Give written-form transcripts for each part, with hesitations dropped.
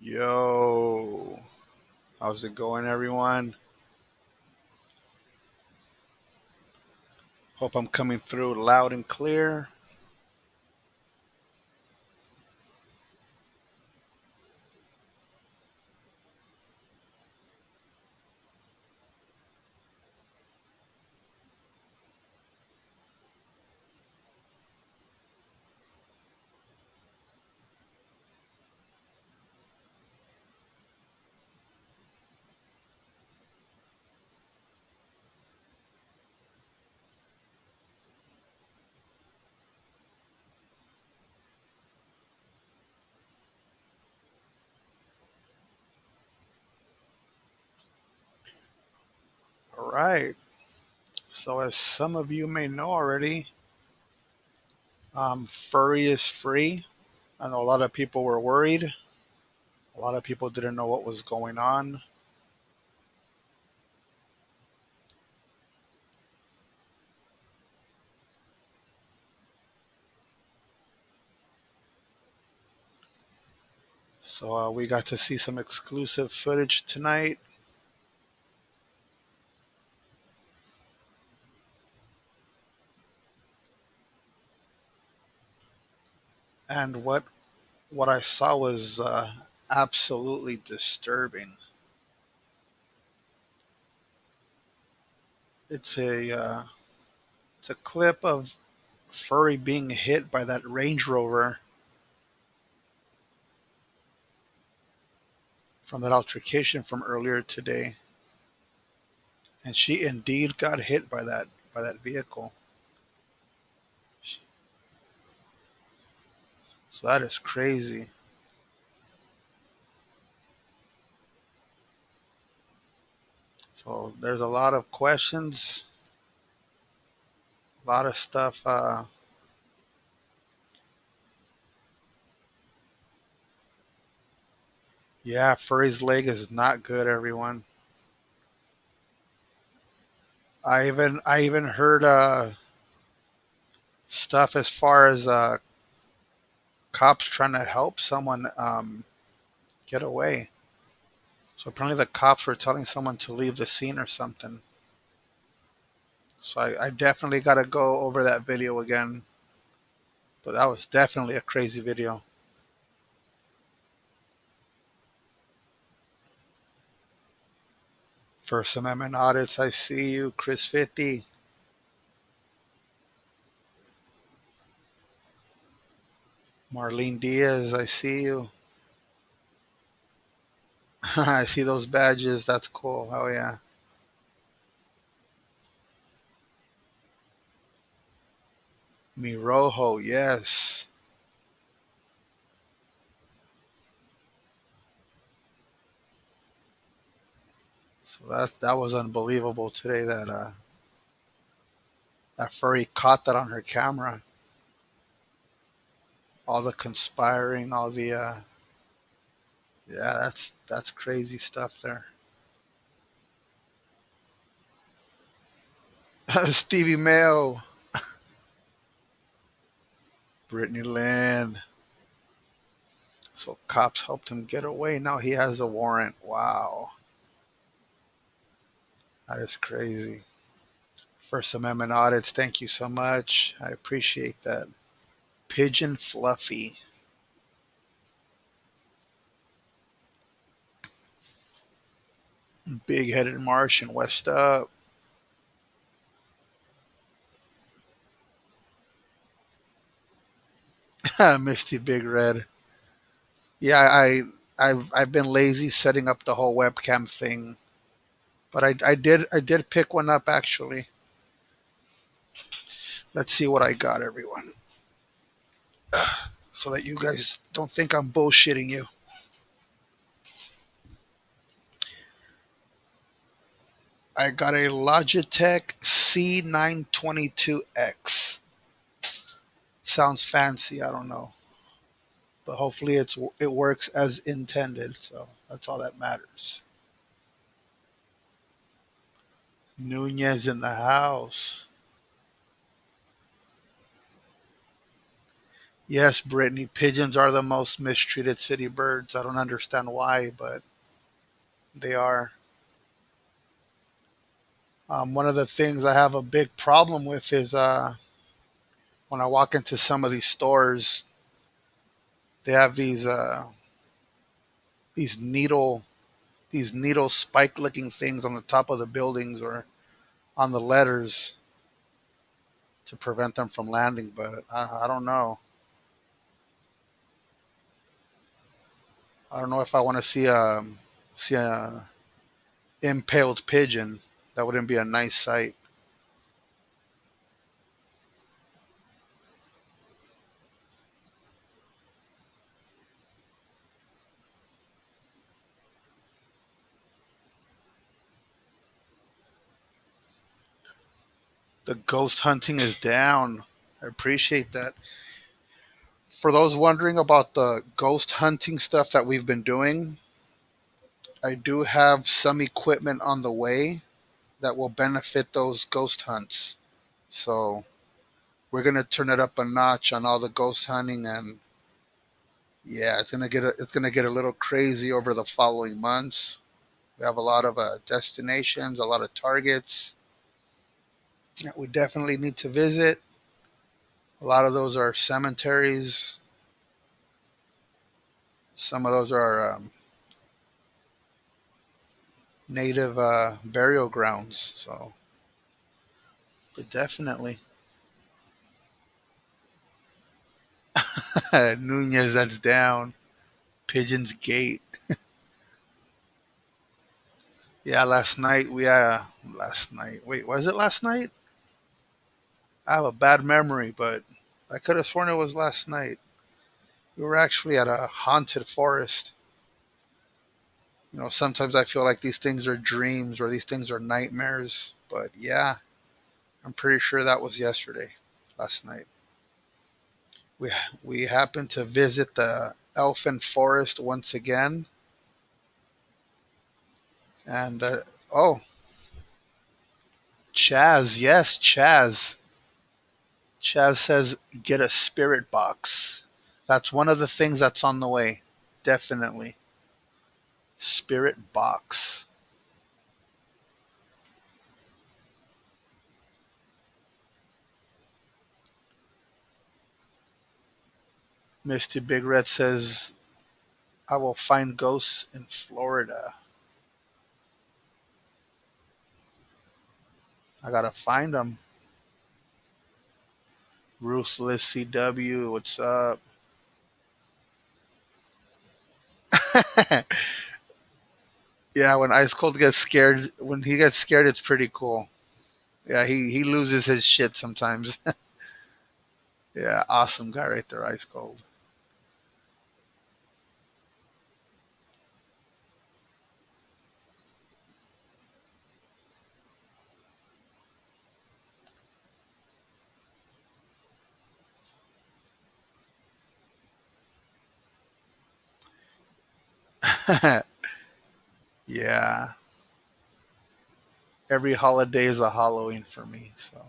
Yo, how's it going, everyone? Hope I'm coming through loud and clear. All right. So, as some of you may know already, Furry is free. I know a lot of people were worried. A lot of people didn't know what was going on. So, we got to see some exclusive footage tonight. And what I saw was absolutely disturbing. It's it's a clip of Furry being hit by that Range Rover from that altercation from earlier today, and she indeed got hit by that vehicle. So that is crazy. So there's a lot of questions, a lot of stuff. Yeah, Furry's leg is not good, everyone. I even heard stuff as far as cops trying to help someone get away. So apparently the cops were telling someone to leave the scene or something. So I definitely got to go over that video again. But that was definitely a crazy video. First Amendment audits, I see you. Chris 50. Marlene Diaz, I see you. I see those badges. That's cool. Oh, yeah. Mi Rojo, yes. So that was unbelievable today that Furry caught that on her camera. All the conspiring, all the yeah, that's crazy stuff there. Stevie Mayo, Brittany Lynn. So cops helped him get away. Now he has a warrant. Wow, that is crazy. First Amendment audits. Thank you so much. I appreciate that. Pigeon Fluffy. Big headed Martian. West up. Misty Big Red. Yeah, I've been lazy setting up the whole webcam thing, but I did pick one up actually. Let's see what I got, everyone, so that you guys don't think I'm bullshitting you. I got a Logitech C922X. Sounds fancy, I don't know, but hopefully it works as intended. So that's all that matters. Nunez in the house. Yes, Brittany, pigeons are the most mistreated city birds. I don't understand why, but they are. One of the things I have a big problem with is when I walk into some of these stores, they have these needle these needle spike looking things on the top of the buildings or on the letters to prevent them from landing. But I don't know. I don't know if I want to see a impaled pigeon. That wouldn't be a nice sight. The ghost hunting is down. I appreciate that. For those wondering about the ghost hunting stuff that we've been doing, I do have some equipment on the way that will benefit those ghost hunts. So we're gonna turn it up a notch on all the ghost hunting, and yeah, it's gonna get a little crazy over the following months. We have a lot of destinations, a lot of targets that we definitely need to visit. A lot of those are cemeteries. Some of those are native burial grounds. So, but definitely, Nunez, that's down. Pigeon's Gate. Yeah, last night we last night. Wait, was it last night? I have a bad memory, but I could have sworn it was last night. We were actually at a haunted forest. Sometimes I feel like these things are dreams or these things are nightmares. But yeah, I'm pretty sure that was yesterday, last night. We we happened to visit the elfin forest once again, and oh, Chaz, yes, Chaz. Chaz says get a spirit box. That's one of the things that's on the way. Definitely. Spirit box. Misty Big Red says I will find ghosts in Florida. I gotta find them. Ruthless CW, what's up? Yeah, when Ice Cold gets scared, when he gets scared, it's pretty cool. Yeah, he loses his shit sometimes. Yeah, awesome guy right there, Ice Cold. Yeah, every holiday is a Halloween for me. So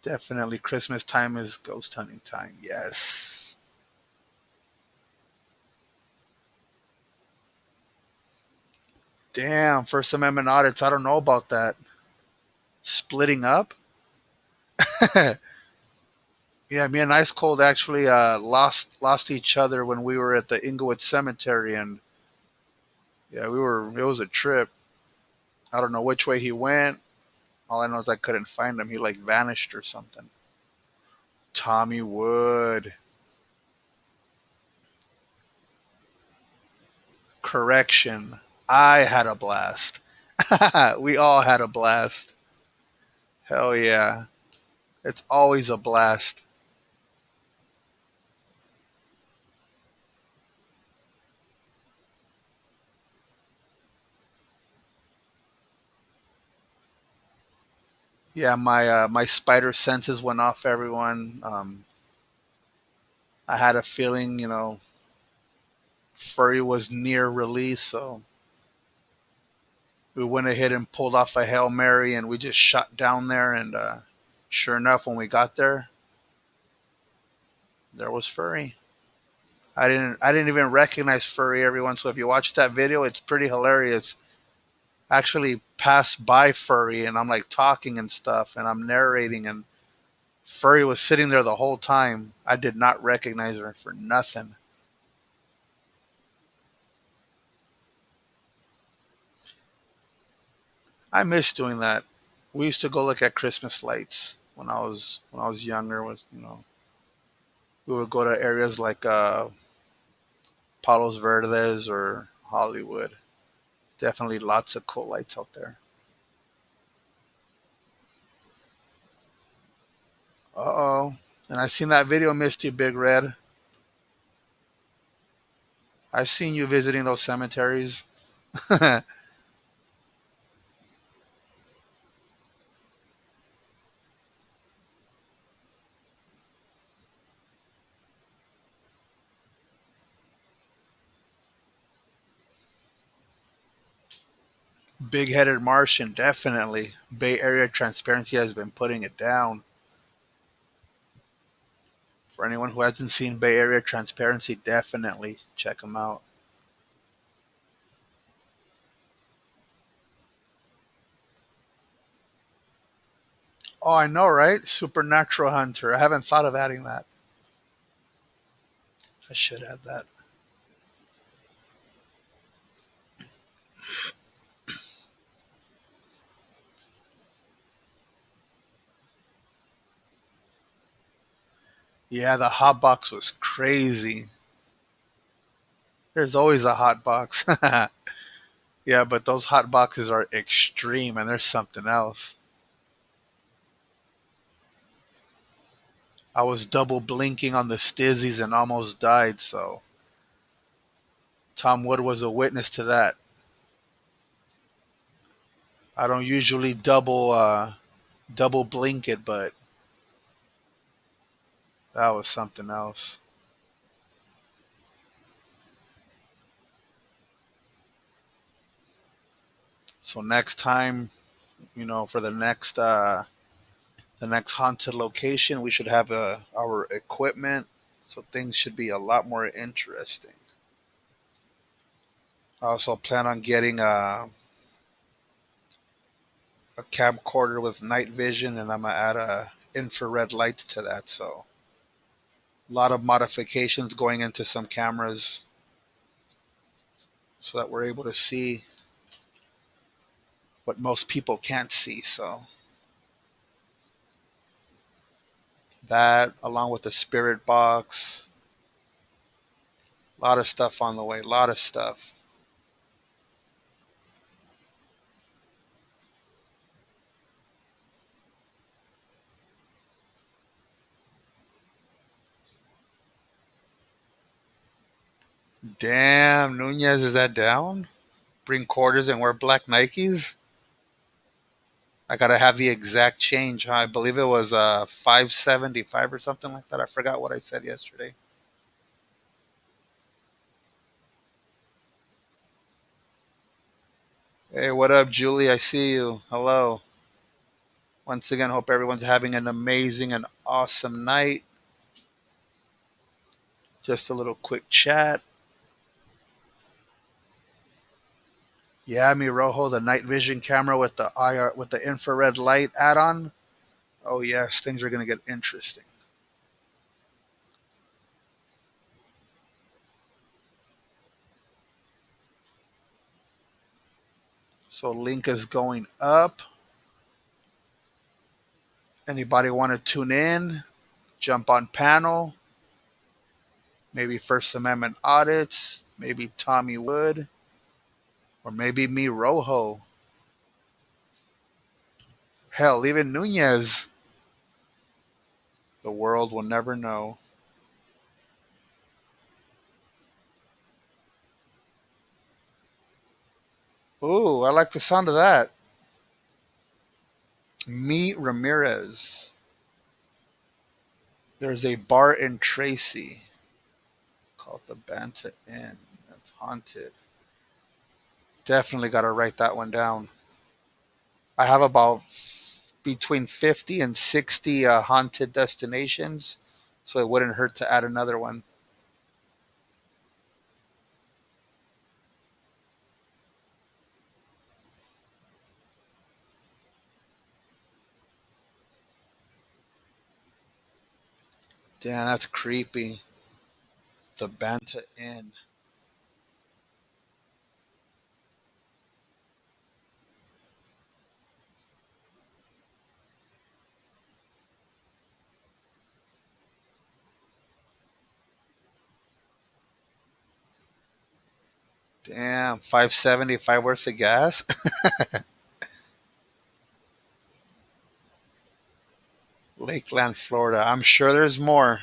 definitely Christmas time is ghost hunting time. Yes. Damn, First Amendment audits. I don't know about that. Splitting up? Yeah, me and Ice Cold actually lost each other when we were at the Inglewood Cemetery, and yeah, we were. It was a trip. I don't know which way he went. All I know is I couldn't find him. He like vanished or something. Tommy Wood. Correction. I had a blast. We all had a blast. Hell yeah. It's always a blast. Yeah, my spider senses went off everyone. I had a feeling, Furry was near release, so we went ahead and pulled off a Hail Mary and we just shot down there and sure enough when we got there, There was Furry. I didn't even recognize Furry, everyone. So if you watch that video, it's pretty hilarious. I actually passed by Furry and I'm like talking and stuff and I'm narrating and Furry was sitting there the whole time. I did not recognize her for nothing. I miss doing that. We used to go look at Christmas lights when I was younger. Was we would go to areas like Palos Verdes or Hollywood. Definitely lots of cool lights out there. Uh oh. And I seen that video, Misty Big Red. I seen you visiting those cemeteries. Big headed Martian, definitely. Bay Area Transparency has been putting it down. For anyone who hasn't seen Bay Area Transparency, definitely check them out. Oh, I know, right? Supernatural Hunter. I haven't thought of adding that. I should add that. Yeah, the hot box was crazy. There's always a hot box. Yeah, but those hot boxes are extreme and there's something else. I was double blinking on the stizzies and almost died, so Tom Wood was a witness to that. I don't usually double blink it, but that was something else. So next time, for the next haunted location, we should have our equipment, so things should be a lot more interesting. I also plan on getting a camcorder with night vision, and I'm gonna add a infrared light to that. So a lot of modifications going into some cameras so that we're able to see what most people can't see. So that, along with the spirit box, a lot of stuff on the way. A lot of stuff. Damn, Nunez, is that down? Bring quarters and wear black Nikes. I gotta have the exact change. Huh? I believe it was 575 or something like that. I forgot what I said yesterday. Hey, what up, Julie? I see you. Hello. Once again, hope everyone's having an amazing and awesome night. Just a little quick chat. Yeah, mi Rojo, the night vision camera with the IR with the infrared light add-on. Oh yes, things are gonna get interesting. So link is going up. Anybody want to tune in? Jump on panel. Maybe First Amendment audits. Maybe Tommy Wood, or maybe me Rojo. Hell, even Nunez. The world will never know. Ooh, I like the sound of that. Me Ramirez. There's a bar in Tracy called the Banta Inn. That's haunted. Definitely got to write that one down. I have about between 50 and 60 haunted destinations. so it wouldn't hurt to add another one. Damn, that's creepy. The Banta Inn. Damn, 575 worth of gas. Lakeland, Florida. I'm sure there's more.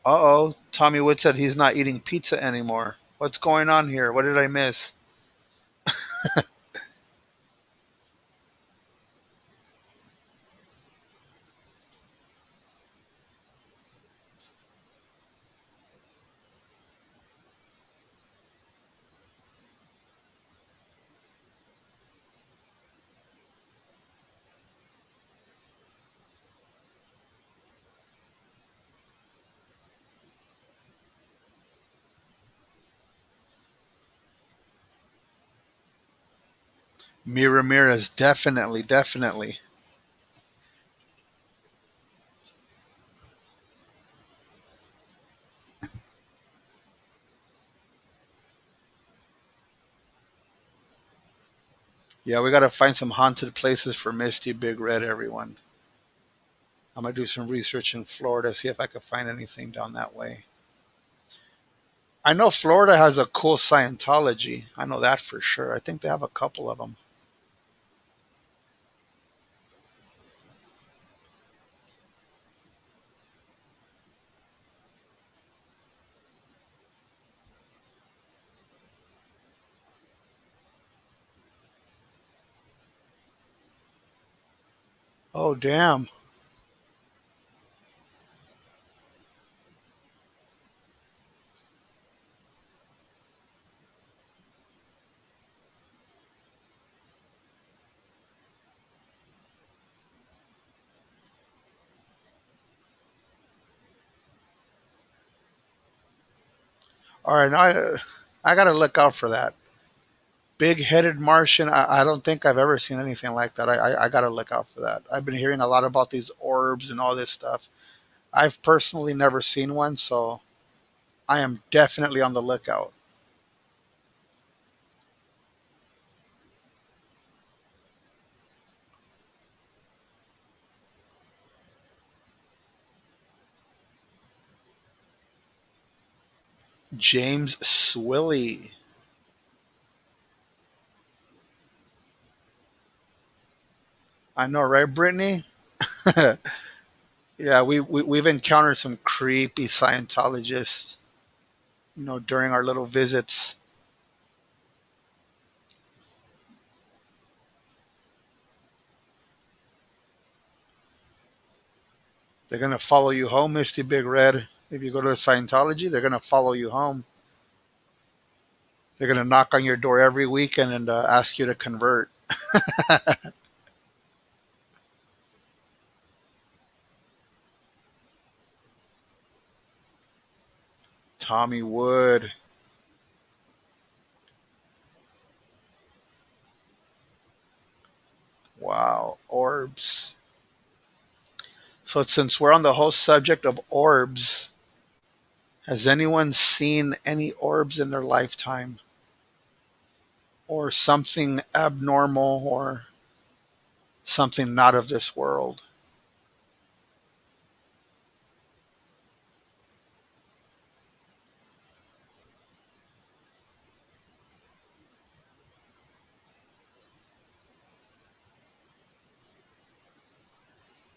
Uh oh. Tommy Wood said he's not eating pizza anymore. What's going on here? What did I miss? Mira Ramirez, definitely, definitely. Yeah, we gotta find some haunted places for Misty Big Red, everyone. I'm gonna do some research in Florida, see if I can find anything down that way. I know Florida has a cool Scientology. I know that for sure. I think they have a couple of them. Oh, damn. All right, now I gotta look out for that. Big headed Martian. I don't think I've ever seen anything like that. I gotta look out for that. I've been hearing a lot about these orbs and all this stuff. I've personally never seen one, so I am definitely on the lookout. James Swilly. I know, right, Brittany? Yeah, we've encountered some creepy Scientologists, during our little visits. They're gonna follow you home, Misty Big Red. If you go to Scientology, they're gonna follow you home. They're gonna knock on your door every weekend and ask you to convert. Tommy Wood. Wow, orbs. So since we're on the whole subject of orbs, has anyone seen any orbs in their lifetime, or something abnormal, or something not of this world?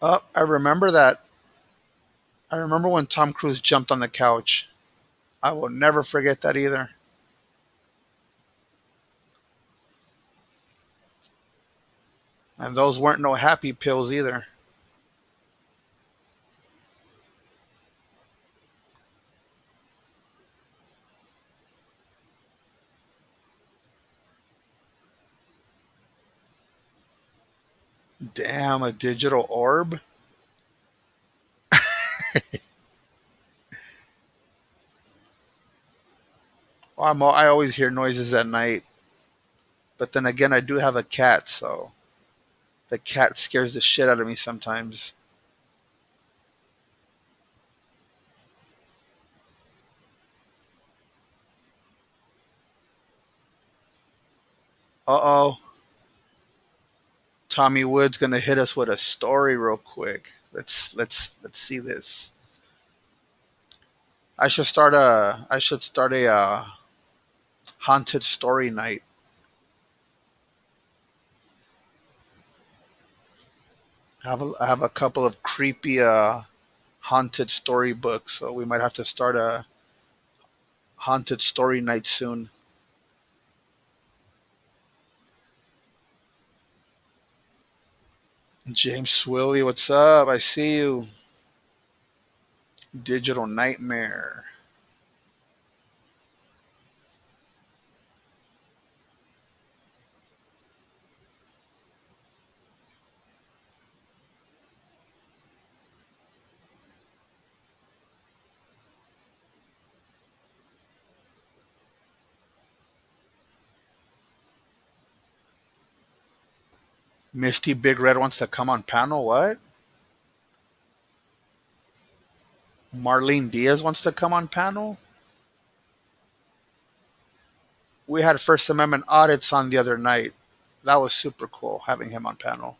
Oh, I remember that. I remember when Tom Cruise jumped on the couch. I will never forget that either. And those weren't no happy pills either. Damn, a digital orb. Well, I always hear noises at night, but then again, I do have a cat, so the cat scares the shit out of me sometimes. Uh oh, Tommy Wood's gonna hit us with a story real quick. Let's see this. I should start a haunted story night. I have a couple of creepy haunted story books, so we might have to start a haunted story night soon. James Swilly, what's up? I see you. Digital Nightmare. Misty Big Red wants to come on panel. What? Marlene Diaz wants to come on panel. We had First Amendment audits on the other night. That was super cool having him on panel.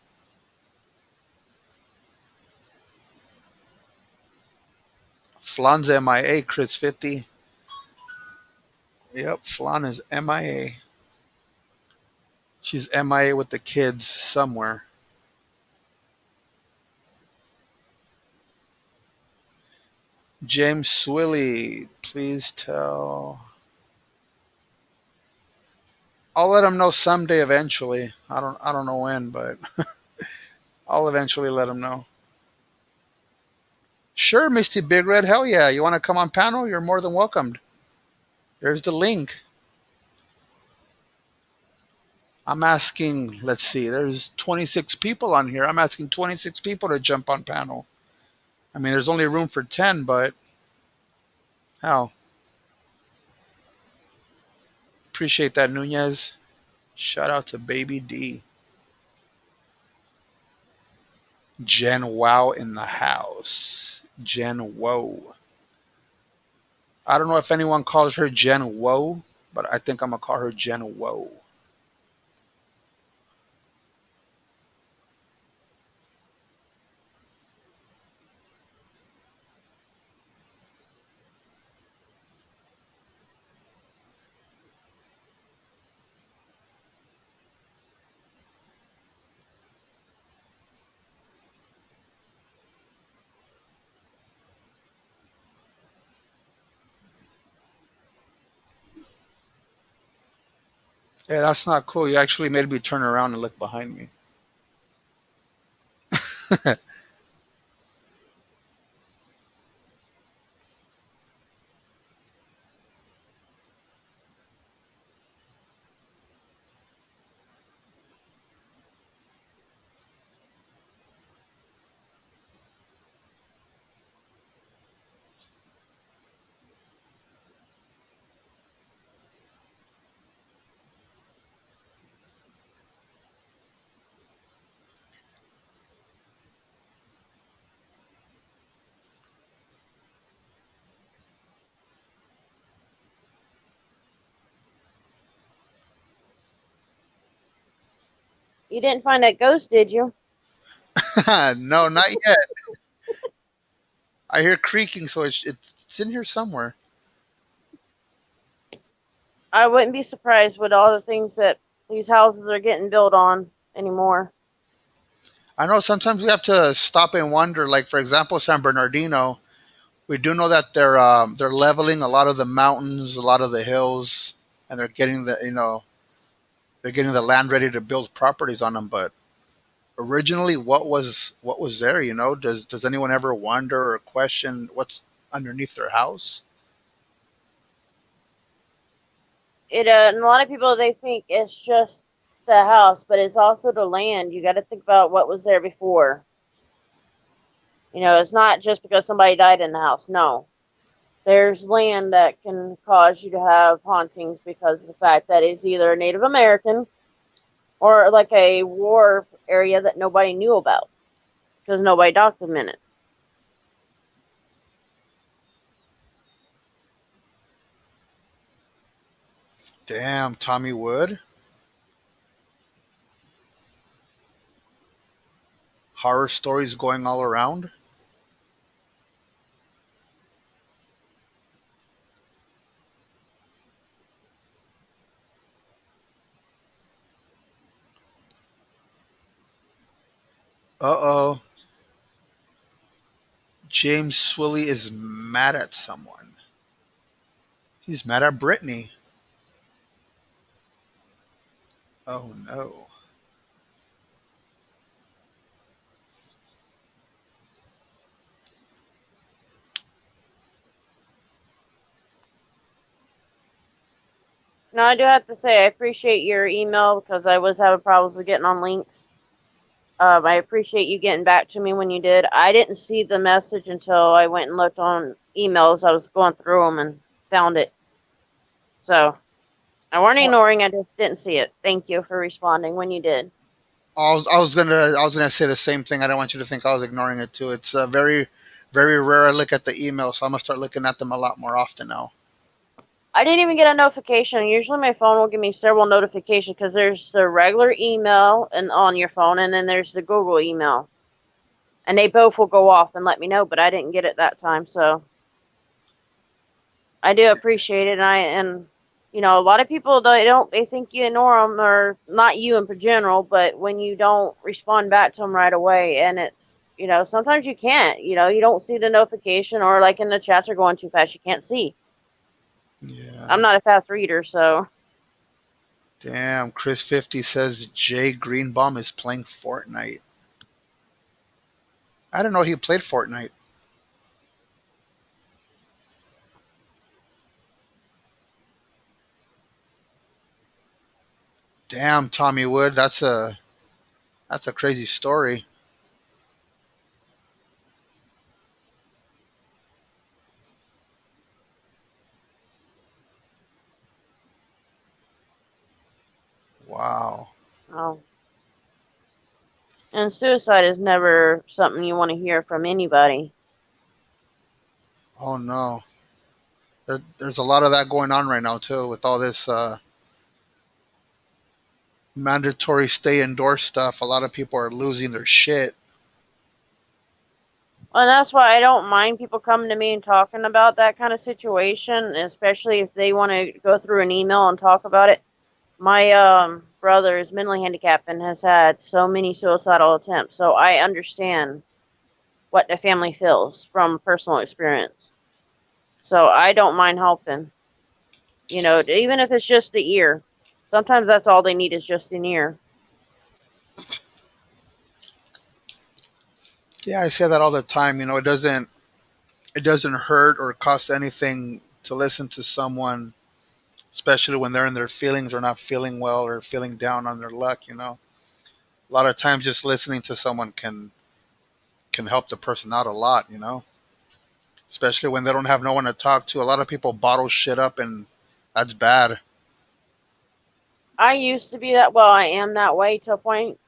Flan's MIA, Chris 50. Yep, Flan is MIA. She's MIA with the kids somewhere. James Swilly, please tell. I'll let him know someday eventually. I don't know when, but I'll eventually let him know. Sure, Misty Big Red, hell yeah. You want to come on panel? You're more than welcomed. There's the link. I'm asking, let's see, there's 26 people on here. I'm asking 26 people to jump on panel. I mean, there's only room for 10, but how? Appreciate that, Nunez. Shout out to Baby D. Jen Wow in the house. Jen Woe. I don't know if anyone calls her Jen Woe, but I think I'm going to call her Jen Woe. Yeah, that's not cool. You actually made me turn around and look behind me. You didn't find that ghost, did you? No, not yet. I hear creaking, so it's in here somewhere. I wouldn't be surprised with all the things that these houses are getting built on anymore. I know sometimes we have to stop and wonder. Like for example, San Bernardino, we do know that they're leveling a lot of the mountains, a lot of the hills, and they're getting the land ready to build properties on them. But originally, what was there? Does anyone ever wonder or question what's underneath their house? And a lot of people they think it's just the house, but it's also the land. You got to think about what was there before. It's not just because somebody died in the house. No, there's land that can cause you to have hauntings because of the fact that it's either a Native American or like a war area that nobody knew about because nobody documented. Damn, Tommy Wood. Horror stories going all around. Uh oh. James Swilly is mad at someone. He's mad at Brittany. Oh no. Now, I do have to say, I appreciate your email because I was having problems with getting on links. I appreciate you getting back to me when you did. I didn't see the message until I went and looked on emails. I was going through them and found it. So I weren't Well, ignoring. I just didn't see it. Thank you for responding when you did. I was gonna say the same thing. I don't want you to think I was ignoring it too. It's very, very rare I look at the email, so I'm gonna start looking at them a lot more often now. I didn't even get a notification. Usually my phone will give me several notifications because there's the regular email and on your phone, and then there's the Google email, and they both will go off and let me know. But I didn't get it that time, so I do appreciate it. And a lot of people they think you ignore them, or not you in general, but when you don't respond back to them right away, and it's sometimes you can't. You don't see the notification, or like in the chats are going too fast, you can't see. I'm Yeah. not a fast reader, so. Damn. Chris50 says Jay Greenbaum is playing Fortnite. I didn't know he played Fortnite. Damn, Tommy Wood. That's a crazy story. Wow. Oh. And suicide is never something you want to hear from anybody. Oh no. There's a lot of that going on right now too, with all this mandatory stay indoors stuff. A lot of people are losing their shit. And that's why I don't mind people coming to me and talking about that kind of situation, especially if they want to go through an email and talk about it. My brother is mentally handicapped and has had so many suicidal attempts, so I understand what the family feels from personal experience. So I don't mind helping. Even if it's just the ear. Sometimes that's all they need is just an ear. Yeah, I say that all the time. It doesn't hurt or cost anything to listen to someone, especially when they're in their feelings or not feeling well or feeling down on their luck. A lot of times just listening to someone can help the person out a lot. Especially when they don't have no one to talk to. A lot of people bottle shit up, and that's bad. I used to be that, well, I am that way to a point,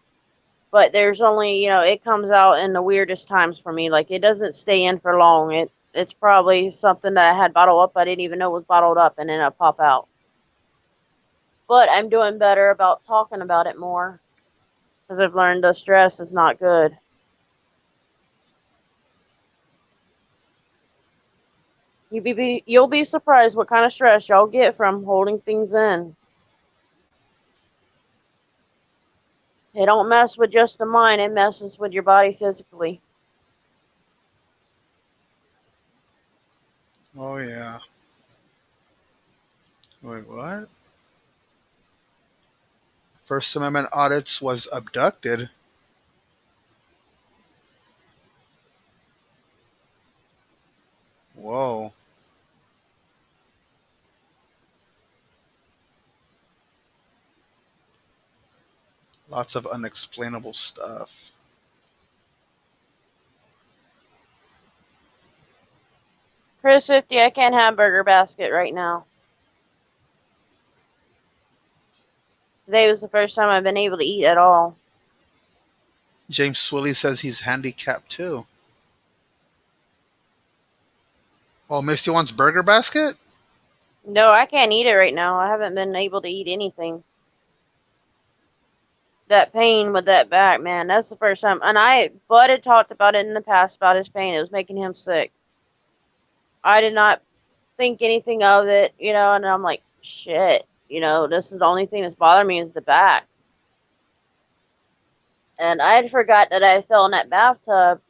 but there's only, it comes out in the weirdest times for me. Like it doesn't stay in for long. It's probably something that I had bottled up I didn't even know was bottled up, and then it'll pop out. But I'm doing better about talking about it more because I've learned the stress is not good. You'll be surprised what kind of stress y'all get from holding things in. It don't mess with just the mind, it messes with your body physically. Oh yeah. Wait, what? First Amendment audits was abducted. Whoa. Lots of unexplainable stuff. Chris 50, I can't have Burger Basket right now. Today was the first time I've been able to eat at all. James Swilly says he's handicapped too. Oh, Misty wants Burger Basket? No, I can't eat it right now. I haven't been able to eat anything. That pain with that back, man, that's the first time. And Bud had talked about it in the past about his pain. It was making him sick. I did not think anything of it, and I'm like, shit, this is the only thing that's bothering me is the back. And I had forgot that I fell in that bathtub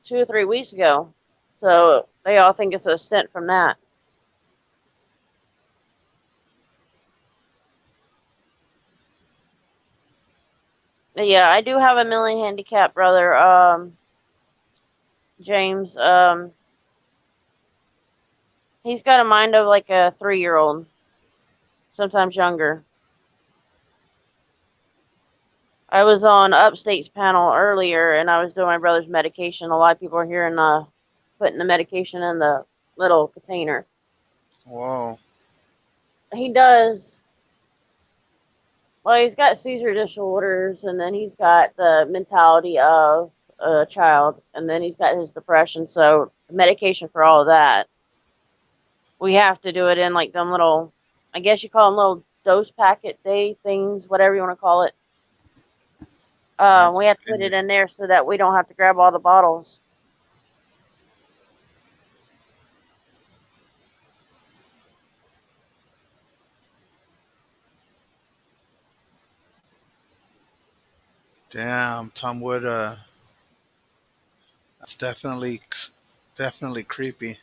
2 or 3 weeks ago. So they all think it's a stint from that. But yeah, I do have a mentally handicapped brother, James. He's got a mind of like a 3-year-old, sometimes younger. I was on Upstate's panel earlier, and I was doing my brother's medication. A lot of people are hearing putting the medication in the little container. Whoa. He does. Well, he's got seizure disorders, and then he's got the mentality of a child, and then he's got his depression. So medication for all of that. We have to do it in like them little, I guess you call them little dose packet day things, whatever you want to call it. We have to put it in there so that we don't have to grab all the bottles. Damn, Tom Wood. That's definitely creepy.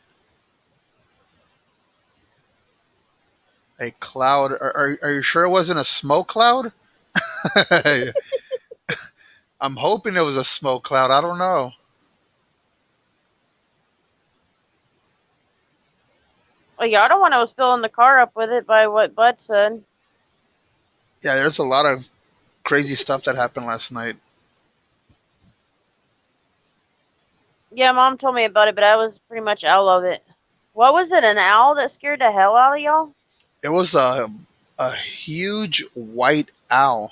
A cloud. Are you sure it wasn't a smoke cloud? I'm hoping it was a smoke cloud. I don't know. Well, yeah, I don't want to filling the car up with it by what Bud said. Yeah, there's a lot of crazy stuff that happened last night. Yeah, Mom told me about it, but I was pretty much out of it. What was it? An owl that scared the hell out of y'all? It was a huge white owl.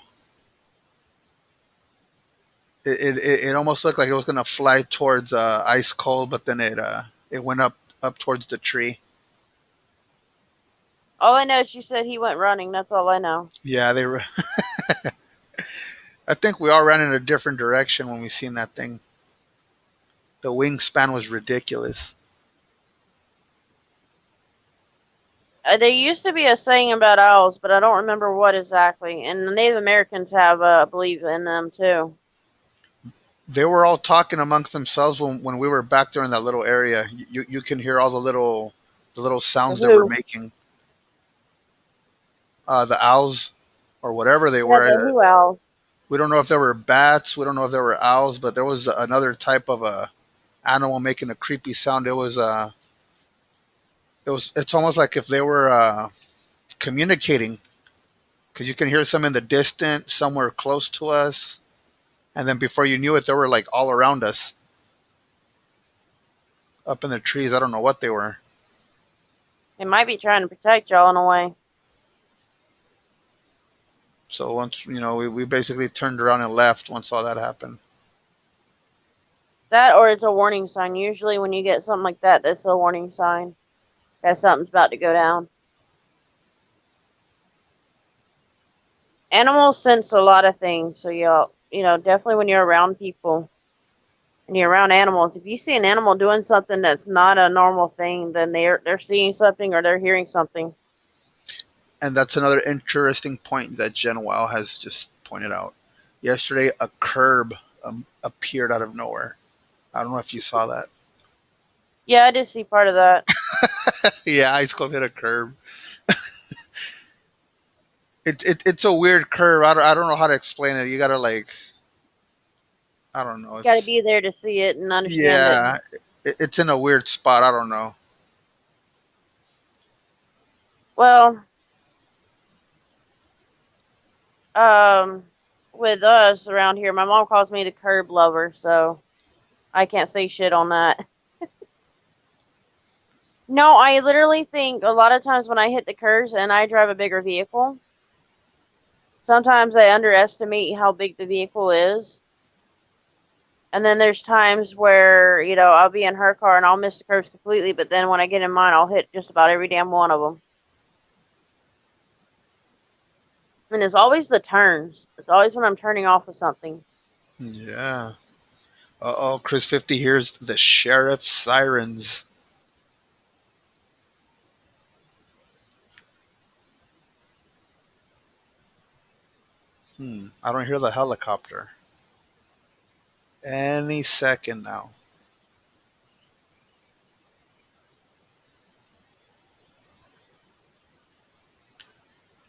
It almost looked like it was gonna fly towards ice cold, but then it went up towards the tree. All I know is she said he went running. That's all I know. Yeah, they were. I think we all ran in a different direction when we seen that thing. The wingspan was ridiculous. There used to be a saying about owls, but I don't remember what exactly. And the Native Americans have belief in them too. They were all talking amongst themselves when we were back there in that little area. You can hear all the little The sounds that we're who? making. The owls or whatever they Yeah, were. the who owl. We don't know if there were bats. We don't know if there were owls, but there was another type of a animal making a creepy sound. It's almost like if they were communicating because you can hear some in the distance, somewhere close to us, and then before you knew it, they were like all around us, up in the trees. I don't know what they were. They might be trying to protect y'all in a way. So once we basically turned around and left once all that happened. That or it's a warning sign. Usually when you get something like that, that's a warning sign that something's about to go down. Animals sense a lot of things, so definitely when you're around people and you're around animals, if you see an animal doing something that's not a normal thing, then they're seeing something or they're hearing something. And that's another interesting point that Jen Wow has just pointed out. Yesterday, a curb appeared out of nowhere. I don't know if you saw that. Yeah, I did see part of that. Yeah, Ice Cold hit a curb. It's a weird curve. I don't know how to explain it. You gotta like I don't know. Got to It's be there to see it and understand it. yeah, it's in a weird spot. I don't know. Well, um, with us around here, my mom calls me the curb lover, so I can't say shit on that. No, I literally think a lot of times when I hit the curves and I drive a bigger vehicle, sometimes I underestimate how big the vehicle is. And then there's times where, I'll be in her car and I'll miss the curves completely, but then when I get in mine, I'll hit just about every damn one of them. And it's always the turns. It's always when I'm turning off of something. Yeah. Uh-oh, Chris 50 hears the sheriff's sirens. I don't hear the helicopter. Any second now.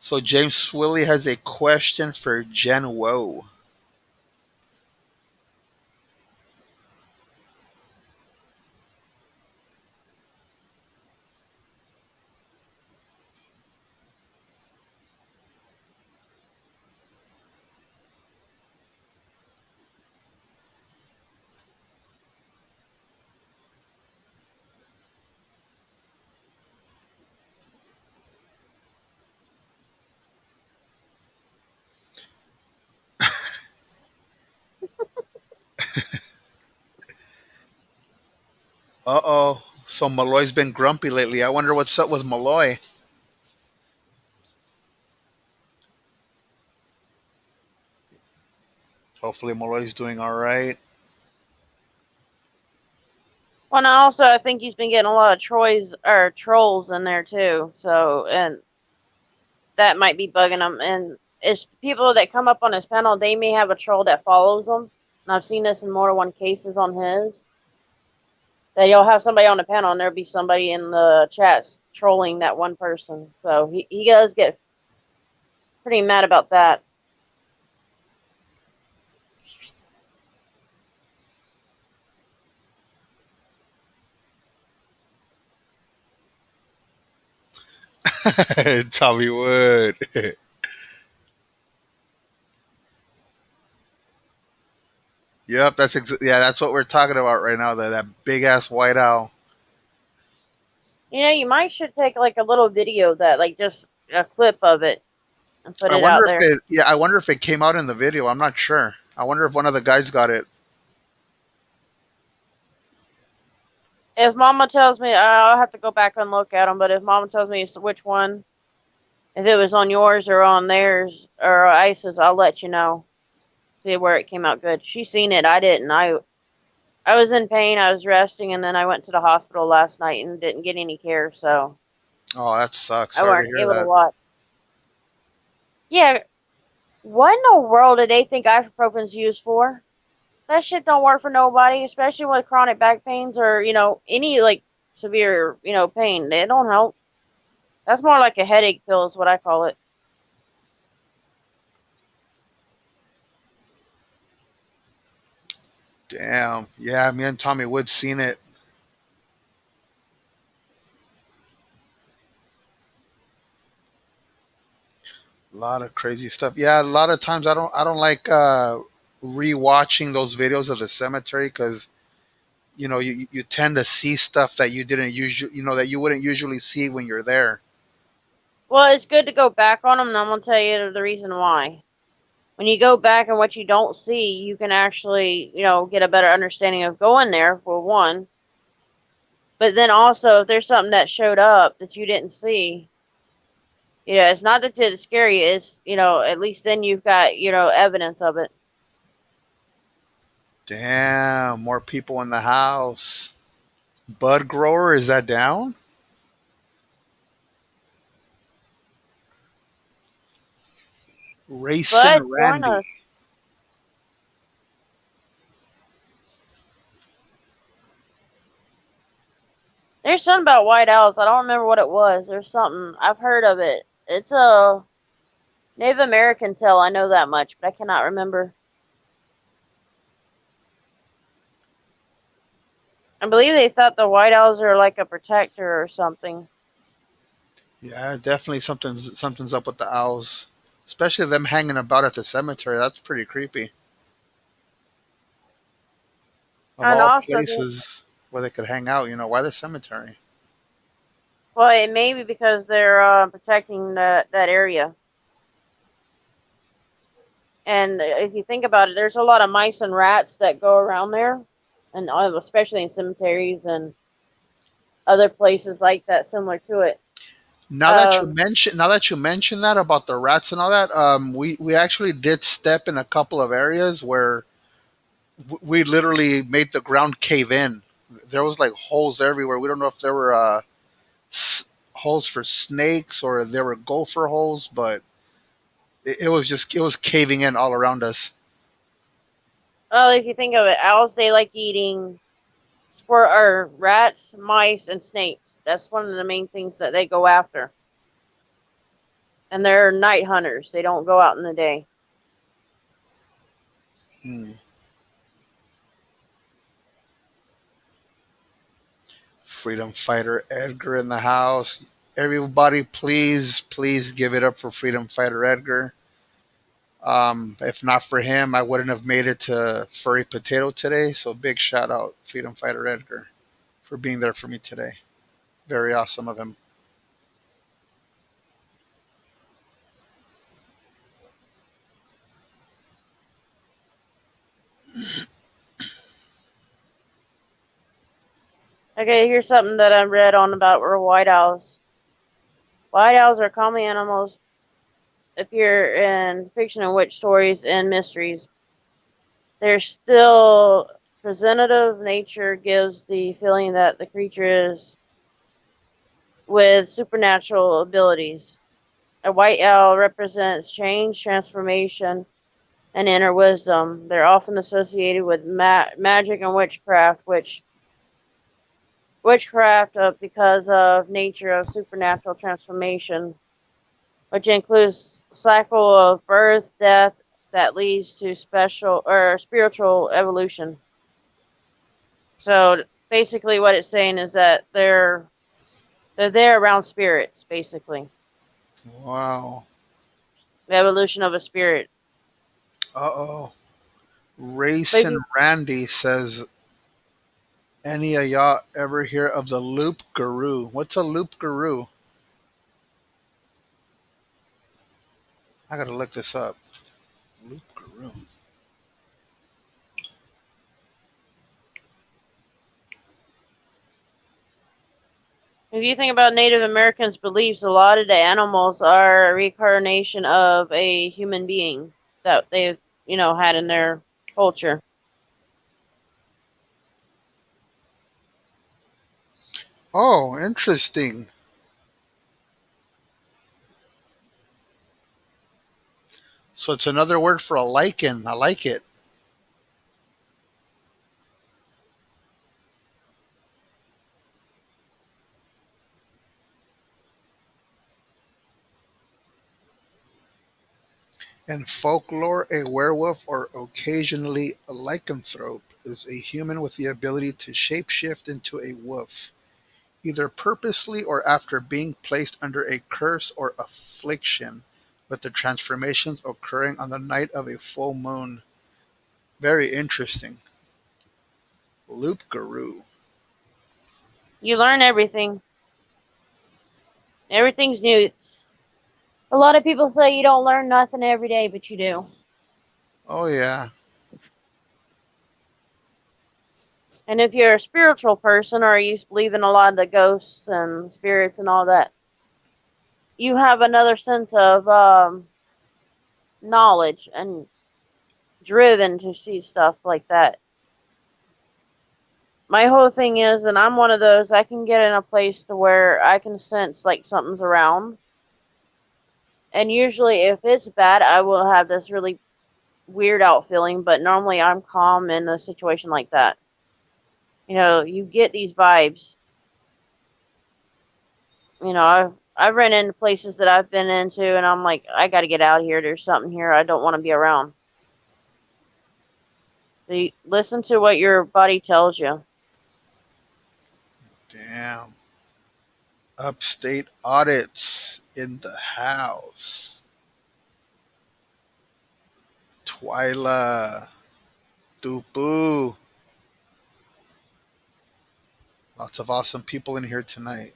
So James Swilly has a question for Jen Woe. Uh-oh. So Malloy's been grumpy lately. I wonder what's up with Malloy. Hopefully Malloy's doing all right. Well, and also I think he's been getting a lot of trolls in there too. So, and that might be bugging him. And it's people that come up on his panel. They may have a troll that follows them. And I've seen this in more than one cases on his. That you'll have somebody on the panel and there'll be somebody in the chats trolling that one person. So he does get pretty mad about that. Tommy Wood. Yep, that's what we're talking about right now. That big ass white owl. You might should take like a little video of that, like just a clip of it and put I it out wonder if there. it. Yeah, I wonder if it came out in the video. I'm not sure. I wonder if one of the guys got it. If Mama tells me, I'll have to go back and look at them. But if Mama tells me which one, if it was on yours or on theirs or Ice's, I'll let you know. See where it came out good. She seen it. I didn't. I was in pain. I was resting, and then I went to the hospital last night and didn't get any care, so Oh, that sucks. I Sorry weren't to hear able to that. watch. Yeah, what in the world do they think ibuprofen's used for? That shit don't work for nobody, especially with chronic back pains or any like severe pain. They don't help. That's more like a headache pill, is what I call it. Damn. Yeah, me and Tommy Wood seen it. A lot of crazy stuff. Yeah, a lot of times I don't like rewatching those videos of the cemetery because you tend to see stuff that you didn't usually that you wouldn't usually see when you're there. Well, it's good to go back on them, and I'm gonna tell you the reason why. When you go back and what you don't see, you can actually get a better understanding of going there for one. But then also, if there's something that showed up that you didn't see, it's not that it's scary. It's at least then you've got evidence of it. Damn, more people in the house. Bud grower, is that down? Racing But join Randy. us. There's something about white owls. I don't remember what it was. There's something I've heard of it. It's a Native American tale. I know that much, but I cannot remember. I believe they thought the white owls are like a protector or something. Yeah, definitely something's up with the owls. especially them hanging about at the cemetery. That's pretty creepy. Of And all also, places where they could hang out, why the cemetery? well, it may be because they're protecting that area. And if you think about it, there's a lot of mice and rats that go around there, and especially in cemeteries and other places like that, similar to it. Um, Now that you mention that about the rats and all that, we actually did step in a couple of areas where we literally made the ground cave in. There was like holes everywhere. We don't know if there were holes for snakes or there were gopher holes, but it was caving in all around us. well, if you think of it, owls they like eating squirrel or rats, mice, and snakes. That's one of the main things that they go after. And they're night hunters. They don't go out in the day. Hmm. Freedom fighter Edgar in the house. Everybody, please give it up for freedom fighter Edgar. If not for him, I wouldn't have made it to Furry Potato today. So big shout out, Freedom Fighter Edgar, for being there for me today. Very awesome of him. Okay, here's something that I read on about were white owls. White owls are common animals appear in fiction and witch stories and mysteries. Their still presentative nature gives the feeling that the creature is with supernatural abilities. A white owl represents change, transformation, and inner wisdom. They're often associated with magic and witchcraft, which witchcraft because of nature of supernatural transformation, which includes cycle of birth, death that leads to special or spiritual evolution. So basically, what it's saying is that they're there around spirits, basically Wow. the evolution of a spirit. Uh oh. But if Racing you Randy says, any of y'all ever hear of the loop guru? What's a loop guru? I gotta look this up. Loop guru. if you think about Native Americans' beliefs, a lot of the animals are a reincarnation of a human being that they've had in their culture. Oh, interesting. So it's another word for a lichen. I like it. In folklore, a werewolf, or occasionally a lycanthrope, is a human with the ability to shapeshift into a wolf, either purposely or after being placed under a curse or affliction, with the transformations occurring on the night of a full moon. Very interesting. Loop Guru. You learn everything. Everything's new. A lot of people say you don't learn nothing every day, but you do. Oh, yeah. And if you're a spiritual person or you believe in a lot of the ghosts and spirits and all that, you have another sense of knowledge and driven to see stuff like that. My whole thing is, and I'm one of those, I can get in a place to where I can sense like something's around. And usually, if it's bad, I will have this really weird out feeling, but normally I'm calm in a situation like that. You get these vibes. I've run into places that I've been into, and I'm like, I got to get out of here. There's something here I don't want to be around. So you listen to what your body tells you. Damn. Upstate audits in the house. Twyla, Dupu. Lots of awesome people in here tonight.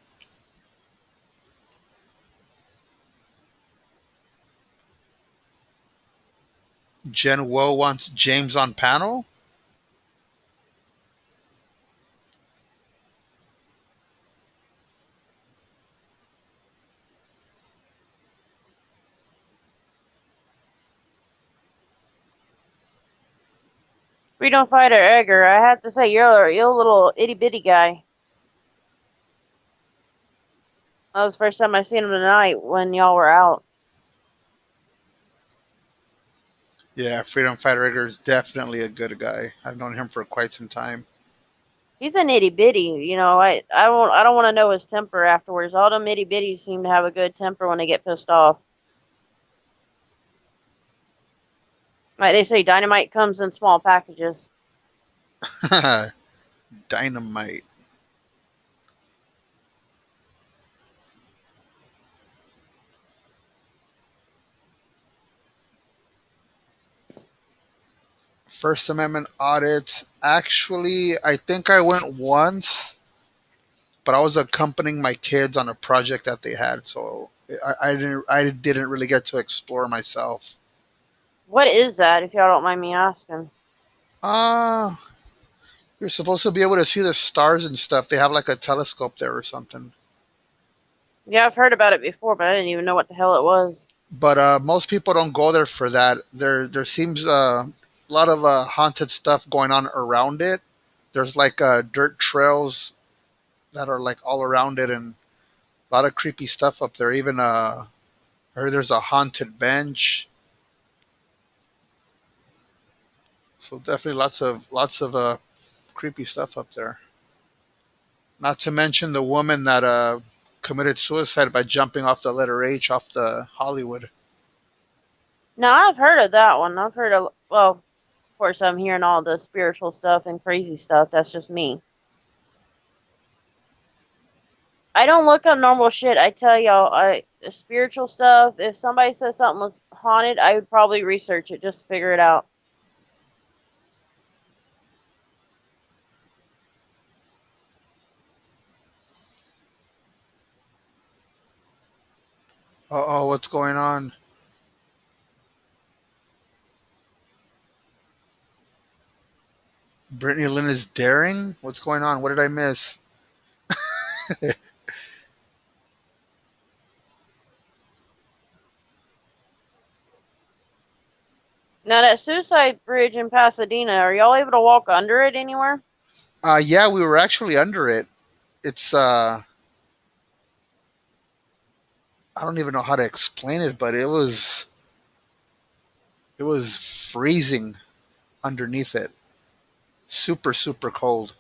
Jen Woe wants James on panel. Freedom Fighter Edgar, I have to say, you're a little itty bitty guy. That was the first time I seen him tonight when y'all were out. Yeah, Freedom Fighter Edgar is definitely a good guy. I've known him for quite some time. He's an itty bitty, you know. I don't want to know his temper afterwards. All them itty bitties seem to have a good temper when they get pissed off. Like they say, dynamite comes in small packages. Dynamite. First Amendment audits. Actually, I think I went once, but I was accompanying my kids on a project that they had, so I didn't really get to explore myself. What is that, if y'all don't mind me asking? Uh you're supposed to be able to see the stars and stuff. They have like a telescope there or something. Yeah, I've heard about it before, but I didn't even know what the hell it was. But most people don't go there for that. There seems a lot of haunted stuff going on around it. There's like dirt trails that are like all around it, and a lot of creepy stuff up there. Even I heard there's a haunted bench. So definitely lots of creepy stuff up there. Not to mention the woman that committed suicide by jumping off the letter H off the Hollywood. Now, I've heard of that one. I've heard of, well, of course, I'm hearing all the spiritual stuff and crazy stuff. That's just me. I don't look up normal shit. I tell y'all, spiritual stuff. If somebody says something was haunted, I would probably research it just to figure it out. Oh, what's going on? Brittany Lynn is daring? What's going on? What did I miss? Now, that suicide bridge in Pasadena, are y'all able to walk under it anywhere? Yeah, we were actually under it. It's I don't even know how to explain it, but it was freezing underneath it. Super super cold.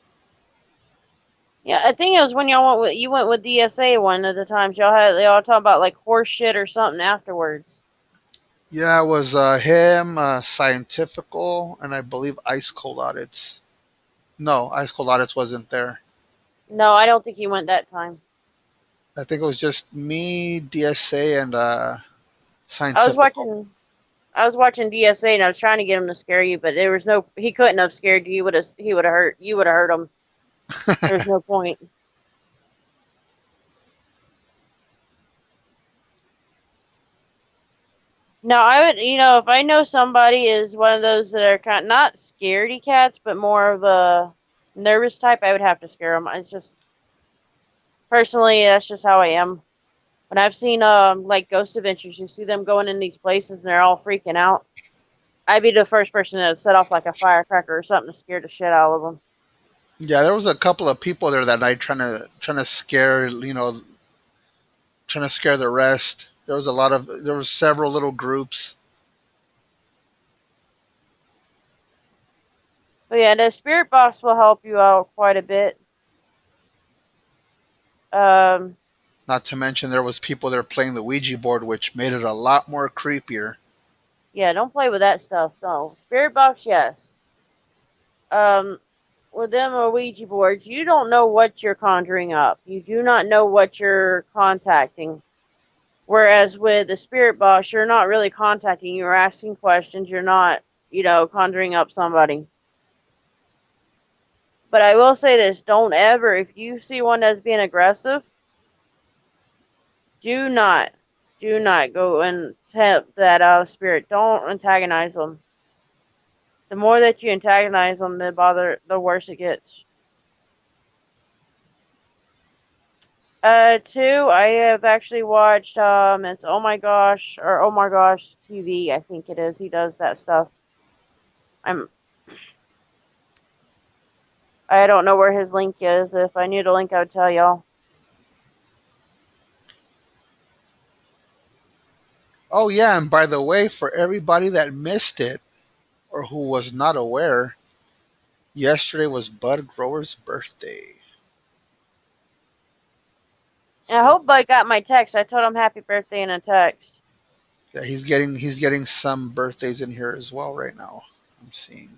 Yeah, I think it was when you went with DSA one of the times y'all talking about like horse shit or something afterwards. Yeah, it was him, scientifical, and I believe ice cold audits. No, ice cold audits wasn't there. No, I don't think you went that time. I think it was just me, DSA, and I was scientifical. watching I was watching DSA and I was trying to get him to scare you, but there was no he couldn't have scared you. He would have hurt you would have hurt him. There's no point. No, I would, if I know somebody is one of those that are kind of not scaredy cats, but more of a nervous type, I would have to scare them. It's just personally, that's just how I am. When I've seen like Ghost Adventures, you see them going in these places and they're all freaking out. I'd be the first person to set off like a firecracker or something to scare the shit out of them. Yeah, there was a couple of people there that night trying to scare trying to scare the rest. There was several little groups. But yeah, the spirit box will help you out quite a bit. Um, Not to mention there was people there playing the Ouija board, which made it a lot more creepier. yeah, don't play with that stuff. No, spirit box, yes. Um, with them or Ouija boards, you don't know what you're conjuring up. You do not know what you're contacting. Whereas with the spirit box, you're not really contacting. You're asking questions. You're not. conjuring up somebody. But I will say this: don't ever, if you see one that's being aggressive, do not, do not go and tempt that spirit. Don't antagonize them. The more that you antagonize them, the worse it gets. Two, I have actually watched. It's Oh My Gosh or Oh My Gosh TV. I think it is. He does that stuff. I'm. I don't know where his link is. If I knew the link, I would tell y'all. Oh yeah, and by the way, for everybody that missed it or who was not aware, yesterday was Bud Grower's birthday. And I So hope Bud got my text. I told him happy birthday in a text. yeah, he's getting some birthdays in here as well right now. I'm seeing.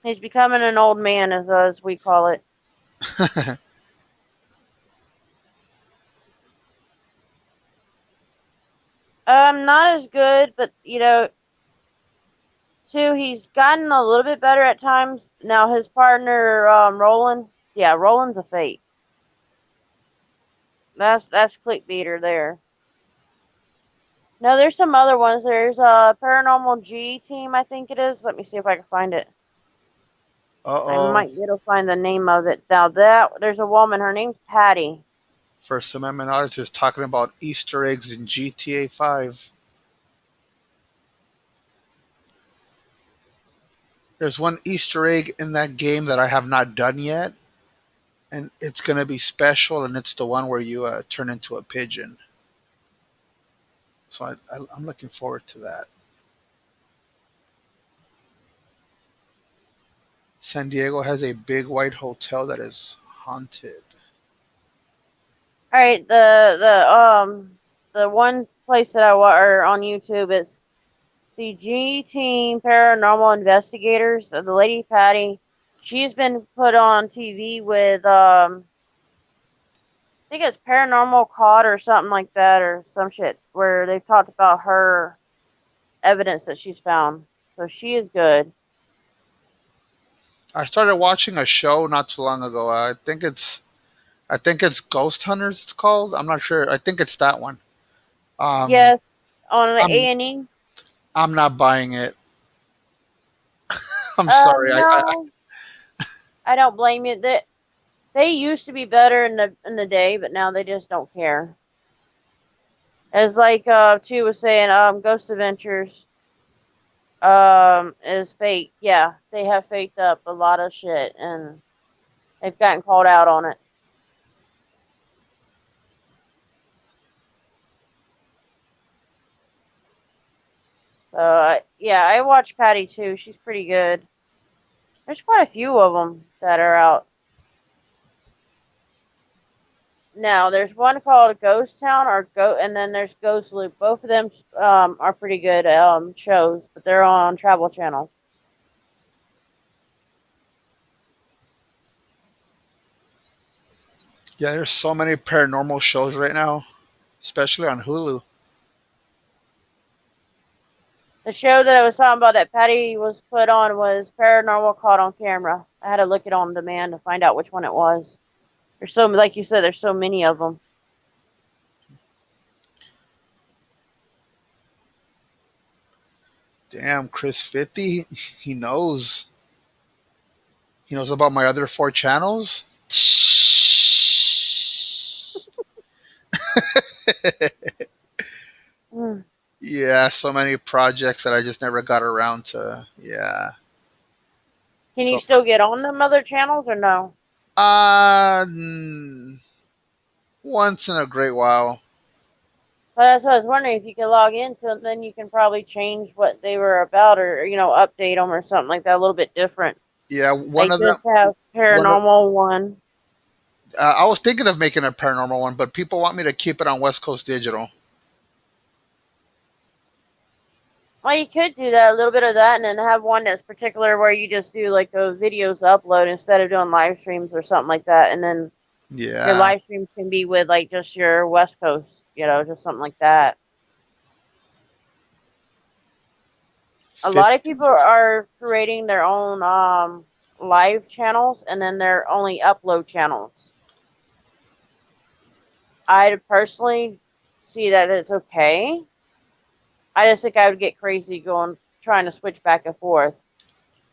He's becoming an old man, as we call it. Not as good, but two, he's gotten a little bit better at times. Now his partner, Roland, yeah, Roland's a fake. That's clickbaiter there. No, there's some other ones. There's a Paranormal G team, I think it is. Let me see if I can find it. Uh I oh. might be able to find the name of it. Now that there's a woman, her name's Patty. First Amendment auditors talking about Easter eggs in GTA 5. There's one Easter egg in that game that I have not done yet, and it's gonna be special, and it's the one where you turn into a pigeon. So I'm looking forward to that. San Diego has a big white hotel that is haunted. All right, the one place that or on YouTube is the G Team Paranormal Investigators. The lady Patty, she's been put on TV with I think it's Paranormal Caught or something like that or some shit where they've talked about her evidence that she's found. So she is good. I started watching a show not too long ago. I think it's Ghost Hunters. It's called. I'm not sure. I think it's that one. Um, Yes, on the I'm A&E. I'm not buying it. I'm sorry. No, I don't blame you. They used to be better in the day, but now they just don't care. As like Chu was saying, Ghost Adventures is fake. Yeah, they have faked up a lot of shit and they've gotten called out on it. So yeah, I watch Patty too. She's pretty good. There's quite a few of them that are out now. There's one called Ghost Town and then there's Ghost Loop. Both of them are pretty good shows, but they're on Travel Channel. Yeah, there's so many paranormal shows right now, especially on Hulu. The show that I was talking about that Patty was put on was Paranormal Caught on Camera. I had to look it on demand to find out which one it was. There's so, like you said, there's so many of them. Damn, Chris 50, he knows. He knows about my other four channels. Mm. Yeah, so many projects that I just never got around to. Yeah. Can you So, still get on them other channels or no? uh, mm, once in a great while. Well, that's what I was wondering if you could log into them, then you can probably change what they were about or update them or something like that, a little bit different. Yeah, They one of them. just have One of. Paranormal One. I was thinking of making a paranormal one, but people want me to keep it on West Coast Digital. Well, you could do that, a little bit of that, and then have one that's particular where you just do like those videos upload instead of doing live streams or something like that. And then your Yeah. live streams can be with like just your West Coast, just something like that. A lot of 50. people are creating their own live channels and then their only upload channels. I personally see that it's okay. I just think I would get crazy going trying to switch back and forth.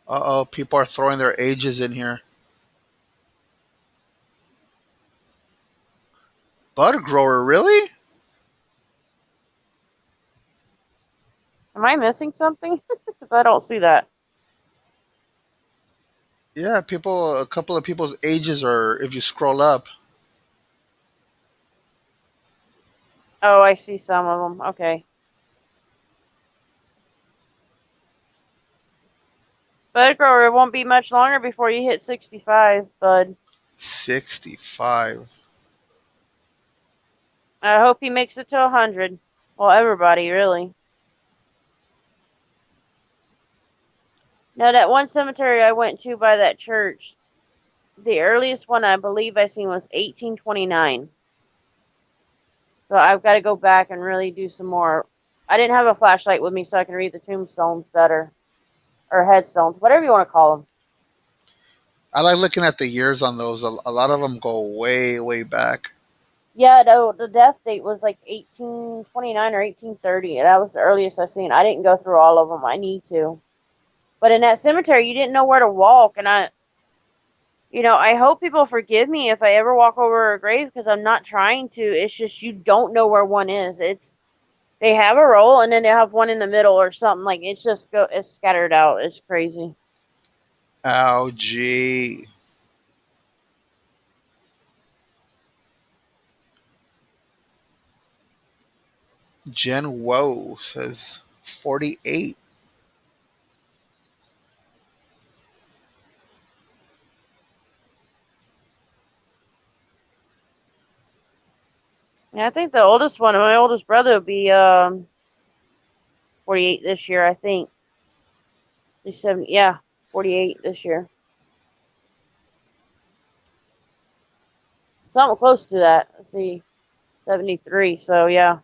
Uh-oh, people are throwing their ages in here. Bud grower, really? Am I missing something? Because I don't see that. Yeah, people. A couple of people's ages are. If you scroll up, Oh, I see some of them. Okay. Bud grower, it won't be much longer before you hit 65, bud. 65. I hope he makes it to 100. Well, everybody, really. Now, that one cemetery I went to by that church, the earliest one I believe I seen was 1829. So I've got to go back and really do some more. I didn't have a flashlight with me so I can read the tombstones better. Or headstones, whatever you want to call them. I like looking at the years on those. A lot of them go way, way back. Yeah, no, the death date was like 1829 or 1830. And that was the earliest I seen. I didn't go through all of them. I need to. But in that cemetery, you didn't know where to walk. And I hope people forgive me if I ever walk over a grave because I'm not trying to. It's just you don't know where one is. They have a roll and then they have one in the middle or something. Like it's scattered out. It's crazy. Oh, gee. Jen Woe says 48. Yeah, I think the oldest one, my oldest brother, will be 48 this year. I think he's 70. Yeah, 48 this year. Something close to that. Let's see, 73. So yeah.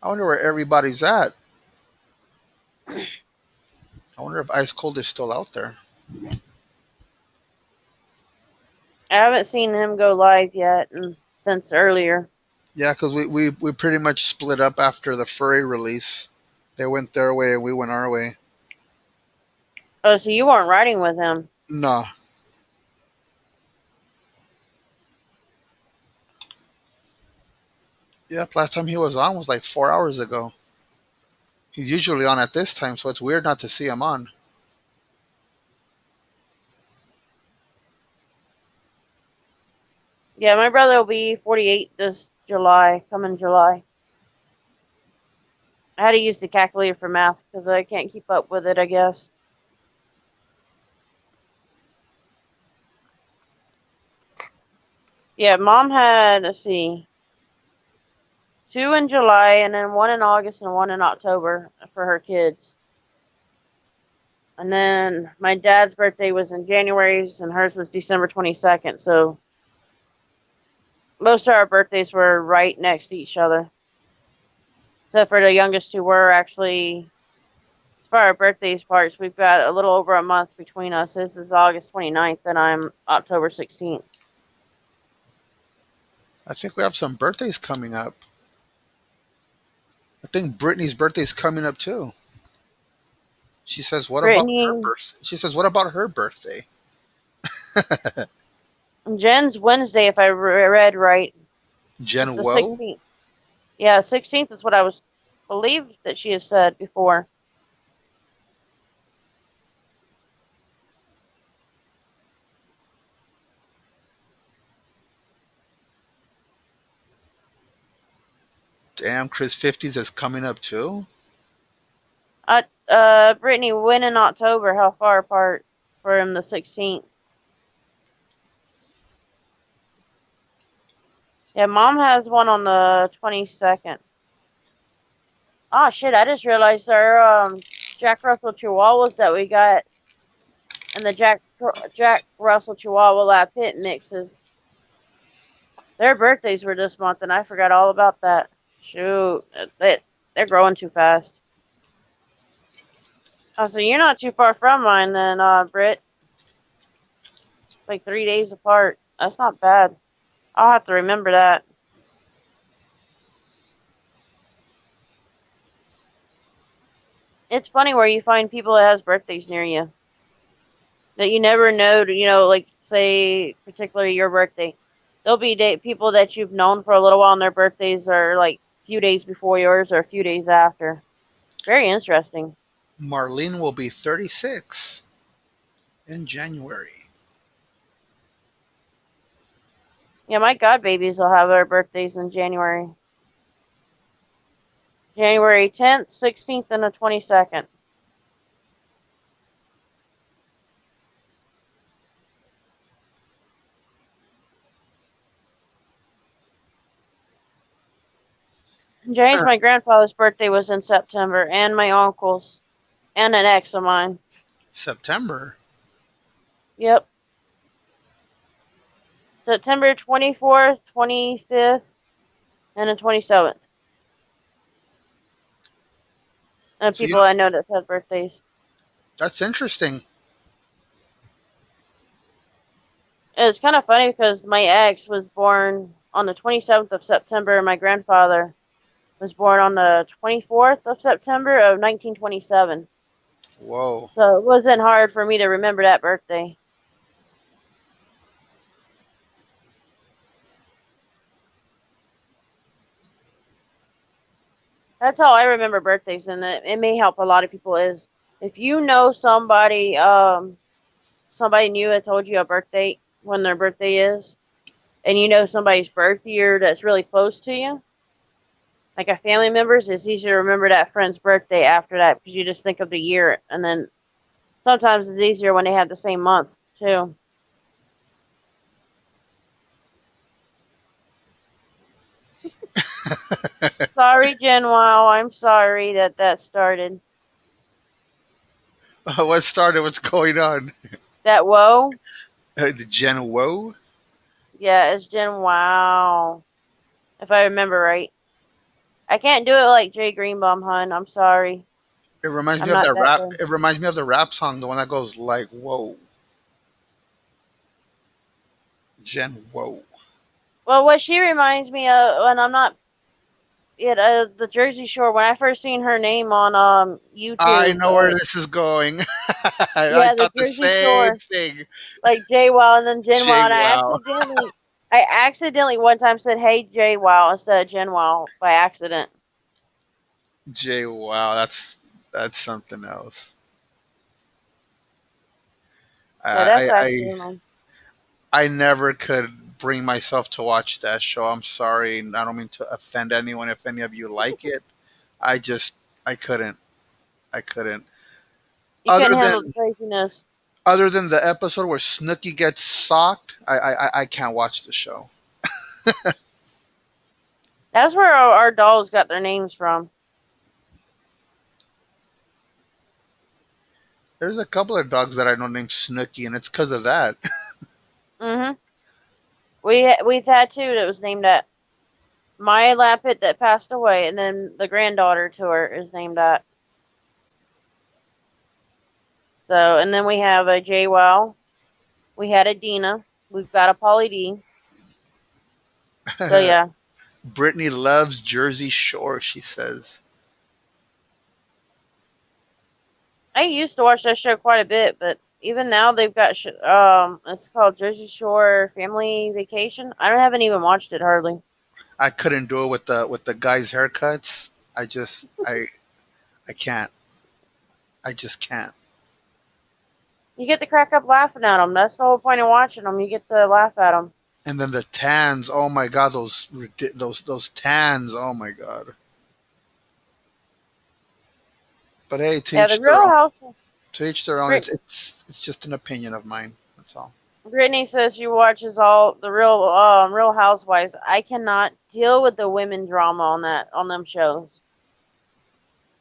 I wonder where everybody's at. I wonder if Ice Cold is still out there. I haven't seen him go live yet since earlier. Yeah, because we pretty much split up after the Furry release. They went their way and we went our way. Oh, so you weren't riding with him? Nah. Yeah, last time he was on was like 4 hours ago. He's usually on at this time, so it's weird not to see him on. Yeah, my brother will be 48 this July, coming July. I had to use the calculator for math because I can't keep up with it, I guess. Yeah, mom had, let's see, 2 in July and then 1 in August and 1 in October for her kids. And then my dad's birthday was in January and hers was December 22nd. So most of our birthdays were right next to each other. Except for the youngest two were actually, as far as birthdays parts, we've got a little over a month between us. His is August 29th and I'm October 16th. I think we have some birthdays coming up. I think Brittany's birthday's coming up too. She says, "What about her Brittany, birthday?" She says, "What about her birthday?" Jen's Wednesday, if I read right. It's Jen the Woe. 16th. Yeah, 16th is what I was believed that she has said before. Damn, Chris 50s is coming up too. Brittany, when in October? How far apart from the 16th? Yeah, mom has one on the 22nd. Oh shit! I just realized our Jack Russell Chihuahuas that we got and the Jack Russell Chihuahua Lab Pit mixes. Their birthdays were this month, and I forgot all about that. Shoot, they're growing too fast. Oh, so you're not too far from mine then, Britt. Like 3 days apart. That's not bad. I'll have to remember that. It's funny where you find people that has birthdays near you that you never know. Like say particularly your birthday. There'll be people that you've known for a little while, and their birthdays are like a few days before yours or a few days after. Very interesting. Marlene will be 36 in January. Yeah, my god babies will have their birthdays in January. January 10th, 16th, and the 22nd. James, my grandfather's birthday was in September, and my uncle's, and an ex of mine. September. Yep. September 24th, 25th, and the 27th. And So people I know that have birthdays. that's interesting. And it's kind of funny because my ex was born on the 27th of September, and my grandfather was born on the 24th of September of 1927. Whoa. So it wasn't hard for me to remember that birthday. That's how I remember birthdays, and it may help a lot of people. Is if you know somebody, somebody new that told you a birthday when their birthday is, and you know somebody's birth year that's really close to you, like a family member's, it's easier to remember that friend's birthday after that because you just think of the year, and then sometimes it's easier when they have the same month too. Sorry, Jen. Wow, I'm sorry that started. What started? What's going on? That whoa, The Gen Woe? yeah, it's Jen. Wow, if I remember right. I can't do it like Jay Greenbaum, hun. I'm sorry. It reminds me I'm of not that that rap. good. It reminds me of the rap song, the one that goes like "Whoa, Gen Woe." Well, what she reminds me of, and I'm not it, the Jersey Shore. When I first seen her name on I YouTube, know where this is going. I yeah, the thought the Jersey same Shore, thing. like Jay Wow and then Jen Jay Wow, and Wow. I accidentally one time said, "Hey Jay Wow" instead of Jen Wow by accident. Jay Wow. That's something else. Yeah, I that's I actually I mine. I never could bring myself to watch that show. I'm sorry. I don't mean to offend anyone if any of you like it. I just I couldn't. I couldn't. You Other couldn't handle the than craziness. other than the episode where Snooky gets socked, I can't watch the show. That's where our dolls got their names from. There's a couple of dogs that I know named Snooky, and it's because of that. Mm-hmm. We've had two that was named that. Maya Lappet that passed away, and then the granddaughter to her is named that. So, and then we have a JWoww. We had a Dina. We've got a Polly D. So yeah, Brittany loves Jersey Shore, she says. I used to watch that show quite a bit, but even now they've got it's called Jersey Shore Family Vacation. I haven't even watched it hardly. I couldn't do it with the guys' haircuts. I just I can't. I just can't. You get to crack up laughing at them. That's the whole point of watching them. You get to laugh at them. And then the tans, oh my god, those tans, oh my god. But hey, to Yeah, the each their Real own. House. To each their own. Brit- It's just an opinion of mine. That's all. Brittany says she watches all the Real Housewives. I cannot deal with the women drama on them shows.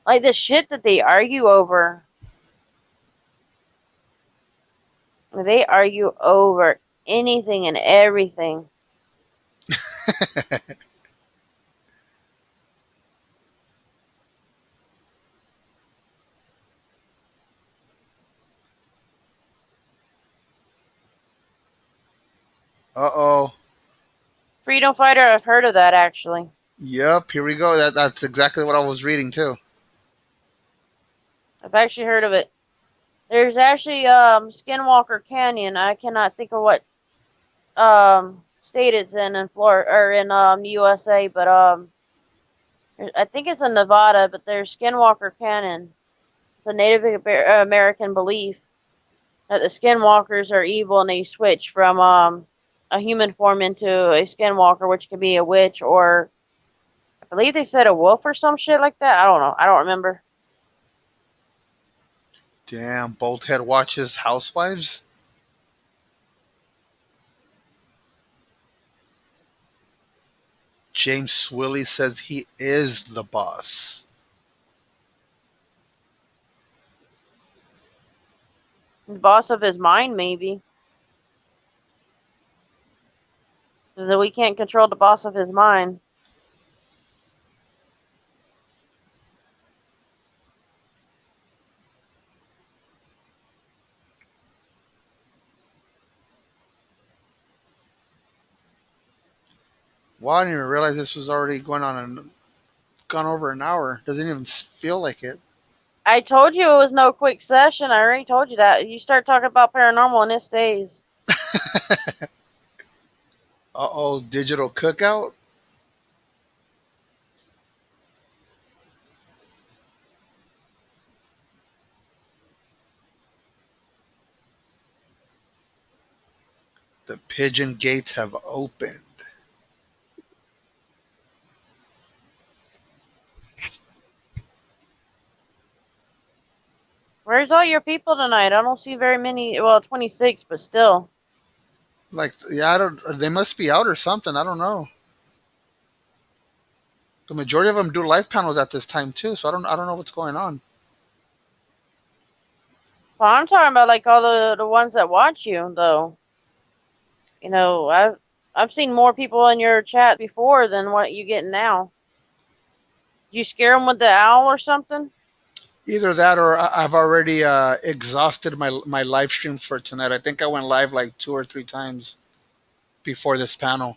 Like the shit that they argue over. They argue over anything and everything. Uh-oh. Freedom fighter, I've heard of that actually. Yep, here we go. That's exactly what I was reading too. I've actually heard of it. There's actually Skinwalker Canyon. I cannot think of what state it's in Florida or in the USA, but I think it's in Nevada. But there's Skinwalker Canyon. It's a Native American belief that the Skinwalkers are evil and they switch from a human form into a Skinwalker, which could be a witch or I believe they said a wolf or some shit like that. I don't know. I don't remember. Damn, Bolthead watches Housewives. James Swilly says he is the boss. The boss of his mind, maybe. That we can't control the boss of his mind. Wow, I didn't even realize this was already going on and gone over an hour. Doesn't even feel like it. I told you it was no quick session. I already told you that. You start talking about paranormal and it stays. Uh-oh, digital cookout. The pigeon gates have opened. Where's all your people tonight? I don't see very many. Well, 26, but still. Like, yeah, I don't. They must be out or something. I don't know. The majority of them do live panels at this time too, so I don't know what's going on. Well, I'm talking about like all the ones that watch you, though. You know, I've seen more people in your chat before than what you get now. Did you scare them with the owl or something? Either that or I've already exhausted my live streams for tonight. I think I went live like 2 or 3 times before this panel.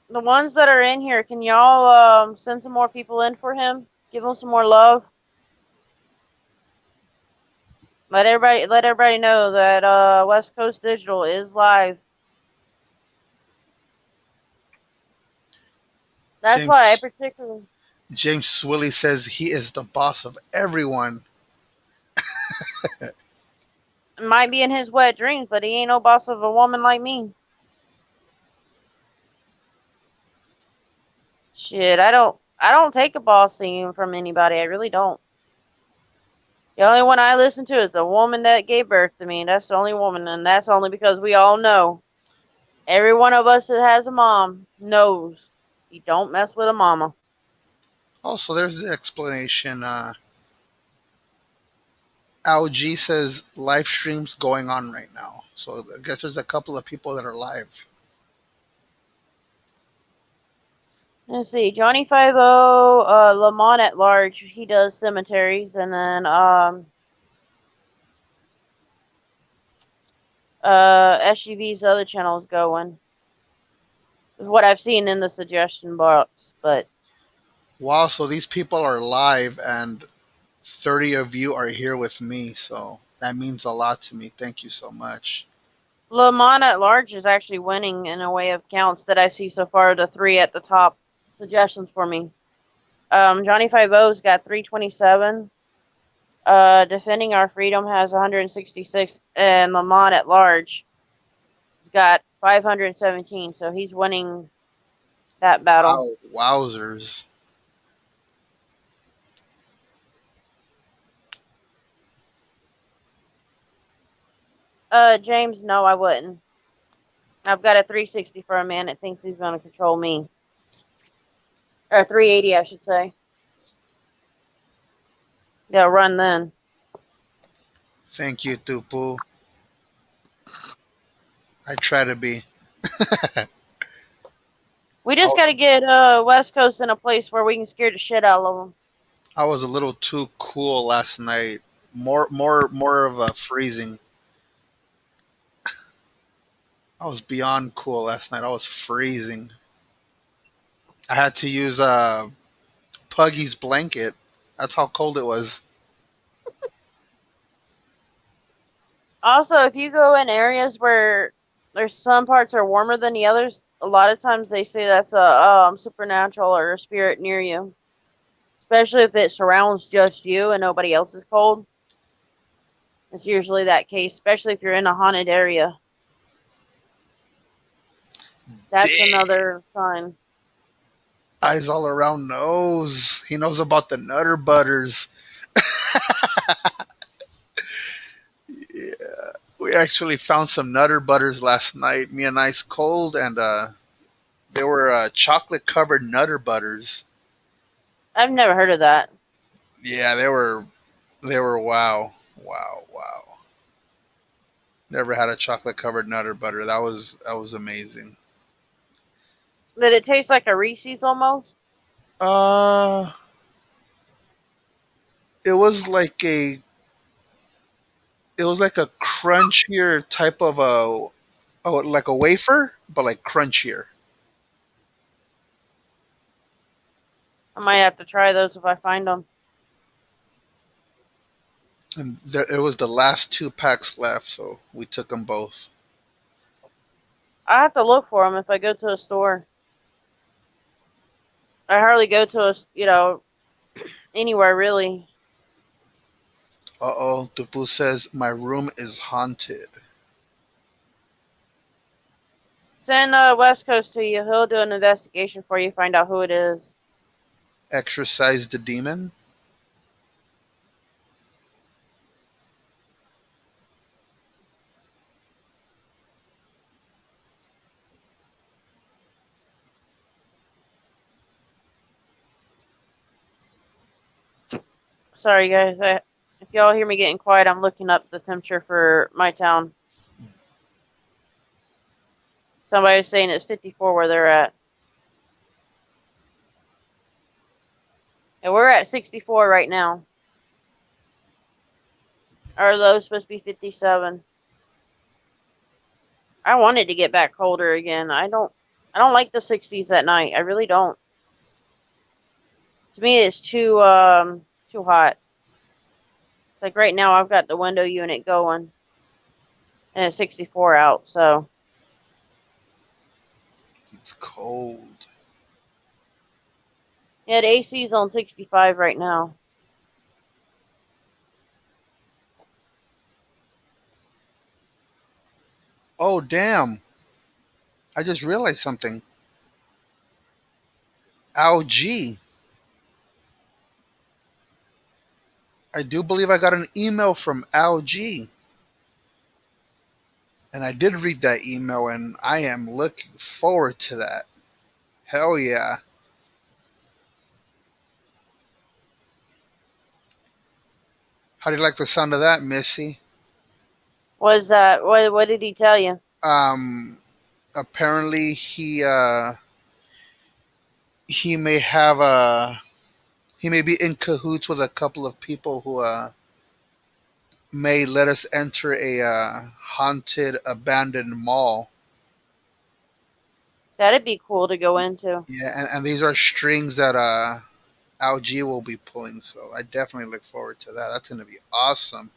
The ones that are in here, can y'all send some more people in for him? Give him some more love. Let everybody know that West Coast Digital is live. That's why I James particularly James Swilly says he is the boss of everyone. might be in his wet dreams, but he ain't no boss of a woman like me. Shit, I don't take a boss theme from anybody. I really don't. The only one I listen to is the woman that gave birth to me. That's the only woman, and that's only because we all know. Every one of us that has a mom knows you don't mess with a mama. Also, there's the explanation. Al says live streams going on right now. So I guess there's a couple of people that are live. Let's see, Johnny 50, Lamont at large. He does cemeteries, and then SUV's other channel is going. What I've seen in the suggestion box, but Wow, so these people are live and 30 of you are here with me. So that means a lot to me. Thank you so much. Lamont at large is actually winning in a way of counts that I see so far. The three at the top suggestions for me. Johnny 50's got 327. Defending Our Freedom has 166, and Lamont at large has got 517. So he's winning that battle. Wow, wowzers. James, no, I wouldn't. I've got a 360 for a man that thinks he's going to control me. Or 380, I should say. They'll run then. Thank you, Tupu. I try to be. We just got to get West Coast in a place where we can scare the shit out of them. I was a little too cool last night. More of a freezing. I was beyond cool last night. I was freezing. I had to use Puggy's blanket. That's how cold it was. Also, if you go in areas where there's some parts are warmer than the others, a lot of times they say that's a supernatural or a spirit near you. Especially if it surrounds just you and nobody else is cold. It's usually that case, especially if you're in a haunted area. That's Damn. another sign. Eyes all around nose. He knows about the Nutter Butters. Yeah. We actually found some Nutter Butters last night. Me and Ice Cold, and they were chocolate covered Nutter Butters. I've never heard of that. Yeah, they were wow. Never had a chocolate covered Nutter Butter. That was amazing. Did it taste like a Reese's almost? Uh, it was like a crunchier type of like a wafer, but like crunchier. I might have to try those if I find them. And it was the last 2 packs left, so we took them both. I have to look for them if I go to a store. I hardly go to anywhere really. Uh-oh, Dupu says my room is haunted. Send West Coast to you. He'll do an investigation for you, find out who it is. Exorcise the demon. Sorry, guys. If y'all hear me getting quiet, I'm looking up the temperature for my town. Somebody was saying it's 54 where they're at. And we're at 64 right now. Our low's supposed to be 57. I wanted to get back colder again. I don't like the 60s at night. I really don't. To me it's too hot. Like right now I've got the window unit going and it's 64 out, so It's cold. yeah, the AC's on 65 right now. Oh damn! I just realized something. Algae. I do believe I got an email from Algae, and I did read that email, and I am looking forward to that. Hell yeah! How do you like the sound of that, Missy? Was that what did he tell you? Um, apparently he may have he may be in cahoots with a couple of people who may let us enter a haunted abandoned mall. That'd be cool to go into. Yeah, and these are strings that LG will be pulling. So I definitely look forward to that. That's gonna be awesome.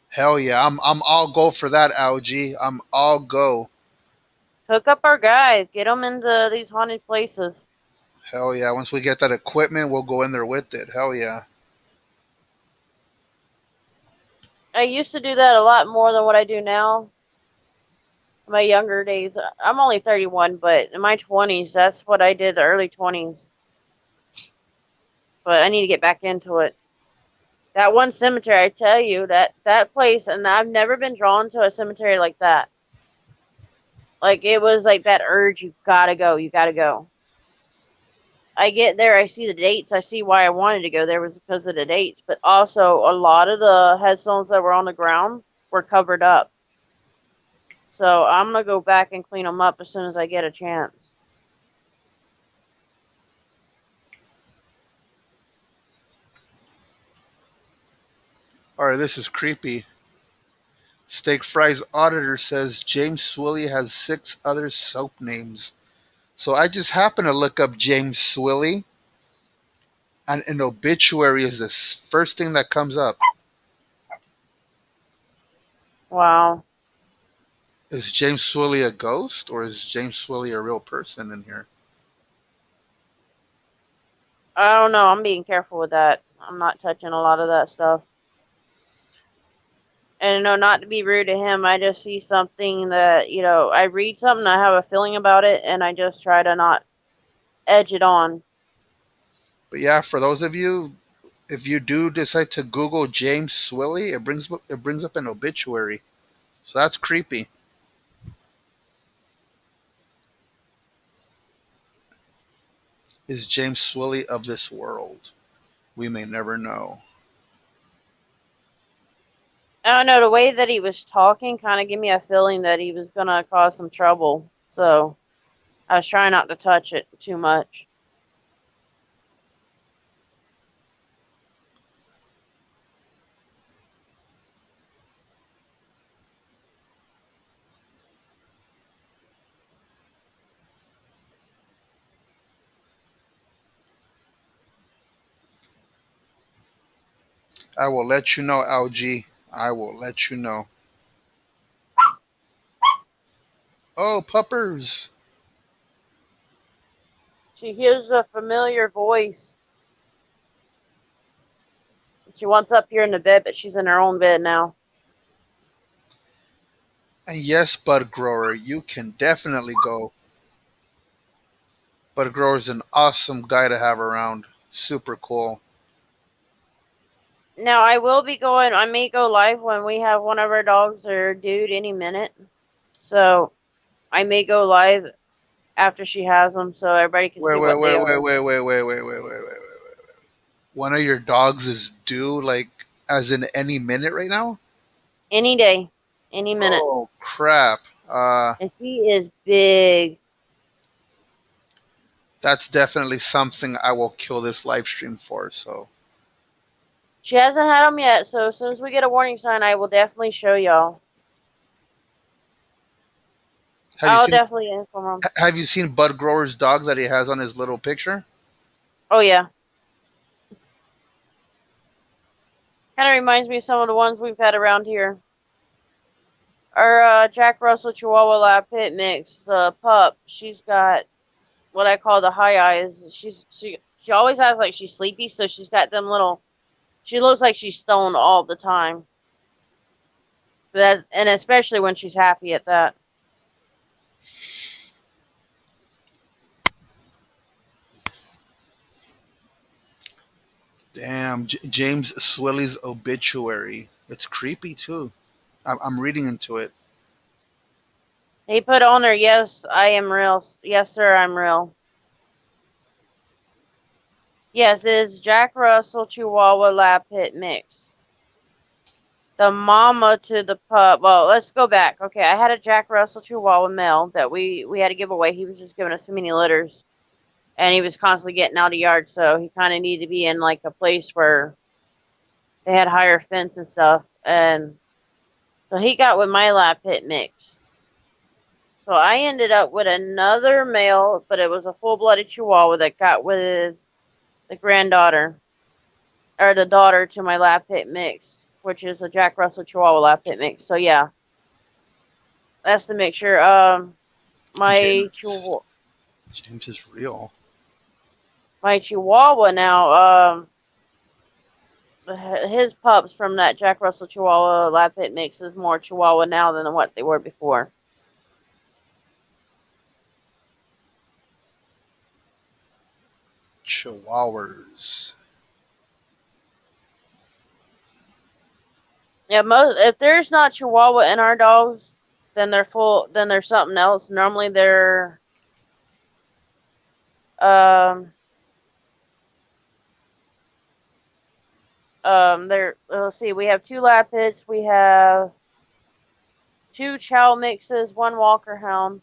Hell yeah, I'm all go for that, LG. I'm all go. Hook up our guys, get them into these haunted places. Hell yeah. Once we get that equipment, we'll go in there with it. Hell yeah. I used to do that a lot more than what I do now. In my younger days, I'm only 31, but in my 20s, that's what I did, the early 20s. But I need to get back into it. That one cemetery, I tell you, that place, and I've never been drawn to a cemetery like that. Like it was like that urge, you gotta go. I get there, I see the dates, I see why I wanted to go there was because of the dates, but also a lot of the headstones that were on the ground were covered up. So I'm gonna go back and clean them up as soon as I get a chance. All right, this is creepy. Steak Fries Auditor says James Swilly has 6 other soap names. So I just happened to look up James Swilly, and an obituary is the first thing that comes up. Wow. Is James Swilly a ghost, or is James Swilly a real person in here? I don't know. I'm being careful with that. I'm not touching a lot of that stuff. And no, not to be rude to him, I just see something that, I read something, I have a feeling about it, and I just try to not edge it on. But yeah, for those of you, if you do decide to Google James Swilly, it brings up an obituary. So that's creepy. Is James Swilly of this world? We may never know. I don't know, the way that he was talking kind of gave me a feeling that he was going to cause some trouble. So I was trying not to touch it too much. I will let you know, LG. I will let you know. Oh, puppers. She hears a familiar voice. She wants up here in the bed, but she's in her own bed now. And yes, Bud Grower, you can definitely go. Bud Grower's an awesome guy to have around. Super cool. Now, I may go live when we have one of our dogs or dude any minute. So I may go live after she has them so everybody can Wait, see wait, what they wait, wait, are. wait, wait, wait, wait, wait, wait, wait. One of your dogs is due, like, as in any minute right now? Any day, any minute. Oh, crap. And she is big. That's definitely something I will kill this live stream for. So, She hasn't had them yet, so as soon as we get a warning sign, I will definitely show y'all. have you I'll seen definitely inform them. have you seen Bud Grower's dog that he has on his little picture? Oh, yeah. Kind of reminds me of some of the ones we've had around here. Our Jack Russell Chihuahua Lab Pit mix, the pup, she's got what I call the high eyes. She always acts like she's sleepy, so she's got them little. She looks like she's stoned all the time. And especially when she's happy at that. Damn, James Swilly's obituary. It's creepy too. I'm reading into it. He put on there, yes, I am real. Yes, sir, I'm real. Yes, it is Jack Russell Chihuahua Lab Pit mix. The mama to the pup. Well, let's go back. Okay, I had a Jack Russell Chihuahua male that we had to give away. He was just giving us too many litters, and he was constantly getting out of yard, so he kind of needed to be in like a place where they had higher fence and stuff. And so he got with my lab pit mix. So I ended up with another male, but it was a full-blooded Chihuahua that got with the granddaughter or the daughter to my lab pit mix, which is a Jack Russell Chihuahua lab pit mix. So yeah, that's the mixture. My James, James is real. my Chihuahua now, his pups from that Jack Russell Chihuahua lab pit mix is more Chihuahua now than what they were before. Chihuahuas. Yeah, if there's not Chihuahua in our dogs, then they're full. Then there's something else. Normally um they're let's see. We have 2 lab pits. We have 2 chow mixes, 1 Walker Hound.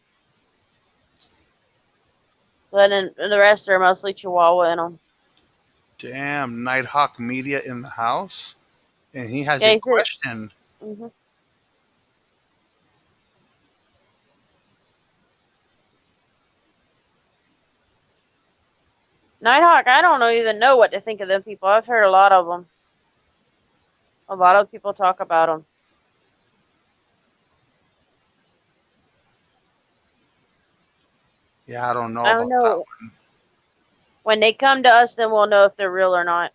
So then the rest are mostly Chihuahua in them. Damn, Nighthawk Media in the house, and he has Yeah, a he said. question. Mm-hmm. Nighthawk, I don't even know what to think of them people. I've heard a lot of them. A lot of people talk about them. Yeah, I don't know I don't about that know. one. When they come to us, then we'll know if they're real or not.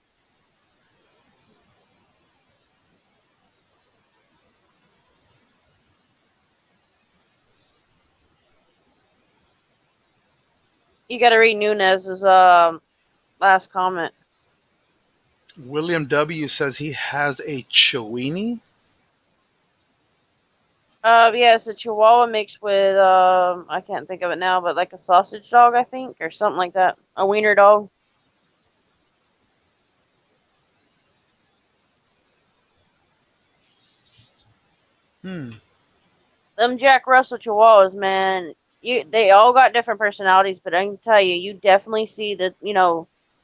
You got to read Nunez's last comment. William W says he has a Chiweenie. Yeah, it's a Chihuahua mixed with I can't think of it now, but like a sausage dog, I think, or something like that. A wiener dog. Hmm. Them Jack Russell Chihuahuas, man, they all got different personalities, but I can tell you, you definitely see the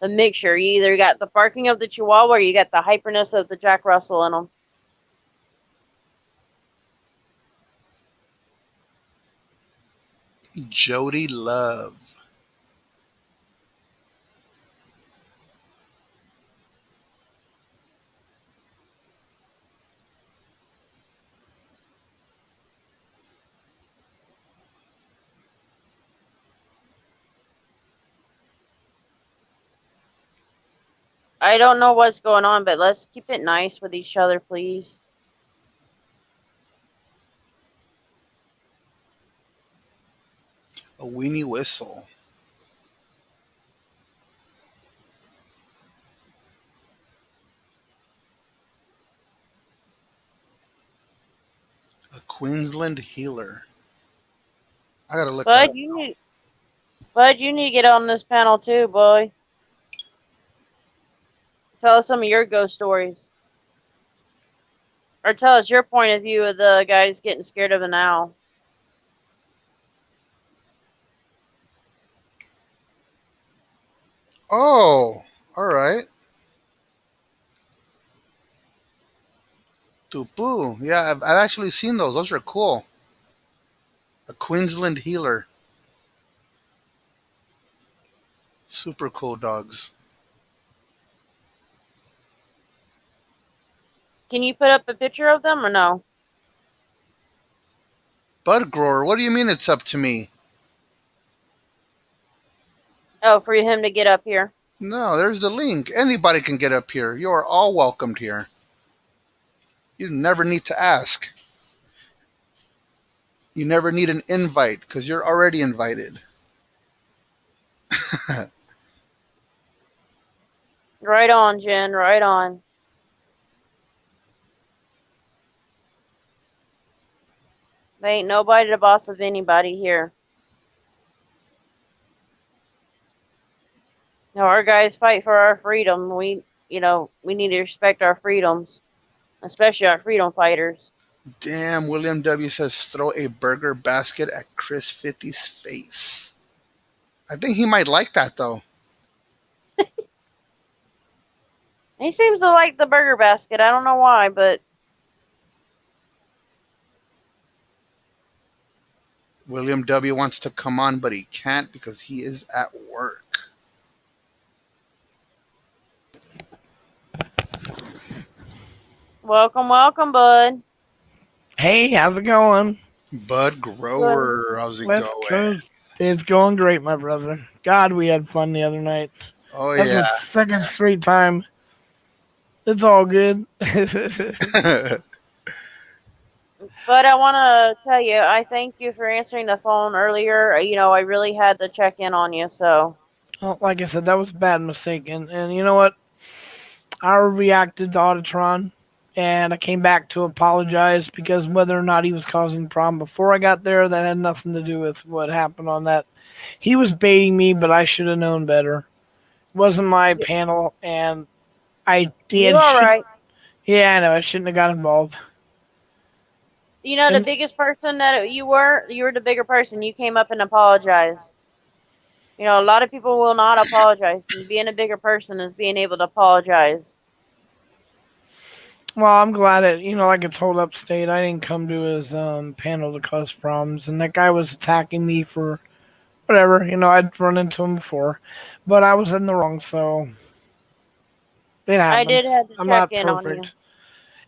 mixture. You either got the barking of the Chihuahua or you got the hyperness of the Jack Russell in them. Jody Love. I don't know what's going on, but let's keep it nice with each other, please. A weenie whistle. A Queensland healer. I gotta look that Bud, up. you need to get on this panel too, boy. Tell us some of your ghost stories. Or tell us your point of view of the guys getting scared of an owl. Oh, all right. Tupu. Yeah, I've actually seen those. Those are cool. A Queensland healer. Super cool dogs. Can you put up a picture of them or no? Bud grower. What do you mean it's up to me? Oh, for him to get up here. No, there's the link. Anybody can get up here. You are all welcomed here. You never need to ask. You never need an invite because you're already invited. Right on, Jen. Right on. There ain't nobody the boss of anybody here. No, our guys fight for our freedom. We need to respect our freedoms, especially our freedom fighters. Damn, William W says throw a burger basket at Chris 50's face. I think he might like that though. He seems to like the burger basket. I don't know why, but William W wants to come on, but he can't because he is at work. welcome, welcome, bud. Hey, how's it going? Bud Good. Grower, how's it West going? Coast. It's going great, my brother. God, we had fun the other night. Oh That's yeah. the second straight time. It's all good. But I want to tell you, I thank you for answering the phone earlier. I really had to check in on you, so. Well, like I said, that was a bad mistake. And you know what? I reacted to Auditron, and I came back to apologize because whether or not he was causing a problem before I got there, that had nothing to do with what happened on that. He was baiting me, but I should have known better. It wasn't my panel, and I You did all should. right? Yeah, I know. I shouldn't have got involved. The And biggest person that you were the bigger person. You came up and apologized. A lot of people will not apologize. And being a bigger person is being able to apologize. well, I'm glad that like I told Upstate, I didn't come to his panel to cause problems, and that guy was attacking me for whatever. I'd run into him before, but I was in the wrong, so it I did happens. have to I'm check not in on you. perfect,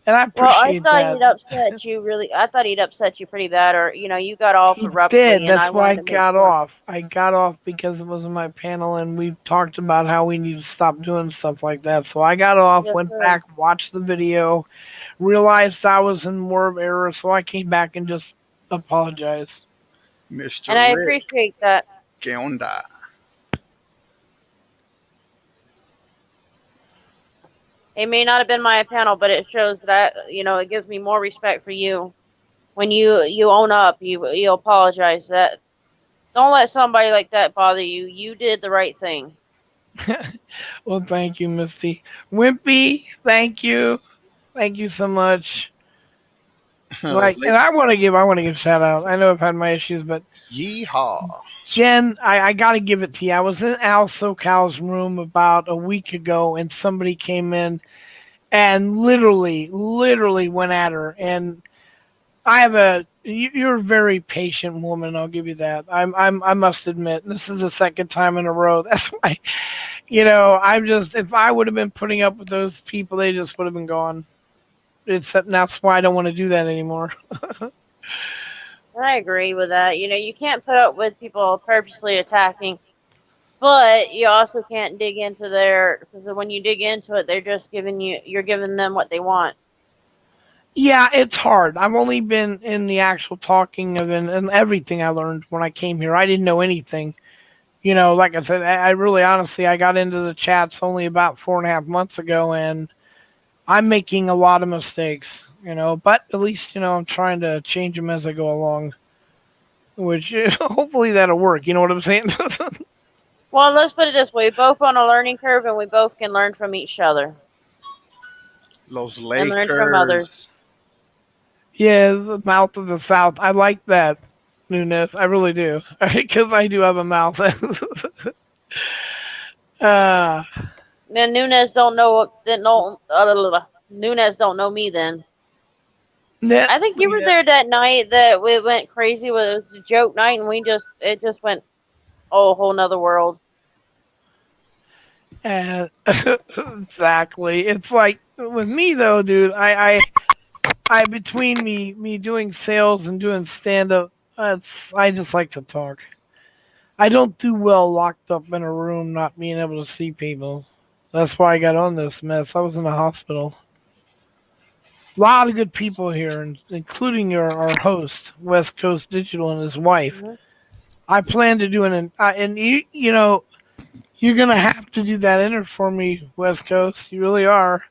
and I Well, I appreciate thought that. he'd upset you really. I thought he'd upset you pretty bad, or you got off He did. abruptly, and I That's why I wanted to make got sure. off. I got off because it wasn't my panel, and we talked about how we need to stop doing stuff like that. So I got off, Yes, went sir. back, watched the video, realized I was in more of error, so I came back and just apologized. Mr. And I Rick, appreciate that. ¿qué onda? It may not have been my panel, but it shows that it gives me more respect for you when you own up. You apologize. That don't let somebody like that bother you. You did the right thing. Well, thank you, Misty. Wimpy, thank you so much. Like, and I want to give shout out. I know I've had my issues, but Yeehaw. Jen, I got to give it to you. I was in Al SoCal's room about a week ago, and somebody came in and literally went at her. And you're a very patient woman. I'll give you that. I must admit, this is the second time in a row. That's why, I'm just, if I would have been putting up with those people, they just would have been gone. Except that's why I don't want to do that anymore. I agree with that. You can't put up with people purposely attacking, but you also can't dig into their because when you dig into it, you're giving them what they want. Yeah, it's hard. I've only been in the actual talking of and everything I learned when I came here. I didn't know anything. Like I said, I really honestly, I got into the chats only about 4.5 months ago, and I'm making a lot of mistakes, but at least, I'm trying to change them as I go along, which hopefully that'll work. You know what I'm saying? Well, let's put it this way: we both on a learning curve, and we both can learn from each other Los and learn from others. Lakers. Yeah, the mouth of the South. I like that, Nunes. I really do. Because I do have a mouth. uh, Then Nunez don't know. Then no, Nunez don't know me. Then net, I think you were there that night that we went crazy. It was a joke night, and it just went a whole nother world. and exactly. It's like with me though, dude. I between me doing sales and doing stand up, I just like to talk. I don't do well locked up in a room, not being able to see people. That's why I got on this mess. I was in the hospital. A lot of good people here, including our host, West Coast Digital, and his wife. Hmm. I plan to do and you're gonna have to do that inter for me, West Coast. You really are.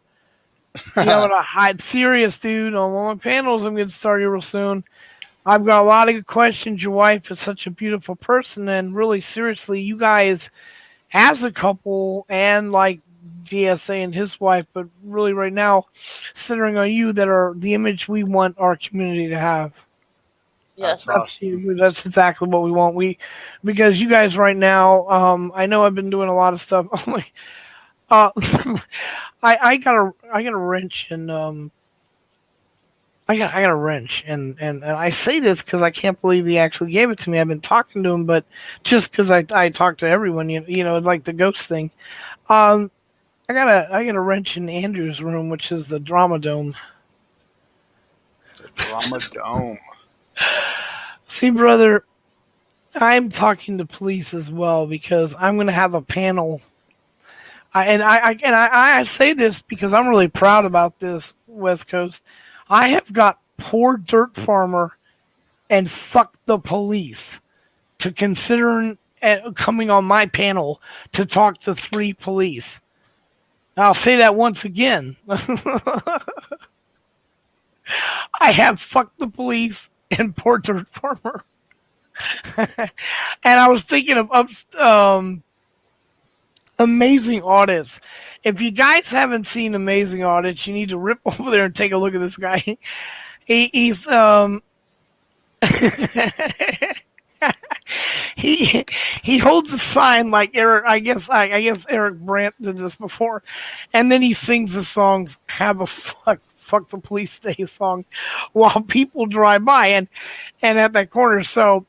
You know what? I hide serious, dude. On one of my panels, I'm getting started real soon. I've got a lot of good questions. Your wife is such a beautiful person, and really seriously, you guys as a couple and like GSA and his wife, but really right now, centering on you that are the image we want our community to have. That's Yes. That's awesome. you. That's exactly what we want. Because you guys right now, I know I've been doing a lot of stuff. Oh my, I got a wrench and I got a wrench and I say this because I can't believe he actually gave it to me. I've been talking to him, but just because I talk to everyone, like the ghost thing. Um, I got a wrench in Andrew's room, which is the drama dome. The Drama Dome. See, brother, I'm talking to police as well because I'm going to have a panel. I say this because I'm really proud about this, West Coast. I have got poor dirt farmer and fuck the police to considering coming on my panel to talk to 3 police. I'll say that once again. I have fucked the police and poor dirt farmer. And I was thinking of amazing audits. If you guys haven't seen amazing audits, you need to rip over there and take a look at this guy. He's he he holds a sign like Eric. I guess Eric Brandt did this before, and then he sings the song "Have a Fuck the Police Day" song while people drive by and at that corner. So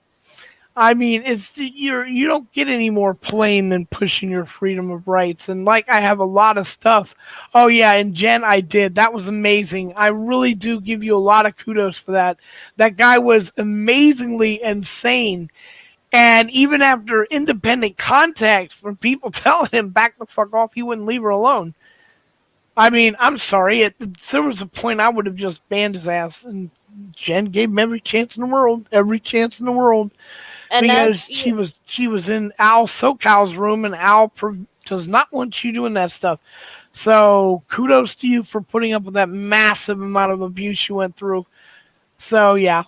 I mean, you don't get any more plain than pushing your freedom of rights. And like I have a lot of stuff. Oh yeah, and Jen, I did. That was amazing. I really do give you a lot of kudos for that. That guy was amazingly insane. And even after independent contacts from people telling him back the fuck off, he wouldn't leave her alone. I mean, I'm sorry. There was a point I would have just banned his ass, and Jen gave him every chance in the world, every chance in the world, And because that's she was in Al SoCal's room, and Al does not want you doing that stuff. So kudos to you for putting up with that massive amount of abuse you went through. So yeah.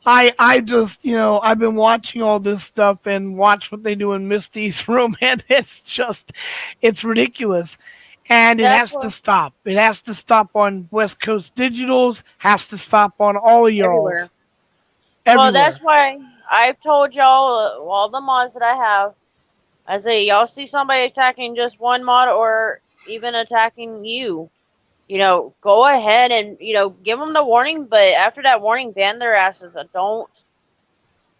I just I've been watching all this stuff and watch what they do in Misty's room, and it's ridiculous. And it that's has to what stop. It has to stop on West Coast Digitals, has to stop on all of y'all's everywhere. Well, that's everywhere. why I've told y'all all the mods that I have. I say y'all see somebody attacking just one mod or even attacking you. Go ahead and give them the warning. But after that warning, ban their asses.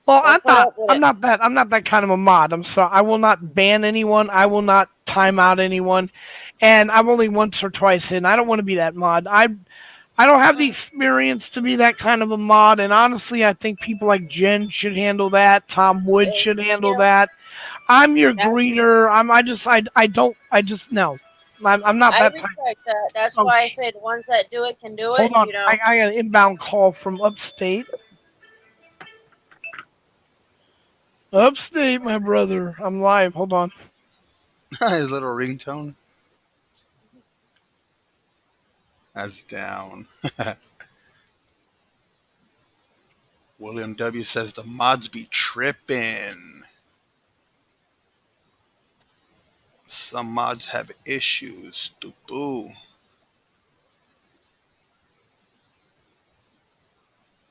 Well, Don't put up with it. I'm not that kind of a mod. I'm sorry. I will not ban anyone. I will not time out anyone. And I'm only once or twice in. I don't want to be that mod. I don't have the experience to be that kind of a mod, and honestly, I think people like Jen should handle that. Tom Wood And, should handle you know, that. I'm your that, greeter. I don't. I just no. I'm not I that type. respect that. That's Oh, why I say the ones that do it can do hold it. on. I got an inbound call from upstate. Upstate, my brother. I'm live. Hold on. His little ringtone. That's down. William W says the mods be tripping. Some mods have issues. Boo.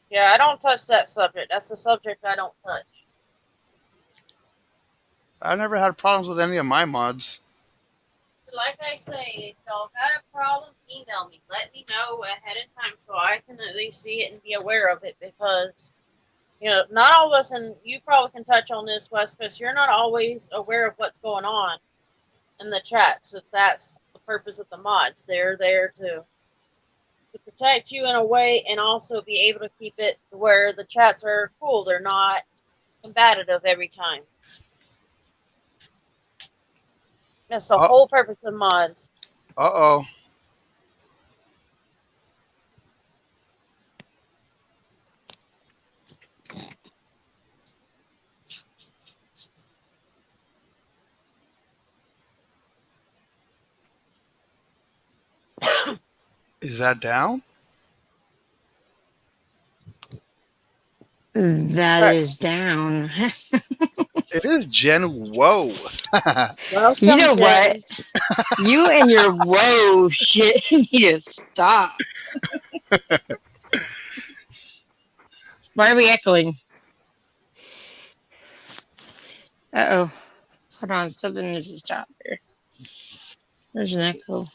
Yeah, I don't touch that subject. That's a subject I don't touch. I've never had problems with any of my mods. Like I say, if y'all got a problem, email me. Let me know ahead of time so I can at least see it and be aware of it because, not all of us, and you probably can touch on this, Wes, because you're not always aware of what's going on in the chat. So that's the purpose of the mods. They're there to protect you in a way and also be able to keep it where the chats are cool. They're not combative every time. That's the Uh whole purpose of mods. oh. Is that down? That Right. is down. It is Jen. Whoa. You Welcome, know what? Jen. You and your whoa shit need to stop. Why are we echoing? Uh-oh. Hold on, something needs to stop here. There's an echo.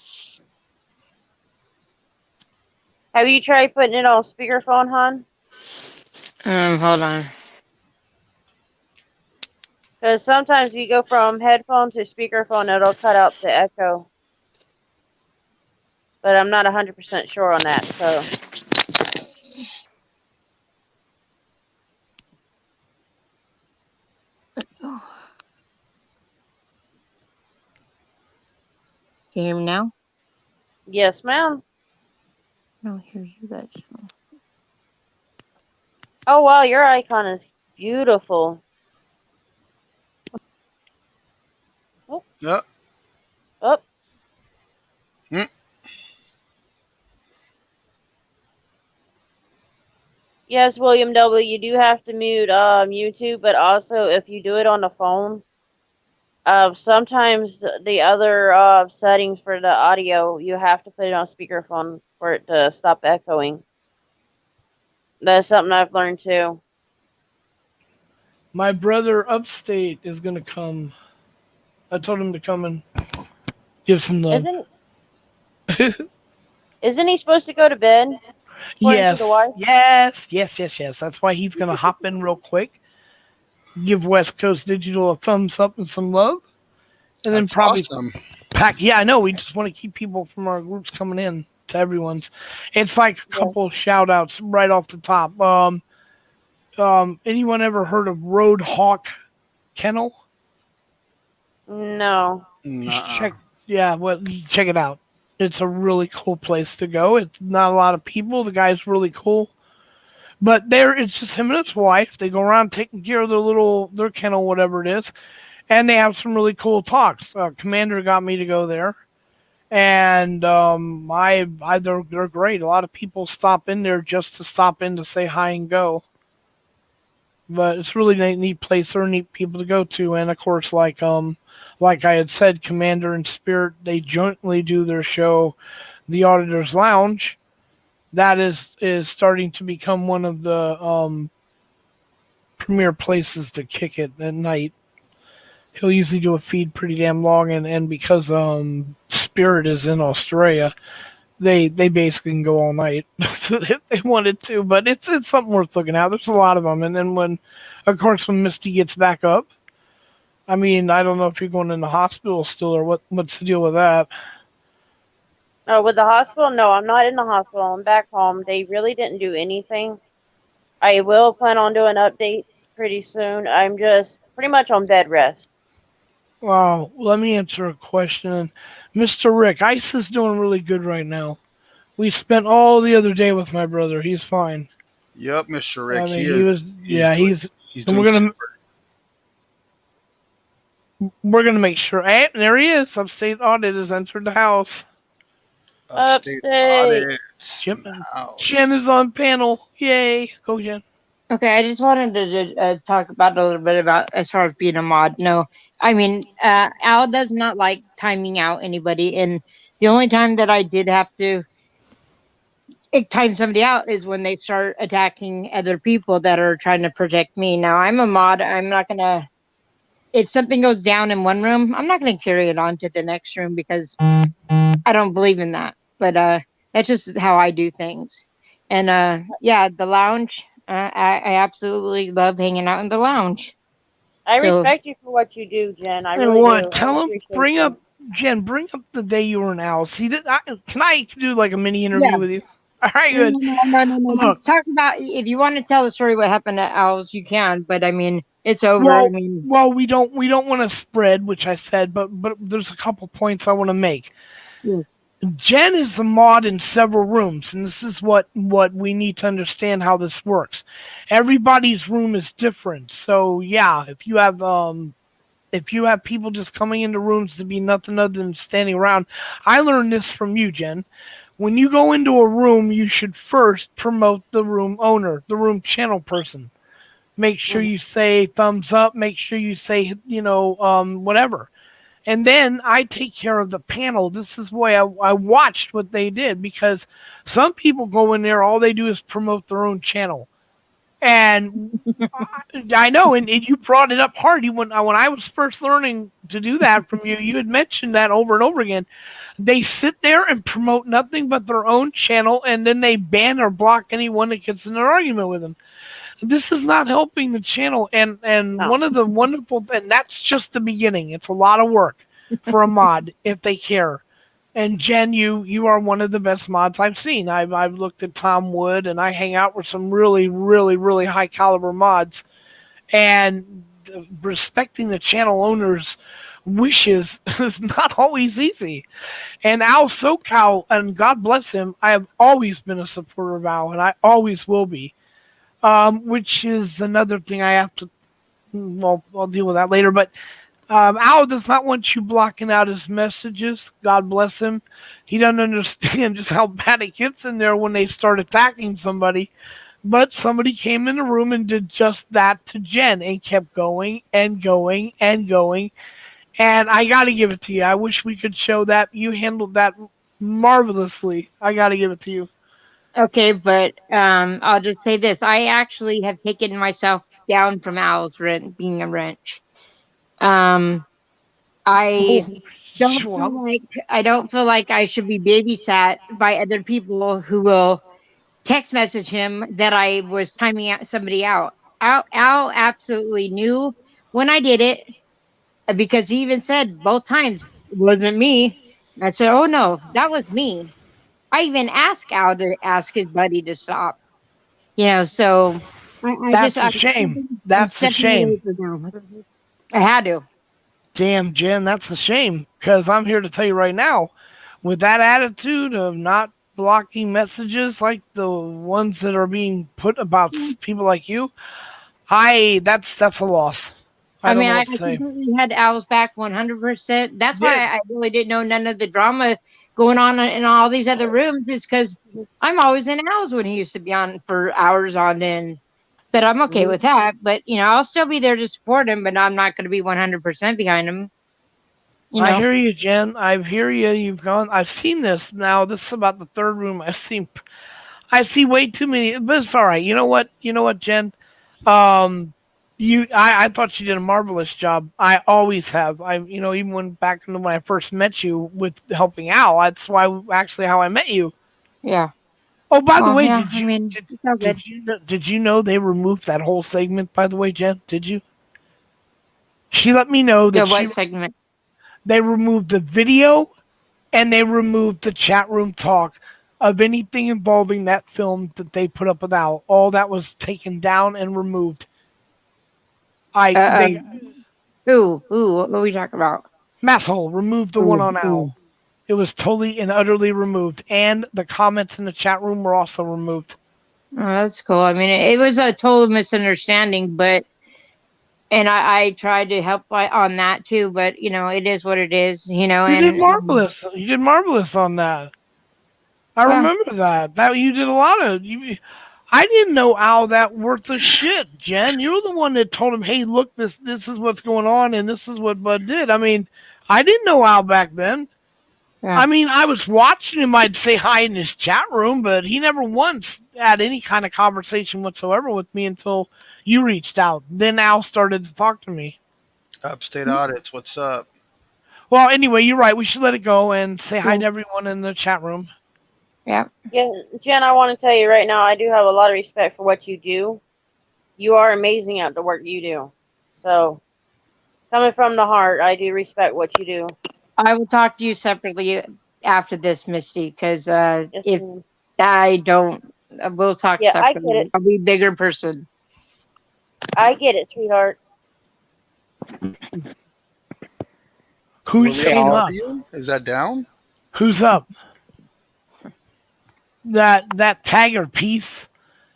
Have you tried putting it on speakerphone, hon? Hold on. Because sometimes if you go from headphone to speakerphone, it'll cut out the echo. But I'm not 100% sure on that, so. Oh. Can you hear me now? Yes, ma'am. I don't hear you guys. Oh, wow, your icon is beautiful. Oh, Yep. oh. Mm. Yes, William W., you do have to mute YouTube, but also if you do it on the phone, sometimes the other settings for the audio, you have to put it on speakerphone for it to stop echoing. That's something I've learned too. My brother upstate is gonna come. I told him to come and give some love. Isn't isn't he supposed to go to bed? according to the Yes, wife. yes, yes, yes, yes. That's why he's gonna hop in real quick, give West Coast Digital a thumbs up and some love, and then That's probably awesome. pack. Yeah, I know. We just want to keep people from our groups coming in to everyone's. It's like a Yeah. couple of shout outs right off the top. Anyone ever heard of Road Hawk Kennel? No. You should Nuh-uh. check. Yeah, well, you check it out. It's a really cool place to go. It's not a lot of people. The guy's really cool. But there, it's just him and his wife. They go around taking care of their kennel, whatever it is, and they have some really cool talks. Commander got me to go there, and they're great. A lot of people stop in there just to stop in to say hi and go. But it's really a neat place. They're neat people to go to, and of course, like I had said, Commander and Spirit they jointly do their show, the Auditor's Lounge. That is starting to become one of the premier places to kick it at night. He'll usually do a feed pretty damn long, and because Spirit is in Australia, they basically can go all night if they wanted to. But it's something worth looking at. There's a lot of them, and then of course, when Misty gets back up, I mean, I don't know if you're going in the hospital still or what's the deal with that. Oh, with the hospital? No, I'm not in the hospital. I'm back home. They really didn't do anything. I will plan on doing updates pretty soon. I'm just pretty much on bed rest. Wow, let me answer a question. Mr. Rick, Ice is doing really good right now. We spent all the other day with my brother. He's fine. Yep, Mr. I Rick. mean, He he is. was, He's yeah, doing. he's, He's and doing super. we're gonna make sure. Hey, there he is. Upstate Audit has entered the house. Upstate Upstate. audits Jen, in the house. Jen is on panel. Yay, go Jen. Okay, I just wanted to talk about a little bit about as far as being a mod. No, I mean, Al does not like timing out anybody, and the only time that I did have to time somebody out is when they start attacking other people that are trying to protect me. Now, I'm a mod. I'm not gonna. If something goes down in one room, I'm not gonna carry it on to the next room because I don't believe in that. But that's just how I do things. And yeah, the lounge. I absolutely love hanging out in the lounge. I So respect you for what you do, Jen. I And really what? do. I Tell him. appreciate Bring you. up Jen. Bring up the day you were in Alice. See that? Can I do like a mini yeah, interview with you? All right, no, good. no, no, no, no. Look, Just talk about if you want to tell the story what happened at Owls, you can. But I mean, it's over. I well, mean, we don't want to spread, which I said, but there's a couple points I want to make. yeah. Jen is a mod in several rooms, and this is what we need to understand how this works. Everybody's room is different, so yeah, if you have people just coming into rooms to be nothing other than standing around, I learned this from you, Jen. When you go into a room, you should first promote the room owner, the room channel person. Make sure Mhm. you say thumbs up. Make sure you say, whatever. And then I take care of the panel. This is why I watched what they did because some people go in there, all they do is promote their own channel. And I know, and you brought it up hard. When I was first learning to do that from you, you had mentioned that over and over again. They sit there and promote nothing but their own channel, and then they ban or block anyone that gets in an argument with them. This is not helping the channel, and No. one of the wonderful, and that's just the beginning. It's a lot of work for a mod if they care. And Jen, you are one of the best mods I've seen. I've looked at Tom Wood, and I hang out with some really, really, really high caliber mods. And respecting the channel owner's wishes is not always easy. And Al SoCal, and God bless him, I have always been a supporter of Al, and I always will be. Which is another thing I have to. Well, I'll deal with that later. But Al does not want you blocking out his messages. God bless him. He doesn't understand just how bad it gets in there when they start attacking somebody. But somebody came in the room and did just that to Jen and kept going and going and going. And I got to give it to you. I wish we could show that. You handled that marvelously. I got to give it to you. Okay, but I'll just say this: I actually have taken myself down from Owl's rent being a wrench. Um, I Oh, don't feel well, like I don't feel like I should be babysat by other people who will text message him that I was timing out somebody out. Al absolutely knew when I did it because he even said both times it wasn't me. I said, "Oh no, that was me." I even asked Al to ask his buddy to stop. So That's a shame. I'm That's a stepping shame. away from now. I had to. Damn, Jen, that's a shame. Because I'm here to tell you right now, with that attitude of not blocking messages like the ones that are being put about people like you, that's a loss. I I don't mean, know I what to say. completely had Al's back 100%. That's Yeah, why I really didn't know none of the drama going on in all these other rooms, is because I'm always in Al's when he used to be on for hours on end. But I'm okay with that. But, I'll still be there to support him, but I'm not going to be 100% behind him. You I know, hear you, Jen. I hear you. You've gone. I've seen this now. This is about the third room I've seen. I see way too many, but it's all right. You know what? You know what, Jen? Um, I thought you did a marvelous job. I always have. Even when I first met you with helping out, that's why actually how I met you. yeah. Oh, by the Well, way, yeah, I mean, it's all good. did you know they removed that whole segment? By the way, Jen, did you? She let me know The that what segment? they removed the video and they removed the chat room talk of anything involving that film that they put up without. All that was taken down and removed. Uh, I uh, they who, what are we talking about? Masshole removed the one Ooh, on ooh. Al. It was totally and utterly removed, and the comments in the chat room were also removed. Oh, that's cool. I mean, it was a total misunderstanding, and I tried to help on that too, but it is what it is, You did and marvelous. You did marvelous on that. I yeah, remember that. That you did a lot of. I didn't know Al that worth of shit, Jen. You're the one that told him, "Hey, look, this is what's going on, and this is what Bud did." I mean, I didn't know Al back then. yeah. I mean, I was watching him. I'd say hi in his chat room, but he never once had any kind of conversation whatsoever with me until you reached out. Then Al started to talk to me. Upstate audits. What's up? Well, anyway, you're right. We should let it go and say hi Yeah. to everyone in the chat room. Yeah. Yeah, Jen, I want to tell you right now, I do have a lot of respect for what you do. You are amazing at the work you do. So, coming from the heart, I do respect what you do. I will talk to you separately after this, Misty, because Yes, if ma'am. I don't, we'll talk Yeah, I get separately. it. I'll be a bigger person. I get it, sweetheart. Who just William came Al. up? W. Is that down? Who's up? That tagger piece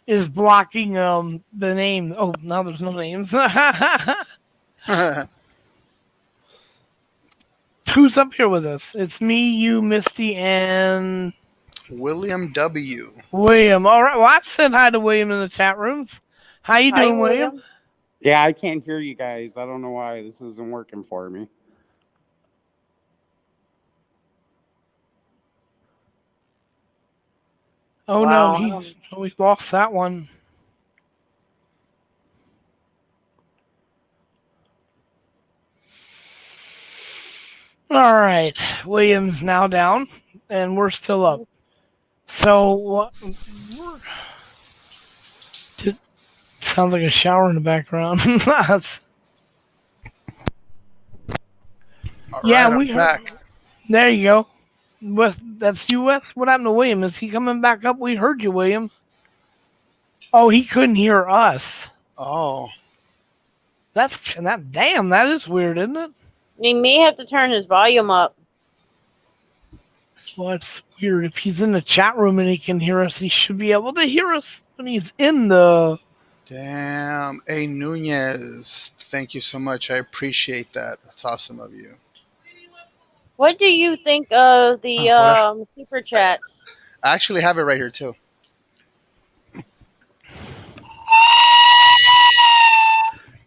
is blocking the name. Oh, now there's no names. Who's up here with us? It's me, you, Misty, and William W. William. All right. Well, I said hi to William in the chat rooms. How you Hi, doing, William? William. Yeah, I can't hear you guys. I don't know why this isn't working for me. Oh no, Wow. we lost that one. All right, William's now down, and we're still up. So, it sounds like a shower in the background. All Yeah, right, I'm we heard. back. There you go. That's you, Wes. What happened to William? Is he coming back up? We heard you, William. Oh, he couldn't hear us. Oh, Damn, that is weird, isn't it? He may have to turn his volume up. Well, it's weird. If he's in the chat room and he can hear us, he should be able to hear us when he's in the. damn. A Nunez. Thank you so much. I appreciate that. That's awesome of you. What do you think of the What super chats? I actually have it right here too.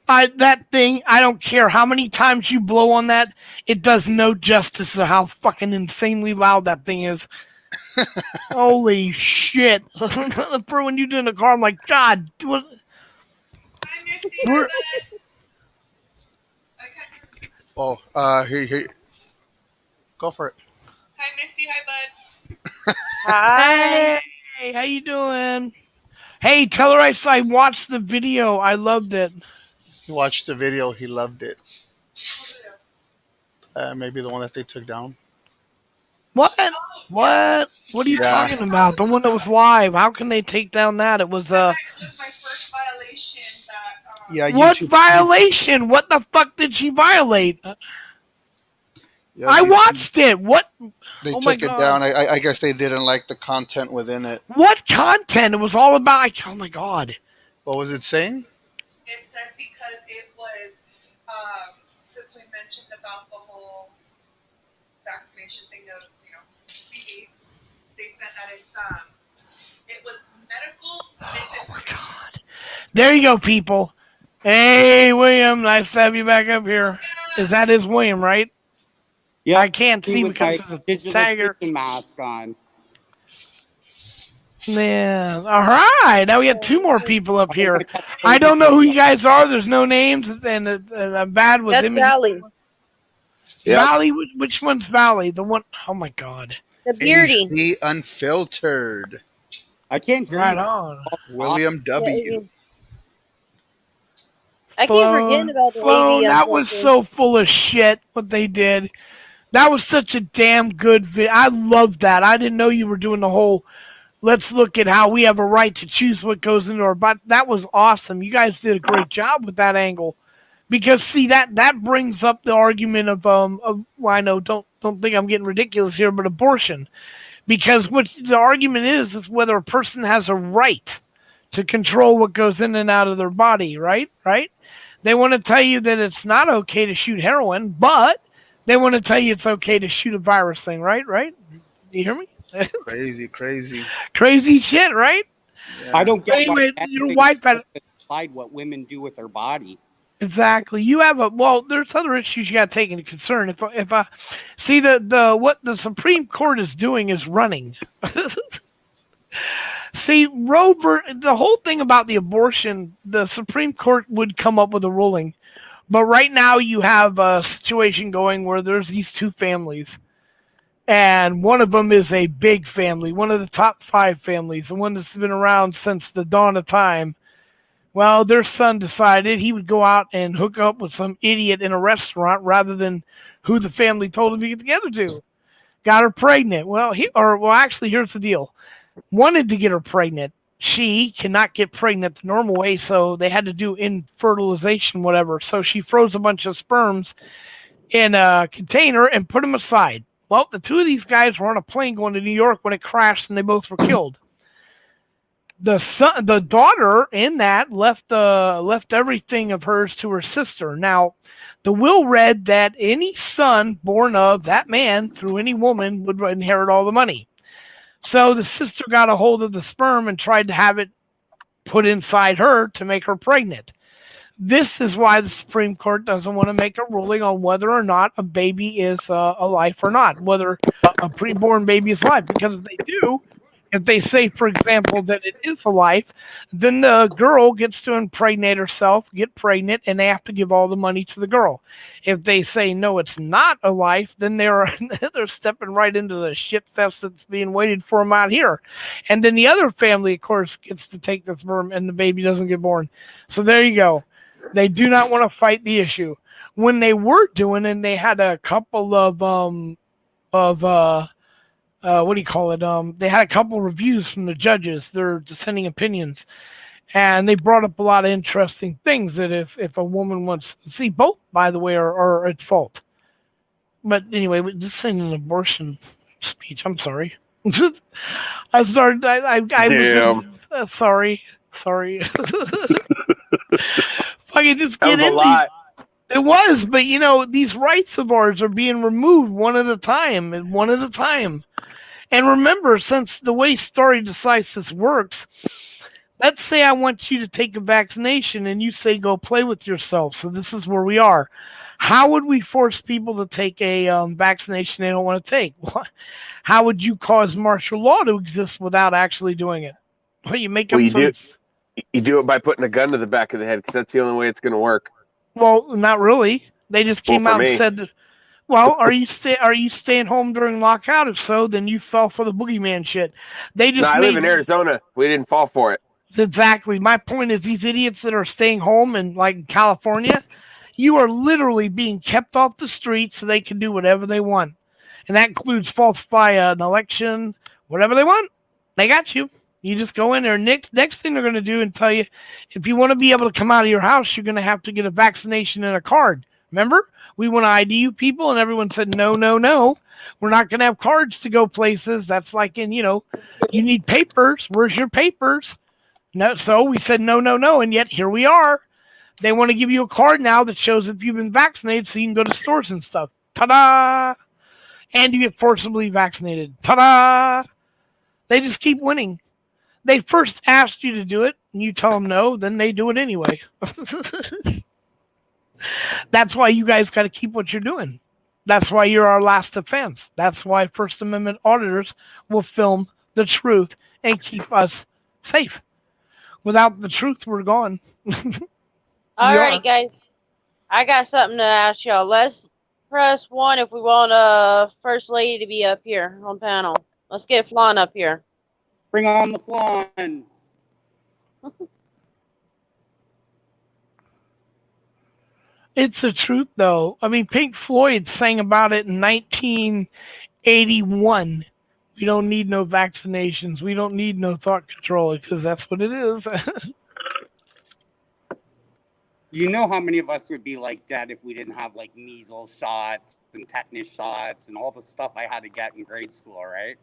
That thing, I don't care how many times you blow on that, it does no justice to how fucking insanely loud that thing is. Holy shit. For when you do in the car, I'm like, God, what? We're, Oh, here. Go for it. Hi. hey, Hey, how you doing? Hey, tell her I watched the video. I loved it. He watched the video. He loved it. Maybe the one that they took down. What? What? What are you Yeah. talking about? The one that was live. How can they take down that? It was my first violation Yeah. what YouTube. violation? What the fuck did she violate? Yeah, I watched it. What? they Oh my took it down. god. I guess they didn't like the content within it. What content? It was all about. Oh my god. What was it saying? it said because it was since we mentioned about the whole vaccination thing of CB, they said that it was medical Oh my misinformation. god. There you go, people. Hey, William. Nice to have you back up here. Is that his William, right? Yep. I can't me see with because my there's a digital tagger. pigeon mask on. Man, all right. Now we got two more people up I'm here. gonna catch I don't know who pigeons. you guys are. There's no names, and I'm bad with That's them. Valley, Yep. Valley, which one's Valley? The one, oh my god. the beardy. HD Unfiltered. I can't hear Right you. on. William W. I keep forgetting about the Sloan, AV that was so full of shit what they did. That was such a damn good video. I loved that. I didn't know you were doing the whole let's look at how we have a right to choose what goes into our body. That was awesome. You guys did a great job with that angle. Because see that brings up the argument of well, I know don't think I'm getting ridiculous here, but abortion. Because what the argument is whether a person has a right to control what goes in and out of their body, right? Right? They want to tell you that it's not okay to shoot heroin, but they want to tell you it's okay to shoot a virus thing, right? Right? Do you hear me? Crazy. Crazy shit, right? Yeah. I don't get Anyway, why your everything wife is had supposed to decide what women do with their body. exactly. You have there's other issues you got to take into concern. If I see the what the Supreme Court is doing is running. See, the whole thing about the abortion, the Supreme Court would come up with a ruling. But right now you have a situation going where there's these two families. And one of them is a big family, one of the top 5 families, the one that's been around since the dawn of time. Well, their son decided he would go out and hook up with some idiot in a restaurant rather than who the family told him to get together to. Got her pregnant. Actually, here's the deal. Wanted to get her pregnant. She cannot get pregnant the normal way, so they had to do infertilization, whatever. So she froze a bunch of sperms in a container and put them aside. Well, the two of these guys were on a plane going to New York when it crashed, and they both were killed. The daughter in that left everything of hers to her sister. Now, the will read that any son born of that man through any woman would inherit all the money. So the sister got a hold of the sperm and tried to have it put inside her to make her pregnant. This is why the Supreme Court doesn't want to make a ruling on whether or not a baby is a life or not, whether a preborn baby is alive. Because if they do, if they say, for example, that it is a life, then the girl gets to impregnate herself, get pregnant, and they have to give all the money to the girl. If they say, no, it's not a life, then they're stepping right into the shit fest that's being waited for them out here. And then the other family, of course, gets to take the sperm and the baby doesn't get born. So there you go. They do not want to fight the issue. When they were doing it, they had a couple of what do you call it? They had a couple reviews from the judges, their dissenting opinions, and they brought up a lot of interesting things. That if a woman wants, see, both by the way are at fault. But anyway, this ain't an abortion speech. I'm sorry. I started. I was sorry. Fucking just That get was a in lot. It was, but these rights of ours are being removed one at a time. And remember, since the way stare decisis works, let's say I want you to take a vaccination and you say go play with yourself. So this is where we are. How would we force people to take a vaccination they don't want to take? How would you cause martial law to exist without actually doing it? Well, you make up You do it by putting a gun to the back of the head because that's the only way it's going to work. Well, not really. They just came out and said that, Well, are you staying home during lockout? If so, then you fell for the boogeyman shit. They No, just I live made in Arizona. We didn't fall for it. exactly. My point is these idiots that are staying home in like California, you are literally being kept off the street so they can do whatever they want. And that includes falsify an election, whatever they want. They got you. You just go in there. Next thing they're going to do and tell you, if you want to be able to come out of your house, you're going to have to get a vaccination and a card. Remember, we want to ID you people, and everyone said no, no, no. We're not going to have cards to go places. That's like in you need papers. Where's your papers? No, so we said no, no, no, and yet here we are. They want to give you a card now that shows if you've been vaccinated, so you can go to stores and stuff. Ta-da! And you get forcibly vaccinated. Ta-da! They just keep winning. They first asked you to do it, and you tell them no, then they do it anyway. That's why you guys got to keep what you're doing. That's why you're our last defense. That's why First Amendment auditors will film the truth and keep us safe. Without the truth, we're gone. Alrighty, guys. I got something to ask y'all. Let's press 1 if we want First Lady to be up here on panel. Let's get Flan up here. Bring on the flan. It's the truth, though. I mean, Pink Floyd sang about it in 1981. We don't need no vaccinations. We don't need no thought control because that's what it is. You know how many of us would be like dead if we didn't have like measles shots and tetanus shots and all the stuff I had to get in grade school, right?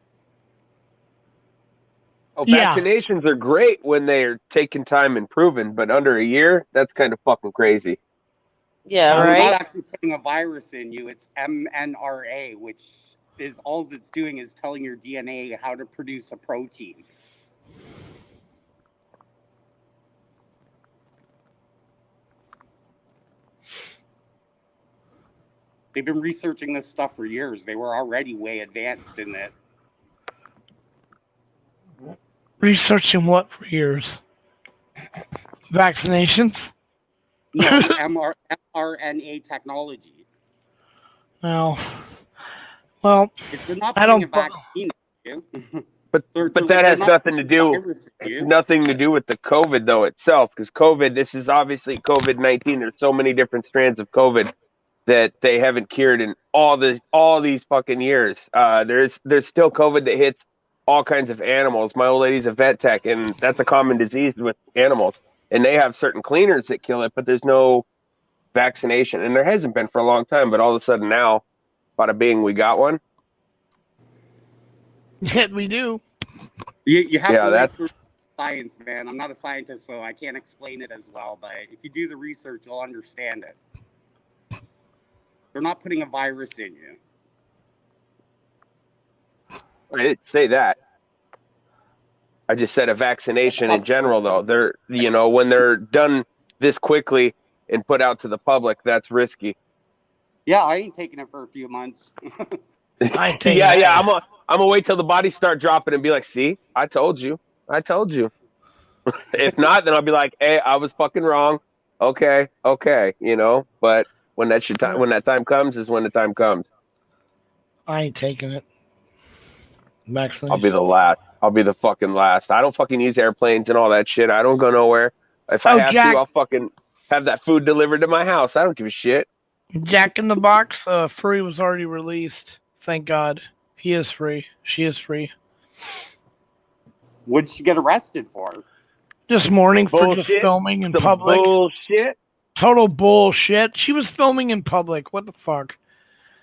Oh, Yeah. vaccinations are great when they're taking time and proven, but under a year, that's kind of fucking crazy. Yeah, They're right? not actually putting a virus in you. It's mRNA, which is all it's doing is telling your DNA how to produce a protein. They've been researching this stuff for years. They were already way advanced in it. Researching what for years? Vaccinations? No, mRNA technology. No. Well, If they're not I putting a don't. vaccine in you, But that has nothing to do. you. Nothing to do with the COVID though itself, because COVID. This is obviously COVID-19. There's so many different strands of COVID that they haven't cured in all these fucking years. There's still COVID that hits all kinds of animals. My old lady's a vet tech, and that's a common disease with animals. And they have certain cleaners that kill it, but there's no vaccination, and there hasn't been for a long time. But all of a sudden now, bada bing, we got one. Yet we do. You have to that's research science, man. I'm not a scientist, so I can't explain it as well. But if you do the research, you'll understand it. They're not putting a virus in you. I didn't say that. I just said a vaccination in general, though. They're when they're done this quickly and put out to the public, that's risky. Yeah, I ain't taking it for a few months. I take yeah, that. yeah. I'm gonna wait till the bodies start dropping and be like, "See, I told you, I told you." If not, then I'll be like, "Hey, I was fucking wrong." Okay, But when that time comes, is when the time comes. I ain't taking it. Vaccination. I'll be the last. I'll be the fucking last. I don't fucking use airplanes and all that shit. I don't go nowhere. If I have Jack. to, I'll fucking have that food delivered to my house. I don't give a shit. Jack in the Box, Furry was already released. Thank God. He is free. She is free. What'd she get arrested for? This morning for Bullshit. just filming in Some public. bullshit. Total bullshit. She was filming in public. What the fuck?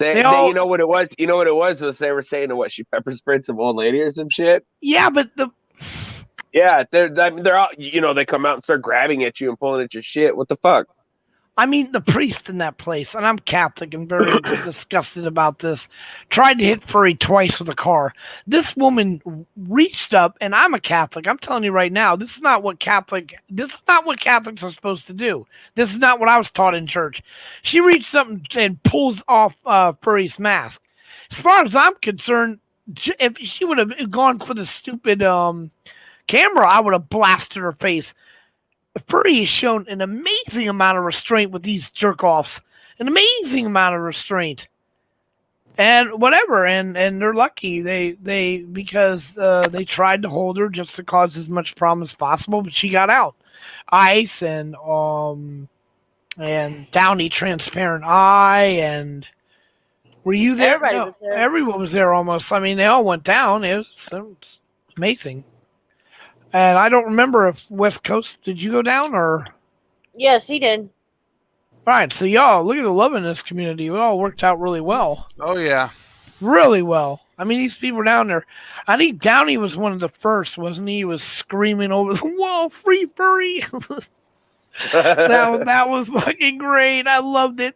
You know what it was? You know what it was they were saying to what she pepper sprayed some old lady or some shit. Yeah, but Yeah, they're all, they come out and start grabbing at you and pulling at your shit. What the fuck? I mean, the priest in that place, and I'm Catholic and very disgusted about this, tried to hit Furry twice with a car. This woman reached up, and I'm a Catholic. I'm telling you right now, this is not what Catholics are supposed to do. This is not what I was taught in church. She reached up and pulls off Furry's mask. As far as I'm concerned, if she would have gone for the stupid camera, I would have blasted her face. Furry has shown an amazing amount of restraint with these jerk-offs. An amazing amount of restraint. and whatever, and they're lucky they because they tried to hold her just to cause as much problem as possible, but she got out. Ice and Downey transparent eye, and were you there? Everybody No, was there. everyone was there almost. I mean, they all went down. It was amazing. And I don't remember if West Coast, did you go down or? Yes, he did. All right, so y'all look at the love in this community. It all worked out really well. Oh yeah. Really well. I mean, these people down there. I think Downey was one of the first, wasn't he? He was screaming over the wall, "Free Furry!" that was fucking great. I loved it.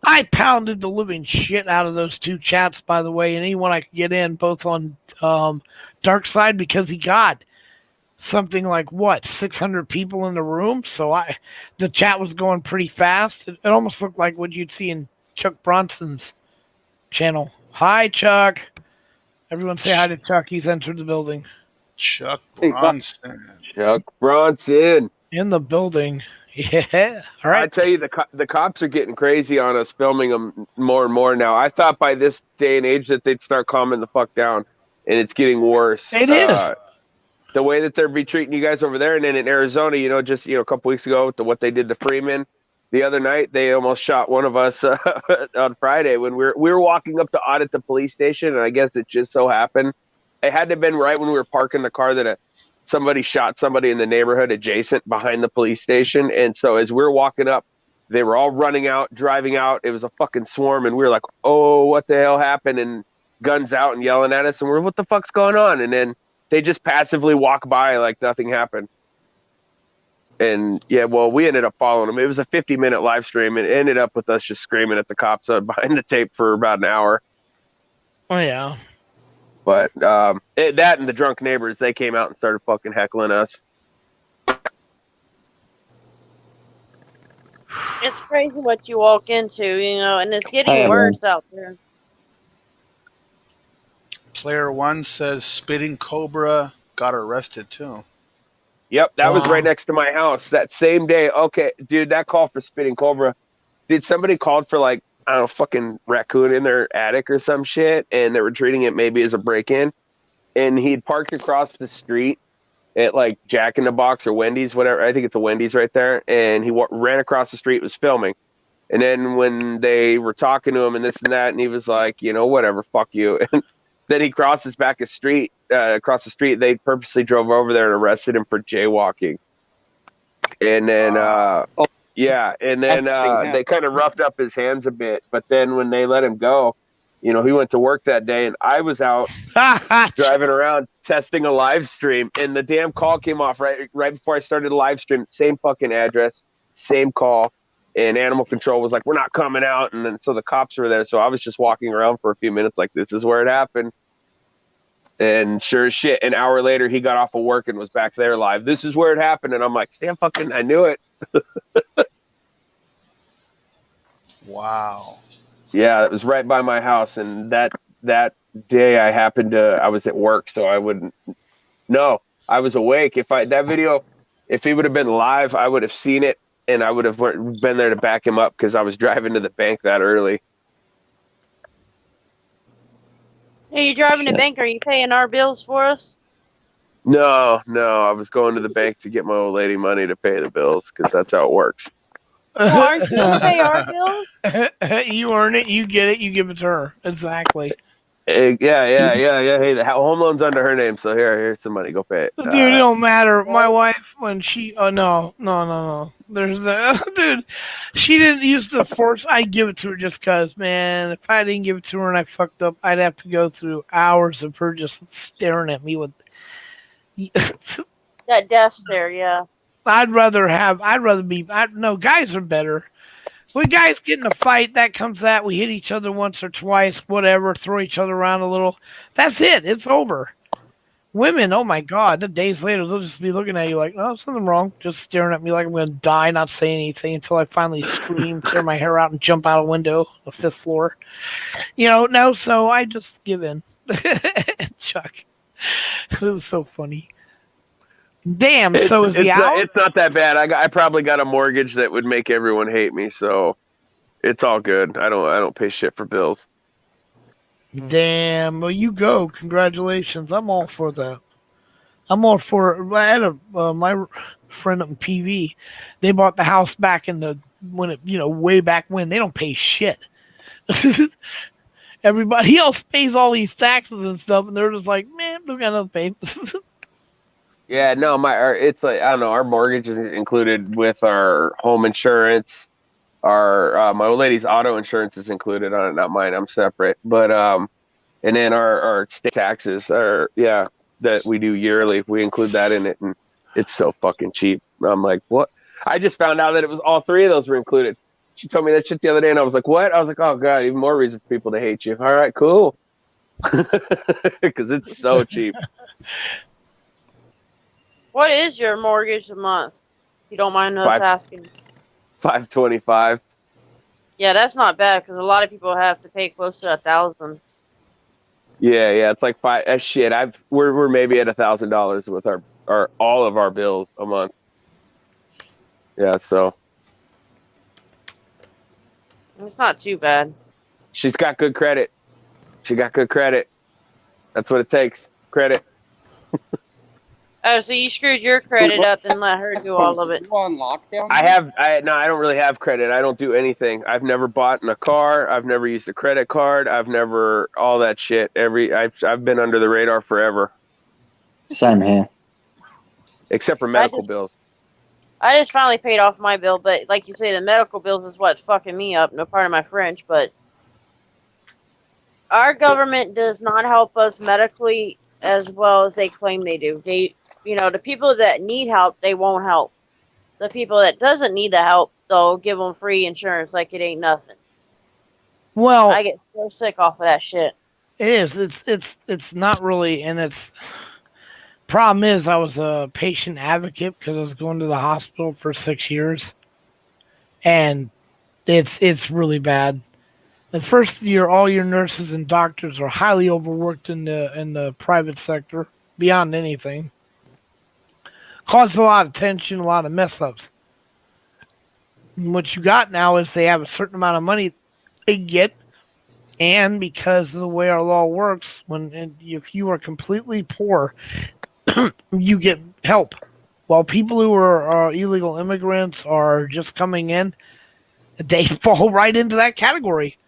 I pounded the living shit out of those two chats, by the way, and anyone I could get in, both on Dark Side, because he got something like 600 people in the room. So the chat was going pretty fast. It almost looked like what you'd see in Chuck Bronson's channel. Hi, Chuck. Everyone say hi to Chuck. He's entered the building. Chuck Hey, Chuck. Bronson. Chuck Bronson. In the building. Yeah. All right. I tell you, the cops are getting crazy on us, filming them more and more now. I thought by this day and age that they'd start calming the fuck down, and it's getting worse. It is. The way that they're be treating you guys over there, and then in Arizona, just a couple weeks ago, what they did to Freeman. The other night, they almost shot one of us on Friday when we were walking up to audit the police station, and I guess it just so happened it had to have been right when we were parking the car that somebody shot somebody in the neighborhood adjacent behind the police station. And so as we were walking up, they were all running out, driving out. It was a fucking swarm, and we were like, "Oh, what the hell happened?" And guns out and yelling at us, and we're, "What the fuck's going on?" And then they just passively walk by like nothing happened. And yeah, well, we ended up following them. It was a 50-minute live stream, and it ended up with us just screaming at the cops behind the tape for about an hour. Oh, yeah. But that and the drunk neighbors, they came out and started fucking heckling us. It's crazy what you walk into, and it's getting worse out there. Player 1 says Spitting Cobra got arrested too. Yep, that was right next to my house that same day. Okay, dude, that call for Spitting Cobra. Dude, somebody called for I don't know, fucking raccoon in their attic or some shit, and they were treating it maybe as a break-in. And he'd parked across the street at Jack in the Box or Wendy's, whatever. I think it's a Wendy's right there. And he ran across the street, was filming. And then when they were talking to him and this and that, and he was like, whatever, fuck you. And then he crosses back across the street. They purposely drove over there and arrested him for jaywalking. And then, yeah, and then they kind of roughed up his hands a bit. But then when they let him go, he went to work that day, and I was out driving around testing a live stream, and the damn call came off right before I started the live stream. Same fucking address, same call, and animal control was like, "We're not coming out," and then so the cops were there. So I was just walking around for a few minutes, like, this is where it happened. And sure as shit, an hour later, he got off of work and was back there live. This is where it happened, and I'm like, "Damn, fucking, I knew it." Wow. Yeah, it was right by my house, and that day I was at work, so I wouldn't. No, I was awake. If he would have been live, I would have seen it, and I would have been there to back him up because I was driving to the bank that early. Hey, you driving to bank? Are you paying our bills for us? No, I was going to the bank to get my old lady money to pay the bills because that's how it works. Well, aren't you going to pay our bills? You earn it, you get it, you give it to her. Exactly. Yeah. Hey, the home loan's under her name, so here's some money. Go pay it. Dude, it don't matter. My wife, when she, no. There's dude, she didn't use the force. I give it to her just cause, man. If I didn't give it to her and I fucked up, I'd have to go through hours of her just staring at me with. That death stare, yeah. No, guys are better. When guys get in a fight, we hit each other once or twice, whatever, throw each other around a little. That's it. It's over. Women, oh my God, the days later, they'll just be looking at you like, "Oh, something wrong," just staring at me like I'm going to die, not saying anything until I finally scream, tear my hair out, and jump out a window, the 5th floor. No, so I just give in. Chuck. It was so funny. Damn, so is he out? It's not that bad. I probably got a mortgage that would make everyone hate me, so it's all good. I don't pay shit for bills. Damn, well, you go. Congratulations. I'm all for that. I'm all for. I had my friend up in PV. They bought the house back in the when it way back when. They don't pay shit. Everybody else pays all these taxes and stuff, and they're just like, man, we got nothing to pay. Yeah, no, it's like I don't know. Our mortgage is included with our home insurance. Our my old lady's auto insurance is included on it, not mine. I'm separate, but and then our state taxes are that we do yearly. We include that in it, and it's so fucking cheap. I'm like, what? I just found out that it was all three of those were included. She told me that shit the other day, and I was like, what? I was like, oh god, even more reason for people to hate you. All right, cool, because it's so cheap. What is your mortgage a month? If you don't mind us asking. $525. Yeah, that's not bad because a lot of people have to pay close to $1,000. Yeah, it's like five. Shit, we're maybe at $1,000 with our all of our bills a month. Yeah, so It's not too bad. she's got good credit. She got good credit. That's what it takes. Credit. Oh, so you screwed your credit up and let her do all of it. You on lockdown? I don't really have credit. I don't do anything. I've never bought in a car. I've never used a credit card. I've never all that shit. I've been under the radar forever. Same here. Except for medical bills. I just finally paid off my bill, but like you say, the medical bills is what's fucking me up. No part of my French, but our government does not help us medically as well as they claim they do. The people that need help, they won't help. The people that doesn't need the help, they'll give them free insurance like it ain't nothing. Well, I get so sick off of that shit. It is. It's not really, and it's problem is I was a patient advocate because I was going to the hospital for 6 years, and it's really bad. The first year, all your nurses and doctors are highly overworked in the private sector beyond anything. Caused a lot of tension, a lot of mess ups. And what you got now is they have a certain amount of money they get, and because of the way our law works, if you are completely poor, you get help. While people who are illegal immigrants are just coming in, they fall right into that category.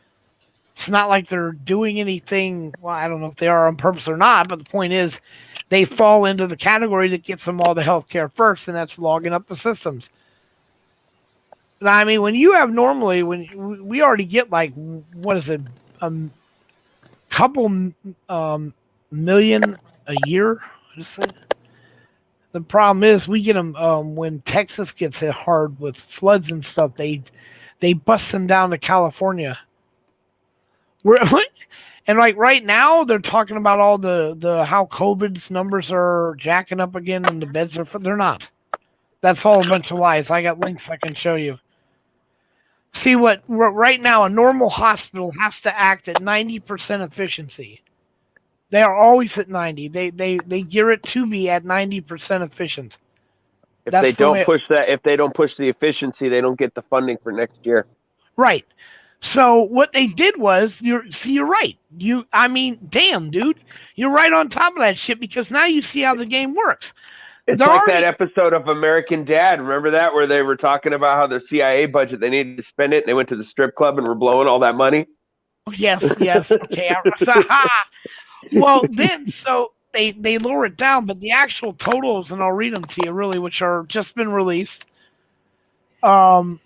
It's not like they're doing anything. Well, I don't know if they are on purpose or not, but the point is they fall into the category that gets them all the health care first, and that's logging up the systems. And I mean, when you have normally, when we already get like, what is it, a couple million a year? The problem is we get them when Texas gets hit hard with floods and stuff. They bust them down to California. And like right now, they're talking about all the how COVID's numbers are jacking up again, and the beds they're not. That's all a bunch of lies. I got links I can show you. See what right now a normal hospital has to act at 90% efficiency. They are always at 90. They gear it to be at 90% efficient. If they don't push the efficiency, they don't get the funding for next year. Right. So what they did was, you're right. Damn, dude, you're right on top of that shit because now you see how the game works. It's like that episode of American Dad. Remember that where they were talking about how their CIA budget, they needed to spend it, and they went to the strip club and were blowing all that money? Yes. Okay. Well, then, so they lower it down, but the actual totals, and I'll read them to you, really, which are just been released. And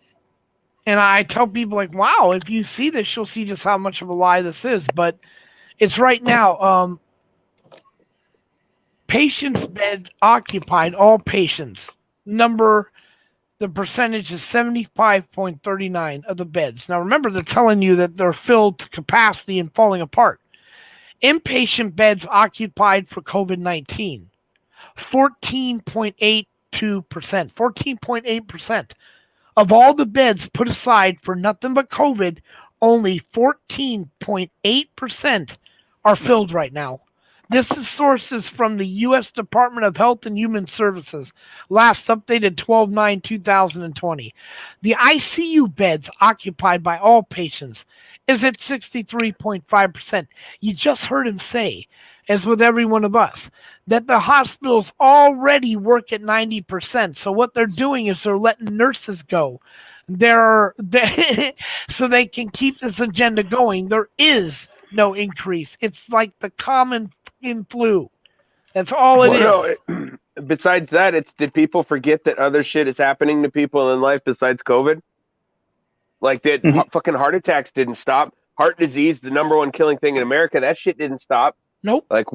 I tell people, like, wow, if you see this, you'll see just how much of a lie this is. But it's right now, patients' beds occupied, all patients. The percentage is 75.39 of the beds. Now, remember, they're telling you that they're filled to capacity and falling apart. Inpatient beds occupied for COVID-19, 14.82%. 14.8%. Of all the beds put aside for nothing but COVID, only 14.8% are filled right now. This is sources from the U.S. Department of Health and Human Services, last updated 12/9/2020. The ICU beds occupied by all patients is at 63.5%. You just heard him say, as with every one of us, that the hospitals already work at 90%. So what they're doing is they're letting nurses go. So they can keep this agenda going. There is no increase. It's like the common flu. That's all it is. No, besides that, did people forget that other shit is happening to people in life besides COVID? Like that fucking heart attacks didn't stop. Heart disease, the number one killing thing in America, that shit didn't stop. Nope. Like,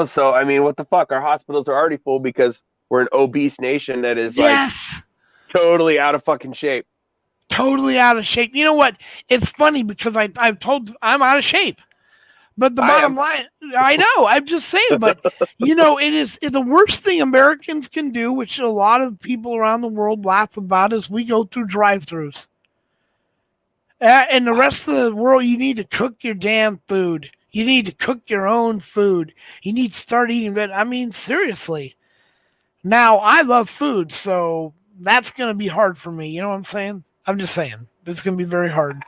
so I mean, what the fuck? Our hospitals are already full because we're an obese nation that is like totally out of fucking shape. Totally out of shape. You know what? It's funny because I've told I'm out of shape. But the bottom line, I know, I'm just saying, but it is the worst thing Americans can do, which a lot of people around the world laugh about, is we go through drive-thrus. And the rest of the world, you need to cook your damn food. You need to cook your own food. You need to start eating that. I mean, seriously. Now, I love food, so that's going to be hard for me. You know what I'm saying? I'm just saying. It's going to be very hard.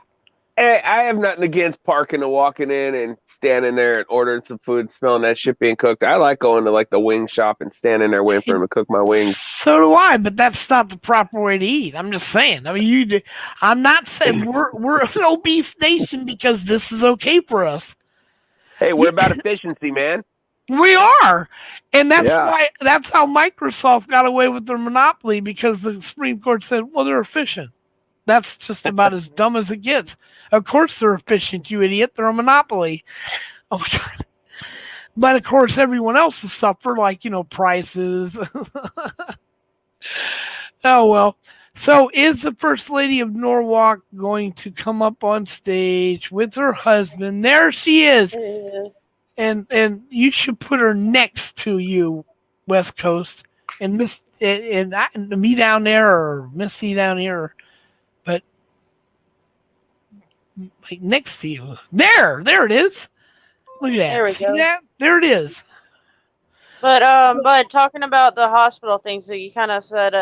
Hey, I have nothing against parking and walking in and standing there and ordering some food and smelling that shit being cooked. I like going to like the wing shop and standing there waiting for him to cook my wings. So do I, but that's not the proper way to eat. I'm just saying. I mean, I'm not saying we're an obese nation because this is okay for us. Hey, we're about efficiency, man. We are, and that's how Microsoft got away with their monopoly, because the Supreme Court said, well, they're efficient. That's just about as dumb as it gets. Of course they're efficient, you idiot. They're a monopoly. Oh, God. But, of course, everyone else will suffer, like, prices. Oh, well. So is the First Lady of Norwalk going to come up on stage with her husband? There she is. And you should put her next to you, West Coast, and me down there, or Missy down here. But like next to you. There it is. Look at that. There we See go. that? There it is. But talking about the hospital things that you kind of said,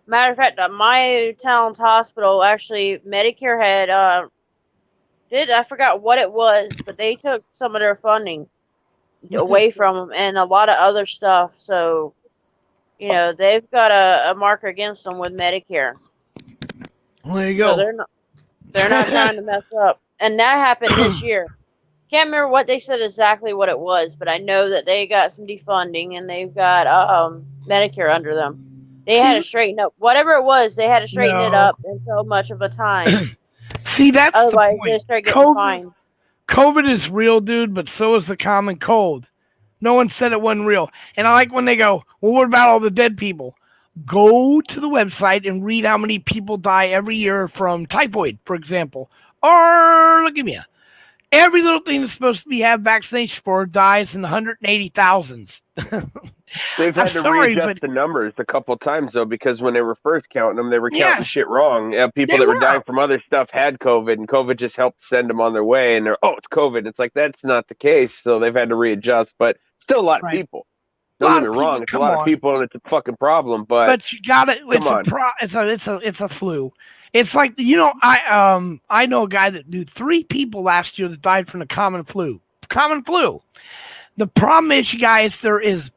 matter of fact, my town's hospital, actually, Medicare had I forgot what it was, but they took some of their funding away from them and a lot of other stuff. So, they've got a marker against them with Medicare. Well, there you go. So they're not trying to mess up. And that happened this year. Can't remember what they said exactly what it was, but I know that they got some defunding and they've got Medicare under them. They had to straighten up whatever it was. They had to straighten it up in so much of a time. See, that's otherwise the point. They start getting fined. COVID is real, dude, but so is the common cold. No one said it wasn't real. And I like when they go, well, what about all the dead people? Go to the website and read how many people die every year from typhoid, for example. Or leukemia. Every little thing that's supposed to have vaccination for dies in the 180,000s. They've had to readjust the numbers a couple times, though, because when they were first counting them, they were counting shit wrong. People that were dying from other stuff had COVID, and COVID just helped send them on their way. And they're, it's COVID. It's like, that's not the case. So they've had to readjust, but still a lot of people. Don't get me wrong. It's a lot of people, and it's a fucking problem. But you got it. It's a flu. It's like, I know a guy that knew 3 people last year that died from the common flu. Common flu. The problem is, you guys, there is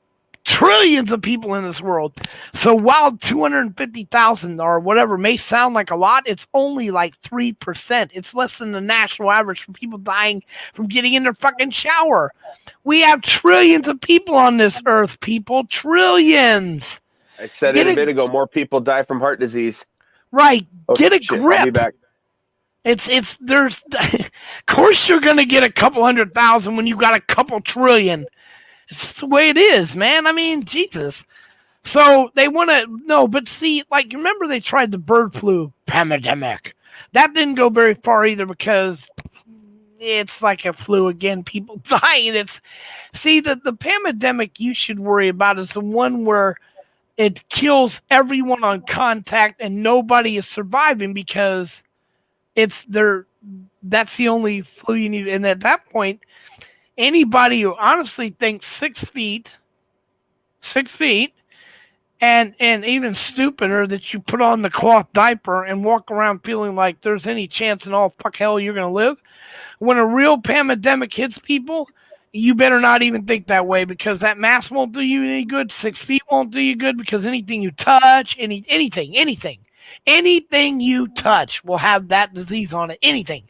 trillions of people in this world. So while 250,000 or whatever may sound like a lot, it's only like 3%. It's less than the national average for people dying from getting in their fucking shower. We have trillions of people on this earth, people. Trillions. I said it a bit ago, more people die from heart disease. Right. Get a grip. I'll be back. There's, of course you're going to get a couple 100,000 when you got a couple trillion. It's just the way it is, man. I mean, Jesus. So they want to, but see, like, remember they tried the bird flu pandemic. That didn't go very far either, because it's like a flu again. People dying. The pandemic you should worry about is the one where it kills everyone on contact and nobody is surviving, because that's the only flu you need. And at that point, Anybody who honestly thinks 6 feet, 6 feet, and even stupider that you put on the cloth diaper and walk around feeling like there's any chance in all fuck hell you're gonna live. When a real pandemic hits people, you better not even think that way because that mask won't do you any good. 6 feet won't do you good because anything you touch, anything you touch will have that disease on it. Anything.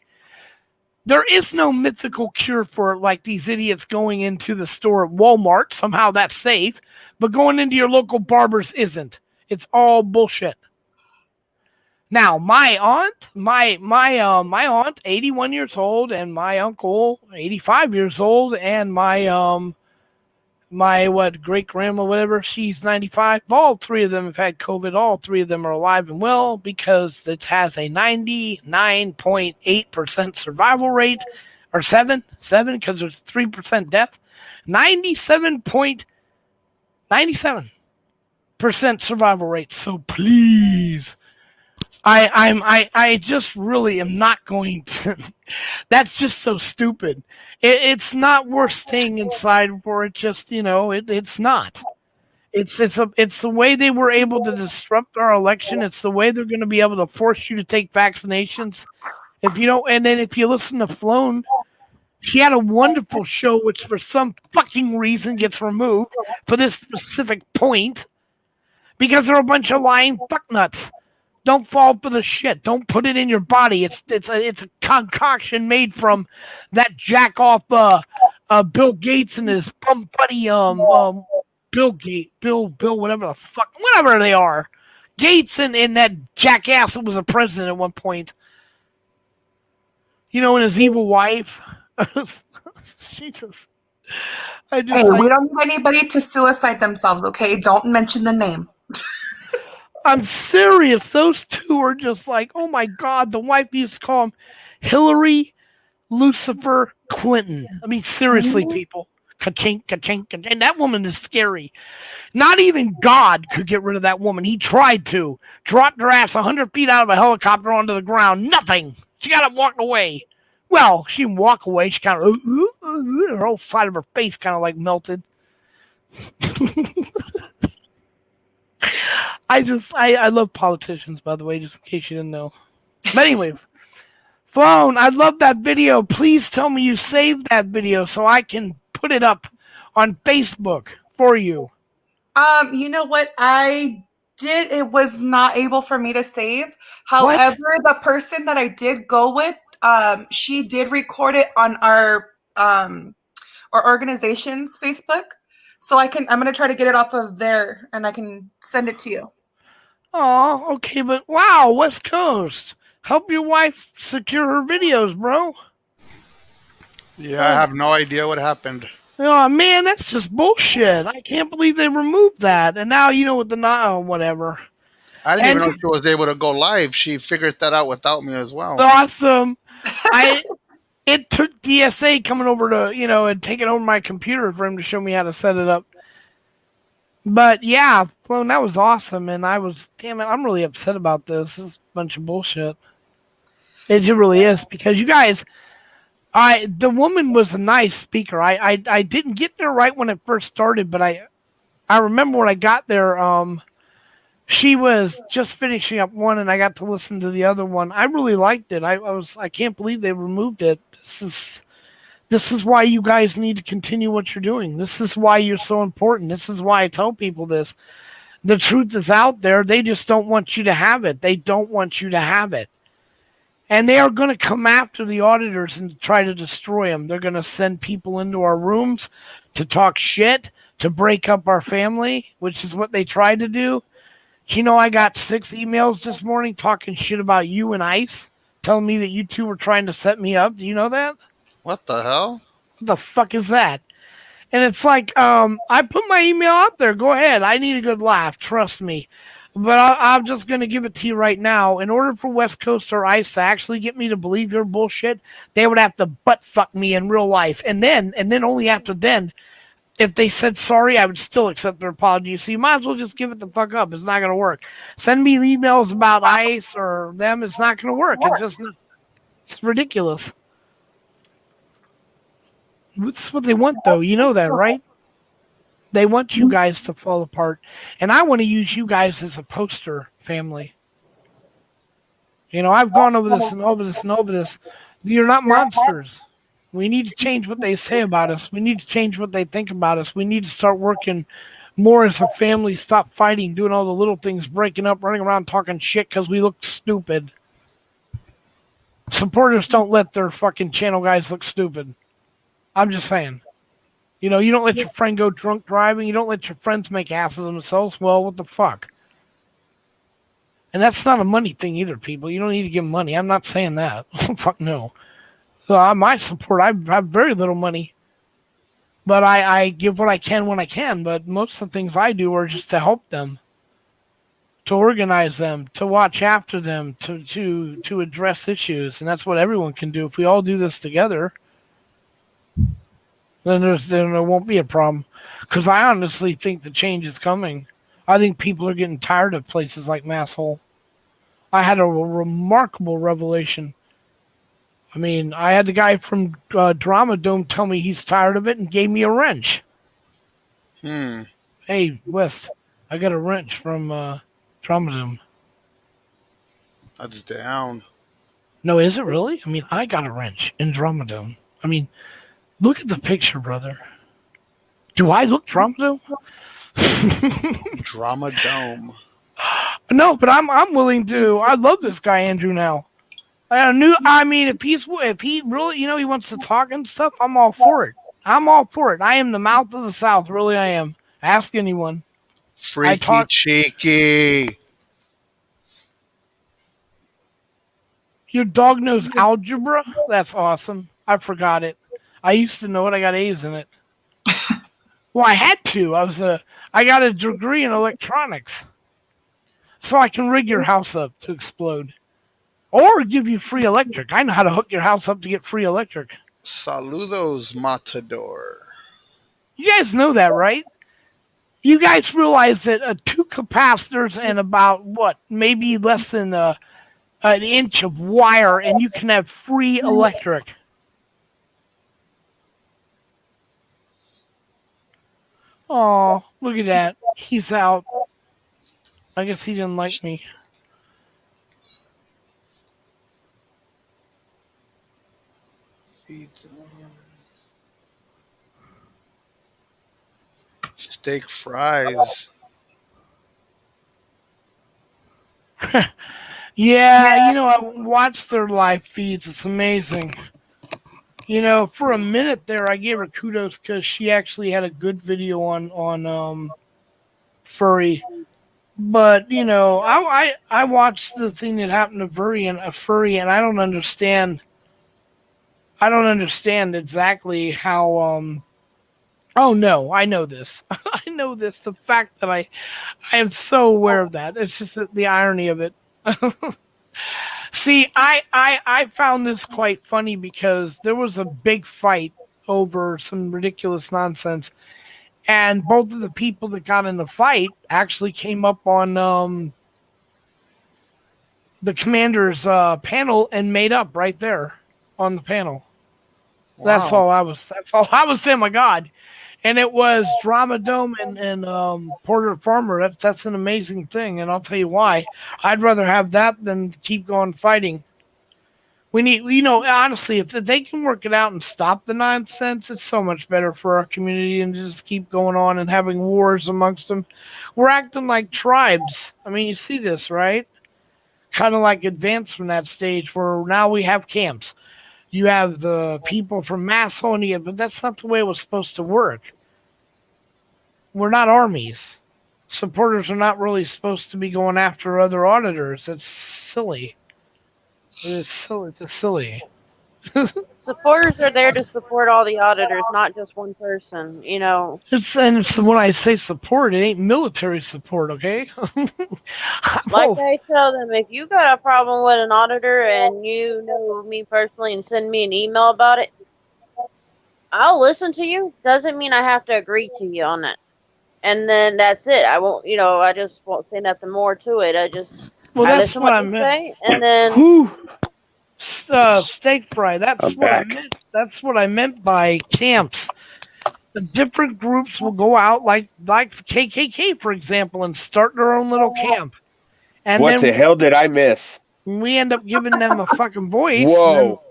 There is no mythical cure for it like these idiots going into the store at Walmart. Somehow that's safe, but going into your local barber's isn't. It's all bullshit. Now, my aunt, 81 years old, and my uncle, 85 years old, and my great grandma, whatever, she's 95. All three of them have had COVID. All three of them are alive and well because it has a 99.8% survival rate, or seven, because there's 3% death. 97.97% survival rate. So please. I just really am not going to. That's just so stupid. It's not worth staying inside for. It just it's not. It's the way they were able to disrupt our election. It's the way they're going to be able to force you to take vaccinations. If you don't, and then if you listen to Floan, she had a wonderful show, which for some fucking reason gets removed for this specific point because they're a bunch of lying fucknuts. Don't fall for the shit. Don't put it in your body. It's a concoction made from that jack off Bill Gates and his bum buddy Bill whatever the fuck, whatever they are, Gates and that jackass that was a president at one point. And his evil wife. Jesus. Hey, we don't need anybody to suicide themselves, okay? Don't mention the name. I'm serious. Those two are just like, oh my God. The wife used to call him Hillary Lucifer Clinton. I mean, seriously, people. Ka-chink, ka-chink, ka-chink. That woman is scary. Not even God could get rid of that woman. He tried to. Dropped her ass 100 feet out of a helicopter onto the ground. Nothing. She got to walk away. Well, she didn't walk away. She kind of, her whole side of her face kind of like melted. I love politicians, by the way, just in case you didn't know. But anyway, Phone, I love that video. Please tell me you saved that video so I can put it up on Facebook for you. You know what? I did. It was not able for me to save. However, the person that I did go with, she did record it on our organization's Facebook. So I'm going to try to get it off of there and I can send it to you. Oh, okay. But wow, West Coast. Help your wife secure her videos, bro. Yeah, I have no idea what happened. Oh, man, that's just bullshit. I can't believe they removed that. And now, with the whatever. I didn't even know she was able to go live. She figured that out without me as well. Awesome. It took DSA coming over to, and taking over my computer for him to show me how to set it up. But yeah, well, that was awesome. And damn it, I'm really upset about this. This is a bunch of bullshit. It really is because you guys, the woman was a nice speaker. I didn't get there right when it first started, but I remember when I got there, she was just finishing up one and I got to listen to the other one. I really liked it. I can't believe they removed it. This is why you guys need to continue what you're doing. This is why you're so important. This is why I tell people this. The truth is out there. They just don't want you to have it. They don't want you to have it. And they are going to come after the auditors and try to destroy them. They're going to send people into our rooms to talk shit, to break up our family, which is what they tried to do. I got 6 emails this morning talking shit about you and ICE, telling me that you two were trying to set me up. Do you know that? What the hell? What the fuck is that? And it's like, I put my email out there. Go ahead. I need a good laugh. Trust me. But I'm just going to give it to you right now. In order for West Coast or ICE to actually get me to believe your bullshit, they would have to butt fuck me in real life. And then only after then, if they said sorry, I would still accept their apology. So you might as well just give it the fuck up. It's not going to work. Send me emails about ICE or them. It's not going to work. It's ridiculous. That's what they want, though. You know that, right? They want you guys to fall apart. And I want to use you guys as a poster family. You know, I've gone over this and over this and over this. You're not monsters. We need to change what they say about us. We need to change what they think about us. We need to start working more as a family, stop fighting, doing all the little things, breaking up, running around talking shit because we look stupid. Supporters don't let their fucking channel guys look stupid. I'm just saying. You know, you don't let your friend go drunk driving. You don't let your friends make asses of themselves. Well, what the fuck? And that's not a money thing either, people. You don't need to give money. I'm not saying that. Fuck no. My support, I have very little money. But I give what I can when I can. But most of the things I do are just to help them, to organize them, to watch after them, to address issues. And that's what everyone can do. If we all do this together, then there won't be a problem. Because I honestly think the change is coming. I think people are getting tired of places like Masshole. I had a remarkable revelation. I mean, I had the guy from Drama Dome tell me he's tired of it and gave me a wrench. Hey, West, I got a wrench from Drama Dome. That's down. No, is it really? I mean, I got a wrench in Drama Dome. I mean, look at the picture, brother. Do I look Drama Dome? Drama Dome. No, but I'm willing to. I love this guy Andrew now. I mean, if he really, you know, he wants to talk and stuff, I'm all for it. I'm all for it. I am the mouth of the South, really. I am. Ask anyone. Freaky cheeky. Your dog knows algebra? That's awesome. I forgot it. I used to know it. I got A's in it. Well, I had to. I got a degree in electronics, so I can rig your house up to explode. Or give you free electric. I know how to hook your house up to get free electric. Saludos, Matador. You guys know that, right? You guys realize that 2 capacitors and about, maybe less than an inch of wire, and you can have free electric. Oh, look at that. He's out. I guess he didn't like me. Steak fries. Yeah, you know, I watched their live feeds. It's amazing. You know, for a minute there, I gave her kudos because she actually had a good video on Furry. But you know, I watched the thing that happened to Furry, and I don't understand. I don't understand exactly how. Oh no, I know this. I know this. The fact that I am so aware of that. It's just the irony of it. See, I found this quite funny because there was a big fight over some ridiculous nonsense, and both of the people that got in the fight actually came up on the commander's panel and made up right there on the panel. Wow. That's all I was saying. My God. And it was Drama Dome and Porter Farmer. That's an amazing thing, and I'll tell you why. I'd rather have that than keep going fighting. We need, you know, honestly, if they can work it out and stop the nonsense, it's so much better for our community and just keep going on and having wars amongst them. We're acting like tribes. I mean, you see this, right? Kind of like advance from that stage where now we have camps. You have the people from Macedonia, but that's not the way it was supposed to work. We're not armies. Supporters are not really supposed to be going after other auditors. That's silly. It's silly. It's silly. Supporters are there to support all the auditors, not just one person, you know. It's when I say support, it ain't military support, okay? Like I tell them, if you got a problem with an auditor and you know me personally and send me an email about it, I'll listen to you. Doesn't mean I have to agree to you on it. And then that's it. I won't, you know, I just won't say nothing more to it. I that's what I meant. Say, and then steak fry. That's I'm what I back. meant. That's what I meant by camps. The different groups will go out, like the KKK, for example, and start their own little camp, and What the then hell did I miss? we end up giving them a fucking voice. Whoa.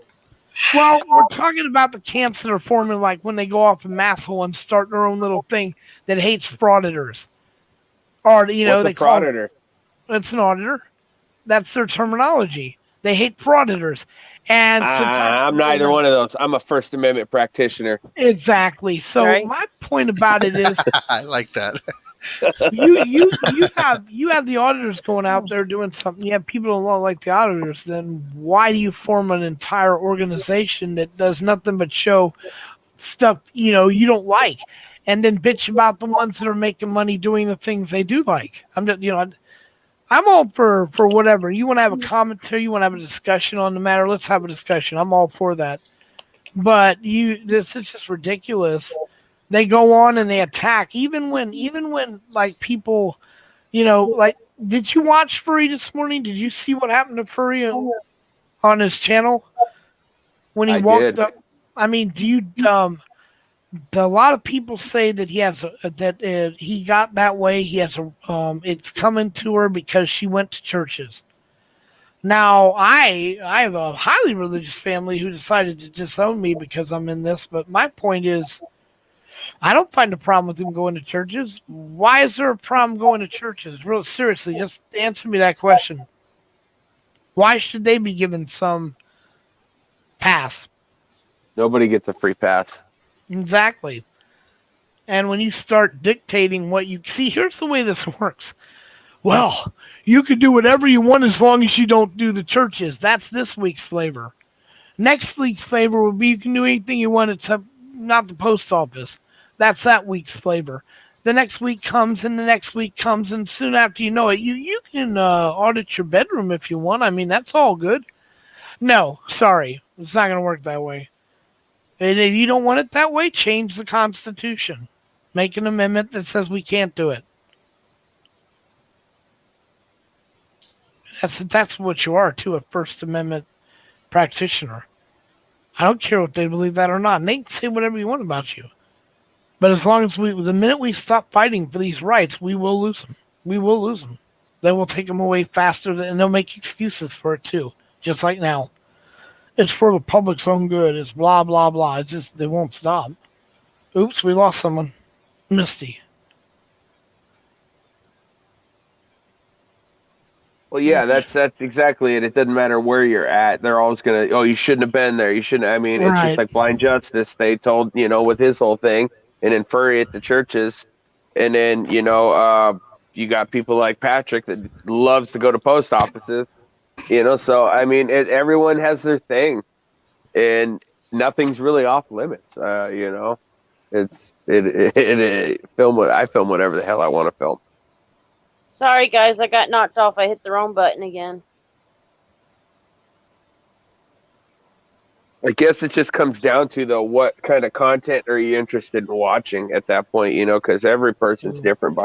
Well, we're talking about the camps that are forming, like when they go off a mass hole and start their own little thing that hates frauditors, or What's a they call them, frauditor? it's an auditor. That's their terminology. They hate frauditors, and since I I'm neither one of those. I'm a First Amendment practitioner. exactly, so Right. my point about it is I like that. you have the auditors going out there doing something. You have people who don't like the auditors. Then why do you form an entire organization that does nothing but show stuff you don't like, and then bitch about the ones that are making money doing the things they do like? I'm just I'm all for whatever. You want to have a commentary, you want to have a discussion on the matter. Let's have a discussion. I'm all for that. But this is just ridiculous. They go on and they attack, even when like people, like, did you watch Furry this morning? Did you see what happened to Furry on his channel when he I walked did. up? I mean, do you a lot of people say that he got that way. He has it's coming to her because she went to churches. Now, I have a highly religious family who decided to disown me because I'm in this, but my point is, I don't find a problem with him going to churches. Why is there a problem going to churches? Real seriously, just answer me that question. Why should they be given some pass? Nobody gets a free pass. Exactly. And when you start dictating what you see, here's the way this works. Well, you can do whatever you want as long as you don't do the churches. That's this week's flavor. Next week's flavor will be you can do anything you want except not the post office. That's that week's flavor. The next week comes and the next week comes, and soon after you know it, you can audit your bedroom if you want. I mean, that's all good. No, sorry. It's not going to work that way. And if you don't want it that way, change the Constitution. Make an amendment that says we can't do it. That's what you are, too, a First Amendment practitioner. I don't care if they believe that or not. And they can say whatever you want about you. But as long as the minute we stop fighting for these rights, we will lose them. We will lose them. They will take them away faster, and they'll make excuses for it, too. Just like now. It's for the public's own good. It's blah, blah, blah. It's just, they won't stop. Oops, we lost someone. Misty. Well, yeah, that's exactly it. It doesn't matter where you're at. They're always gonna, oh, you shouldn't have been there. You shouldn't. I mean, it's just Right. like Blind Justice. They told, with his whole thing, and then Furry at the churches, and then you got people like Patrick that loves to go to post offices. So I mean, everyone has their thing, and nothing's really off limits. I film whatever the hell I want to film. Sorry, guys, I got knocked off. I hit the wrong button again. I guess it just comes down to, though, what kind of content are you interested in watching at that point, because every person's different,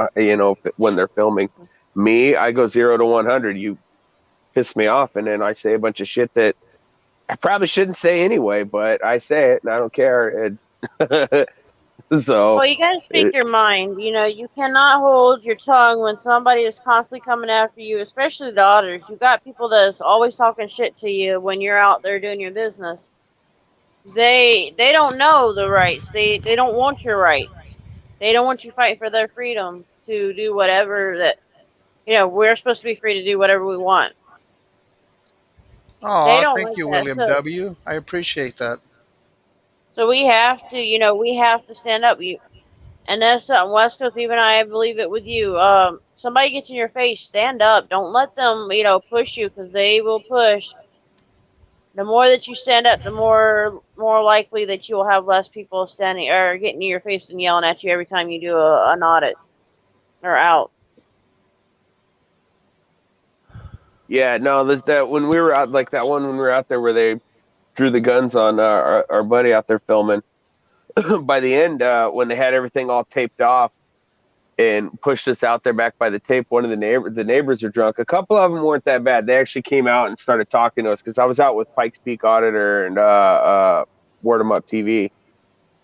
when they're filming. Me, I go 0 to 100. You piss me off, and then I say a bunch of shit that I probably shouldn't say anyway, but I say it, and I don't care. So, well, you gotta speak your mind. You cannot hold your tongue when somebody is constantly coming after you, especially the auditors. You got people that's always talking shit to you when you're out there doing your business. They don't know the rights. They don't want your right. They don't want you fighting for their freedom to do whatever that we're supposed to be free to do whatever we want. They Oh, don't thank like you, that. William So, W. I appreciate that. so we have to stand up. And that's something West Coast, even I believe it with you. Somebody gets in your face, stand up. Don't let them, push you, because they will push. The more that you stand up, the more likely that you will have less people standing or getting in your face and yelling at you every time you do an audit or out. yeah, no, there's that when we were out, like that one when we were out there where they drew the guns on our buddy out there filming. By the end, when they had everything all taped off, and pushed us out there back by the tape. One of the neighbors are drunk. A couple of them weren't that bad. They actually came out and started talking to us because I was out with Pikes Peak Auditor and Word 'em Up TV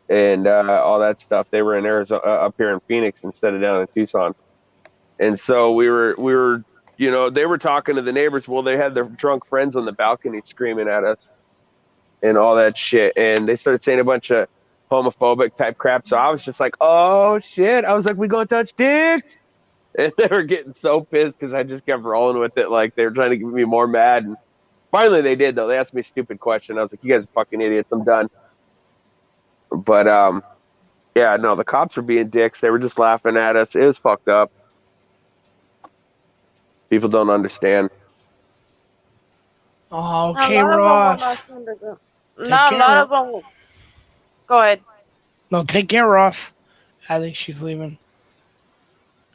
and all that stuff. They were in Arizona, up here in Phoenix instead of down in Tucson. And so we were, you know, they were talking to the neighbors. Well, they had their drunk friends on the balcony screaming at us and all that shit. And they started saying a bunch of homophobic type crap. So I was just like, oh shit. I was like, we gonna touch dicks? And they were getting so pissed because I just kept rolling with it. Like they were trying to get me more mad. And finally they did though. They asked me a stupid question. I was like, you guys are fucking idiots. I'm done. But yeah, no, the cops were being dicks. They were just laughing at us. It was fucked up. People don't understand. Oh, A okay, lot of them will not Ross. understand. Take Not a care, lot Ross. of them will. Go ahead. No, take care, Ross. I think she's leaving.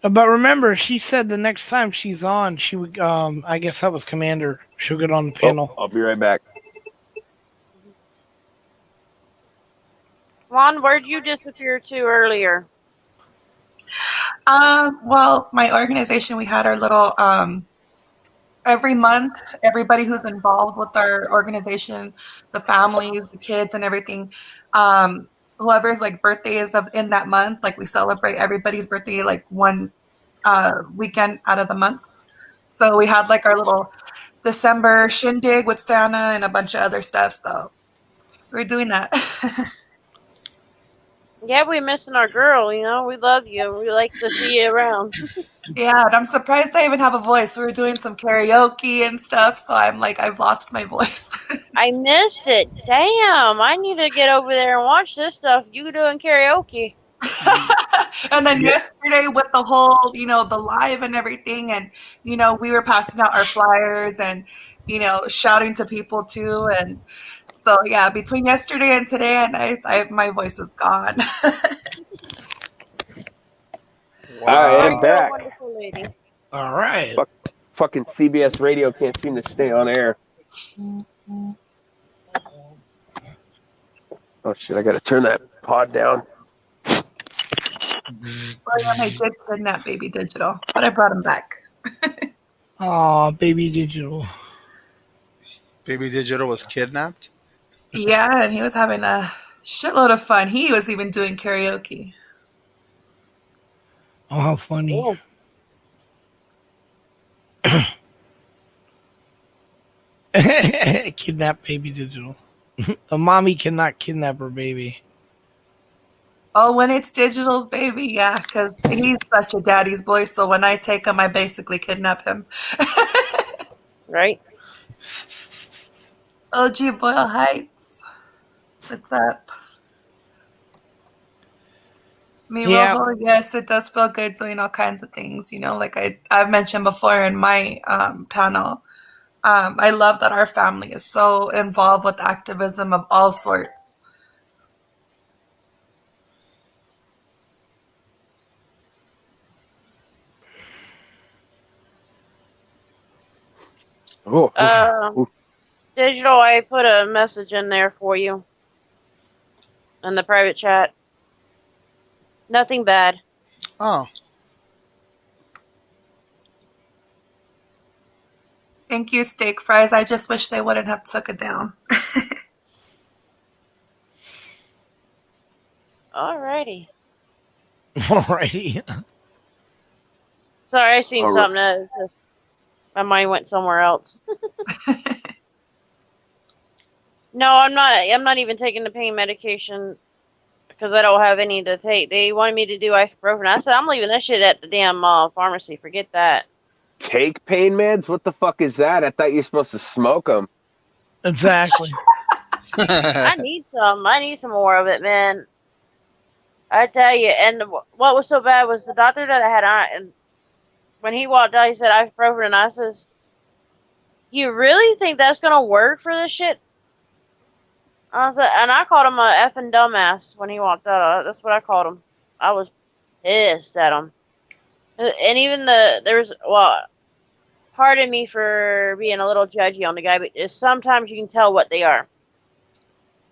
But remember, she said the next time she's on, she would. I guess that was Commander. She'll get on the panel. I'll be right back. Juan, where'd you disappear to earlier? Well, my organization, we had our little every month, everybody who's involved with our organization, the families, the kids, and everything, whoever's like birthday is in that month, like we celebrate everybody's birthday like one weekend out of the month. So we had like our little December shindig with Santa and a bunch of other stuff. So we're doing that. Yeah, we missing our girl, you know. We love you. We like to see you around. Yeah, and I'm surprised I even have a voice. We were doing some karaoke and stuff, so I'm like, I've lost my voice. I missed it. Damn, I need to get over there and watch this stuff. You doing karaoke. And then Yeah. yesterday with the whole, the live and everything, and we were passing out our flyers and shouting to people too, and so yeah, between yesterday and today, and I my voice is gone. I Oh, am you're a back. wonderful lady. All right. Fucking CBS radio can't seem to stay on air. Oh shit, I gotta turn that pod down. Well, yeah, I did kidnap Baby Digital, but I brought him back. Oh, baby digital. Baby Digital was kidnapped. Yeah, and he was having a shitload of fun. He was even doing karaoke. Oh, how funny. Oh. Kidnap baby digital. A mommy cannot kidnap her baby. Oh, when it's Digital's baby, yeah, because he's such a daddy's boy. So when I take him, I basically kidnap him. Right? OG Boyle Heights, what's up? Me, Yeah. Rojo, yes, it does feel good doing all kinds of things. Like I've mentioned before in my panel. I love that our family is so involved with activism of all sorts. Digital, I put a message in there for you in the private chat. Nothing bad. Oh, Thank you, steak fries. I just wish they wouldn't have took it down. Alrighty. Alrighty. Sorry, I seen All right. something that my mind went somewhere else. No, I'm not. I'm not even taking the pain medication because I don't have any to take. They wanted me to do ibuprofen. I said I'm leaving that shit at the damn pharmacy. Forget that. Take pain meds? What the fuck is that? I thought you were supposed to smoke them. Exactly. I need some. I need some more of it, man. I tell you. And what was so bad was the doctor that I had on, and when he walked out, he said ibuprofen, and I says, "You really think that's gonna work for this shit?" I was like, and I called him a effing dumbass when he walked out. That's what I called him. I was pissed at him. And even pardon me for being a little judgy on the guy, but sometimes you can tell what they are.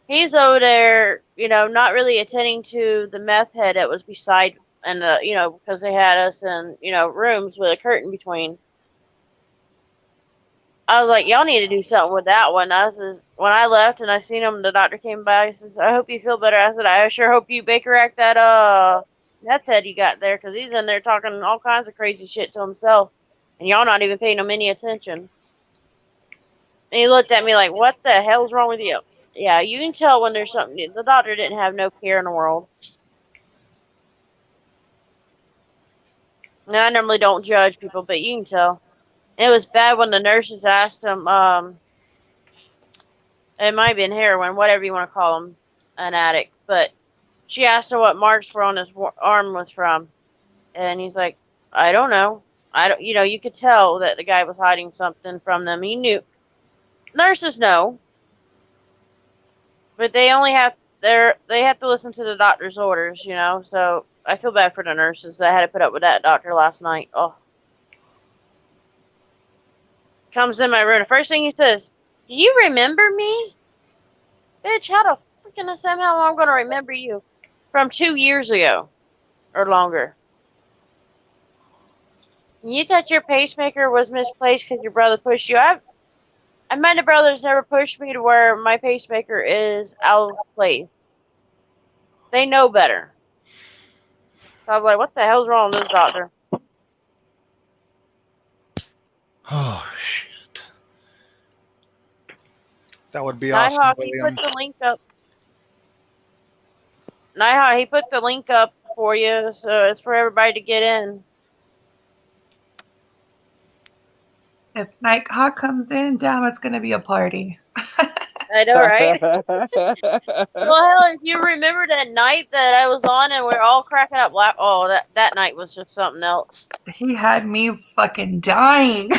He's over there, not really attending to the meth head that was beside and because they had us in rooms with a curtain between. I was like, y'all need to do something with that one. When I left and I seen him, the doctor came by. He says, I hope you feel better. I said, I sure hope you Baker act that's head you got there, because he's in there talking all kinds of crazy shit to himself, and y'all not even paying him any attention. And he looked at me like, what the hell's wrong with you? Yeah, you can tell when there's something. The doctor didn't have no care in the world. And I normally don't judge people, but you can tell. And it was bad when the nurses asked him, it might have been heroin, whatever you want to call him, an addict. But she asked him what marks were on his arm was from. And he's like, I don't know. I don't, you could tell that the guy was hiding something from them. He knew. Nurses know. But they have to listen to the doctor's orders, so I feel bad for the nurses that had to put up with that doctor last night. Oh. Comes in my room. The first thing he says, do you remember me? Bitch, how the freaking somehow I'm going to remember you? From 2 years ago. Or longer. You thought your pacemaker was misplaced because your brother pushed you. My brothers never pushed me to where my pacemaker is out of place. They know better. So I was like, what the hell's wrong with this doctor? Oh, shit. That would be awesome, Nighthawk, he William. put the link up. Nighthawk, he put the link up for you, so it's for everybody to get in. If Nighthawk comes in, damn, it's going to be a party. I know, right? Well, hell, if you remember that night that I was on and we're all cracking up, that night was just something else. He had me fucking dying.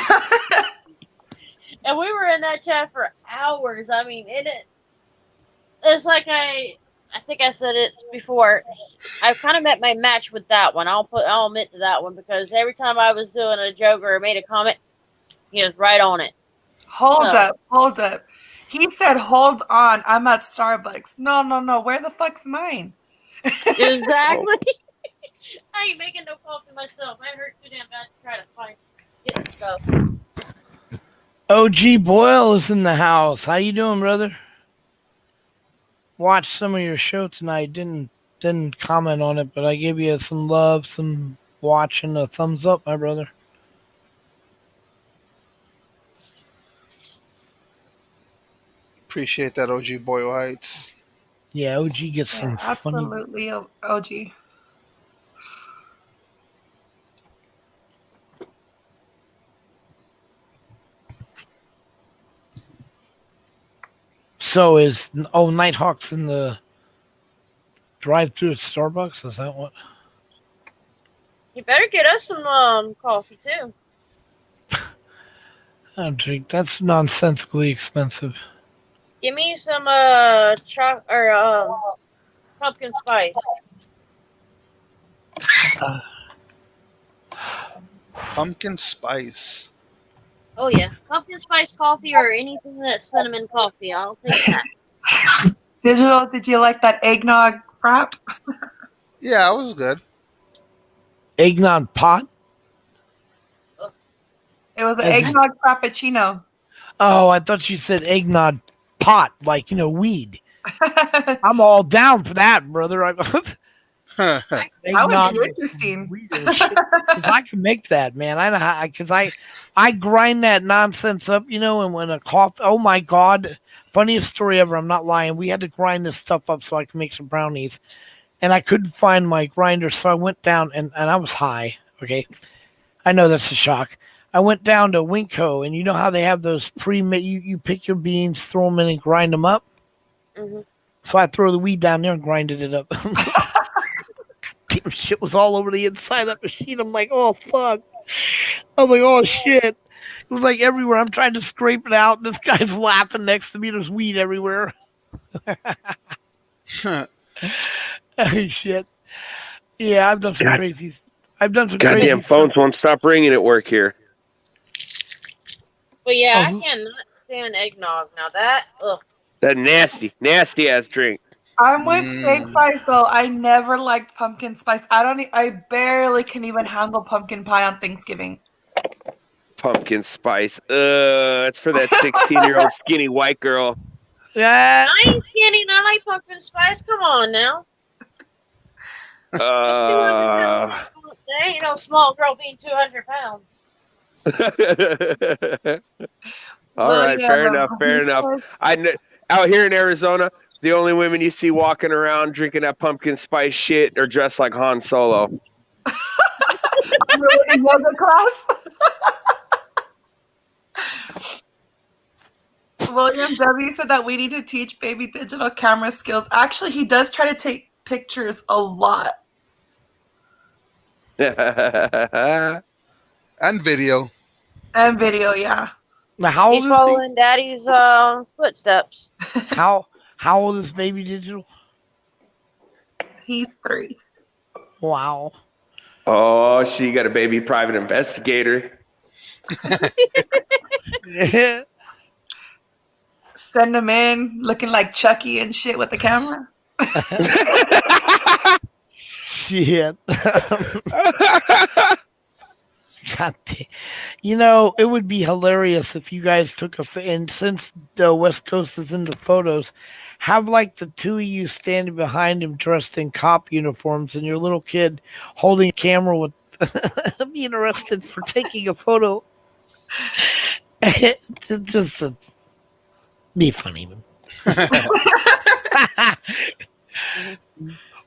And we were in that chat for hours. I mean, it's like I think I said it before. I kind of met my match with that one. I'll admit to that one, because every time I was doing a joke or made a comment, he was right on it. Hold up. He said, hold on, I'm at Starbucks. No. Where the fuck's mine? Exactly. I ain't making no coffee myself. I hurt too damn bad to try to get the stuff. OG Boyle is in the house. How you doing, brother? Watched some of your show tonight. Didn't comment on it, but I gave you some love, some watching, a thumbs up, my brother. Appreciate that, OG Boyle Heights. Yeah, OG gets some funny. Absolutely, OG. So Nighthawk's in the drive-thru at Starbucks? Is that what? You better get us some coffee too. I don't drink. That's nonsensically expensive. Give me some pumpkin spice. Pumpkin spice. Oh yeah, pumpkin spice coffee or anything that's cinnamon coffee. I'll take that. Digital, did you like that eggnog frap? Yeah, it was good. Eggnog pot? It was an eggnog frappuccino. Oh, I thought you said eggnog pot, like, weed. I'm all down for that, brother. That Eggnog would be interesting. weed and shit. 'Cause I can make that, man. I know how, because I grind that nonsense up, and when a coffee, oh my God, funniest story ever. I'm not lying. We had to grind this stuff up so I could make some brownies. And I couldn't find my grinder, so I went down, and I was high, okay? I know that's a shock. I went down to Winco, and you know how they have those pre-made, you pick your beans, throw them in, and grind them up? Mm-hmm. So I throw the weed down there and grinded it up. Damn, shit was all over the inside of that machine. I'm like, oh, fuck. I was like, oh, shit. It was like everywhere. I'm trying to scrape it out, and this guy's laughing next to me. There's weed everywhere. Shit. Yeah, I've done some crazies. Goddamn phones won't stop ringing at work here. But yeah, I cannot stand eggnog. Now that, ugh. That nasty ass drink. I'm with steak Mm, spice though. I never liked pumpkin spice. I barely can even handle pumpkin pie on Thanksgiving. Pumpkin spice. It's for that 16-year-old skinny white girl. Yeah. I ain't skinny and I like pumpkin spice. Come on now. Just 200 pounds. Uh, There ain't no small girl being 200 pounds. all right, fair William, enough. Fair he enough. says, Out here in Arizona, the only women you see walking around drinking that pumpkin spice shit are dressed like Han Solo. "You're in yoga class." William W. said that we need to teach baby digital camera skills. Actually, he does try to take pictures a lot. and video. And video, yeah. Now, how He's old is he? following Daddy's footsteps. How old is baby digital? He's 3. Wow. Oh, she got a baby private investigator. Yeah. Send him in looking like Chucky and shit with the camera. Shit. God damn. You know, it would be hilarious if you guys took and since the West Coast is into photos, have like the two of you standing behind him dressed in cop uniforms and your little kid holding a camera with being arrested for taking a photo. Just be funny.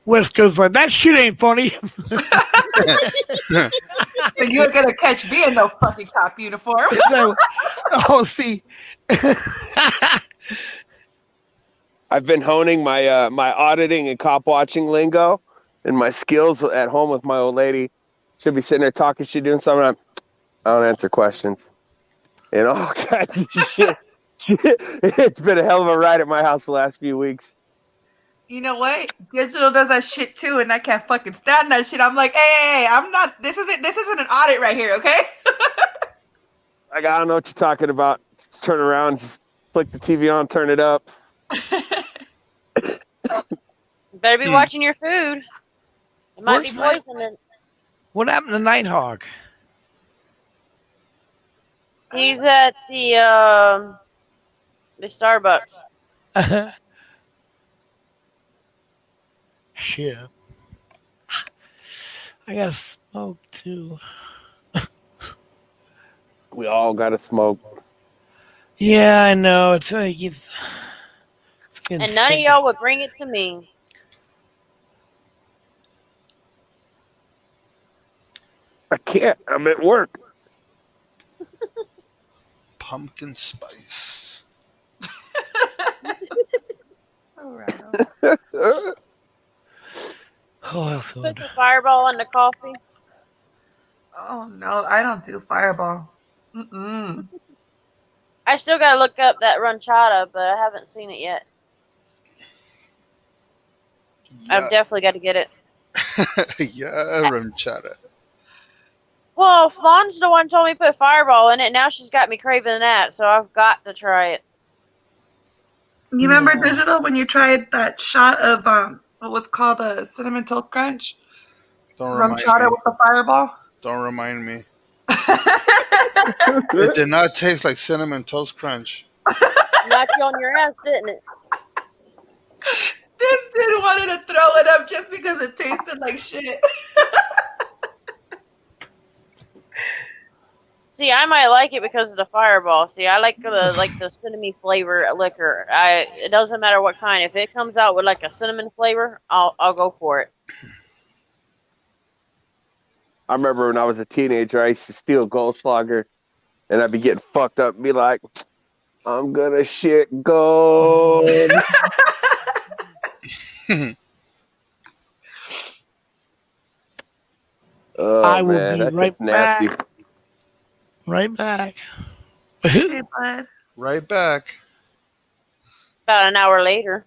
West Coast like, that shit ain't funny. But you're gonna catch me in no fucking cop uniform. So, oh, see. I've been honing my my auditing and cop watching lingo and my skills at home with my old lady. She'll be sitting there talking, she doing something. I don't answer questions. And all kinds of shit. It's been a hell of a ride at my house the last few weeks. You know what? Digital does that shit too, and I can't fucking stand that shit. I'm like, hey, I'm not. This isn't an audit right here, okay? Like, I don't know what you're talking about. Just turn around, just flick the TV on, turn it up. You better be watching your food. It might Where's be that? poisonous. What happened to Nighthawk? He's at the Starbucks. Shit. I gotta smoke too. We all gotta smoke. Yeah, I know. It's like it's getting And none of sick. y'all would bring it to me. I can't. I'm at work. Pumpkin spice. So random. Oh, I feel Put it. the fireball in the coffee. Oh no, I don't do Fireball. Mm-mm. I still gotta look up that ranchada, but I haven't seen it yet. I've Yeah, definitely got to get it. yeah, ranchada. Well, Fawn's the one told me to put fireball in it. Now she's got me craving that, so I've got to try it. You remember No. Digital when you tried that shot of what was called a cinnamon toast crunch Don't rum remind chata me. with the Fireball? Don't remind me. It did not taste like cinnamon toast crunch. Knocked you on your ass, didn't it? This dude wanted to throw it up just because it tasted like shit. See, I might like it because of the fireball. See, I like the cinnamon flavor liquor. It doesn't matter what kind. If it comes out with like a cinnamon flavor, I'll go for it. I remember when I was a teenager, I used to steal Goldschlager, and I'd be getting fucked up and be like, I'm gonna shit gold. Oh, I will man, be that's right nasty. back. Right back. Hey, bud. Right back. About an hour later.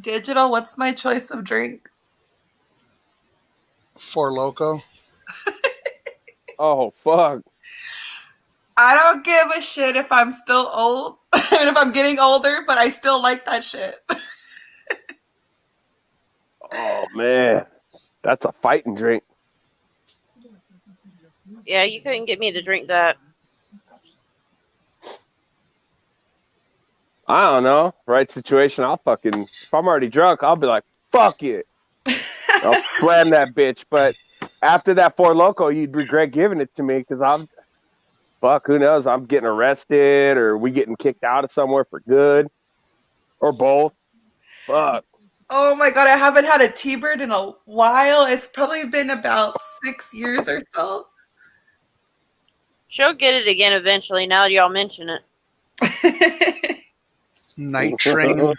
Digital, what's my choice of drink? Four Loco. Oh, fuck. I don't give a shit if I'm still old. I mean, if I'm getting older, but I still like that shit. Oh man, that's a fighting drink. Yeah, you couldn't get me to drink that. I don't know. Right situation, I'll fucking, if I'm already drunk, I'll be like, fuck it. I'll slam that bitch. But after that Four Loko, you'd regret giving it to me because who knows? I'm getting arrested or we getting kicked out of somewhere for good or both. Fuck. Oh my god, I haven't had a T-bird in a while. It's probably been about 6 years or so. She'll get it again eventually. Now that y'all mention it. Night Train.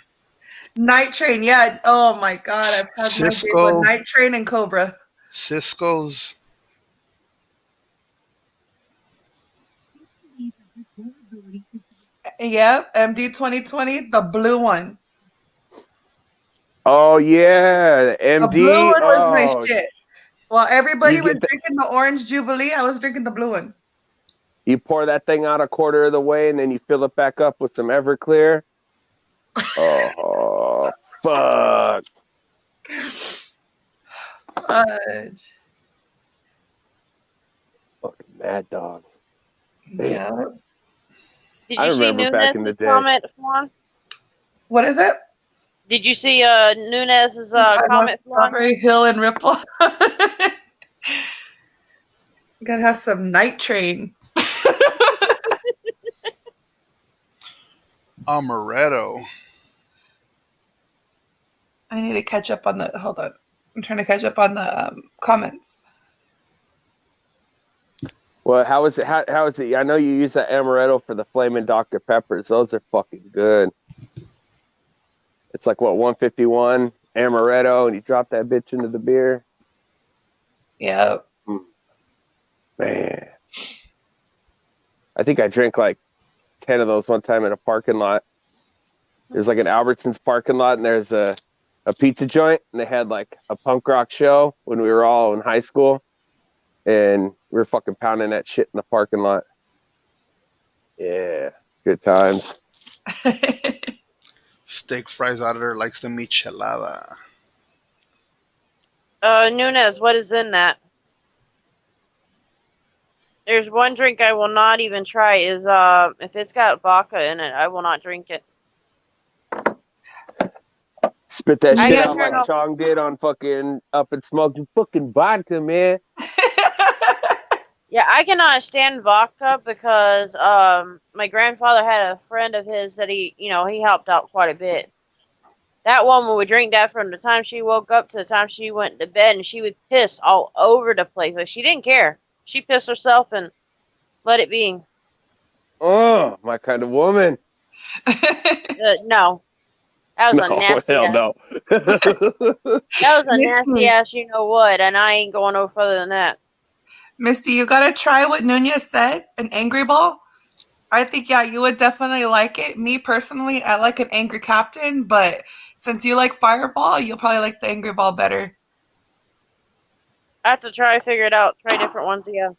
Night Train, yeah. Oh my god, I've had my days with Cisco. Night Train and Cobra. Cisco's. Yep, MD 2020, the blue one. Oh yeah, MD. The blue one was my Oh, shit. While everybody You was get the- drinking the Orange Jubilee, I was drinking the blue one. you pour that thing out a quarter of the way and then you fill it back up with some Everclear. Oh, fuck. Fudge. Fucking Mad Dog. Yeah. Did I you see remember back in the Nunez's day. comment, Flan? What is it? Did you see Nunez's I want comment, Flan? Strawberry Hill and Ripple. Gotta have some Night Train. Amaretto. I need to catch up on the. Hold on. I'm trying to catch up on the comments. Well, how is it? How is it? I know you use that amaretto for the flaming Dr. Peppers. Those are fucking good. It's like what, 151 amaretto, and you drop that bitch into the beer. Yeah. Man, I think I drank like 10 of those one time in a parking lot. There's like an Albertsons parking lot, and there's a pizza joint, and they had like a punk rock show when we were all in high school, and we were fucking pounding that shit in the parking lot. Yeah, good times. Steak fries Auditor likes the michelada. Nunez, what is in that? There's one drink I will not even try is if it's got vodka in it, I will not drink it. Spit that I shit gotta out turn like off- Chong did on fucking Up and Smoking fucking vodka, man. Yeah, I cannot stand vodka because my grandfather had a friend of his that he helped out quite a bit. That woman would drink that from the time she woke up to the time she went to bed, and she would piss all over the place. Like, she didn't care. She pissed herself and let it be. Oh, my kind of woman. No. That was a No, nasty hell ass. no. That was a nasty Misty. ass you know what, and I ain't going no further than that. Misty, you gotta try what Nunez said, an angry ball. I think, yeah, you would definitely like it. Me personally, I like an angry captain, but since you like fireball, you'll probably like the angry ball better. I have to figure it out, try different ones, yeah.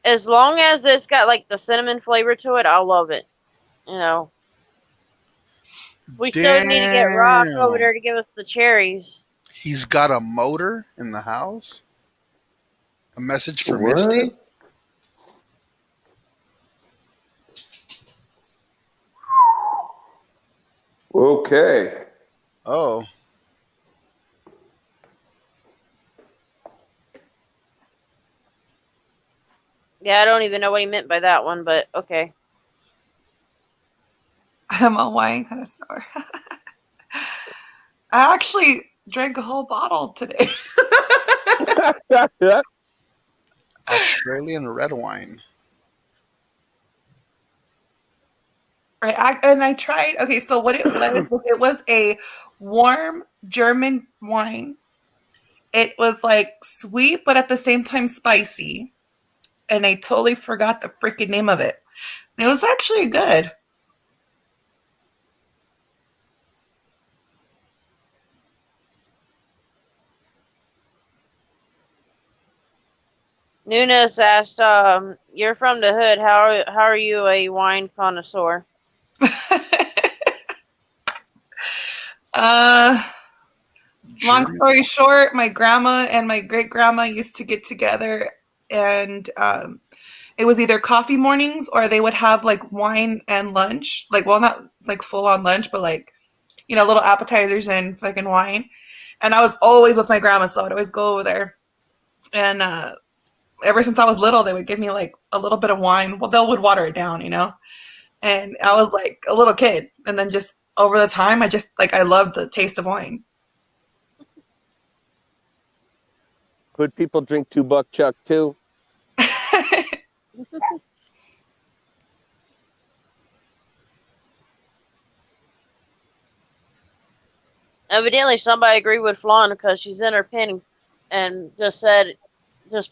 As long as it's got like the cinnamon flavor to it, I'll love it. You know. We still need to get Rock over there to give us the cherries. He's got a motor in the house? A message for What? Misty? Okay. Oh. Yeah, I don't even know what he meant by that one, but okay. I'm a wine connoisseur. I actually drank a whole bottle today. Australian red wine. I tried. Okay, so what it was a warm German wine. It was like sweet, but at the same time spicy. And I totally forgot the freaking name of it. And it was actually good. Nunes asked, "You're from the hood. How are you a wine connoisseur?" Long German? story short, my grandma and my great grandma used to get together, and it was either coffee mornings or they would have like wine and lunch. Like, well, not like full on lunch, but like, you know, little appetizers and fucking wine. And I was always with my grandma, so I'd always go over there. And ever since I was little, they would give me like a little bit of wine. Well, they would water it down, you know. And I was like a little kid, and then just over the time, I loved the taste of wine. Could people drink $2 Chuck too? Evidently, somebody agreed with Flan because she's in her pen and just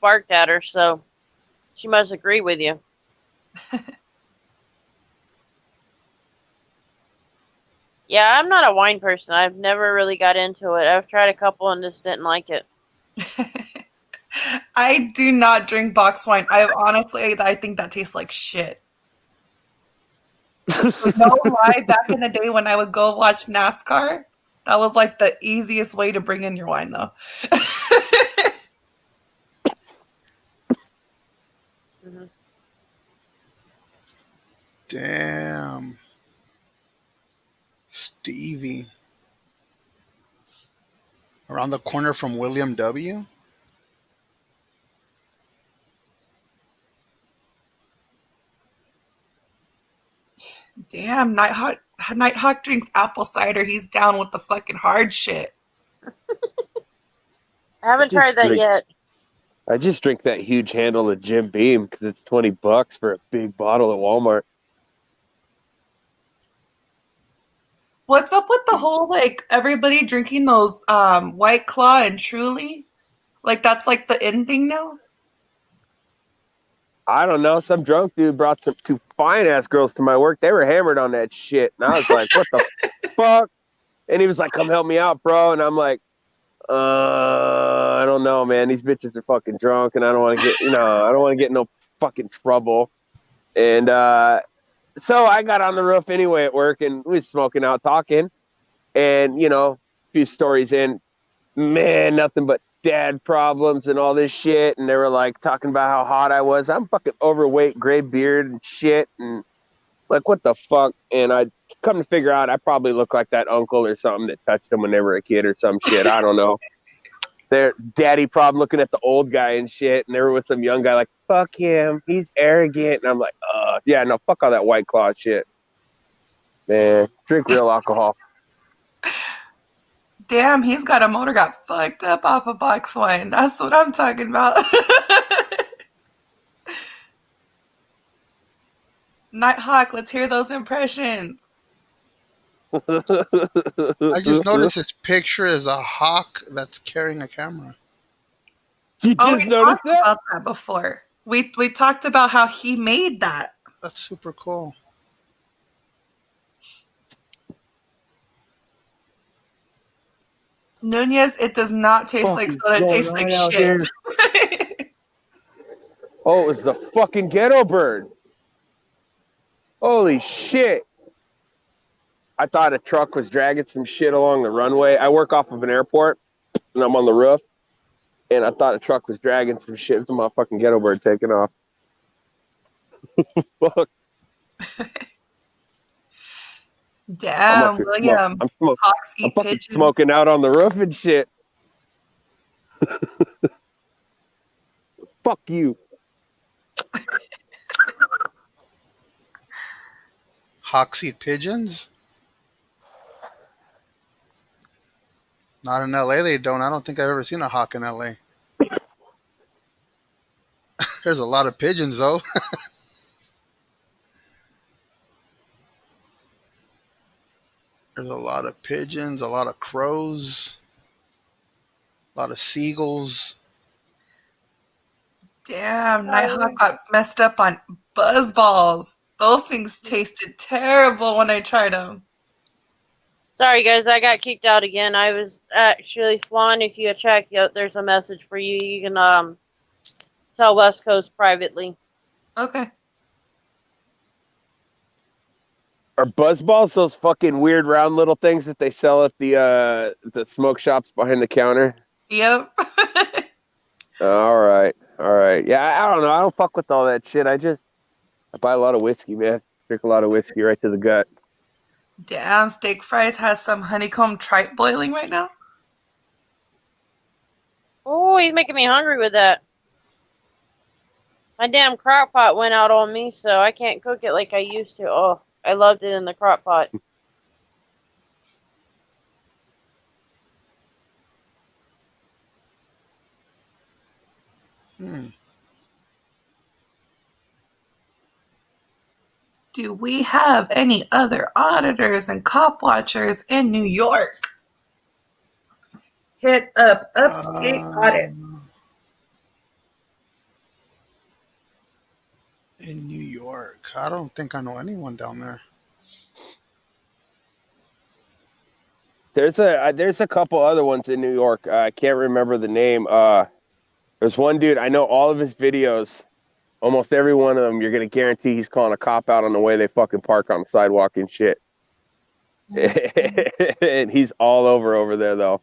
barked at her, so she must agree with you. Yeah, I'm not a wine person. I've never really got into it. I've tried a couple and just didn't like it. I do not drink box wine. I think that tastes like shit. No lie, back in the day when I would go watch NASCAR, that was like the easiest way to bring in your wine, though. Mm-hmm. Damn. Stevie. Around the corner from William W. Damn, Nighthawk drinks apple cider. He's down with the fucking hard shit. I haven't tried that yet. I just drink that huge handle of Jim Beam because it's $20 for a big bottle at Walmart. What's up with the whole like everybody drinking those White Claw and Truly? Like that's like the in thing now? I don't know. Some drunk dude brought some two fine ass girls to my work. They were hammered on that shit, and I was like, "What the fuck?" And he was like, "Come help me out, bro." And I'm like, I don't know, man. These bitches are fucking drunk, and I don't want to get, I don't want to get in no fucking trouble." And so I got on the roof anyway at work, and we was smoking out, talking, and a few stories in, man, nothing but dad problems and all this shit. And they were like talking about how hot I was. I'm fucking overweight, gray beard and shit, and like, what the fuck? And I come to figure out I probably look like that uncle or something that touched them when they were a kid or some shit. I don't know. Their daddy problem looking at the old guy and shit, and they were with some young guy like, fuck him, he's arrogant. And I'm like, yeah, no, fuck all that White Claw shit. Man, drink real alcohol. Damn, he's got a motor got fucked up off of box wine. That's what I'm talking about. Nighthawk, let's hear those impressions. I just noticed his picture is a hawk that's carrying a camera. You just we noticed talked that? about that before. We talked about how he made that. That's super cool. Nunez, it does not taste like soda. It tastes like shit. Oh, it was the fucking ghetto bird. Holy shit. I thought a truck was dragging some shit along the runway. I work off of an airport, and I'm on the roof, and I thought a truck was dragging some shit. It's a motherfucking ghetto bird taking off. Fuck. Damn, William. Hawks eat I'm fucking pigeons. smoking out on the roof and shit. Fuck you. Hawks eat pigeons? Not in LA, they don't. I don't think I've ever seen a hawk in LA. There's a lot of pigeons, though. There's a lot of pigeons, a lot of crows, a lot of seagulls. Damn, Nighthawk got messed up on buzzballs. Those things tasted terrible when I tried them. Sorry, guys, I got kicked out again. I was actually flying. If you check, there's a message for you. You can tell West Coast privately. Okay. Are buzz balls those fucking weird round little things that they sell at the smoke shops behind the counter? Yep. All right. Yeah, I don't know. I don't fuck with all that shit. I buy a lot of whiskey, man. Drink a lot of whiskey right to the gut. Damn, steak fries has some honeycomb tripe boiling right now. Oh, he's making me hungry with that. My damn crock pot went out on me, so I can't cook it like I used to. Oh, I loved it in the crock pot. Do we have any other auditors and cop watchers in New York? Hit up Upstate Audits. In New York, I don't think I know anyone down there. There's a couple other ones in New York. I can't remember the name. There's one dude, I know all of his videos. Almost every one of them, you're gonna guarantee he's calling a cop out on the way they fucking park on the sidewalk and shit. And he's all over there though.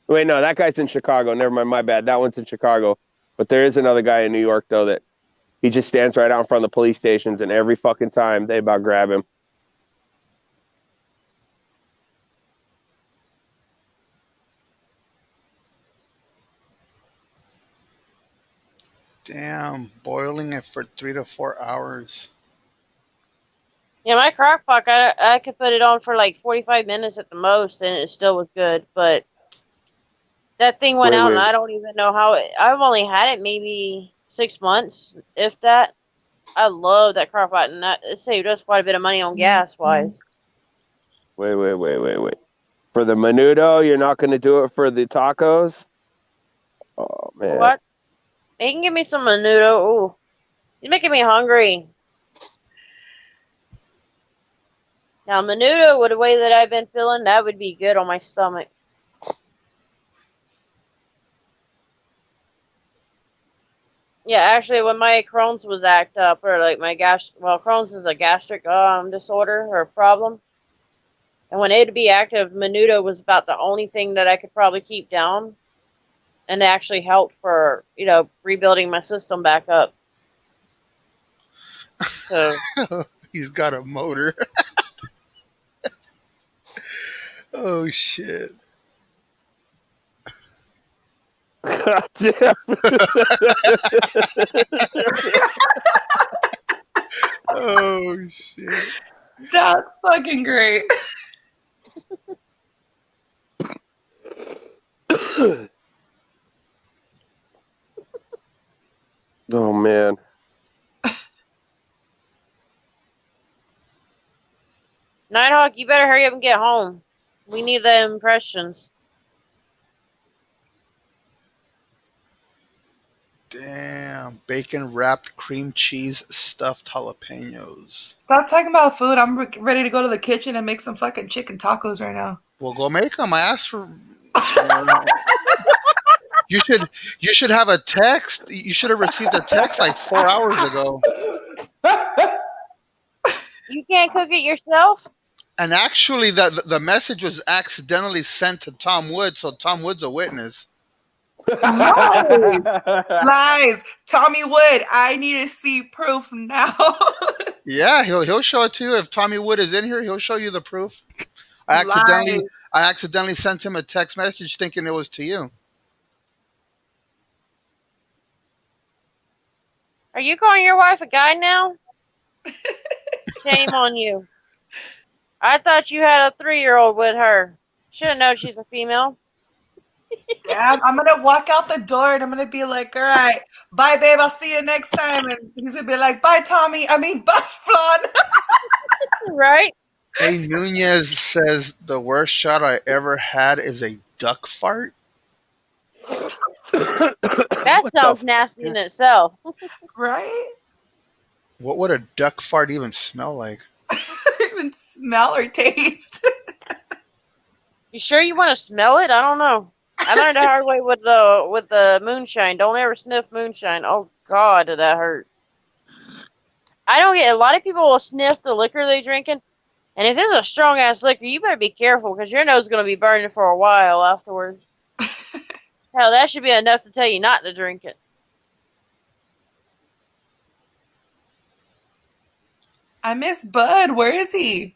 Wait, no, that guy's in Chicago. Never mind, my bad. That one's in Chicago. But there is another guy in New York though that he just stands right out in front of the police stations, and every fucking time they about grab him. Damn, boiling it for 3 to 4 hours. Yeah, my crock pot, I could put it on for like 45 minutes at the most, and it still was good. But that thing went out, and I don't even know how I've only had it maybe 6 months, if that. I love that crock pot, and it saved us quite a bit of money on gas wise. Wait. For the menudo, you're not going to do it for the tacos? Oh, man. What? They can give me some menudo. Ooh, you're making me hungry. Now, menudo, with the way that I've been feeling, that would be good on my stomach. Yeah, actually, when my Crohn's was act up, or like my Crohn's is a gastric disorder or problem. And when it would be active, menudo was about the only thing that I could probably keep down. And it actually helped for, rebuilding my system back up. So He's got a motor. Oh shit. God damn. Oh shit. That's fucking great. Oh, man. Nighthawk, you better hurry up and get home. We need the impressions. Damn, bacon wrapped cream cheese stuffed jalapenos. Stop talking about food. I'm ready to go to the kitchen and make some fucking chicken tacos right now. Well, go make them. I asked for. You should have a text. You should have received a text like 4 hours ago. You can't cook it yourself? And actually, the message was accidentally sent to Tom Woods, so Tom Woods a witness. Lies. Lies. Tommy Wood, I need to see proof now. Yeah, he'll show it to you. If Tommy Wood is in here, he'll show you the proof. I accidentally sent him a text message thinking it was to you. Are you calling your wife a guy now? Shame on you. I thought you had a 3-year-old with her. Should have known she's a female. Yeah, I'm going to walk out the door and I'm going to be like, all right, bye, babe. I'll see you next time. And he's going to be like, bye, Tommy. Bye, Flan. Right? Hey, Nunez says the worst shot I ever had is a duck fart. That sounds nasty in itself. Right? What would a duck fart even smell like? Even smell or taste. You sure you want to smell it? I don't know. I learned the hard way with the moonshine. Don't ever sniff moonshine. Oh God, did that hurt? I don't get. A lot of people will sniff the liquor they're drinking, and if it's a strong ass liquor, you better be careful because your nose is gonna be burning for a while afterwards. Hell, that should be enough to tell you not to drink it. I miss Bud. Where is he?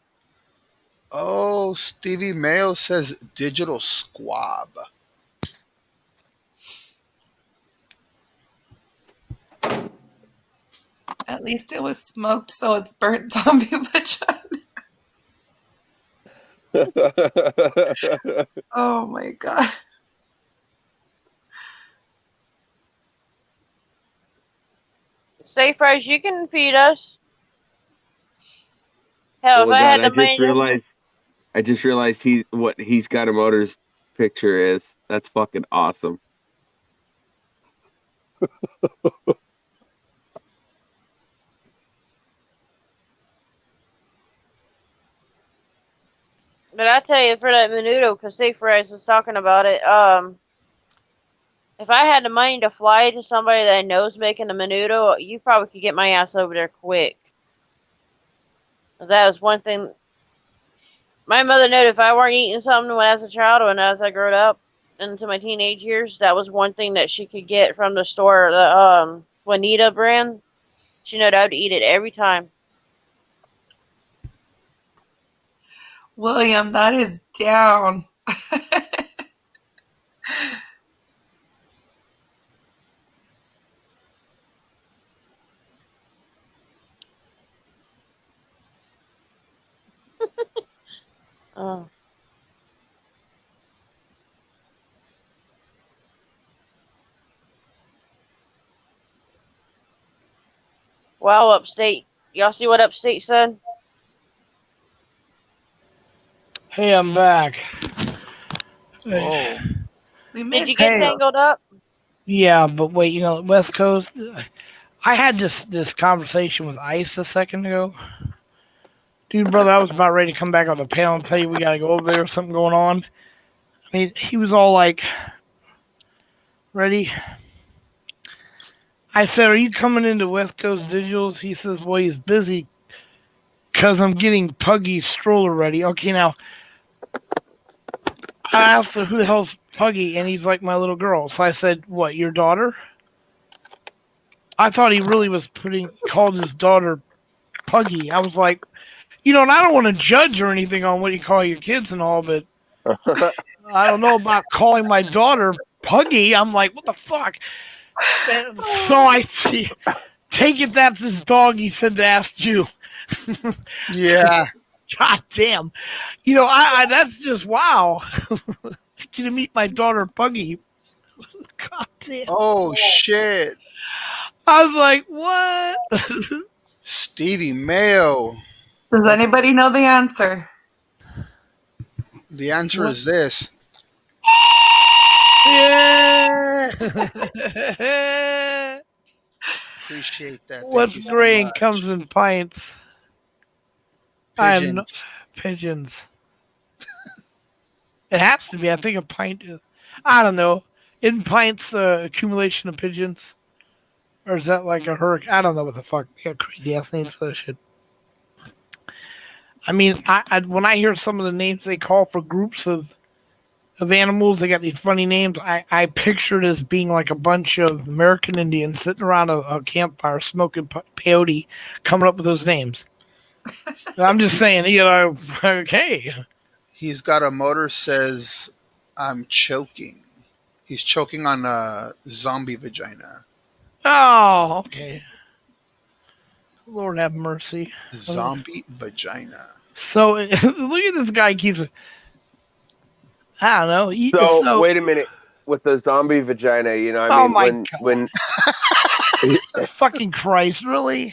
Oh, Stevie Mayo says digital squab. At least it was smoked, so it's burnt zombie vagina. Oh my god. Safe Fries, you can feed us. Hell, Oh if my I god! had the money, I just realized he's got a motors picture is. That's fucking awesome. but I tell you for that menudo, because Safe Fries was talking about it. If I had the money to fly to somebody that I know's making the menudo, you probably could get my ass over there quick. That was one thing. My mother knew if I weren't eating something when I was a child and as I grew up into my teenage years, that was one thing that she could get from the store, the Juanita brand. She knew I would eat it every time. William, that is down. Oh. Wow, Upstate. Y'all see what Upstate said? Hey, I'm back. Whoa. We Did miss you get Hey. tangled up? Yeah, but wait, West Coast. I had this conversation with Ice a second ago. Dude, brother, I was about ready to come back on the panel and tell you we gotta go over there. Something going on. I mean, he was all like, "Ready?" I said, "Are you coming into West Coast Digitals?" He says, "Well, he's busy because I'm getting Puggy's stroller ready." Okay, now I asked him who the hell's Puggy, and he's like my little girl. So I said, "What, your daughter?" I thought he really was called his daughter Puggy. I was like, and I don't want to judge or anything on what you call your kids and all, but I don't know about calling my daughter Puggy. I'm like, what the fuck? And so I take it that's his dog. He said to ask you. Yeah. God damn. I that's just wow. Get to meet my daughter Puggy. God damn. Oh shit. I was like, what? Stevie Mayo. Does anybody know the answer? The answer What? is this. Yeah. Appreciate that. Thank What's you so gray and much. comes in pints? I have no Pigeons. pigeons. It has to be. I think a pint is. I don't know. In pints, accumulation of pigeons, or is that like a hurricane? I don't know what the fuck. They got crazy ass names for that shit. I mean, when I hear some of the names they call for groups of animals, they got these funny names. I picture it as being like a bunch of American Indians sitting around a campfire smoking peyote, coming up with those names. I'm just saying, okay. He's got a motor says I'm choking. He's choking on a zombie vagina. Oh, okay. Lord have mercy. Zombie vagina. So look at this guy keeps. I don't know. So wait a minute. With the zombie vagina, Oh my God. when Fucking Christ, really?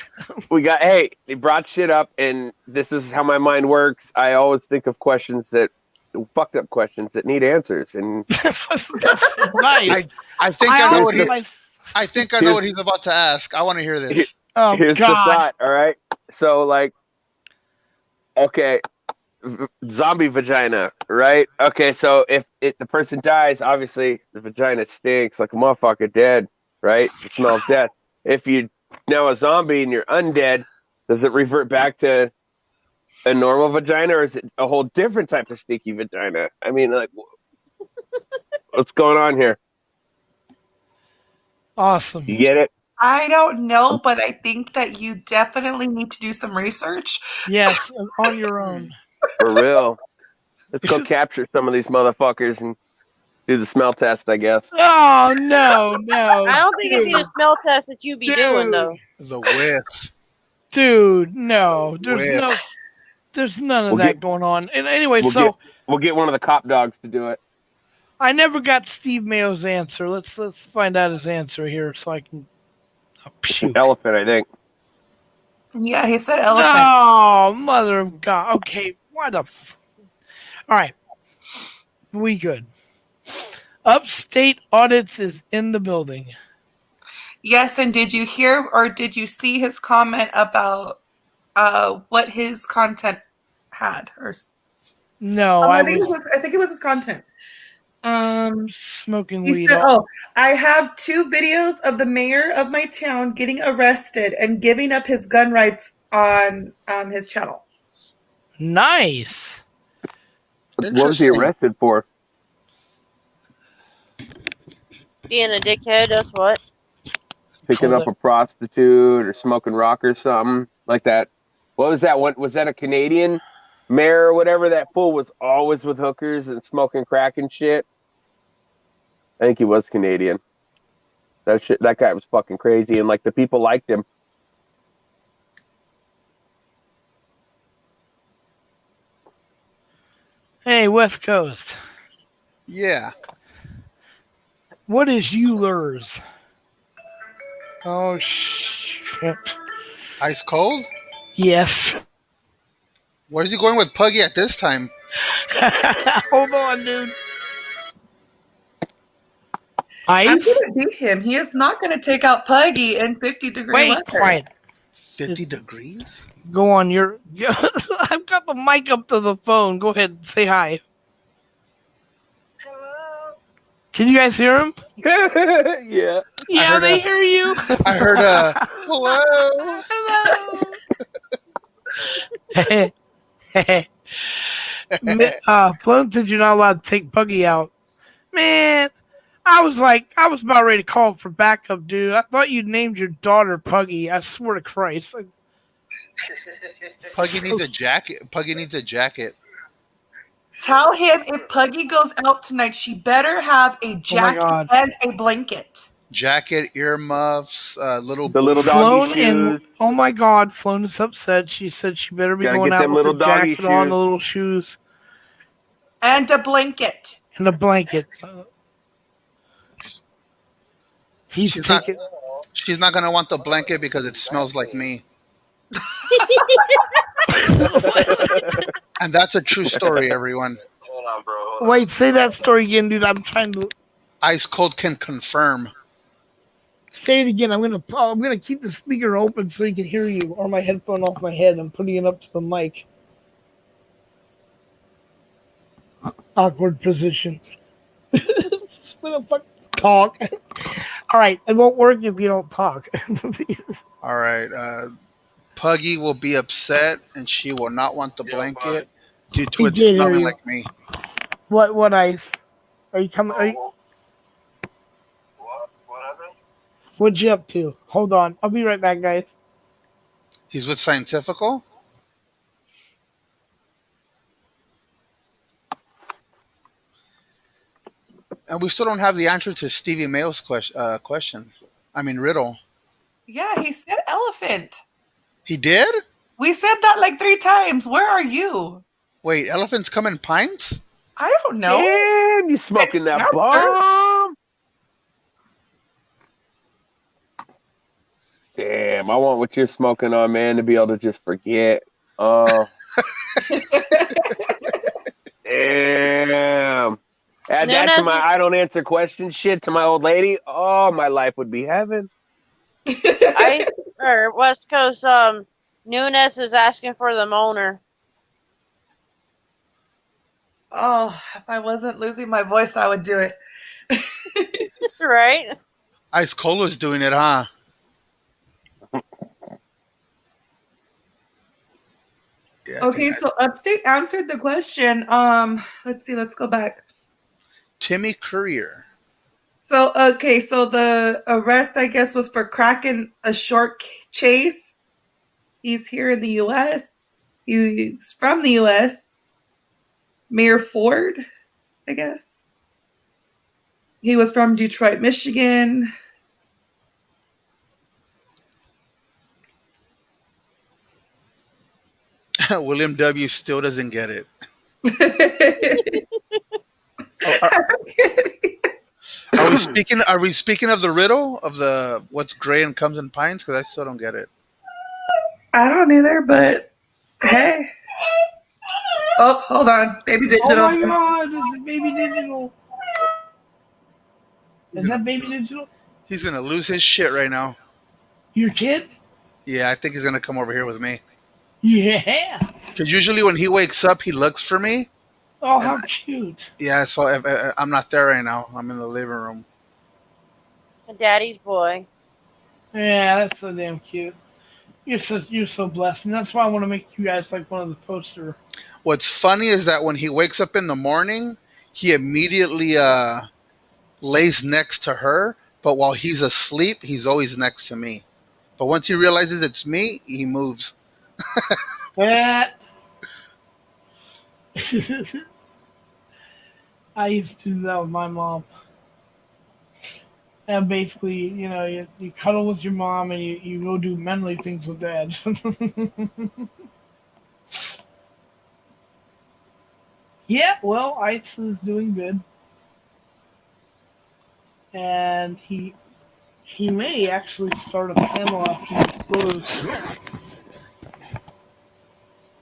they brought shit up, and this is how my mind works. I always think of fucked up questions that need answers, and That's nice. I think I know what he. Nice. I think I know what he's about to ask. I want to hear this. Oh here's God. the thought. All right, so okay, zombie vagina, right? Okay, so if the person dies, obviously the vagina stinks like a motherfucker dead, right? It smells death. If you now a zombie and you're undead, Does it revert back to a normal vagina, or is it a whole different type of sneaky vagina? I mean, like, what's going on here? Awesome. You get it? I don't know, but I think that you definitely need to do some research. Yes, on your own. For real. Let's go capture some of these motherfuckers and do the smell test, I guess. Oh no, no. I don't think it'd be the smell test that you'd be doing, though. The whiff. Dude, no. Whiff. There's none of We'll that get- going on. And anyway, We'll get one of the cop dogs to do it. I never got Steve Mayo's answer. Let's find out his answer here so I can It's an elephant, I think. Yeah, he said elephant. Oh, mother of God. Okay, why the all right. We good. Upstate Audits is in the building. Yes, and did you hear or did you see his comment about what his content had? Or No, I I think was it was his content. smoking He weed. said, I have 2 videos of the mayor of my town getting arrested and giving up his gun rights on his channel. Nice. What was he arrested for? Being a dickhead, that's what. Picking up a prostitute or smoking rock or something like that. What was that? What was that? A Canadian mayor or whatever? That fool was always with hookers and smoking crack and shit. I think he was Canadian. That guy was fucking crazy, and like the people liked him. Hey, West Coast. Yeah. What is Eulers? Oh shit. Ice cold? Yes. Where's he going with Puggy at this time? Hold on, dude. I'm Ice? gonna beat him. He is not gonna take out Puggy in 50-degree Wait, weather. quiet. 50 degrees? Go on, I've got the mic up to the phone. Go ahead, say hi. Can you guys hear him? Yeah. Yeah, they hear you. I heard hello. Hello. Flown said you're not allowed to take Puggy out. Man, I was about ready to call for backup, dude. I thought you named your daughter Puggy. I swear to Christ. Puggy needs a jacket. Puggy needs a jacket. Tell him if Puggy goes out tonight, she better have a jacket and a blanket. Jacket, earmuffs, the little doggy Flown shoes. and oh my God, Flown is upset. She said she better be Gotta going get out them with little the doggy jacket on, shoes. the little shoes, and a blanket. and a blanket. He's taking. She's not gonna want the blanket because it smells like me. And that's a true story, everyone. Hold on, bro. Wait, say that story again, dude. I'm trying to Ice Cold can confirm. say it again. I'm gonna keep the speaker open so he can hear you, or my headphone off my head. I'm putting it up to the mic. Awkward position. Talk. All right, it won't work if you don't talk. All right. Puggy will be upset and she will not want the blanket due to it smelling like me. What Ice? Are you coming? What happened? What you up to? Hold on. I'll be right back, guys. He's with Scientifical? And we still don't have the answer to Stevie Mayo's question. I mean, riddle. Yeah, he said elephant. He did? We said that like 3 times. Where are you? Wait, elephants come in pints? I don't know. Damn, you smoking that bomb? Damn, I want what you're smoking on, man, to be able to just forget. Oh. Damn. Add that to my I don't answer questions shit to my old lady. Oh, my life would be heaven. West Coast, Nunes is asking for the moaner. Oh, if I wasn't losing my voice, I would do it. Right? Ice Cola's doing it, huh? Yeah, Okay, so Upstate answered the question. Let's see, let's go back. Timmy Courier. So so the arrest, I guess, was for cracking a short chase. He's here in the U.S. He's from the U.S. Mayor Ford, I guess. He was from Detroit, Michigan. William W. still doesn't get it. Are we speaking? Are we speaking of the riddle of the what's gray and comes in pines? Because I still don't get it. I don't either, but hey. Oh, hold on, baby digital. Oh my god, it's baby digital. Is that baby digital? He's gonna lose his shit right now. Your kid? Yeah, I think he's gonna come over here with me. Yeah. Because usually when he wakes up, he looks for me. Oh, how cute. Yeah, so I'm not there right now. I'm in the living room. A daddy's boy. Yeah, that's so damn cute. You're so blessed, and that's why I want to make you guys like one of the poster. What's funny is that when he wakes up in the morning, he immediately lays next to her. But while he's asleep, he's always next to me. But once he realizes it's me, he moves. Yeah. I used to do that with my mom. And basically, you cuddle with your mom and you go do manly things with dad. Yeah, well, Ice is doing good. And he may actually start a panel after he closes.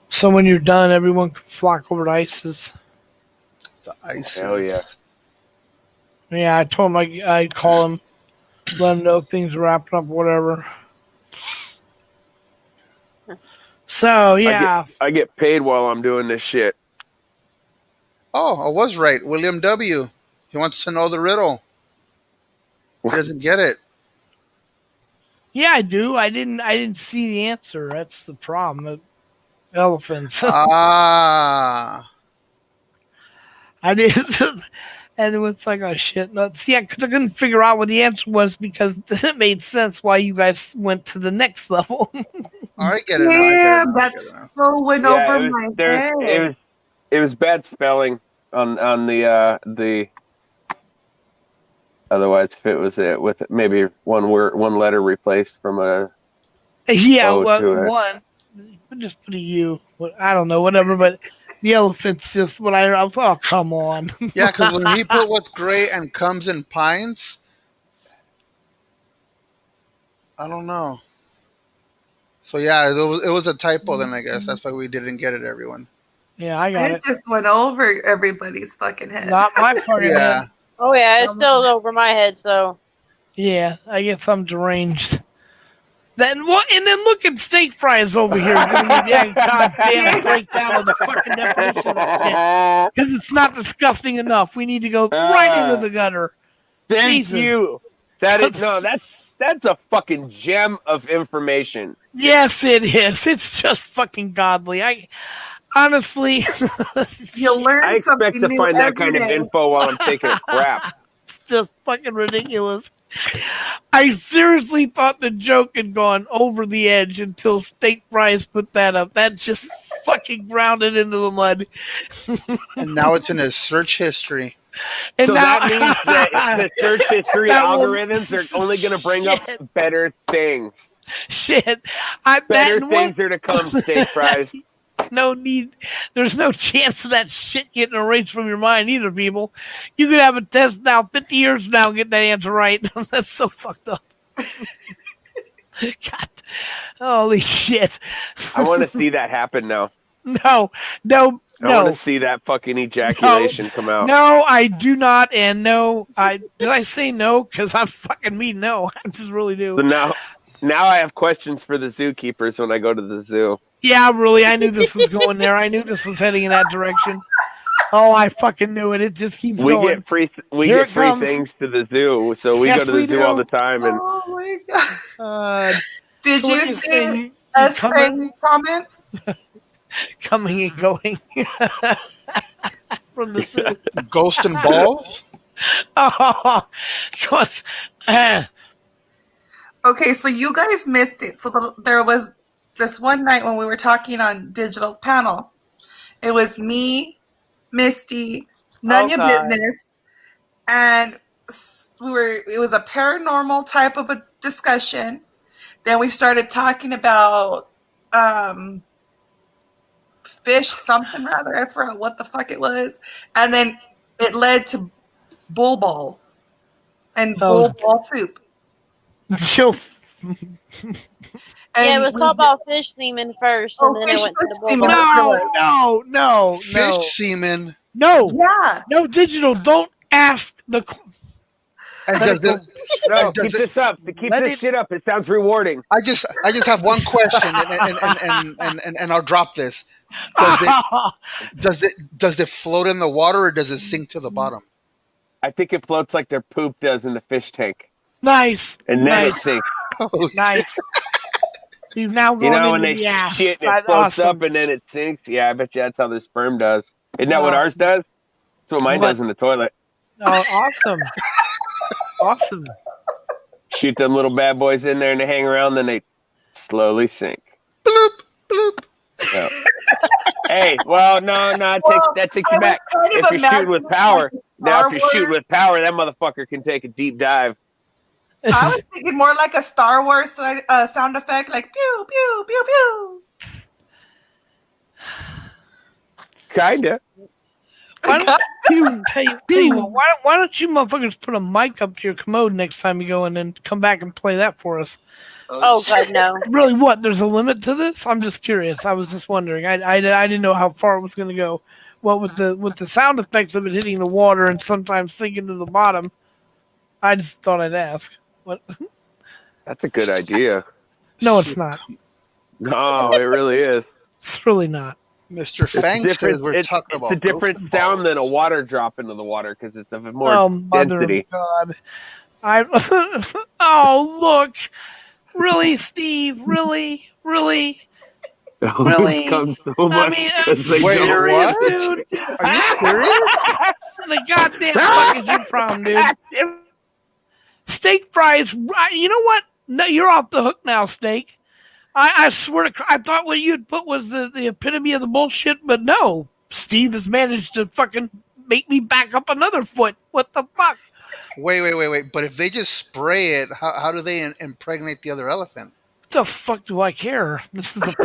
So when you're done, everyone can flock over to Ice's. The ice. Hell yeah. Yeah, I told him I'd call him, let him know if things are wrapping up, whatever. So, yeah. I get paid while I'm doing this shit. Oh, I was right. William W. He wants to know the riddle. He doesn't get it. Yeah, I do. I didn't see the answer. That's the problem. Elephants. Ah. I did. And it was like, oh shit, nuts. Yeah, because I couldn't figure out what the answer was because it made sense why you guys went to the next level. I get it. Yeah, that so went over my head. It was bad spelling on the. Otherwise, if it was with maybe one letter replaced from a. Yeah, O well, to a, one. Just put a U. I don't know, whatever. But the elephant's just what I was. Oh, come on. Yeah, because when he put what's gray and comes in pines, I don't know. So yeah, it was a typo then, I guess. That's why we didn't get it, everyone. Yeah, I got it. It just went over everybody's fucking head. Not my fucking Yeah. head. Oh yeah, it's still over my head, so. Yeah, I guess I'm deranged. Then what? And then look at steak fries over here giving me the goddamn breakdown of the fucking definition of that shit. Because it's not disgusting enough. We need to go right into the gutter. Thank Jesus. you. That's a fucking gem of information. Yes, it is. It's just fucking godly. I honestly, You'll learn I expect something to new find that every kind of day. info while I'm taking a crap. it's just fucking ridiculous. I seriously thought the joke had gone over the edge until steak fries put that up. That just fucking grounded into the mud. And now it's in his search history. And So now, that means that the search history That will- algorithms are only going to bring up better things. shit. Better things are to come, steak fries. No need. There's no chance of that shit getting erased from your mind either, people. You could have a test now, 50 years from now, and get that answer right. That's so fucked up. God. Holy shit. I want to see that happen now. No. I want to see that fucking ejaculation come out. No, I do not. And no, did I say no? Because I fucking mean no. I just really do. So now I have questions for the zookeepers when I go to the zoo. Yeah, really. I knew this was going there. I knew this was heading in that direction. Oh, I fucking knew it. It just keeps We going. get free Here free it comes. things to the zoo, so we Yes, go to the we zoo do. all the time. And Oh my god! Uh, Did so what you saying? see You S. come Frank comment? coming and going from the zoo. Ghost and balls. Oh, 'cause, Okay, so you guys missed it. So there was this one night when we were talking on Digital's panel. It was me, Misty, None Oh, Your God. Business, and it was a paranormal type of a discussion. Then we started talking about fish something rather. I forgot what the fuck it was. And then it led to bull balls and Oh. bull ball soup. so Yeah, it And was we talk did- about fish semen first, and then it fish went to the bull semen, balls. that's what it was. no, Fish semen. Yeah. no, Digital. Don't ask the. And Let does it it, go. No, and does keep it, this up. Keep Let this it- shit up. It sounds rewarding. I just have one question, and I'll drop this. Does it float in the water, or does it sink to the bottom? I think it floats like their poop does in the fish tank, Nice, and then it nice, sinks. Oh, nice. You've now You gone know when into they the ass. shit and it That's floats awesome. up and then it sinks? Yeah, I bet you that's how the sperm does. Isn't that what Wow. ours does? That's what mine What? does in the toilet. Oh, awesome, awesome. Shoot them little bad boys in there and they hang around, then they slowly sink. bloop bloop. Yeah. Hey, well, no, that takes you back. If you're shooting with power, now if you're shooting with power, that motherfucker can take a deep dive. I was thinking more like a Star Wars sound effect, like pew, pew, pew, pew. Kinda. Why don't you tell you what? Why don't you motherfuckers put a mic up to your commode next time you go in and come back and play that for us? Oh, God, no. Really, what? There's a limit to this? I'm just curious. I was just wondering. I didn't know how far it was going to go. What with the sound effects of it hitting the water and sometimes sinking to the bottom? I just thought I'd ask. What? That's a good idea. No, it's not. No, it really is. It's really not. Mr. Fang says we're talking about it's a different ghost and sound balls. than a water drop into the water because it's of more Oh, mother density. of God! Oh, look! Really, Steve? Really? Really? Really? Come so I much mean, 'cause they Wait, don't serious, what? dude. Are you serious? The goddamn fuck is your problem, dude? Steak fries. You know what? No, you're off the hook now, Steak. I swear to I thought what you'd put was the epitome of the bullshit, but no. Steve has managed to fucking make me back up another foot. What the fuck? Wait. But if they just spray it, how do they impregnate the other elephant? What the fuck do I care? This is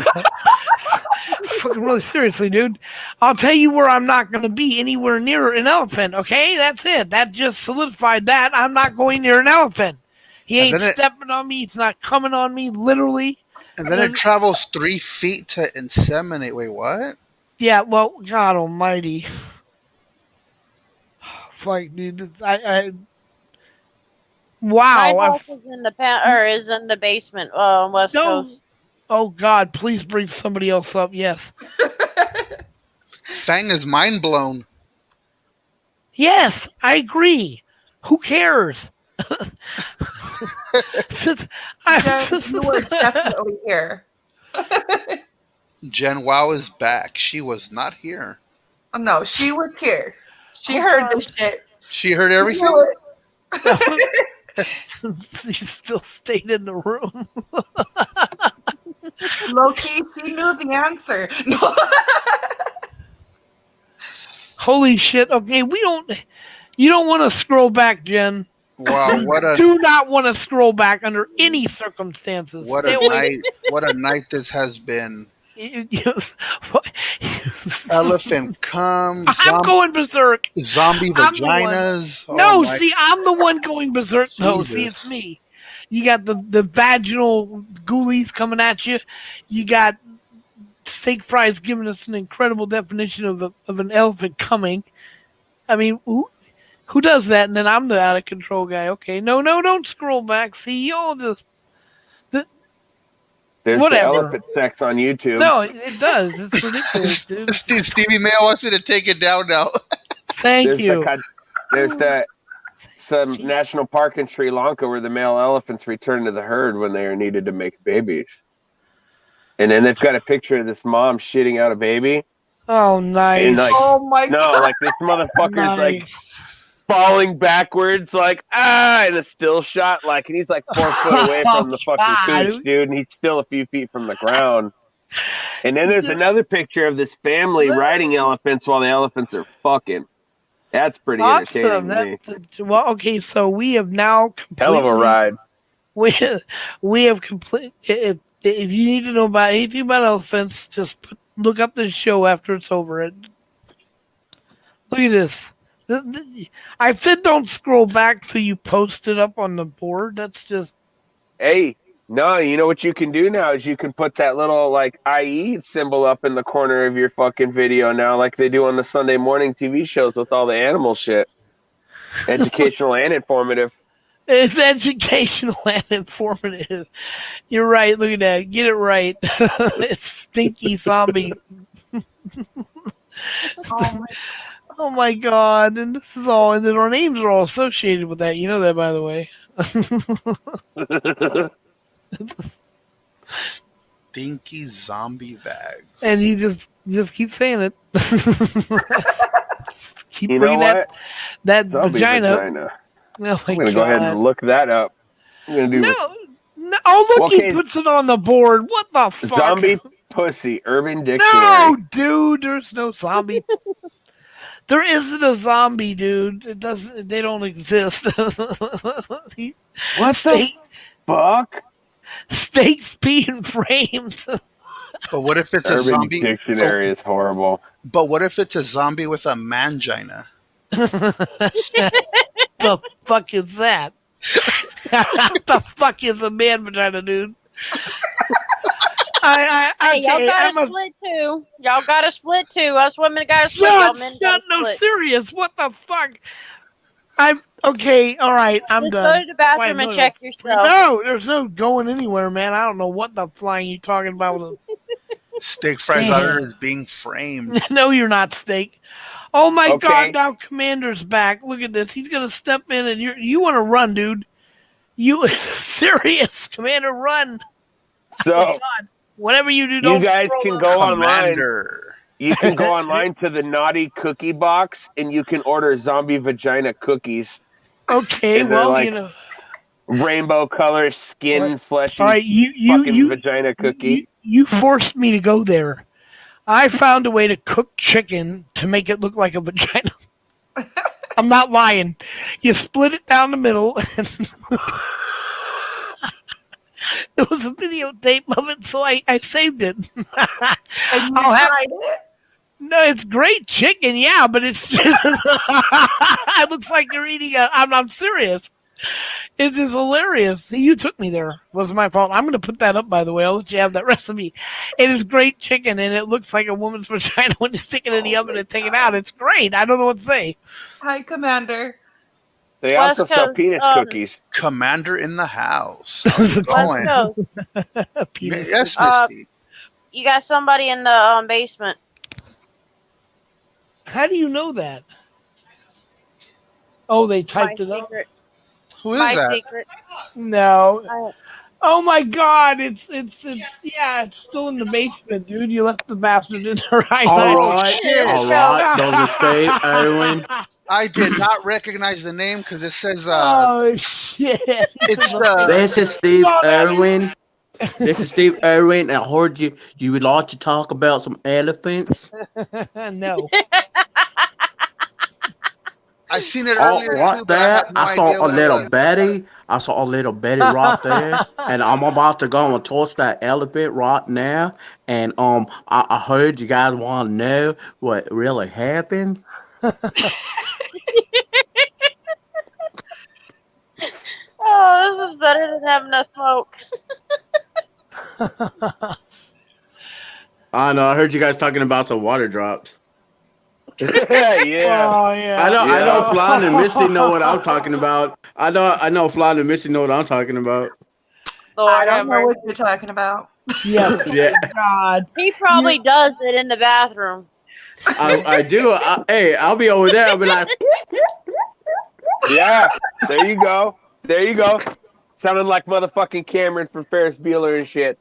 fucking really seriously, dude. I'll tell you where I'm not going to be anywhere near an elephant. Okay, that's it. That just solidified that I'm not going near an elephant. He ain't stepping on me. He's not coming on me, literally. And then it travels 3 feet to inseminate. Wait, what? Yeah, well, God Almighty. Fuck, dude. Wow. My house is in the basement, West Coast. Oh God, please bring somebody else up. Yes. Fang is mind blown. Yes, I agree. Who cares? You were definitely here. Jen Wow is back. She was not here. No, she was here. She heard this shit. She heard everything? She still stayed in the room. Low key, she knew the answer. Holy shit. Okay, you don't want to scroll back, Jen. Wow, do not want to scroll back under any circumstances. What a night this has been. Elephant comes. I'm going berserk. Zombie vaginas. I'm the one going berserk. No, see, it's me. You got the vaginal ghoulies coming at you. You got Steak Fries giving us an incredible definition of an elephant coming. I mean, who does that? And then I'm the out of control guy. Okay, no, don't scroll back. See, y'all just. There's whatever. the elephant sex on YouTube. No, it does. It's ridiculous, dude. Stevie Mail wants me to take it down now. Thank you. There's some national park in Sri Lanka where the male elephants return to the herd when they are needed to make babies. And then they've got a picture of this mom shitting out a baby. Oh, And nice. like, Oh my no, god. like this motherfucker's like Nice. falling backwards, like, in a still shot, like, and he's like 4 foot away from the fucking God. cooch, dude, and he's still a few feet from the ground. And then there's another picture of this family riding elephants while the elephants are fucking. That's pretty Awesome. entertaining to me. Well, okay, so we have now Hell of a completely. ride. We have complete. If you need to know about anything about elephants, just look up this show after it's over. Look at this. I said don't scroll back till you post it up on the board. That's just. Hey, no, you know what you can do now is you can put that little like IE symbol up in the corner of your fucking video now, like they do on the Sunday morning TV shows with all the animal shit. Educational and informative. It's educational and informative. You're right. Look at that. Get it right. It's stinky zombie. Oh my god! And this is all, and then our names are all associated with that. You know that, by the way. Stinky zombie bags. And you just keep saying it. Keep You know bringing what? that Zombie vagina. vagina. Oh my I'm gonna god! go ahead and look that up. I'm gonna do No. Oh look, Okay. he puts it on the board. What the fuck? zombie pussy urban dictionary. No, dude. There's no zombie. There isn't a zombie, dude. It doesn't. They don't exist. What the fuck? Steaks being framed. But what if it's a Urban zombie? dictionary is horrible. But what if it's a zombie with a mangina? The fuck is that? What the fuck is a man vagina, dude? Hey, y'all gotta split too. Y'all gotta split too. Us women gotta split. Y'all men gotta no, split. serious. What the fuck? I'm okay. All right, I'm Just done. go to the bathroom Wait, and check yourself. No, there's no going anywhere, man. I don't know what the flying you talking about. Steak fries Damn. auditor is being framed. No, you're not, Steak. Oh my Okay. god! Now Commander's back. Look at this. He's gonna step in, and you want to run, dude. You serious, Commander? Run! So Whatever you do, you don't. guys scroll can up. go online. Commander. You can go online to the Naughty Cookie Box and you can order zombie vagina cookies. Okay, And they're well, like you know. rainbow color, skin, fleshy, All right, fucking vagina cookie. You forced me to go there. I found a way to cook chicken to make it look like a vagina. I'm not lying. You split it down the middle, and there was a videotape of it, so I saved it. And you I'll have- tried it? No, it's great chicken, yeah, but it's just it looks like you're eating a. I'm serious. It's just hilarious. You took me there. It wasn't my fault. I'm going to put that up, by the way. I'll let you have that recipe. It is great chicken, and it looks like a woman's vagina when you stick it in the oven and take it out. It's great. I don't know what to say. Hi, Commander. They also West sell Coast, penis cookies. Commander in the house. How's it going? Let's go. Penis. Yes, Uh, Misty. You got somebody in the basement. How do you know that? Oh, they My typed it up? secret. Who is My that? secret. No. Oh my God! It's still in the basement, dude. You left the bastard in there. Oh, All right, shit. all right. Those are Steve, Erwin. I did not recognize the name because it says Oh shit! it's This is Steve Erwin. This is Steve Erwin. I heard you would like to talk about some elephants. No. I seen it Oh, earlier right too, but I there. had no I saw idea a what it little was. Betty. I saw a little Betty right there, and I'm about to go and toss that elephant right now. And I heard you guys want to know what really happened. Oh, this is better than having a smoke. I know. I heard you guys talking about some water drops. Yeah. Oh yeah. I know. I know. Yeah. Flan and Misty know what I'm talking about. I know. Flan and Misty know what I'm talking about. Lord I have don't know mercy. what you're talking about. Yeah. Yeah. God. He probably does it in the bathroom. I do. Hey, I'll be over there. I'll be like, Yeah. There you go. There you go. Sounding like motherfucking Cameron from Ferris Bueller and shit.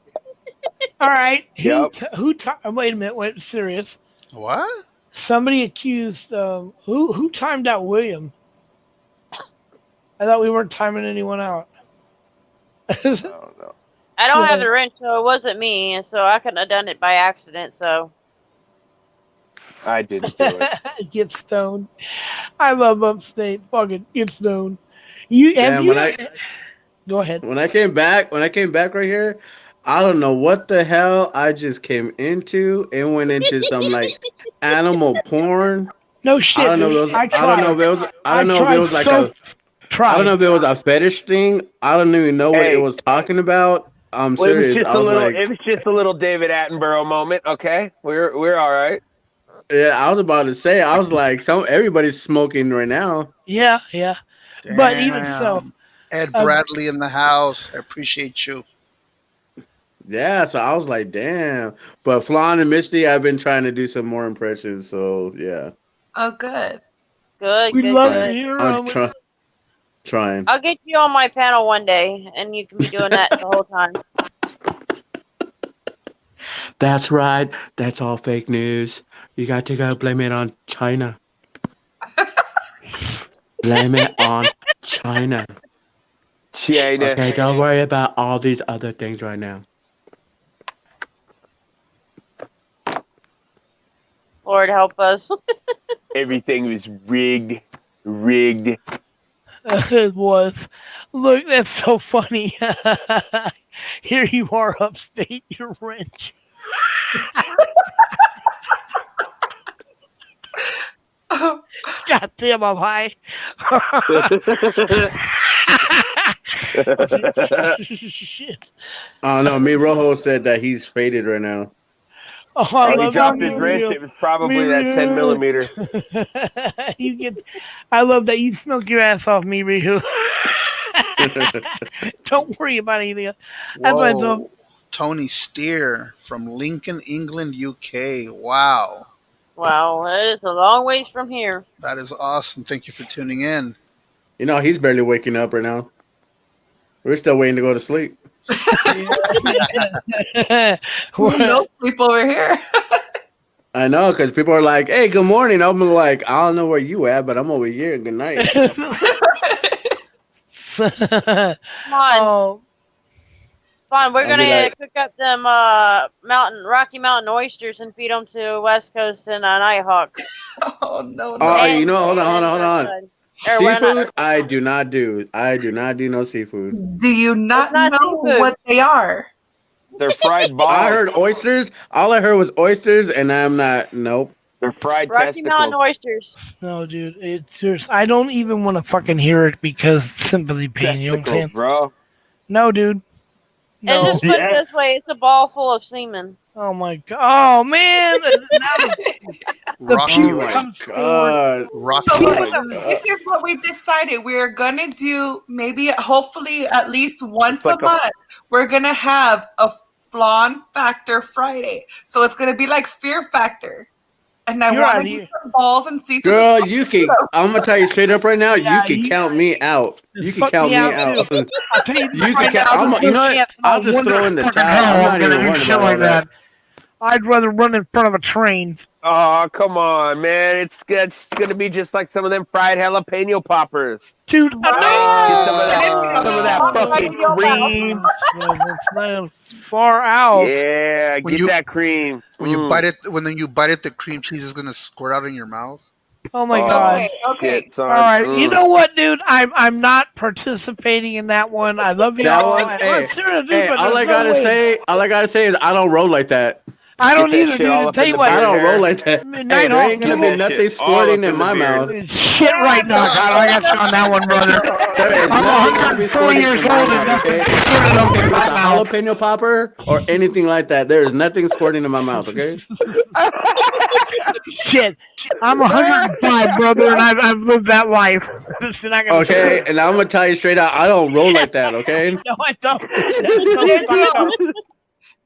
All right. Yep. Wait a minute. Wait, serious. What? Somebody accused who timed out William. I thought we weren't timing anyone out. I don't know. I don't have Yeah. the wrench, so it wasn't me, so I couldn't have done it by accident. So I didn't do it. Get stoned. I love upstate. Fucking get stoned. You have Damn, you? Go ahead. when I came back right here, I don't know what the hell I just came into. It went into some like animal porn. No shit. I don't know if it was. I I don't know if it was. I don't know if it was like a. I don't know if it was a fetish thing. I don't even know what it was talking about. I'm Well, serious. it was just a little David Attenborough moment. Okay, we're all right. Yeah, I was about to say. I was like, everybody's smoking right now. Yeah. But even so, Damn. Ed Bradley in the house. I appreciate you. Yeah, so I was like, damn. But Flan and Misty, I've been trying to do some more impressions. So yeah, Oh, good. good. we'd good, love good. to hear I'm them. trying. I'll get you on my panel one day, and you can be doing that the whole time. That's right. That's all fake news. You got to go blame it on China. Blame it on China. China. Okay, don't worry about all these other things right now. Lord help us. Everything was rigged. It was. Look, that's so funny. Here you are upstate, your wrench. God damn, I'm high. Shit. Oh no, me Rojo said that he's faded right now. Oh, I When he love dropped that his wrench, video. it was probably that 10 millimeter. You get. I love that you snuck your ass off me, Rihu. Don't worry about anything else. That's why it's Whoa. Tony Steer from Lincoln, England, UK. Wow. Wow, that is a long ways from here. That is awesome. Thank you for tuning in. You know, he's barely waking up right now. We're still waiting to go to sleep. No sleep over here. I know, because people are like, hey, good morning. I'm like, I don't know where you at, but I'm over here. Good night. Come on, Oh, fine. We're I'll be gonna like- cook up them Rocky Mountain oysters and feed them to West Coast and Nighthawk. Oh, no. Oh, And- you know, hold on. Or we're not- Seafood, I do not do. I do not do no seafood. Do you not It's not know seafood. what they are? They're fried balls. I heard oysters. All I heard was oysters, and I'm not. Nope. They're fried Rocky Mountain testicles. oysters. no, dude. It's serious. I don't even want to fucking hear it because sympathy pain. You know what I'm Testicles, saying? bro. No, dude. No. And just put Yeah. it this way: it's a ball full of semen. Oh my god. Oh man. Now the Rocky, puke Oh my comes forward. god. Rocky, So Oh my this is what we decided. We're gonna do maybe hopefully at least once like a month. We're gonna have a Flan Factor Friday. So it's gonna be like Fear Factor. And I You're want out to here. get some balls and see Girl, you can. I'm gonna tell you straight up right now. Yeah, you can count me out. You can Fuck count me me out, out. too. I'll tell you You this can right count. now, I'm, there's you no know what? chance I'll in just wonder throw in the fucking towel. hell I'm not gonna even do worried shit about all like that. I'd rather run in front of a train. Oh, come on, man. It's going to be just like some of them fried jalapeno poppers. Dude, Get some of that Oh, fucking cream. It's not far out. Yeah, When get you- that cream. when you bite it, the cream cheese is gonna squirt out in your mouth. Oh my Oh, god. Okay. Shit, son. All right, you Mm. know what, dude? I'm not participating in that one. I love you That all. one, I'm serious, dude, Hey, but all I there's no gotta way. say is I don't roll like that. I don't Get that either, shit dude. all To up tell in you the what, I don't beard roll hair. like that. Hey, Nighthawk, there ain't gonna Get be that nothing shit all squirting up in in my the mouth. beard. shit right now. God, I got you on that one, brother. There is I'm nothing gonna be 104 squirting years in my old and mouth, nothing okay? squirted I up don't care in if my it's a mouth. jalapeno popper or anything like that. There is nothing squirting in my mouth, okay? Shit. I'm 105, brother, and I've lived that life. This is not gonna Okay, and I'm gonna tell you straight out, I don't roll like that, okay? No, I don't. No,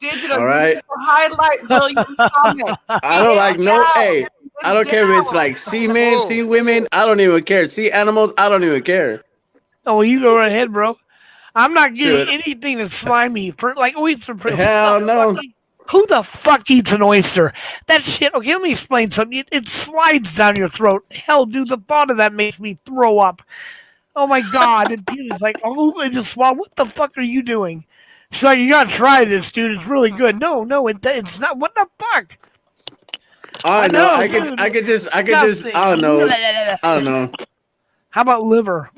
Digital. All right. You need to highlight William's comment. I don't like no. Down. Hey, I don't care if it's Down. like sea men, sea women. I don't even care. Sea animals. I don't even care. Oh, you go right ahead, bro. I'm not getting Shoot. anything that's slimy. For like we for Hell no. Who the fuck eats an oyster? That shit. Okay, let me explain something. It slides down your throat. Hell, dude, the thought of that makes me throw up. Oh my god! And Peter's like, oh, I just swallow. What the fuck are you doing? She's like, you gotta try this, dude. It's really good. No, it's not. What the fuck? I know. I dude, could just. disgusting. I don't know. I don't know. How about liver?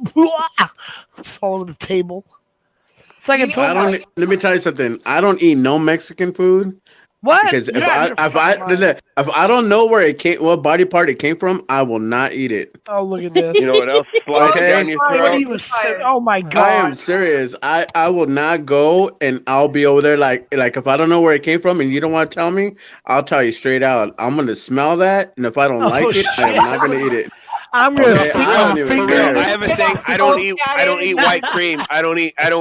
It's all over the table. It's like I told I don't. Let me tell you something. I don't eat no Mexican food what? because You're out of your fucking mind. if I don't know where it came, what body part it came from, I will not eat it. Oh, look at this. You know what else slides Okay. down your What throat? he was saying. Oh my I god. am serious. I will not go and I'll be over there like if I don't know where it came from and you don't want to tell me, I'll tell you straight out. I'm gonna smell that, and if I don't like it, I am not gonna eat it. I'm gonna Okay, stick I my don't even finger. care. I have a thing. I don't eat white cream. I don't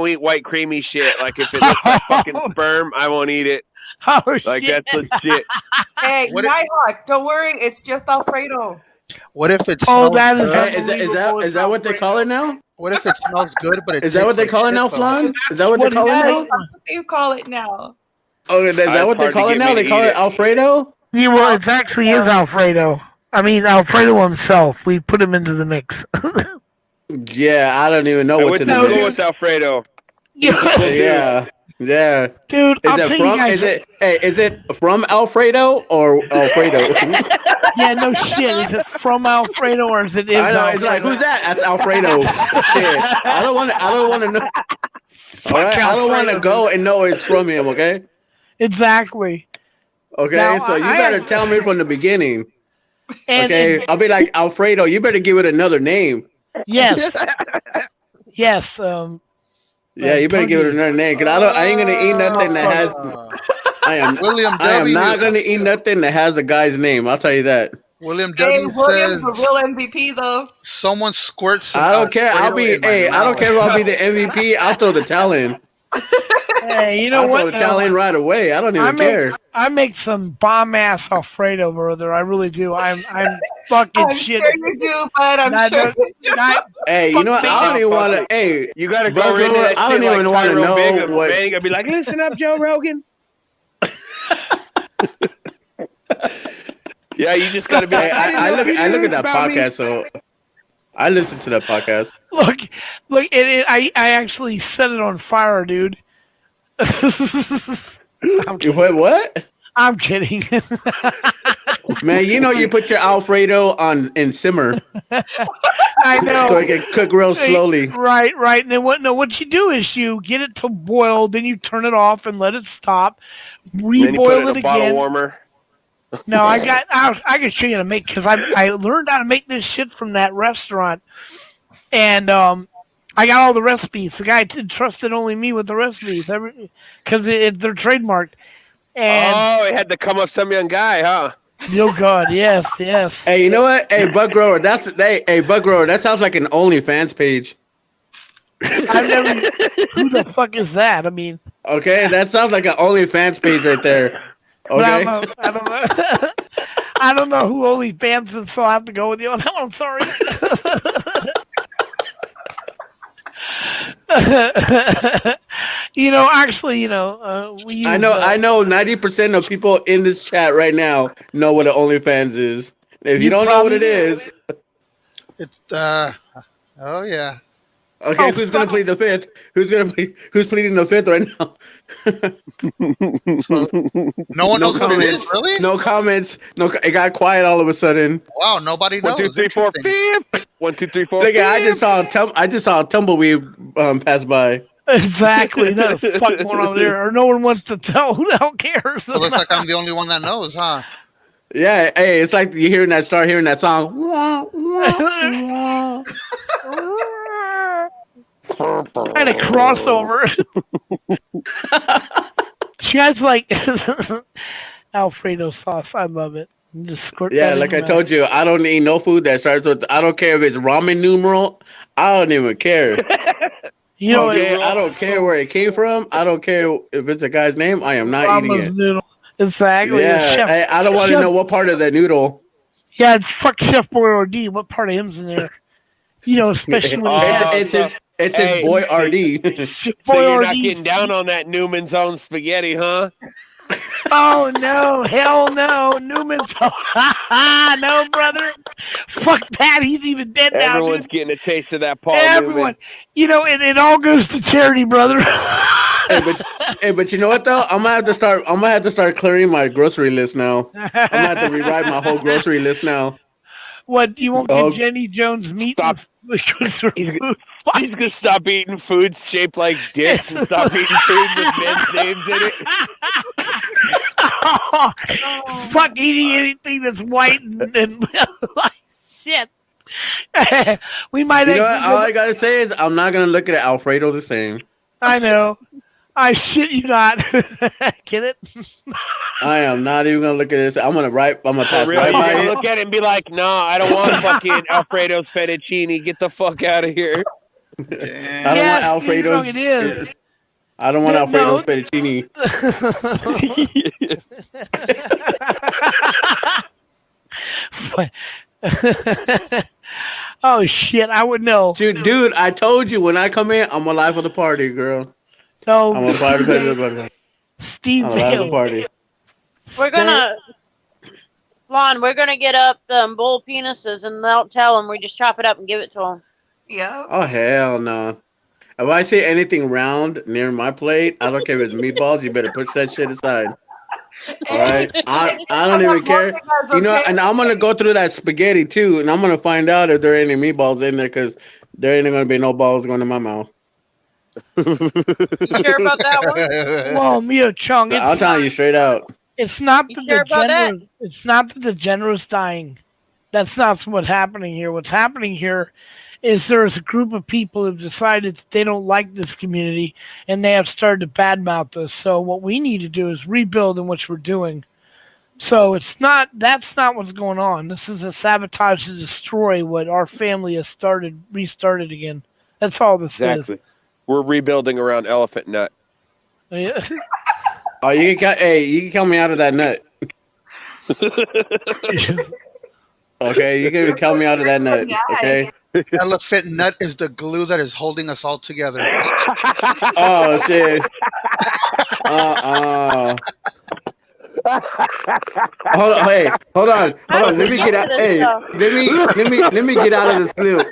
eat white creamy shit. Like if it looks like fucking sperm, I won't eat it. Oh Like shit. that's legit. Hey, What if- Nighthawk, don't worry, it's just Alfredo. What if it Oh, smells that is good? Hey, unbelievable. is that what they call it now? What if it smells good, but it Is that what tastes they call it like now, shit, though? Flan? Is that what they What call it is now? it? That's what you call it now. Oh, is that It's what they hard to call it get now? me to They call eat it it. Alfredo? Yeah, well, it actually is Alfredo. I mean, Alfredo himself. We put him into the mix. Yeah, I don't even know I what's went in to the school mix. with Alfredo. Yeah, yeah. Dude, Is I'll it tell from? you guys. Is it from Alfredo or Alfredo? Yeah, no shit. Is it from Alfredo or is it I know. Alfredo? It's like, who's that? That's Alfredo. Shit. I don't want to know. Fuck All right, I don't want to Alfredo, go dude. and know it's from him. Okay. Exactly. Okay. Now, So you I- better tell me from the beginning. And, Okay. I'll be like Alfredo. You better give it another name. yes, yes. Yeah, you better give it another name. Cause I ain't gonna eat nothing that has. William I am W. not gonna eat nothing that has a guy's name. I'll tell you that. William Hey, W. William's says the real MVP though. someone squirts some I don't care. I'll Alfredo be. in my Hey, I don't mouth. care if I'll be the MVP. I'll throw the towel in. Hey, you know I'll what? throw the towel in right away. I don't even care. I make some bomb ass Alfredo, brother. I really do. I'm fucking I'm shit. sure you do, but I'm Not- sure. not- Hey, you know what? I don't even want to. Hey, You gotta Bro, go into that I don't shit even like wanna Tyrone know Biggum, what- man. You gotta be like, listen up, Joe Rogan. Yeah, you just gotta be Hey, like, I look at that about me. podcast, so I listen to that podcast. look, I actually set it on fire, dude. I'm You kidding. wait, what? I'm kidding. Man, you know you put your Alfredo on in simmer I know. so it can cook real slowly. Right. And then what you do is you get it to boil, then you turn it off and let it stop. And then you put Reboil it in it a bottle again. warmer. No, I can show you how to make because I learned how to make this shit from that restaurant, and I got all the recipes. The guy trusted only me with the recipes because they're trademarked. And Oh, it had to come up some young guy, huh? oh god, yes. Hey, you know what? Hey, Bug Grower, Bug Grower, that sounds like an OnlyFans page. I've never. Who the fuck is that? I mean, Okay, that sounds like an OnlyFans page right there. but Okay. I don't know. I don't know who OnlyFans is, so I have to go with you on that one. I'm sorry. Actually, we use, I know 90% of people in this chat right now know what an OnlyFans is. If you You don't know what probably it is, It's oh yeah. okay, Oh, who's gonna plead the fifth? Who's pleading the fifth right now? So, no one No knows what it is, comments. really? No comments. No, it got quiet all of a sudden. Wow, nobody knows. 1, 2, 3, 4, Interesting. beep. 1, 2, 3, 4. Look, I beep. just saw a tumbleweed pass by. exactly. Not a fuck going on there, or no one wants to tell. Who the hell cares? So it looks like I'm the only one that knows, huh? Yeah, hey, it's like you start hearing that song. Kind of crossover. She has like Alfredo sauce. I love it. You just squirt Yeah, that in like your I told you, I don't eat no food that starts with. I don't care if it's ramen numeral. I don't even care. mouth. You know Okay, what? I don't care where it came from. I don't care if it's a guy's name. I am not eating Rama's it. noodle. Exactly. Yeah, Chef, I don't want to Chef- know what part of the noodle. yeah, fuck Chef Boyardee. What part of him's in there? Especially when he has It's Hey, his boy RD. Chef So you're not Boyardee. getting down on that Newman's own spaghetti, huh? Oh no, hell no, Newman's. No, brother. Fuck that. He's even dead now, Everyone's dude. getting a taste of that Paul Everyone, Newman. it all goes to charity, brother. But you know what though? I'm gonna have to start clearing my grocery list now. I'm gonna have to rewrite my whole grocery list now. What, you won't Oh, get Jenny Jones meat Stop. and liquids or He's, food? he's gonna stop eating foods shaped like dicks and stop eating food with men's names in it. Oh, fuck eating anything that's white and like shit. We might you know what? actually. All I gotta say is I'm not gonna look at Alfredo the same. I know. I shit you not. Get it? I am not even gonna look at this. I'm gonna For pass real, right you're by gonna it. look at it and be like, "No, I don't want fucking Alfredo's fettuccine. Get the fuck out of here." I don't Yes, want Alfredo's. it is. I don't want No. Alfredo's fettuccine. Oh shit! I would know. Dude, I told you when I come in, I'm alive for the party, girl. No, I'm alive for the Steve I'm alive for the Bale. party. We're gonna, Lon, we're gonna get up bull penises and don't tell them. We just chop it up and give it to them. Yep. Oh hell no! If I see anything round near my plate, I don't care if it's meatballs. You better push that shit aside. All right, I don't even care. You know, and I'm gonna go through that spaghetti too, and I'm gonna find out if there are any meatballs in there, because there ain't gonna be no balls going in my mouth. You sure about that one? Well, Mia Chung, I'll tell you straight out. it's not You that sure the about that? general. It's not that the general's dying. That's not what's happening here. What's happening here is there's a group of people who've decided that they don't like this community and they have started to badmouth us. So what we need to do is rebuild in which we're doing. So that's not what's going on. This is a sabotage to destroy what our family has restarted again. That's all this Exactly. We're rebuilding around Elephant Nut. is. Oh, you can count me out of that nut. Okay, you can count me out of that nut. Okay. Elephant nut is the glue that is holding us all together. Oh shit. Hold on, hey, hold on. Let me get out. Hey, let me get out of this glue.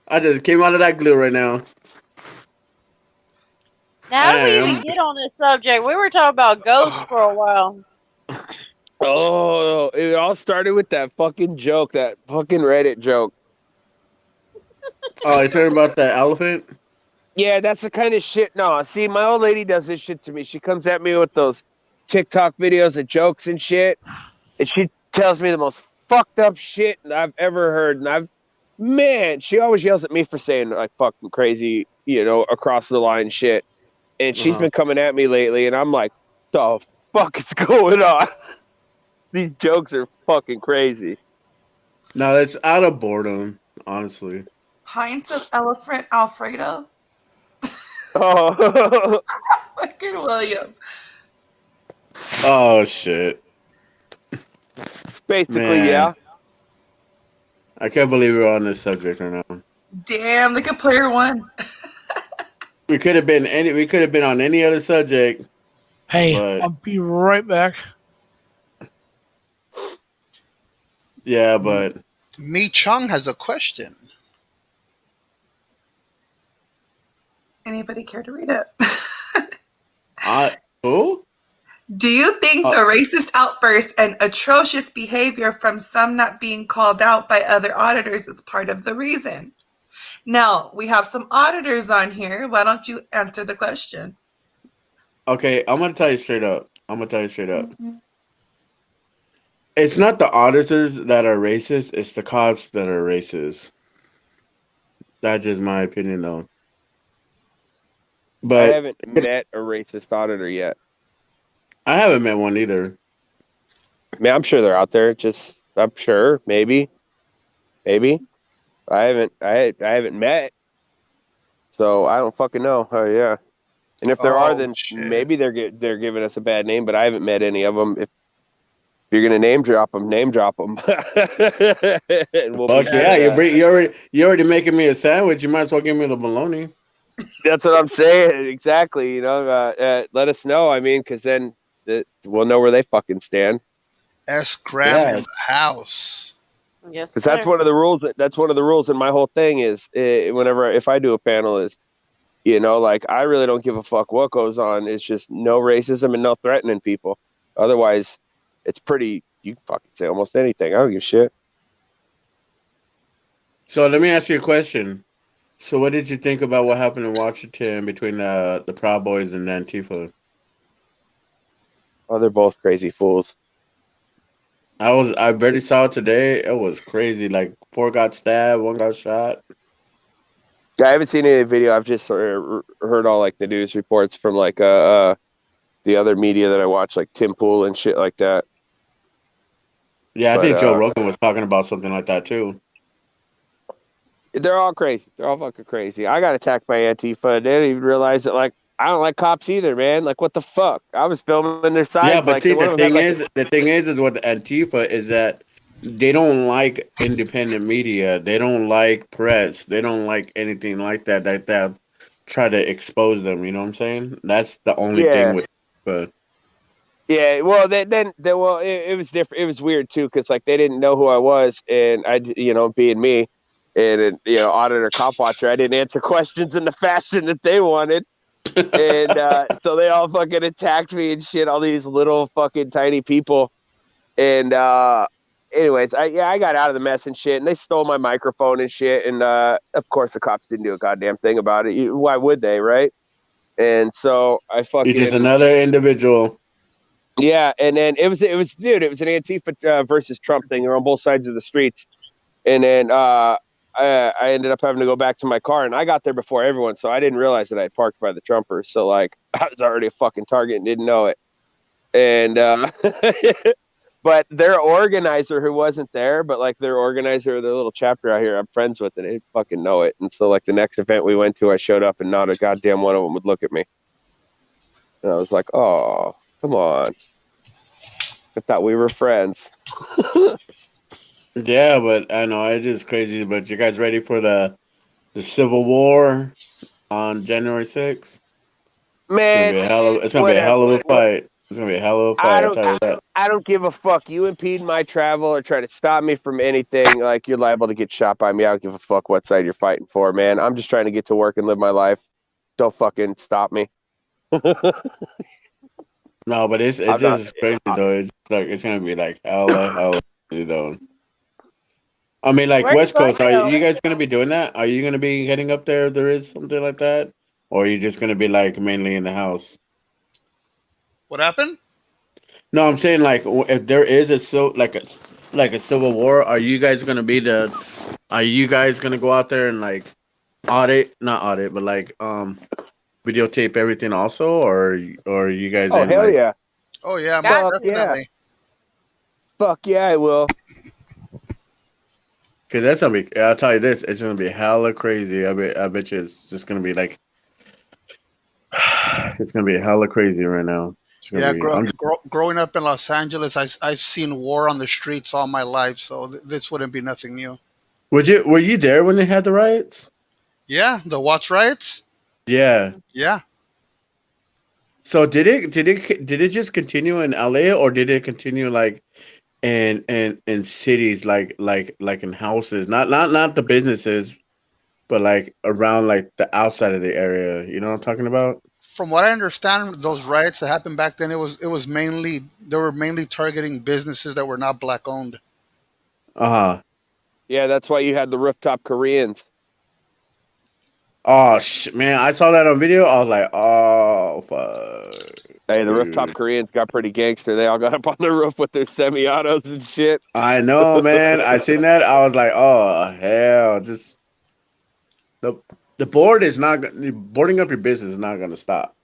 I just came out of that glue right now. Now, how did we even get on this subject? We were talking about ghosts for a while. Oh, it all started with that fucking joke, that fucking Reddit joke. Oh, you talking about that elephant? Yeah, that's the kind of shit. No, see, my old lady does this shit to me. She comes at me with those TikTok videos of jokes and shit, and she tells me the most fucked up shit I've ever heard. And she always yells at me for saying like fucking crazy, across the line shit. And she's been coming at me lately, and I'm like, the fuck is going on? These jokes are fucking crazy. No, it's out of boredom, honestly. Pints of elephant Alfredo. Oh. Fucking William. Oh shit. Basically, Man. yeah. I can't believe we're on this subject right now. Damn, look at player one. We could have been on any other subject. Hey, but, I'll be right back. Yeah, but Mi Chung has a question. Anybody care to read it? who? Do you think the racist outbursts and atrocious behavior from some not being called out by other auditors is part of the reason? Now, we have some auditors on here. Why don't you answer the question? Okay, I'm gonna tell you straight up. It's not the auditors that are racist, it's the cops that are racist. That's just my opinion though. But I haven't met a racist auditor yet. I haven't met one either. I mean, I'm sure they're out there. I'm sure, maybe. I haven't met. So I don't fucking know. Oh yeah. And if there are, then maybe they're giving us a bad name. But I haven't met any of them. If you're gonna name drop them. And we'll Fuck yeah, you're already making me a sandwich. You might as well give me the bologna. That's what I'm saying. Exactly. You know, let us know. I mean, because then we'll know where they fucking stand. Scram Yeah. in the house. Yes, Because that's sir. one of the rules. That's one of the rules. And my whole thing is, whenever if I do a panel, is like I really don't give a fuck what goes on. It's just no racism and no threatening people. Otherwise, it's pretty. You can fucking say almost anything. I don't give a shit. So let me ask you a question. So what did you think about what happened in Washington between the Proud Boys and Antifa? Oh, they're both crazy fools. I barely saw it today. It was crazy. Like 4 got stabbed, 1 got shot. Yeah, I haven't seen any video. I've just sort of heard all like the news reports from like the other media that I watch, like Tim Pool and shit like that. Yeah, I But think Joe Rogan was talking about something like that too. they're all crazy. They're all fucking crazy. I got attacked by Antifa. They didn't even realize that. Like, I don't like cops either, man. Like, what the fuck? I was filming their Yeah, sides. but Like, see, one of them had like the thing is with Antifa is that they don't like independent media. They don't like press. They don't like anything like that. That try to expose them. You know what I'm saying? That's the only thing yeah, with. But yeah. Well, well, it was different. It was weird too, because like they didn't know who I was, and being me, and auditor cop watcher, I didn't answer questions in the fashion that they wanted. And so they all fucking attacked me and shit, all these little fucking tiny people. And anyways, I got out of the mess and shit, and they stole my microphone and shit. And of course, the cops didn't do a goddamn thing about it. Why would they, right? And so I it's just fucking another individual. yeah. And then it was dude, it was an Antifa versus Trump thing. They're on both sides of the streets. And then I ended up having to go back to my car, and I got there before everyone, so I didn't realize that I had parked by the Trumpers. So like I was already a fucking target and didn't know it. And but their organizer who wasn't there, but like their organizer of their little chapter out here, I'm friends with, and they fucking know it. And so like the next event we went to, I showed up, and not a goddamn one of them would look at me. And I was like, oh, come on. I thought we were friends. Yeah, but I know it's just crazy. But you guys ready for the Civil War on January 6th? Man, It's gonna be a hell whatever. of a fight. It's gonna be a hell of a I fight. I'll don't tell you that. I don't give a fuck. You impede my travel or try to stop me from anything, like you're liable to get shot by me. I don't give a fuck what side you're fighting for, man. I'm just trying to get to work and live my life. Don't fucking stop me. No, but it's I'm not. just crazy though. It's like it's gonna be like hella, you know. I mean, like Where are you West going Coast, are to? you guys gonna be doing that? Are you gonna be heading up there if there is something like that, or are you just gonna be like mainly in the house? What happened? No, I'm saying like if there is like a civil war, are you guys gonna be the? Are you guys gonna go out there and like not audit, but like videotape everything also, or are you guys Oh in hell like? yeah! Oh yeah, most Fuck yeah! definitely. Fuck yeah! I will. Cause that's gonna be. I'll tell you this. It's gonna be hella crazy. I bet you it's just gonna be like. It's gonna be hella crazy right now. It's gonna Yeah, be. I'm just, growing up in Los Angeles, I've seen war on the streets all my life, so this wouldn't be nothing new. were you there when they had the riots? Yeah, the Watts riots. Yeah. Yeah, So did it just continue in LA or did it continue like in cities like in houses, not the businesses, but like around like the outside of the area. You know what I'm talking about? from what I understand, those riots that happened back then, it was mainly they were mainly targeting businesses that were not black owned. Uh huh. Yeah, that's why you had the rooftop Koreans. Oh man, I saw that on video. I was like, oh fuck, Hey, the rooftop dude. Koreans got pretty gangster. They all got up on the roof with their semi-autos and shit. I know, man. I seen that. I was like, oh hell, just the the board is not boarding up your business is not gonna stop.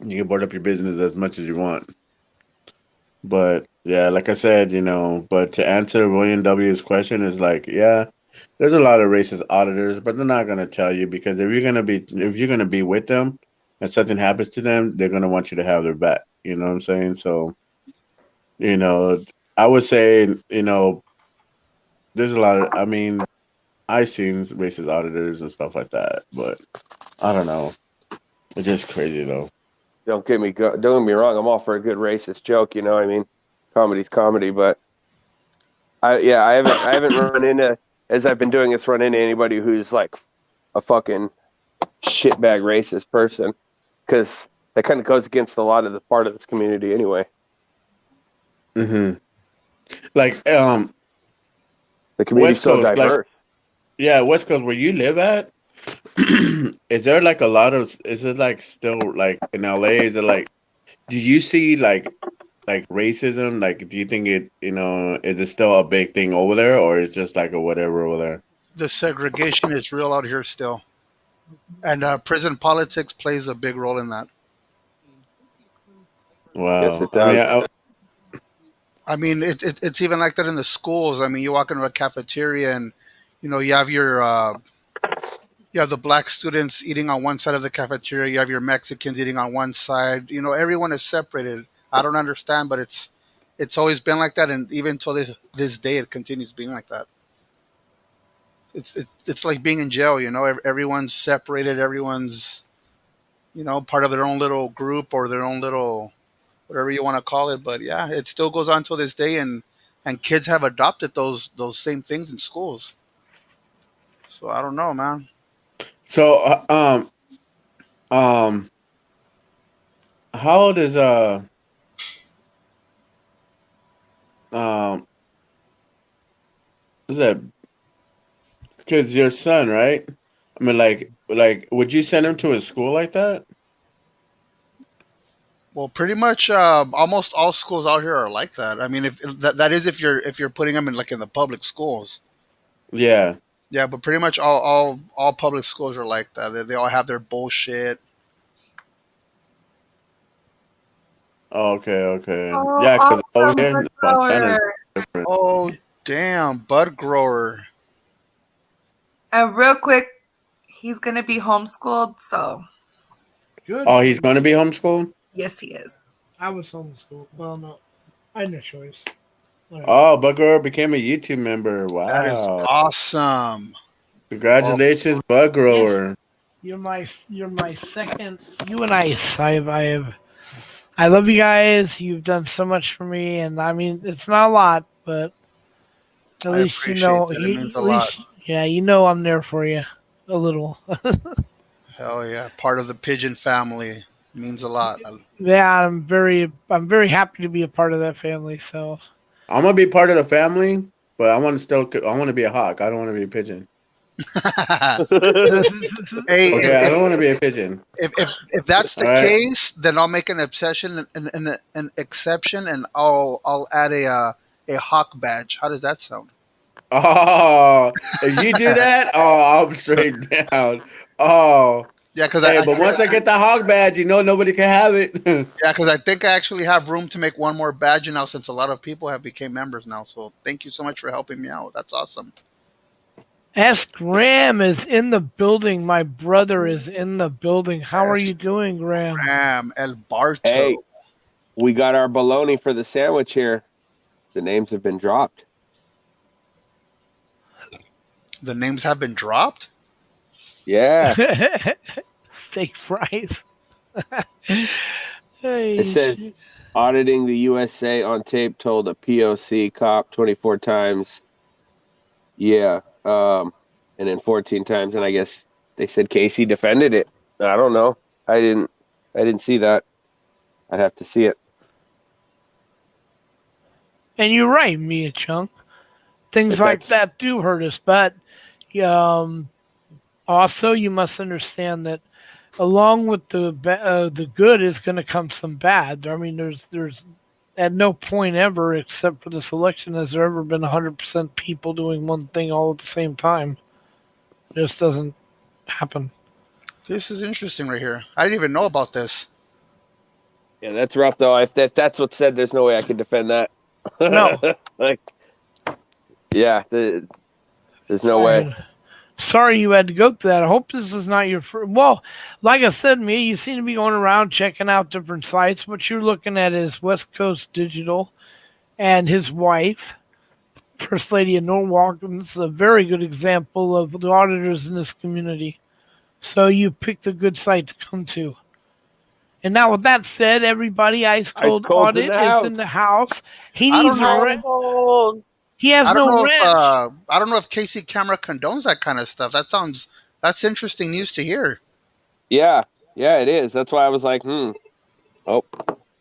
You can board up your business as much as you want. But yeah, like I said, but to answer William W.'s question is like, yeah, there's a lot of racist auditors, but they're not gonna tell you because if you're gonna be with them and something happens to them, they're gonna want you to have their back. You know what I'm saying? So, I would say, there's a lot of I mean, I seen racist auditors and stuff like that, but I don't know. It's just crazy though. Don't get me wrong. I'm all for a good racist joke. You know, I mean, comedy's comedy, but I haven't run into, as I've been doing this, run into anybody who's like a fucking shitbag racist person, because that kind of goes against a lot of the part of this community anyway. Mm-hmm. Like The community's West so Coast, like diverse. yeah, West Coast where you live at. Is there like a lot of? Is it like still like in LA? Is it like? Do you see like racism? Like, do you think it? Is it still a big thing over there, or is just like a whatever over there? The segregation is real out here still, and prison politics plays a big role in that. Yes, Wow. it does. I mean, it's even like that in the schools. I mean, you walk into a cafeteria and, you have you have the black students eating on one side of the cafeteria. You have your Mexicans eating on one side. Everyone is separated. I don't understand, but it's always been like that, and even till this day, it continues being like that. It's like being in jail. Everyone's separated. Everyone's part of their own little group or their own little whatever you want to call it. But yeah, it still goes on till this day, and kids have adopted those same things in schools. So I don't know, man. So how old is um is that? Because your son, right? I mean, would you send him to a school like that? Well, pretty much almost all schools out here are like that. I mean, if that is if you're putting them in the public schools. Yeah. Yeah, but pretty much all public schools are like that. They all have their bullshit. Okay. Oh, Yeah, because over awesome, here bud in Montana, grower. it's different. Oh, damn, bud grower. And real quick, he's gonna be homeschooled, so Good. Oh, he's going to be homeschooled? yes, he is. I was homeschooled. Well, no, I had no choice. Whatever. Oh, Bugger became a YouTube member. That is Wow. awesome. Congratulations, Bug Grower. You're my second. You and I love you guys. You've done so much for me, and I mean it's not a lot, but at I least you appreciate know. that. It means a At lot. least, yeah, I'm there for you a little. Hell yeah, part of the pigeon family means a lot. Yeah, I'm very happy to be a part of that family. So I'm going to be part of the family, but I want to be a hawk. I don't want to be a pigeon. Hey, Okay, I don't want to be a pigeon. if that's the All right. case, then I'll make an exception an exception, and I'll add a hawk badge. How does that sound? Oh, if you do that, I'm straight down. Oh, Yeah, because hey, but once I get the hog badge, nobody can have it. yeah, because I think I actually have room to make one more badge now, since a lot of people have became members now. So thank you so much for helping me out. That's awesome. Ask Graham is in the building. My brother is in the building. How are you doing, Graham? Graham El Barto. Hey, we got our bologna for the sandwich here. The names have been dropped. The names have been dropped? Yeah. Steak fries. It said auditing the USA on tape told a POC cop 24 times. Yeah. And then 14 times. And I guess they said Casey defended it. I don't know. I didn't see that. I'd have to see it. And you're right, Mia Chung. Things like that do hurt us, but also you must understand that along with the good is going to come some bad. I mean, there's at no point ever, except for this election, has there ever been 100% people doing one thing all at the same time. It just doesn't happen. This is interesting right here. I didn't even know about this. Yeah, that's rough though. If that's what's said, there's no way I could defend that. No. Yeah, there's no way. Sorry you had to go through that. I hope this is not your first. Well, like I said, Mia, you seem to be going around checking out different sites. What you're looking at is West Coast Digital and his wife, First Lady of Norwalk, and this is a very good example of the auditors in this community. So you picked a good site to come to. And now, with that said, everybody, Ice Cold Cold's in Audit the is house. in the house. He I needs don't a know. wrench. Cold. He has I don't no know wrench. I don't know if KC Camera condones that kind of stuff. That's interesting news to hear. Yeah, it is. That's why I was like, Oh,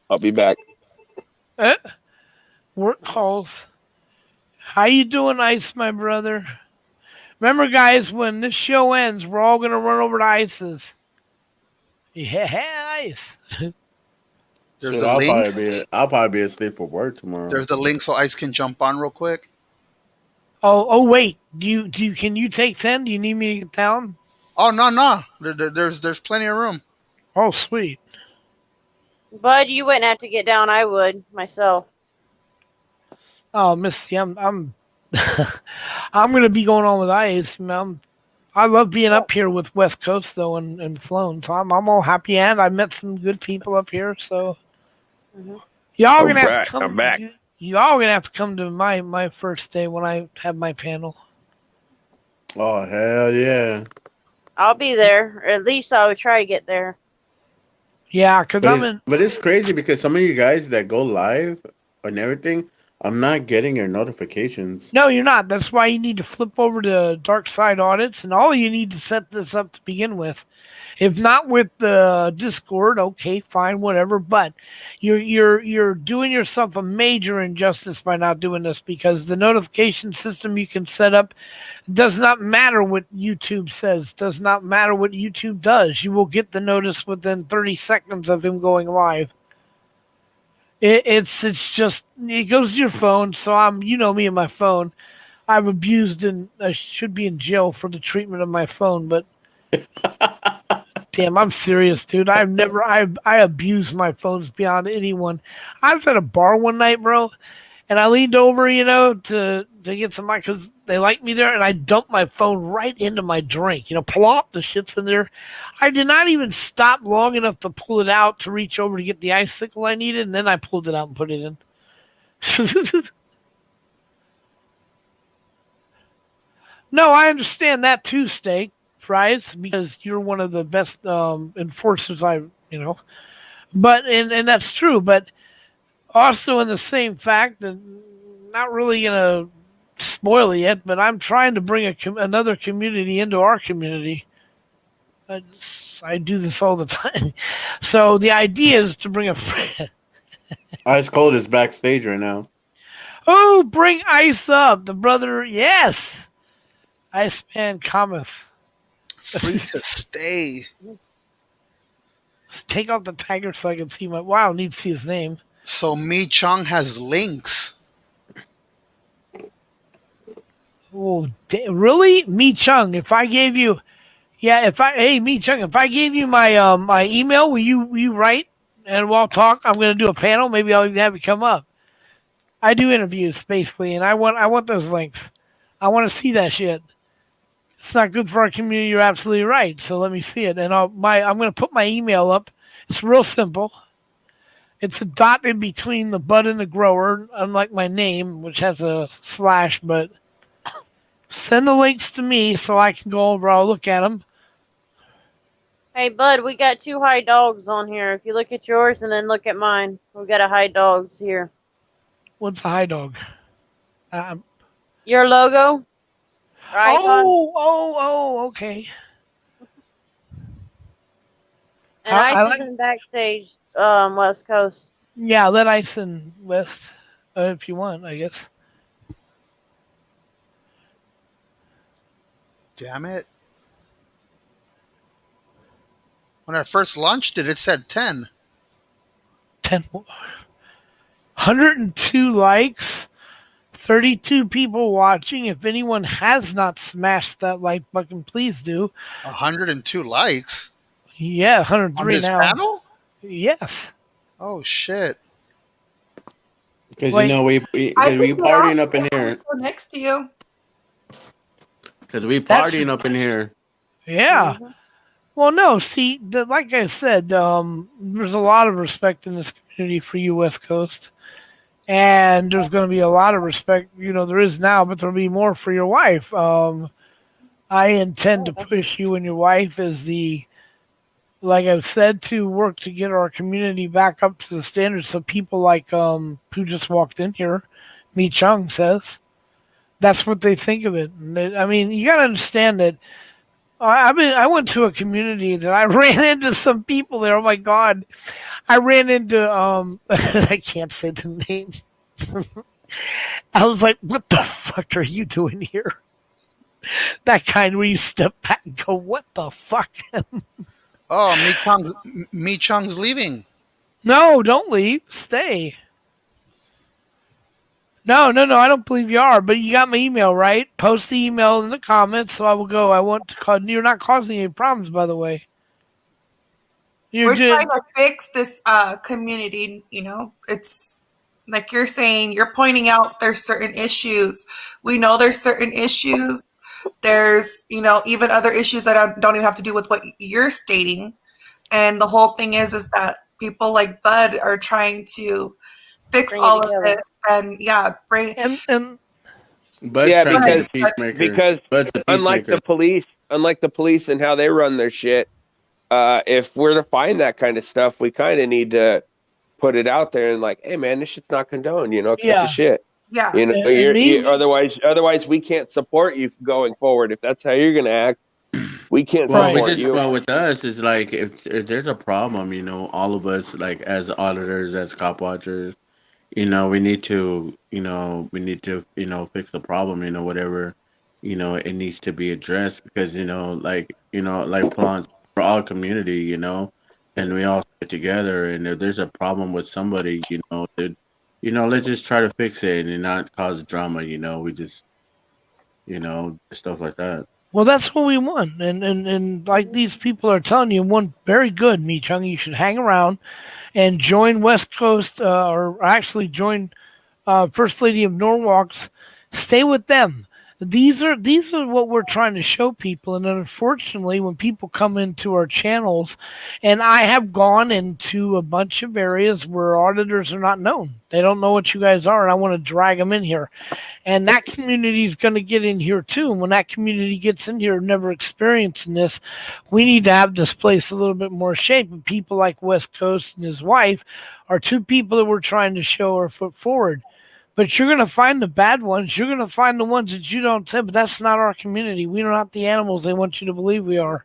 I'll be back. Work calls. How you doing, Ice, my brother? Remember, guys, when this show ends, we're all gonna run over to Ice's. Yeah, Ice. There's Shit, the I'll link. probably be asleep for work tomorrow. There's the link so Ice can jump on real quick. Oh, wait. Can you take 10? Do you need me to get down? Oh no. There's plenty of room. Oh, sweet. Bud, you wouldn't have to get down. I would myself. Oh, Misty, I'm I'm gonna be going on with Ice. I love being up here with West Coast though and flown. So I'm all happy, and I met some good people up here. So y'all gonna have to come. I'm back. Y'all gonna have to come to my first day when I have my panel. Oh hell yeah! I'll be there. Or at least I would try to get there. Yeah, because But it's crazy because some of you guys that go live and everything, I'm not getting your notifications. No, you're not. That's why you need to flip over to Dark Side Audits, and all you need to set this up to begin with. If not with the Discord, okay, fine, whatever. But you're doing yourself a major injustice by not doing this, because the notification system you can set up does not matter what YouTube says, does not matter what YouTube does. You will get the notice within 30 seconds of him going live. It's just, it goes to your phone. So you know me and my phone. I've abused and I should be in jail for the treatment of my phone, but damn, I'm serious, dude. I abuse my phones beyond anyone. I was at a bar one night, bro, and I leaned over, to get some, because they like me there, and I dumped my phone right into my drink. Plop, the shit's in there. I did not even stop long enough to pull it out to reach over to get the icicle I needed, and then I pulled it out and put it in. No, I understand that too, Steak Fries, because you're one of the best enforcers But and that's true, but also in the same fact, and not really gonna spoil it yet, but I'm trying to bring another community into our community. I do this all the time. So the idea is to bring a friend. Ice Cold is backstage right now. Oh, bring Ice up, the brother. Yes, Iceman cometh. Free to stay. Take out the tiger so I can see wow, I need to see his name. So Mi Chung has links. Oh, really? Mi Chung, if I gave you Mi Chung, if I gave you my my email, will you write and we'll talk? I'm gonna do a panel, maybe I'll even have you come up. I do interviews basically, and I want those links. I want to see that shit. It's not good for our community. You're absolutely right. So let me see it, and I'm going to put my email up. It's real simple. It's a dot in between the bud and the grower, unlike my name, which has a slash. But send the links to me so I can go over. I'll look at them. Hey, Bud, we got 2 high dogs on here. If you look at yours and then look at mine, we got a high dogs here. What's a high dog? Your logo? Right. Okay. And Ice is in backstage, West Coast. Yeah, let Ice in West if you want, I guess. Damn it. When I first launched it said 10. 10 more. 102 likes. 32 people watching. If anyone has not smashed that like button, please do. 102 likes? Yeah, 103 on this now. Panel? Yes. Oh shit. Because we partying up in here. Next to you. Because we partying up in here. Yeah. Mm-hmm. Well, no. See, like I said, there's a lot of respect in this community for you, West Coast. and there's going to be a lot of respect. There is now, but there'll be more for your wife. I intend to push you and your wife as like I've said, to work to get our community back up to the standards. So people like who just walked in here, Mi Chung says, that's what they think of it. I mean, you got to understand that. I went to a community that I ran into some people there. Oh my God, I ran into I can't say the name. I was like, what the fuck are you doing here? That kind where you step back and go, what the fuck? Oh, Mi Chung's leaving. No, don't leave. Stay. No, I don't believe you are, but you got my email, right? Post the email in the comments so I will go. I want to call. You're not causing any problems, by the way. We're trying to fix this community, it's like you're saying, you're pointing out there's certain issues. We know there's certain issues. There's, even other issues that don't even have to do with what you're stating. And the whole thing is that people like Bud are trying to fix all of this and bring and Bud's trying to be a peacemaker. Because unlike the police and how they run their shit, if we're to find that kind of stuff, we kind of need to put it out there and like, hey man, this shit's not condoned, cut the shit. Yeah. Otherwise we can't support you going forward. If that's how you're gonna act, we can't support you. Well, with us, it's like if there's a problem, all of us, like as auditors, as cop watchers, we need to, fix the problem, whatever, it needs to be addressed because, like Plants, we're all community, and we all sit together. And if there's a problem with somebody, let's just try to fix it and not cause drama. We just, stuff like that. Well, that's what we want, and like these people are telling you, one very good, Mi Chung. You should hang around and join West Coast, or actually join First Lady of Norwalk's. Stay with them. These are what we're trying to show people, and unfortunately, when people come into our channels, and I have gone into a bunch of areas where auditors are not known. They don't know what you guys are, and I want to drag them in here. And that community is going to get in here too. And when that community gets in here, never experiencing this, we need to have this place a little bit more shape. And people like West Coast and his wife are two people that we're trying to show our foot forward. But you're going to find the bad ones. You're going to find the ones that you don't say, but that's not our community. We're not the animals they want you to believe we are.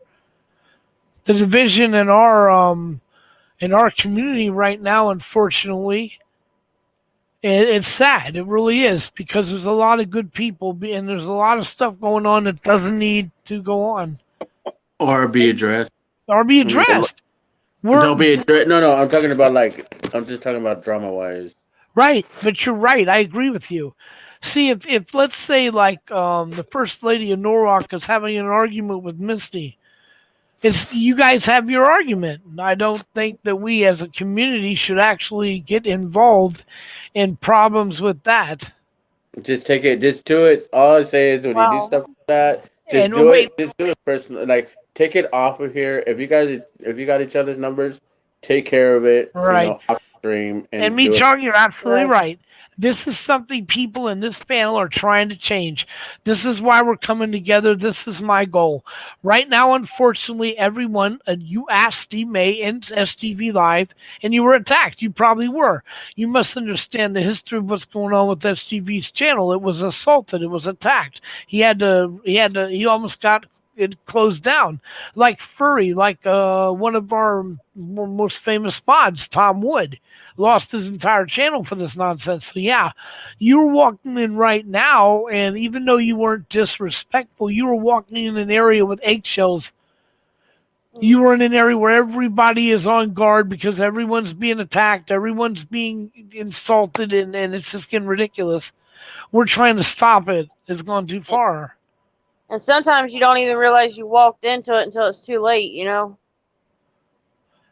The division in our community right now, unfortunately, it's sad. It really is, because there's a lot of good people and there's a lot of stuff going on that doesn't need to go on. Or be addressed. They'll be addressed. No, I'm talking about I'm just talking about drama-wise. Right, but you're right. I agree with you. See, if let's say the First Lady of Norwalk is having an argument with Misty, it's you guys have your argument. And I don't think that we as a community should actually get involved in problems with that. Just take it. Just do it. All I say is when you do stuff like that, just do it. Just do it personally. Like take it off of here. If you got each other's numbers, take care of it. Right. And Mi Chung, you're absolutely right. This is something people in this panel are trying to change. This is why we're coming together. This is my goal. Right now, unfortunately, everyone, you asked Steve May in STV Live, and you were attacked. You probably were. You must understand the history of what's going on with STV's channel. It was assaulted. It was attacked. He almost got it closed down. Like Furry, one of our most famous mods, Tom Wood, lost his entire channel for this nonsense. So yeah, you were walking in right now, and even though you weren't disrespectful, you were walking in an area with eggshells. You were in an area where everybody is on guard because everyone's being attacked, everyone's being insulted, and it's just getting ridiculous. We're trying to stop it. It's gone too far. And sometimes you don't even realize you walked into it until it's too late,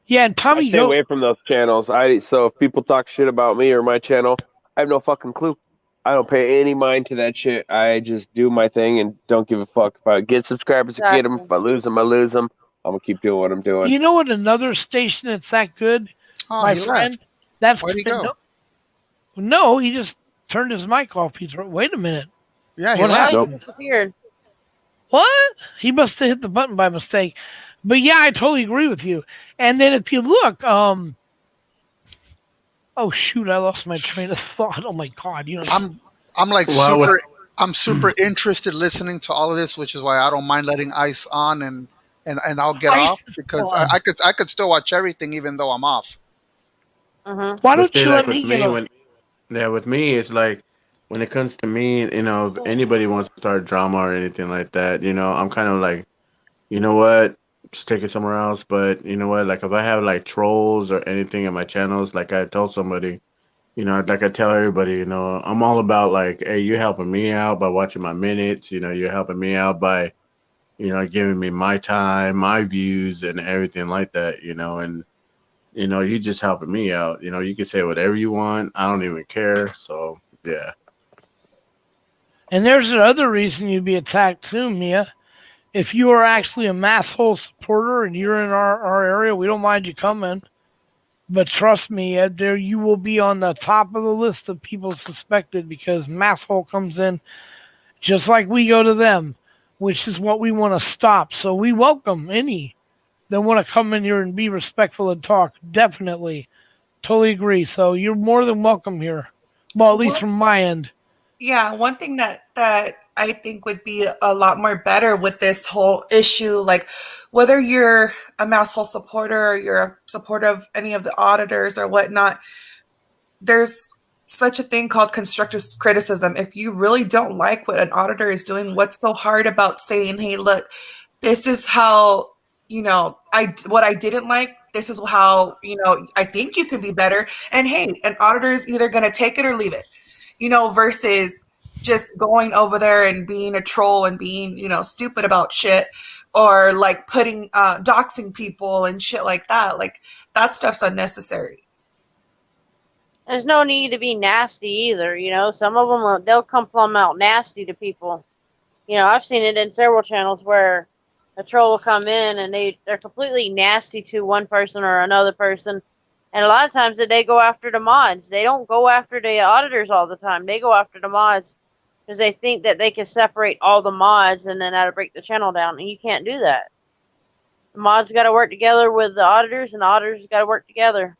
Yeah, and Tommy, I stay away from those channels. So if people talk shit about me or my channel, I have no fucking clue. I don't pay any mind to that shit. I just do my thing and don't give a fuck. If I get subscribers, I get them. If I lose them, I lose them. I'm gonna keep doing what I'm doing. You know what? Another station that's that good, my friend. That's where'd he go? No, he just turned his mic off. Wait a minute. Yeah, he What left. He happened? disappeared. What? He must have hit the button by mistake. But yeah, I totally agree with you. And then if you look, oh shoot, I lost my train of thought. Oh my god, I'm like Well, well, I'm super interested listening to all of this, which is why I don't mind letting ice on and I'll get Ice off is because fun. I could still watch everything even though I'm off. Why but don't see, you like let with me get me, on? with me, it's like when it comes to me, if anybody wants to start drama or anything like that, I'm kind of like, you know what, just take it somewhere else. But you know what, like if I have like trolls or anything in my channels, like I told somebody, like I tell everybody, I'm all about like, hey, you're helping me out by watching my minutes, you're helping me out by, giving me my time, my views, and everything like that, and you just helping me out. You can say whatever you want. I don't even care. So yeah. And there's another reason you'd be attacked too, Mia. If you are actually a masshole supporter and you're in our area, we don't mind you coming. But trust me, Ed, there you will be on the top of the list of people suspected because masshole comes in just like we go to them, which is what we want to stop. So we welcome any that want to come in here and be respectful and talk. Definitely. Totally agree. So you're more than welcome here. Well, at least from my end. Yeah, one thing that I think would be a lot more better with this whole issue, like whether you're a Mousehole supporter or you're a supporter of any of the auditors or whatnot, there's such a thing called constructive criticism. If you really don't like what an auditor is doing, what's so hard about saying, hey, look, this is how, what I didn't like, this is how, I think you could be better. And hey, an auditor is either going to take it or leave it, versus just going over there and being a troll and being, stupid about shit or like putting, doxing people and shit like that. Like that stuff's unnecessary. There's no need to be nasty either. Some of them they'll come plumb out nasty to people. I've seen it in several channels where a troll will come in and they're completely nasty to one person or another person. And a lot of times they go after the mods. They don't go after the auditors all the time. They go after the mods because they think that they can separate all the mods and then that'll break the channel down. And you can't do that. The mods got to work together with the auditors, and the auditors got to work together.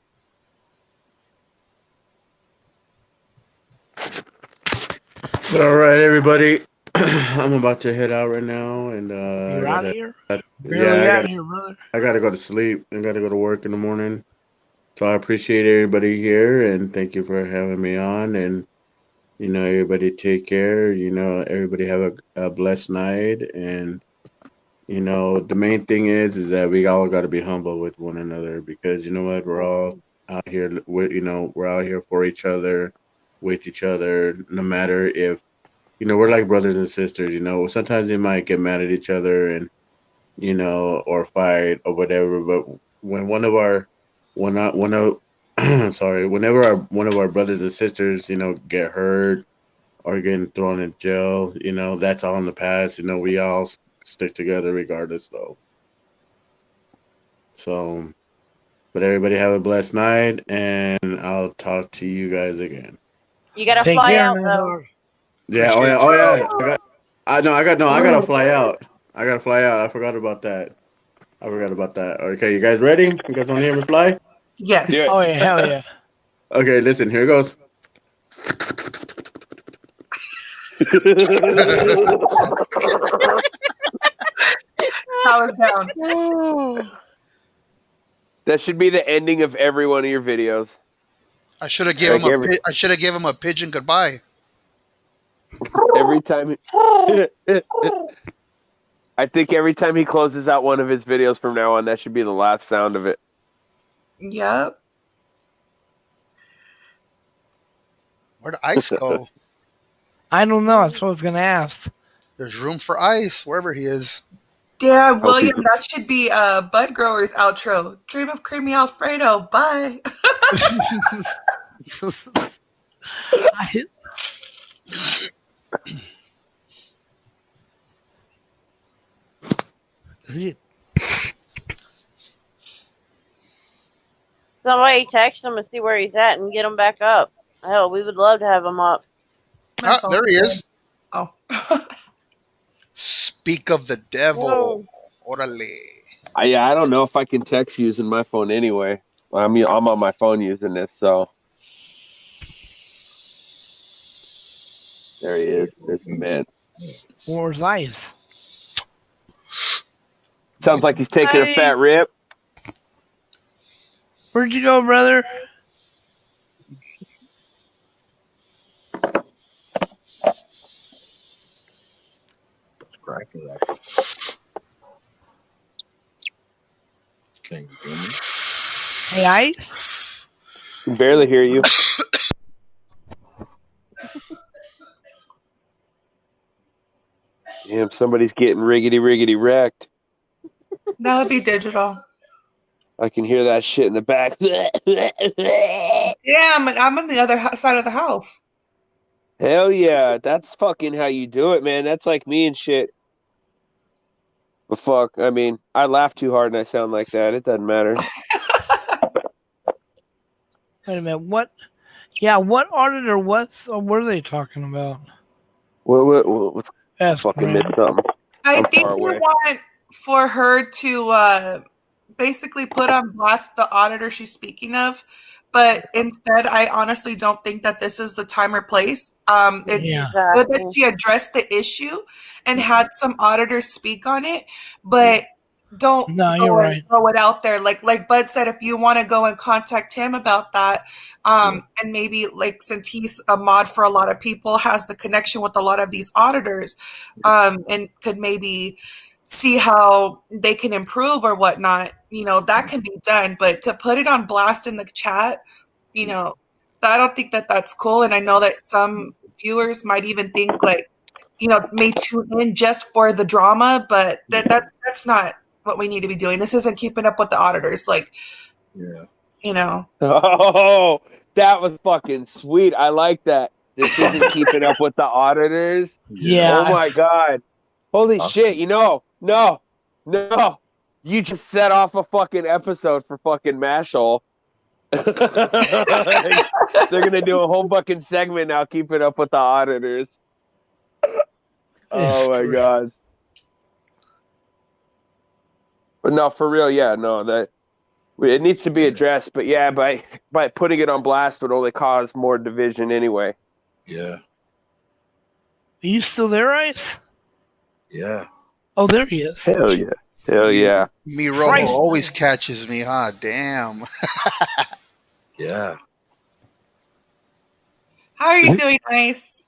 All right, everybody. I'm about to head out right now, and You're out of here? Yeah, out of here, brother. I gotta go to sleep. I gotta go to work in the morning. So I appreciate everybody here, and thank you for having me on. And everybody take care. Everybody have a blessed night. And the main thing is that we all got to be humble with one another because you know what, we're all out here with we're out here for each other, with each other, no matter if we're like brothers and sisters. Sometimes they might get mad at each other and or fight or whatever. But when one of sorry, whenever one of our brothers and sisters, get hurt or getting thrown in jail, that's all in the past. We all stick together regardless, though. So, but everybody have a blessed night, and I'll talk to you guys again. You got to Take fly care, out, man. though. Yeah. Oh yeah. Oh yeah. I gotta fly out. I gotta fly out. I forgot about that. Okay, you guys ready? You guys want to hear me fly? Yes. Do it. Oh, yeah, hell yeah. Okay, listen. Here goes. Power down. That should be the ending of every one of your videos. I should have gave him a pigeon goodbye. Every time. I think every time he closes out one of his videos from now on, that should be the last sound of it. Yep. Where'd ice go? I don't know. That's what I was going to ask. There's room for ice wherever he is. Damn, William, that should be Bud Grower's outro. Dream of creamy Alfredo. Bye. Somebody text him and see where he's at and get him back up. Hell, we would love to have him up. My Ah, there he phone is. died. Oh. Speak of the devil. Orale. I don't know if I can text using my phone anyway. I'm on my phone using this, so there he is. There's the man. Where's Ice? Sounds like he's taking a fat rip. Where'd you go, brother? It's cracking that. Can you hear me? Hey, Ice? Can barely hear you. Damn, somebody's getting riggedy wrecked. That would be digital. I can hear that shit in the back. Yeah, I'm on the other side of the house. Hell yeah, that's fucking how you do it, man. That's like me and shit. But fuck, I mean, I laugh too hard and I sound like that. It doesn't matter. Wait a minute. What? Yeah, what auditor? What were they talking about? What's That's fucking great. missed something? I I'm think far you away. want for her to basically put on blast the auditor she's speaking of, but instead, I honestly don't think that this is the time or place. It's Yeah. good that she addressed the issue and had some auditors speak on it, but don't No, go you're and right. throw it out there. Like Bud said, if you want to go and contact him about that, and maybe like since he's a mod for a lot of people, has the connection with a lot of these auditors, and could maybe see how they can improve or whatnot, that can be done. But to put it on blast in the chat, I don't think that that's cool. And I know that some viewers might even think like, may tune in just for the drama, but that's not what we need to be doing. This isn't keeping up with the auditors. Like, Oh, that was fucking sweet. I like that. This isn't keeping up with the auditors. Yeah. Oh my god. Holy shit, no. You just set off a fucking episode for fucking Mashal. They're gonna do a whole fucking segment now, keeping up with the auditors. Oh my god. But no, for real, yeah, no, that it needs to be addressed. But yeah, by putting it on blast would only cause more division anyway. Yeah. Are you still there, Ice? Yeah. Oh, there he is. Hell yeah. Hell yeah. Me Rojo always catches me, huh? Damn. Yeah. How are you doing, Ice?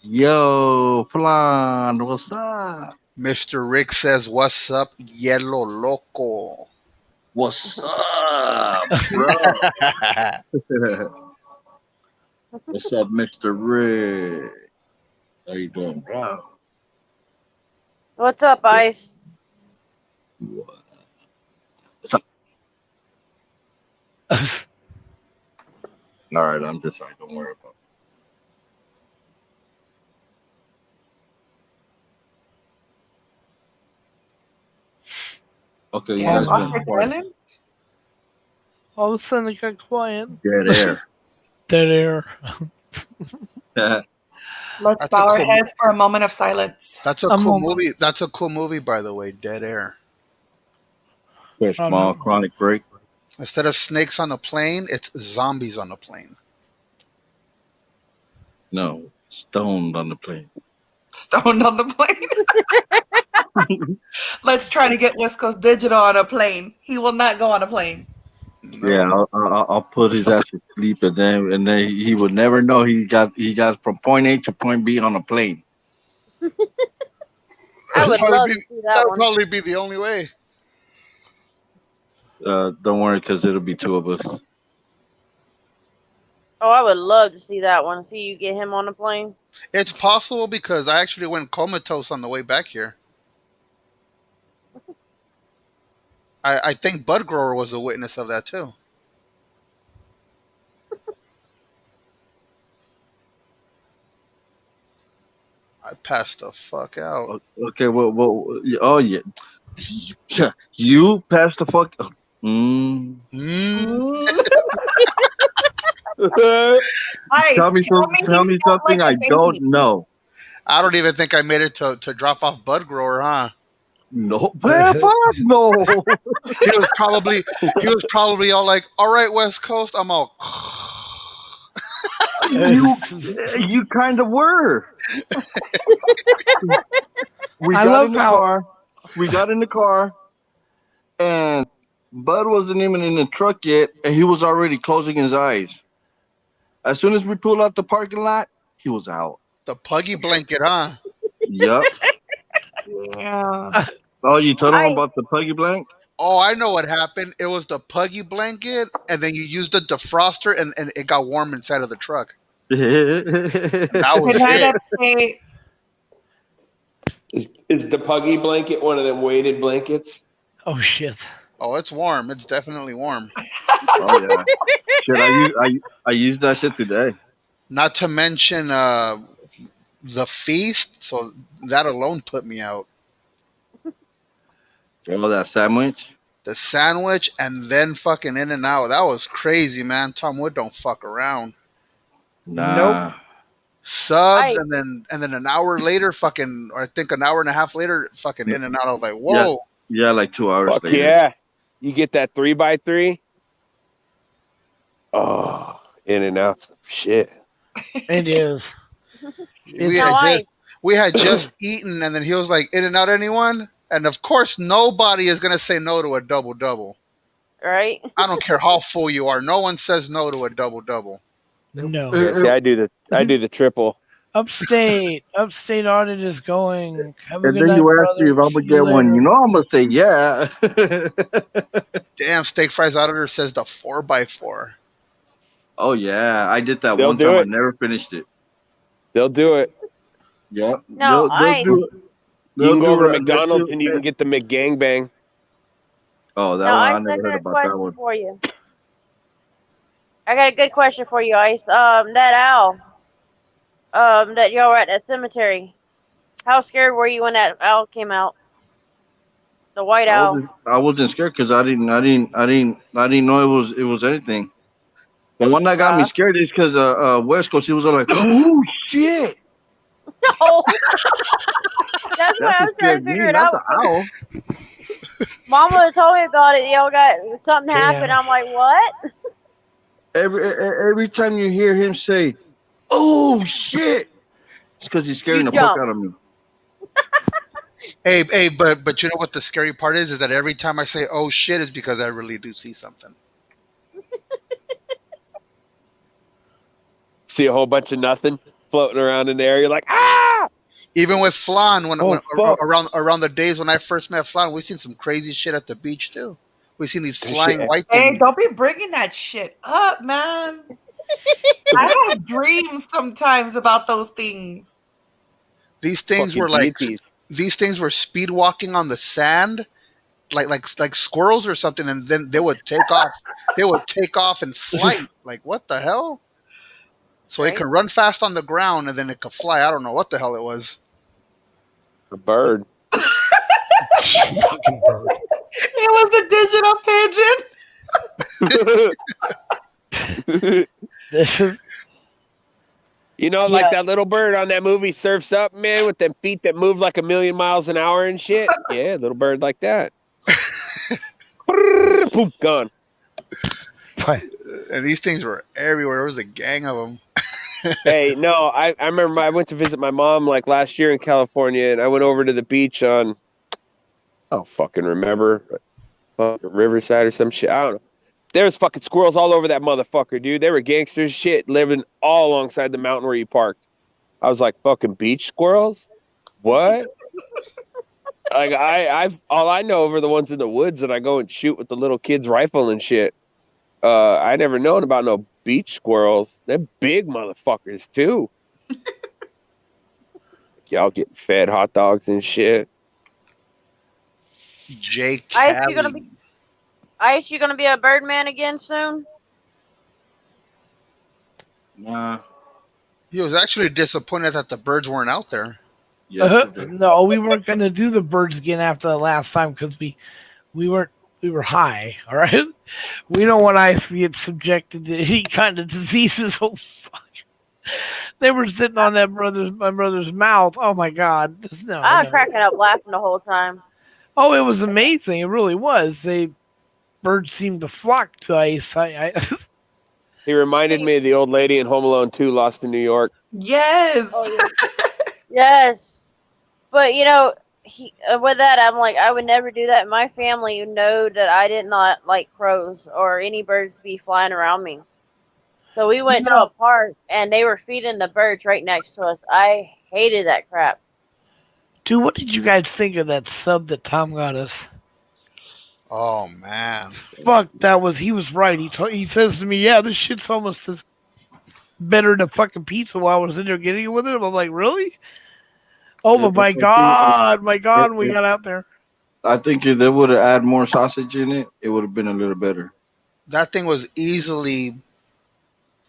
Yo, Flan, what's up? Mr. Rick says, "What's up, Yellow Loco?" What's up, bro? What's up, Mr. Rick? How you doing, bro? What's up, Ice? What's up? All right, I'm just sorry. Don't worry about it. Okay, you guys been quiet. All of a sudden it got quiet. Dead air. Dead air. Let's bow our heads for a moment of silence. That's a cool movie. That's a cool movie, by the way. Dead Air. A small chronic break. Instead of snakes on a plane, it's zombies on a plane. No, stoned on the plane. Stoned on the plane. Let's try to get West Coast Digital on a plane. He will not go on a plane. No. Yeah, I'll put his ass to sleep, and then he would never know he got from point A to point B on a plane. I would love to see that would one. probably be the only way. Don't worry, because it'll be two of us. Oh, I would love to see that one. See you get him on a plane. It's possible because I actually went comatose on the way back here. I think Bud Grower was a witness of that too. I passed the fuck out. Okay, well, oh yeah, you passed the fuck. Ice, Tell me, he tell me felt something like I a don't baby. know. I don't even think I made it to drop off Bud Grower, huh? No, man, fuck no. He was probably all like, "All right, West Coast." I'm all. You kind of were. We I got love in the how car. We got in the car, and Bud wasn't even in the truck yet, and he was already closing his eyes. As soon as we pulled out the parking lot, he was out. The puggy blanket, huh? Yep. Yeah. Oh, you told him I about the puggy blank? Oh, I know what happened. It was the puggy blanket, and then you used the defroster, and it got warm inside of the truck. That was Good night, it. upstate. Is the puggy blanket one of them weighted blankets? oh shit. Oh, it's warm. It's definitely warm. Oh yeah. Shit, I used that shit today. Not to mention the feast. So that alone put me out. Oh, that sandwich. The sandwich and then fucking In and Out. That was crazy, man. Tom Wood don't fuck around. Nope. Nah. Subs I and then an hour later, fucking, or I think an hour and a half later, fucking In and Out. I was like, Yeah. whoa. Yeah, like 2 hours Fuck later. yeah. You get that 3x3. Oh, in and out. Shit. It is. We no, had just eaten, and then he was like, "In and Out, anyone?" And of course, nobody is gonna say no to a double double. right. I don't care how full you are. No one says no to a double double. No. Yeah, see, I do the triple. Upstate audit is going. Have a And good then night, you ask me brother. if I'm See gonna you get one. later. You know I'm gonna say yeah. Damn, Steak Fries Auditor says the 4x4. Oh yeah, I did that They'll one do time. I it. never finished it. They'll do it. Yep. No, They'll I do it. You They'll can go do over to it. They'll McDonald's do and you can it. get the McGangbang. Oh, that no, one I Ice. I never heard got a about that question one. for you. I got a good question for you, Ice. That owl. That y'all were at that cemetery. How scared were you when that owl came out? The white owl. I wasn't scared because I didn't know it was anything. The one that got me scared is because West Coast, he was all like, "Oh shit!" No. That's why That's I what was trying scared to figure me, it not out. the owl. Mom would have told me about it. Y'all got something happened. Damn. I'm like, what? Every time you hear him say, "Oh shit," it's because he's scaring You the fuck jump. out of me. Hey, but you know what the scary part is? Is that every time I say "oh shit," it's because I really do see something. See a whole bunch of nothing floating around in the air. You're like, ah! Even with Flan, when fuck. around the days when I first met Flan, we've seen some crazy shit at the beach too. We've seen these That flying shit- white Hey, things. don't be bringing that shit up, man. I have dreams sometimes about those things. These things Fucking were like deities. these things were speed walking on the sand, like squirrels or something, and then they would take off. They would take off in flight. Like what the hell? So it Right. could run fast on the ground and then it could fly. I don't know what the hell it was. A bird. Fucking bird. It was a digital pigeon. This is You know, like that little bird on that movie Surfs Up, man, with them feet that move like 1,000,000 miles an hour and shit. Yeah, little bird like that. Poof, gone. And these things were everywhere. There was a gang of them. Hey, no, I remember I went to visit my mom like last year in California, and I went over to the beach on, I don't fucking remember, Riverside or some shit. I don't know. There was fucking squirrels all over that motherfucker, dude. They were gangsters shit living all alongside the mountain where you parked. I was like, fucking beach squirrels? What? Like I've all I know are the ones in the woods that I go and shoot with the little kid's rifle and shit. I never known about no beach squirrels. They're big motherfuckers too. Y'all getting fed hot dogs and shit. Jake Ice, you gonna be a Birdman again soon? Nah. He was actually disappointed that the birds weren't out there. Yesterday. no, we weren't gonna do the birds again after the last time because we weren't We were high, all right? We don't want ice to get subjected to any kind of diseases. Oh, fuck. They were sitting on my brother's mouth. Oh, my God. No, I was no. cracking up laughing the whole time. Oh, it was amazing. It really was. Birds seemed to flock to ice. He reminded me of the old lady in Home Alone 2, Lost in New York. Yes. Oh, yeah. Yes. But, with that, I'm like, I would never do that. My family know that I did not like crows or any birds to be flying around me. So we went to a park, and they were feeding the birds right next to us. I hated that crap. Dude, what did you guys think of that sub that Tom got us? Oh man. Fuck, he was right. He says to me, yeah, this shit's almost as better than fucking pizza while I was in there getting it with him. I'm like, really? Oh, but my God, we got out there. I think if they would have added more sausage in it, it would have been a little better. That thing was easily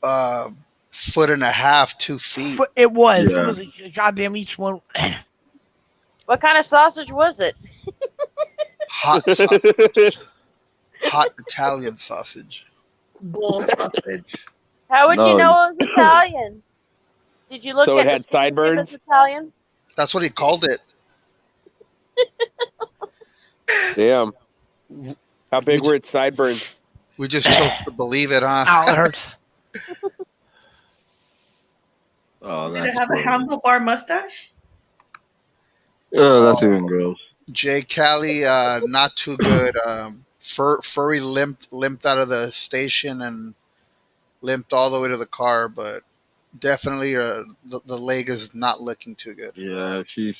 foot and a half, 2 feet. It was. Yeah. It was a goddamn each one. What kind of sausage was it? Hot sausage. Hot Italian sausage. Bull sausage. How would you know it was Italian? Did you look So at it had the skin sideburns? if it's Italian? That's what he called it. Damn. How big were its sideburns? We just chose to believe it, huh? Ow, it hurts. Oh, Did that's it have a handlebar mustache? Yeah, that's even gross. Jay Callie, not too good. Furry limped out of the station and limped all the way to the car, but definitely the leg is not looking too good. Yeah, she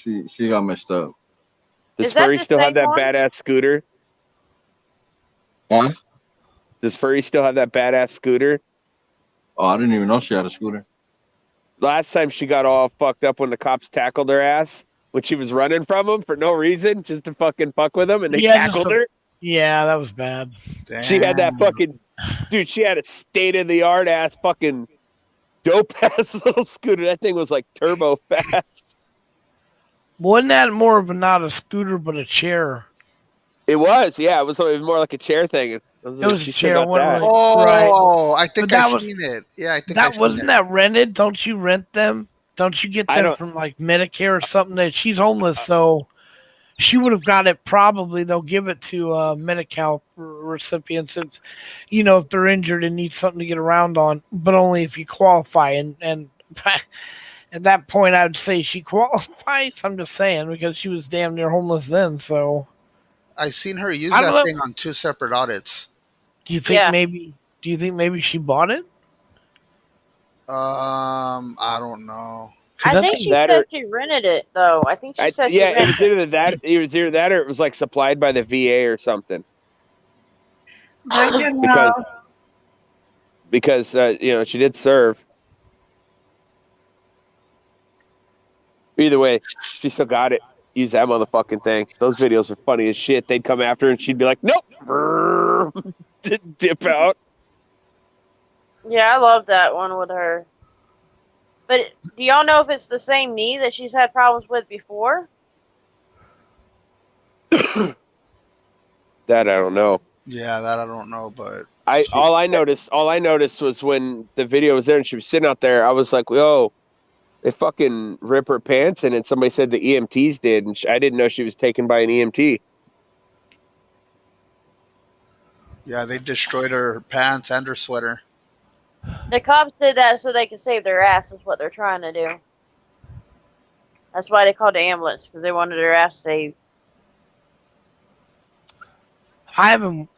got messed up. Does Is that Furry the still have same that one? badass scooter? Huh? Does Furry still have that badass scooter? Oh, I didn't even know she had a scooter. Last time she got all fucked up when the cops tackled her ass when she was running from them for no reason, just to fucking fuck with them, and they tackled her. Yeah, that was bad. Damn. She had that fucking dude. She had a state of the art ass fucking dope ass little scooter. That thing was like turbo fast. Wasn't that more of not a scooter but a chair? It was, yeah. It was more like a chair thing. It was she a still chair. got that. Oh, I think But that I've was- seen it. Yeah, I think That I've seen wasn't it. that rented? Don't you rent them? Don't you get I them don't- from like Medicare or something? That she's homeless, so she would have got it. Probably they'll give it to Medi-Cal recipients if if they're injured and need something to get around on, but only if you qualify. And at that point, I would say she qualifies. I'm just saying because she was damn near homeless then. So I've seen her use I don't that know. thing on 2 separate audits. do you think maybe she bought it? I don't know. I think she said she rented it, though. I think she said she it was rented it. either that. It was either that, or it was like supplied by the VA or something. But Because she did serve. Either way, she still got it. Use that motherfucking thing. Those videos were funny as shit. They'd come after her and she'd be like, "Nope," dip out. Yeah, I love that one with her. But do y'all know if it's the same knee that she's had problems with before? That I don't know. Yeah, that I don't know, but All I noticed was when the video was there and she was sitting out there, I was like, "Yo, they fucking rip her pants," and then somebody said the EMTs did, and I didn't know she was taken by an EMT. yeah, they destroyed her pants and her sweater. The cops did that so they could save their ass, is what they're trying to do. That's why they called the ambulance, because they wanted their ass saved. I haven't.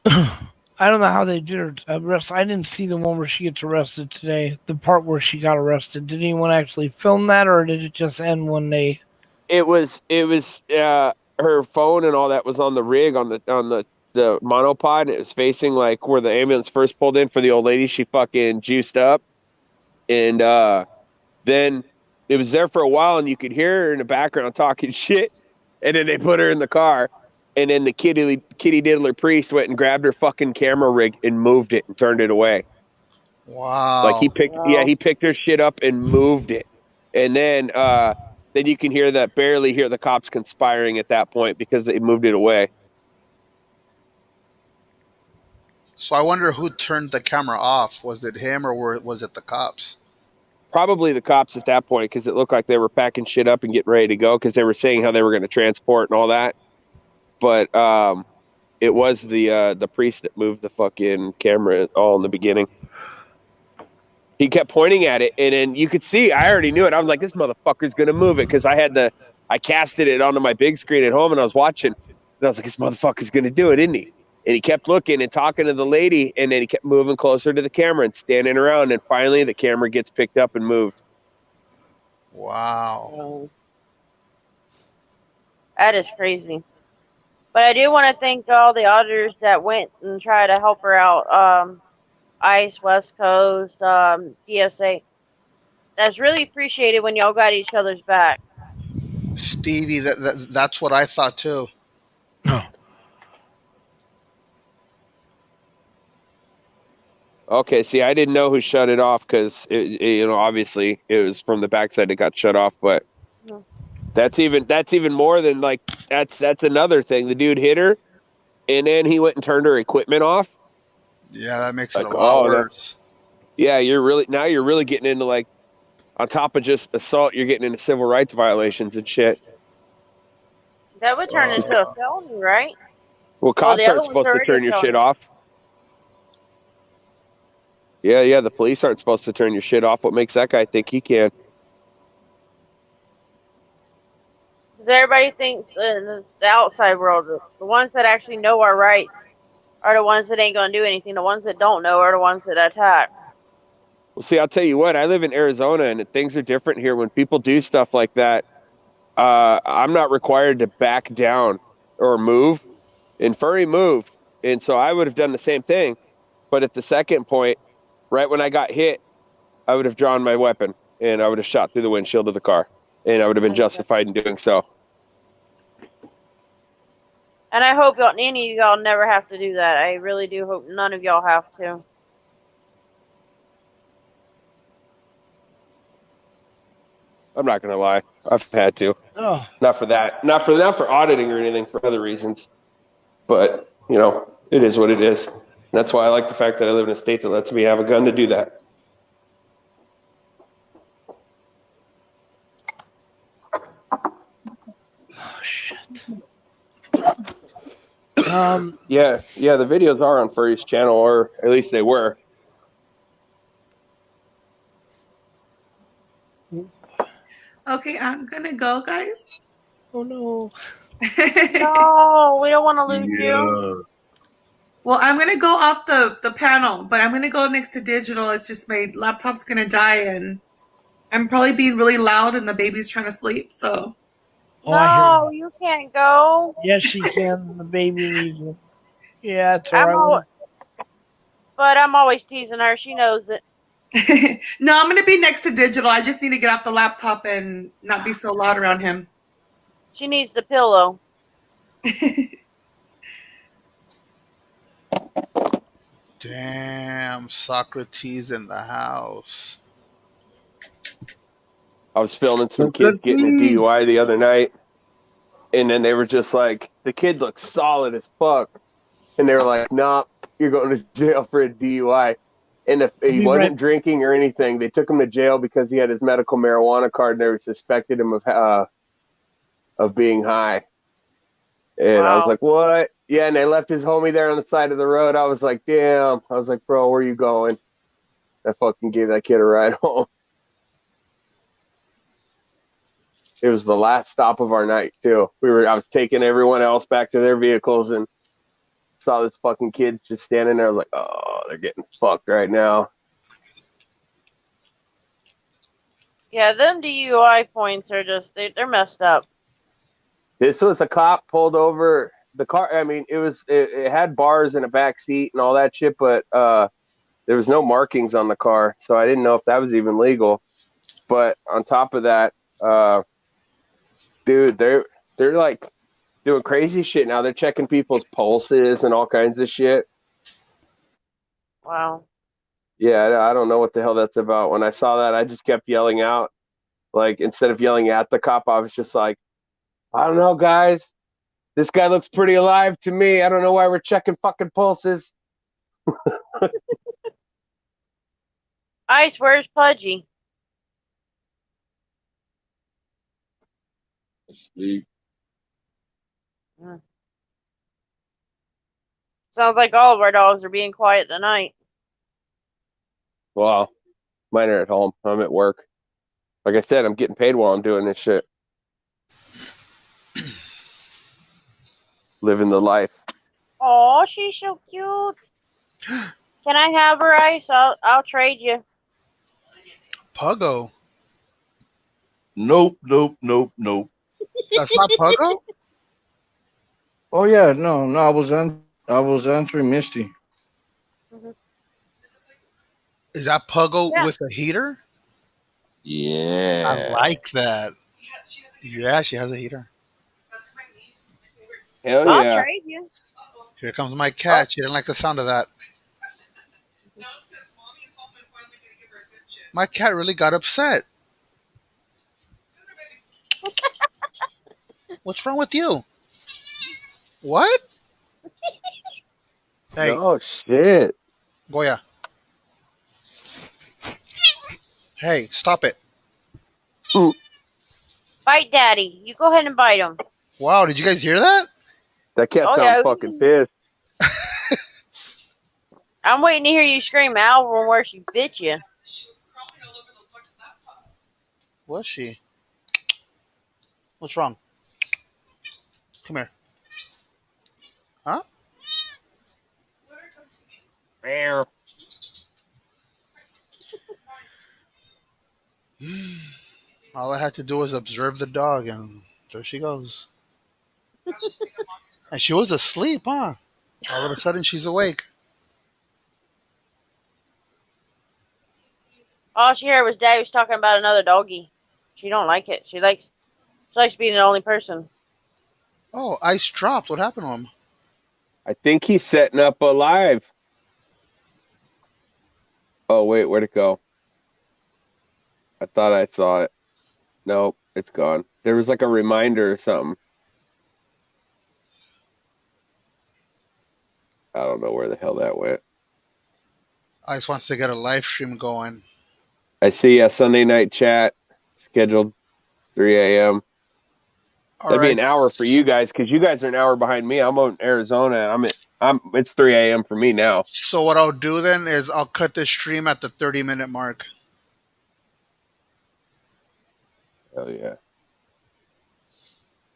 I don't know how they did her arrest. I didn't see the one where she gets arrested today. The part where she got arrested. Did anyone actually film that, or did it just end when they? It was her phone and all that was on the rig on the monopod. And it was facing like where the ambulance first pulled in for the old lady. She fucking juiced up, and then it was there for a while, and you could hear her in the background talking shit. And then they put her in the car. And then the kitty diddler priest went and grabbed her fucking camera rig and moved it and turned it away. Wow. Like he picked her shit up and moved it. And then you can barely hear the cops conspiring at that point because they moved it away. So I wonder who turned the camera off. Was it him or was it the cops? Probably the cops at that point, because it looked like they were packing shit up and getting ready to go, because they were saying how they were going to transport and all that. But it was the priest that moved the fucking camera all in the beginning. He kept pointing at it, and then you could see, I already knew it. I was like, this motherfucker's going to move it, because I casted it onto my big screen at home, and I was watching, and I was like, this motherfucker's going to do it, isn't he? And he kept looking and talking to the lady, and then he kept moving closer to the camera and standing around, and finally the camera gets picked up and moved. Wow. That is crazy. But I do want to thank all the auditors that went and tried to help her out. ICE, West Coast, DSA. That's really appreciated when y'all got each other's back. Stevie, that's what I thought too. Oh. Okay, see, I didn't know who shut it off, because obviously it was from the backside that got shut off. But that's even more than like that's another thing. The dude hit her, and then he went and turned her equipment off. Yeah, that makes it a lot worse. Yeah, you're really getting into, like, on top of just assault, you're getting into civil rights violations and shit. That would turn into a felony, right? Well, cops aren't supposed to turn your shit off. Yeah, the police aren't supposed to turn your shit off. What makes that guy think he can? Because everybody thinks the outside world, the ones that actually know our rights, are the ones that ain't going to do anything. The ones that don't know are the ones that attack. Well, see, I'll tell you what. I live in Arizona, and things are different here. When people do stuff like that, I'm not required to back down or move. And Furry moved, and so I would have done the same thing. But at the second point, right when I got hit, I would have drawn my weapon, and I would have shot through the windshield of the car, and I would have been justified in doing so. And I hope any of y'all never have to do that. I really do hope none of y'all have to. I'm not gonna lie, I've had to. Oh. Not for that, not for auditing or anything, for other reasons. But it is what it is. And that's why I like the fact that I live in a state that lets me have a gun to do that. Oh shit. Yeah, the videos are on Furry's channel, or at least they were. Okay, I'm gonna go, guys. Oh no. No, we don't want to lose you. Well, I'm gonna go off the panel, but I'm gonna go next to digital. It's just my laptop's gonna die, and I'm probably being really loud, and the baby's trying to sleep. So. Oh, I No, you can't go. Yes, she can. The baby needs you. Yeah, it's alright. But I'm always teasing her. She knows it. No, I'm gonna be next to digital. I just need to get off the laptop and not be so loud around him. She needs the pillow. Damn, Socrates in the house. I was filming some kid getting a DUI the other night, and then they were just like, the kid looks solid as fuck. And they were like, nah, you're going to jail for a DUI. And if he wasn't drinking or anything, they took him to jail because he had his medical marijuana card, and they suspected him of being high. And I was like, what? Yeah, and they left his homie there on the side of the road. I was like, damn. I was like, bro, where you going? I fucking gave that kid a ride home. It was the last stop of our night too. I was taking everyone else back to their vehicles and saw this fucking kid just standing there. I was like, oh, they're getting fucked right now. Yeah, them DUI points are just, they're messed up. This was a cop pulled over the car. I mean, it had bars in a back seat and all that shit, but there was no markings on the car, so I didn't know if that was even legal. But on top of that, dude, they're like doing crazy shit now. They're checking people's pulses and all kinds of shit. Wow. Yeah, I don't know what the hell that's about. When I saw that, I just kept yelling out. Like, instead of yelling at the cop, I was just like, I don't know, guys. This guy looks pretty alive to me. I don't know why we're checking fucking pulses. Ice, where's Pudgy? Sleep. Sounds like all of our dogs are being quiet tonight. Well, mine are at home. I'm at work. Like I said, I'm getting paid while I'm doing this shit. Living the life. Oh, she's so cute. Can I have her, Ice? I'll trade you. Puggo. Nope, nope, nope, nope. That's not Puggo? Oh yeah, no, I was answering Misty. Is that Puggo Yeah. with a heater? Yeah. I like that. Yeah, she has a heater. That's my niece, my favorite niece. Hell I'll yeah. trade you. Here comes my cat. She didn't like the sound of that. No, it's because mommy's home and finally gonna give her attention. My cat really got upset. Come here, baby. What's wrong with you? What? Hey, Oh shit. Goya. Hey, stop it. Bite Daddy. You go ahead and bite him. Wow, did you guys hear that? That cat Oh, sounds yeah. fucking pissed. I'm waiting to hear you scream out from where she bit you. She was crawling all over the fucking laptop. Was she? What's wrong? Come here. Huh? Let her come to me. Meow. All I had to do was observe the dog, and there she goes. Now she's being a mommy's girl. And she was asleep, huh? All of a sudden, she's awake. All she heard was Daddy was talking about another doggy. She don't like it. She likes being the only person. Oh, ice dropped. What happened to him? I think he's setting up a live. Oh wait, where'd it go? I thought I saw it. Nope, it's gone. There was like a reminder or something. I don't know where the hell that went. Ice wants to get a live stream going. I see a Sunday night chat scheduled 3 a.m. All That'd be right. an hour for you guys because you guys are an hour behind me. I'm on Arizona. It's 3 a.m. for me now. So what I'll do then is I'll cut this stream at the 30-minute mark. Hell yeah.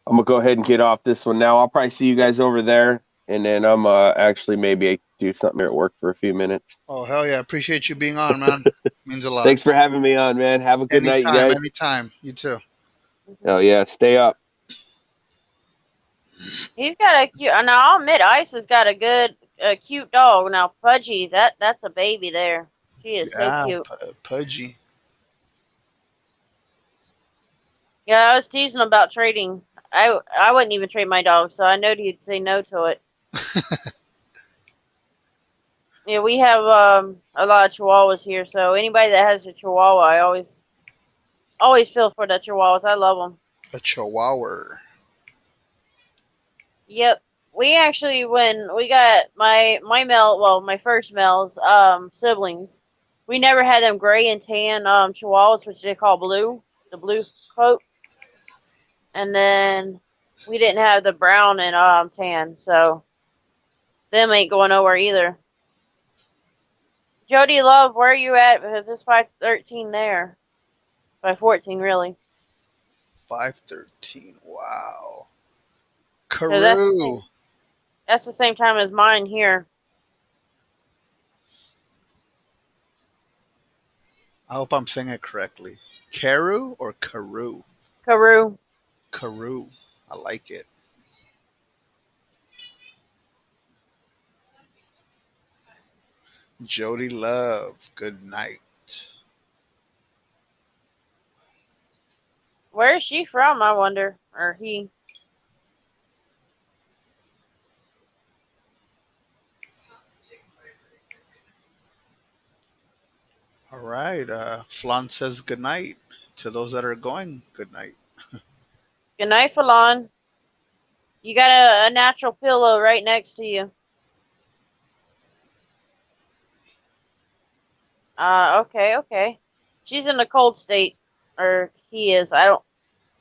I'm gonna go ahead and get off this one now. I'll probably see you guys over there, and then I'm actually maybe do something here at work for a few minutes. Oh, hell yeah. Appreciate you being on, man. Means a lot. Thanks for having me on, man. Have a good night, you Anytime, guys. anytime. You too. Oh yeah, stay up. He's got a cute. Now I'll admit, Ice has got a cute dog. Now Pudgy, that's a baby there. She is so cute. Pudgy. Yeah, I was teasing him about trading. I wouldn't even trade my dog, so I know he'd say no to it. Yeah, we have a lot of Chihuahuas here, so anybody that has a Chihuahua, I always feel for the Chihuahuas. I love them. A Chihuahua. Yep. We actually, when we got my male, well, my first male's siblings, we never had them gray and tan Chihuahuas, which they call blue, the blue coat, and then we didn't have the brown and tan, so them ain't going nowhere either. Jody Love, where are you at? Because it's 513 there. 514, really. 513. Wow. So Carew. that's the same time as mine here. I hope I'm saying it correctly. Carew or Carew? Carew. Carew. I like it. Jody Love. Good night. Where is she from, I wonder? Or he? All right. Flan says good night. To those that are going, good night. Good night, Falon. You got a natural pillow right next to you. Okay. She's in the cold state, or he is. I don't.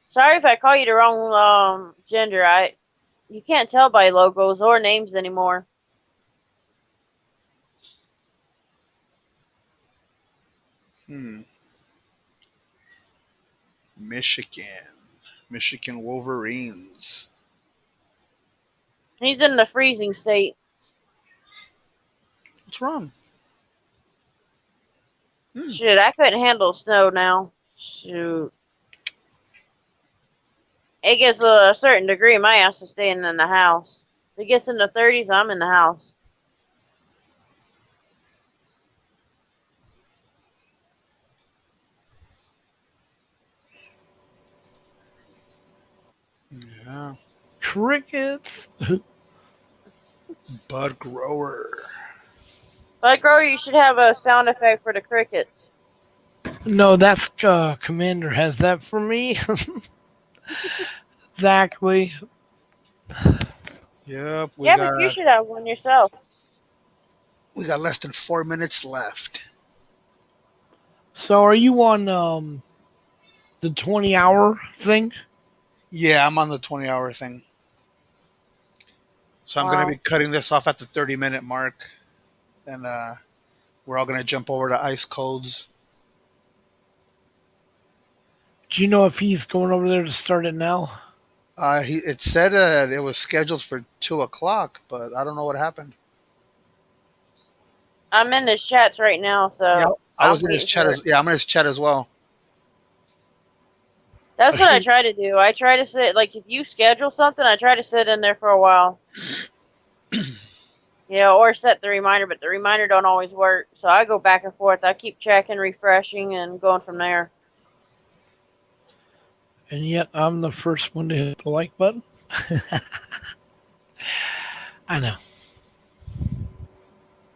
Sorry if I call you the wrong gender. You can't tell by logos or names anymore. Michigan Wolverines. He's in the freezing state. What's wrong? Shit, I couldn't handle snow now. Shoot. It gets a certain degree. My ass is staying in the house. If it gets in the 30s, I'm in the house. Yeah. Crickets. Bud grower. Bud Grower, you should have a sound effect for the crickets. No, that's Commander has that for me. Exactly. Yep, Yeah, but you should have one yourself. we got less than 4 minutes left. So are you on the 20-hour thing? Yeah, I'm on the 20-hour thing. So I'm going to Wow. be cutting this off at the 30-minute mark. And we're all going to jump over to ice codes. Do you know if he's going over there to start it now? It said that it was scheduled for 2 o'clock, but I don't know what happened. I'm in his chats right now, so Yeah, I I'm was in his waiting chat. for it. I'm in his chat as well. That's what I try to do. I try to sit, like, if you schedule something, I try to sit in there for a while. Or set the reminder, but the reminder don't always work. So I go back and forth. I keep checking, refreshing, and going from there. And yet I'm the first one to hit the like button. I know.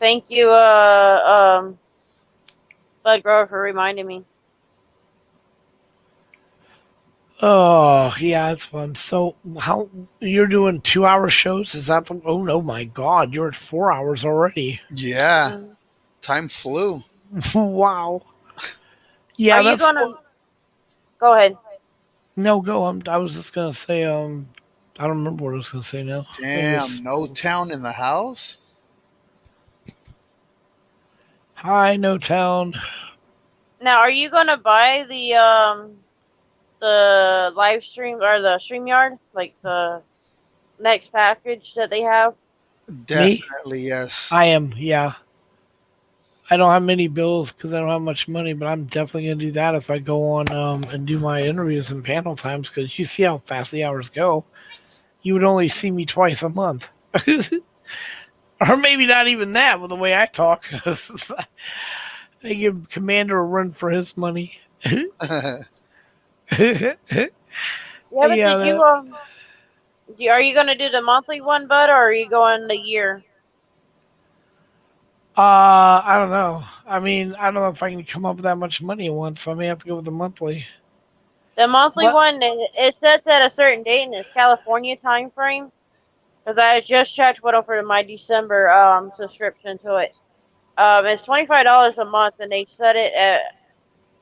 Thank you, Bud Grower, for reminding me. Oh, yeah, it's fun. So, how you're doing 2-hour shows? Is that the? Oh no, my God, you're at 4 hours already. Yeah, time flew. Wow. Yeah, Are you that's. gonna go ahead? No, go. I was just gonna say. I don't remember what I was gonna say now. Damn, no town in the house. Hi, No Town. Now, are you gonna buy the live stream or the StreamYard, like the next package that they have? Definitely, yes. I am. Yeah. I don't have many bills because I don't have much money, but I'm definitely gonna do that if I go on and do my interviews and panel times because you see how fast the hours go. You would only see me twice a month, or maybe not even that with the way I talk. I give Commander a run for his money. Yeah, but Yeah, did you are you gonna do the monthly one, Bud, or are you going the year? I don't know. I mean, I don't know if I can come up with that much money at once, so I may have to go with the monthly. The monthly What? one, it sets at a certain date and it's California time frame. Because I just checked what offered my December subscription to it. It's $25 a month, and they set it at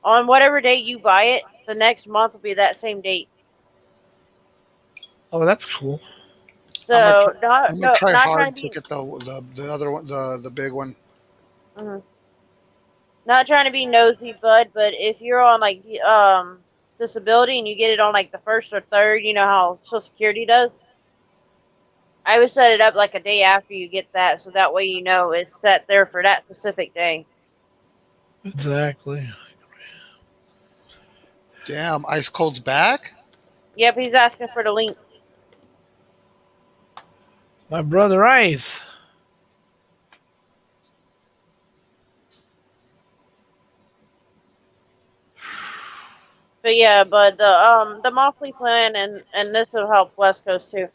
on whatever date you buy it. The next month will be that same date. Oh, that's cool. So I'm gonna try not trying hard to to be get the other one, the big one. not trying to be nosy, Bud. But if you're on like disability and you get it on like the first or third, you know how Social Security does. I would set it up like a day after you get that, so that way you know it's set there for that specific day. Exactly. Damn, Ice Cold's back. Yep, he's asking for the link. My brother Ice. But yeah, but the monthly plan and this will help West Coast too.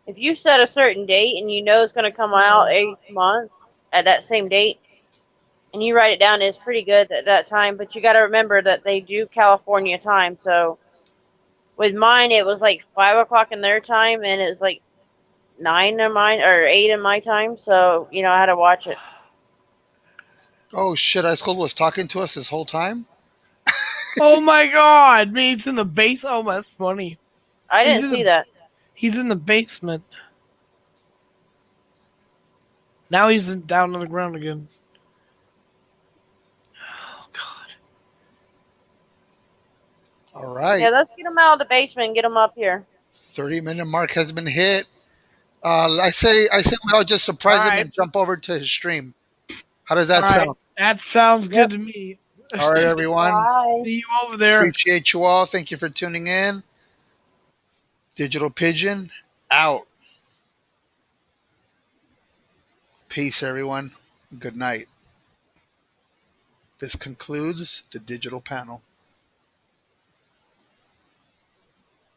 If you set a certain date and you know it's going to come out each month at that same date, and you write it down, it's pretty good at that time. But you got to remember that they do California time. So with mine, it was like 5 o'clock in their time, and it was like 9 in mine or 8 in my time. So I had to watch it. Oh shit! Ice Cold was talking to us this whole time. Oh my god, man, he's in the base. Oh, that's funny. I He's didn't in see the that. he's in the basement. Now he's down on the ground again. Oh god. All right, Yeah, let's get him out of the basement and get him up here. 30-minute mark has been hit. I say we all just surprise All him right. and jump over to his stream. How does All that right. sound? That sounds Yep. good to me. All right, everyone. Bye. See you over there. Appreciate you all. Thank you for tuning in. Digital Pigeon out. Peace, everyone. Good night. This concludes the digital panel.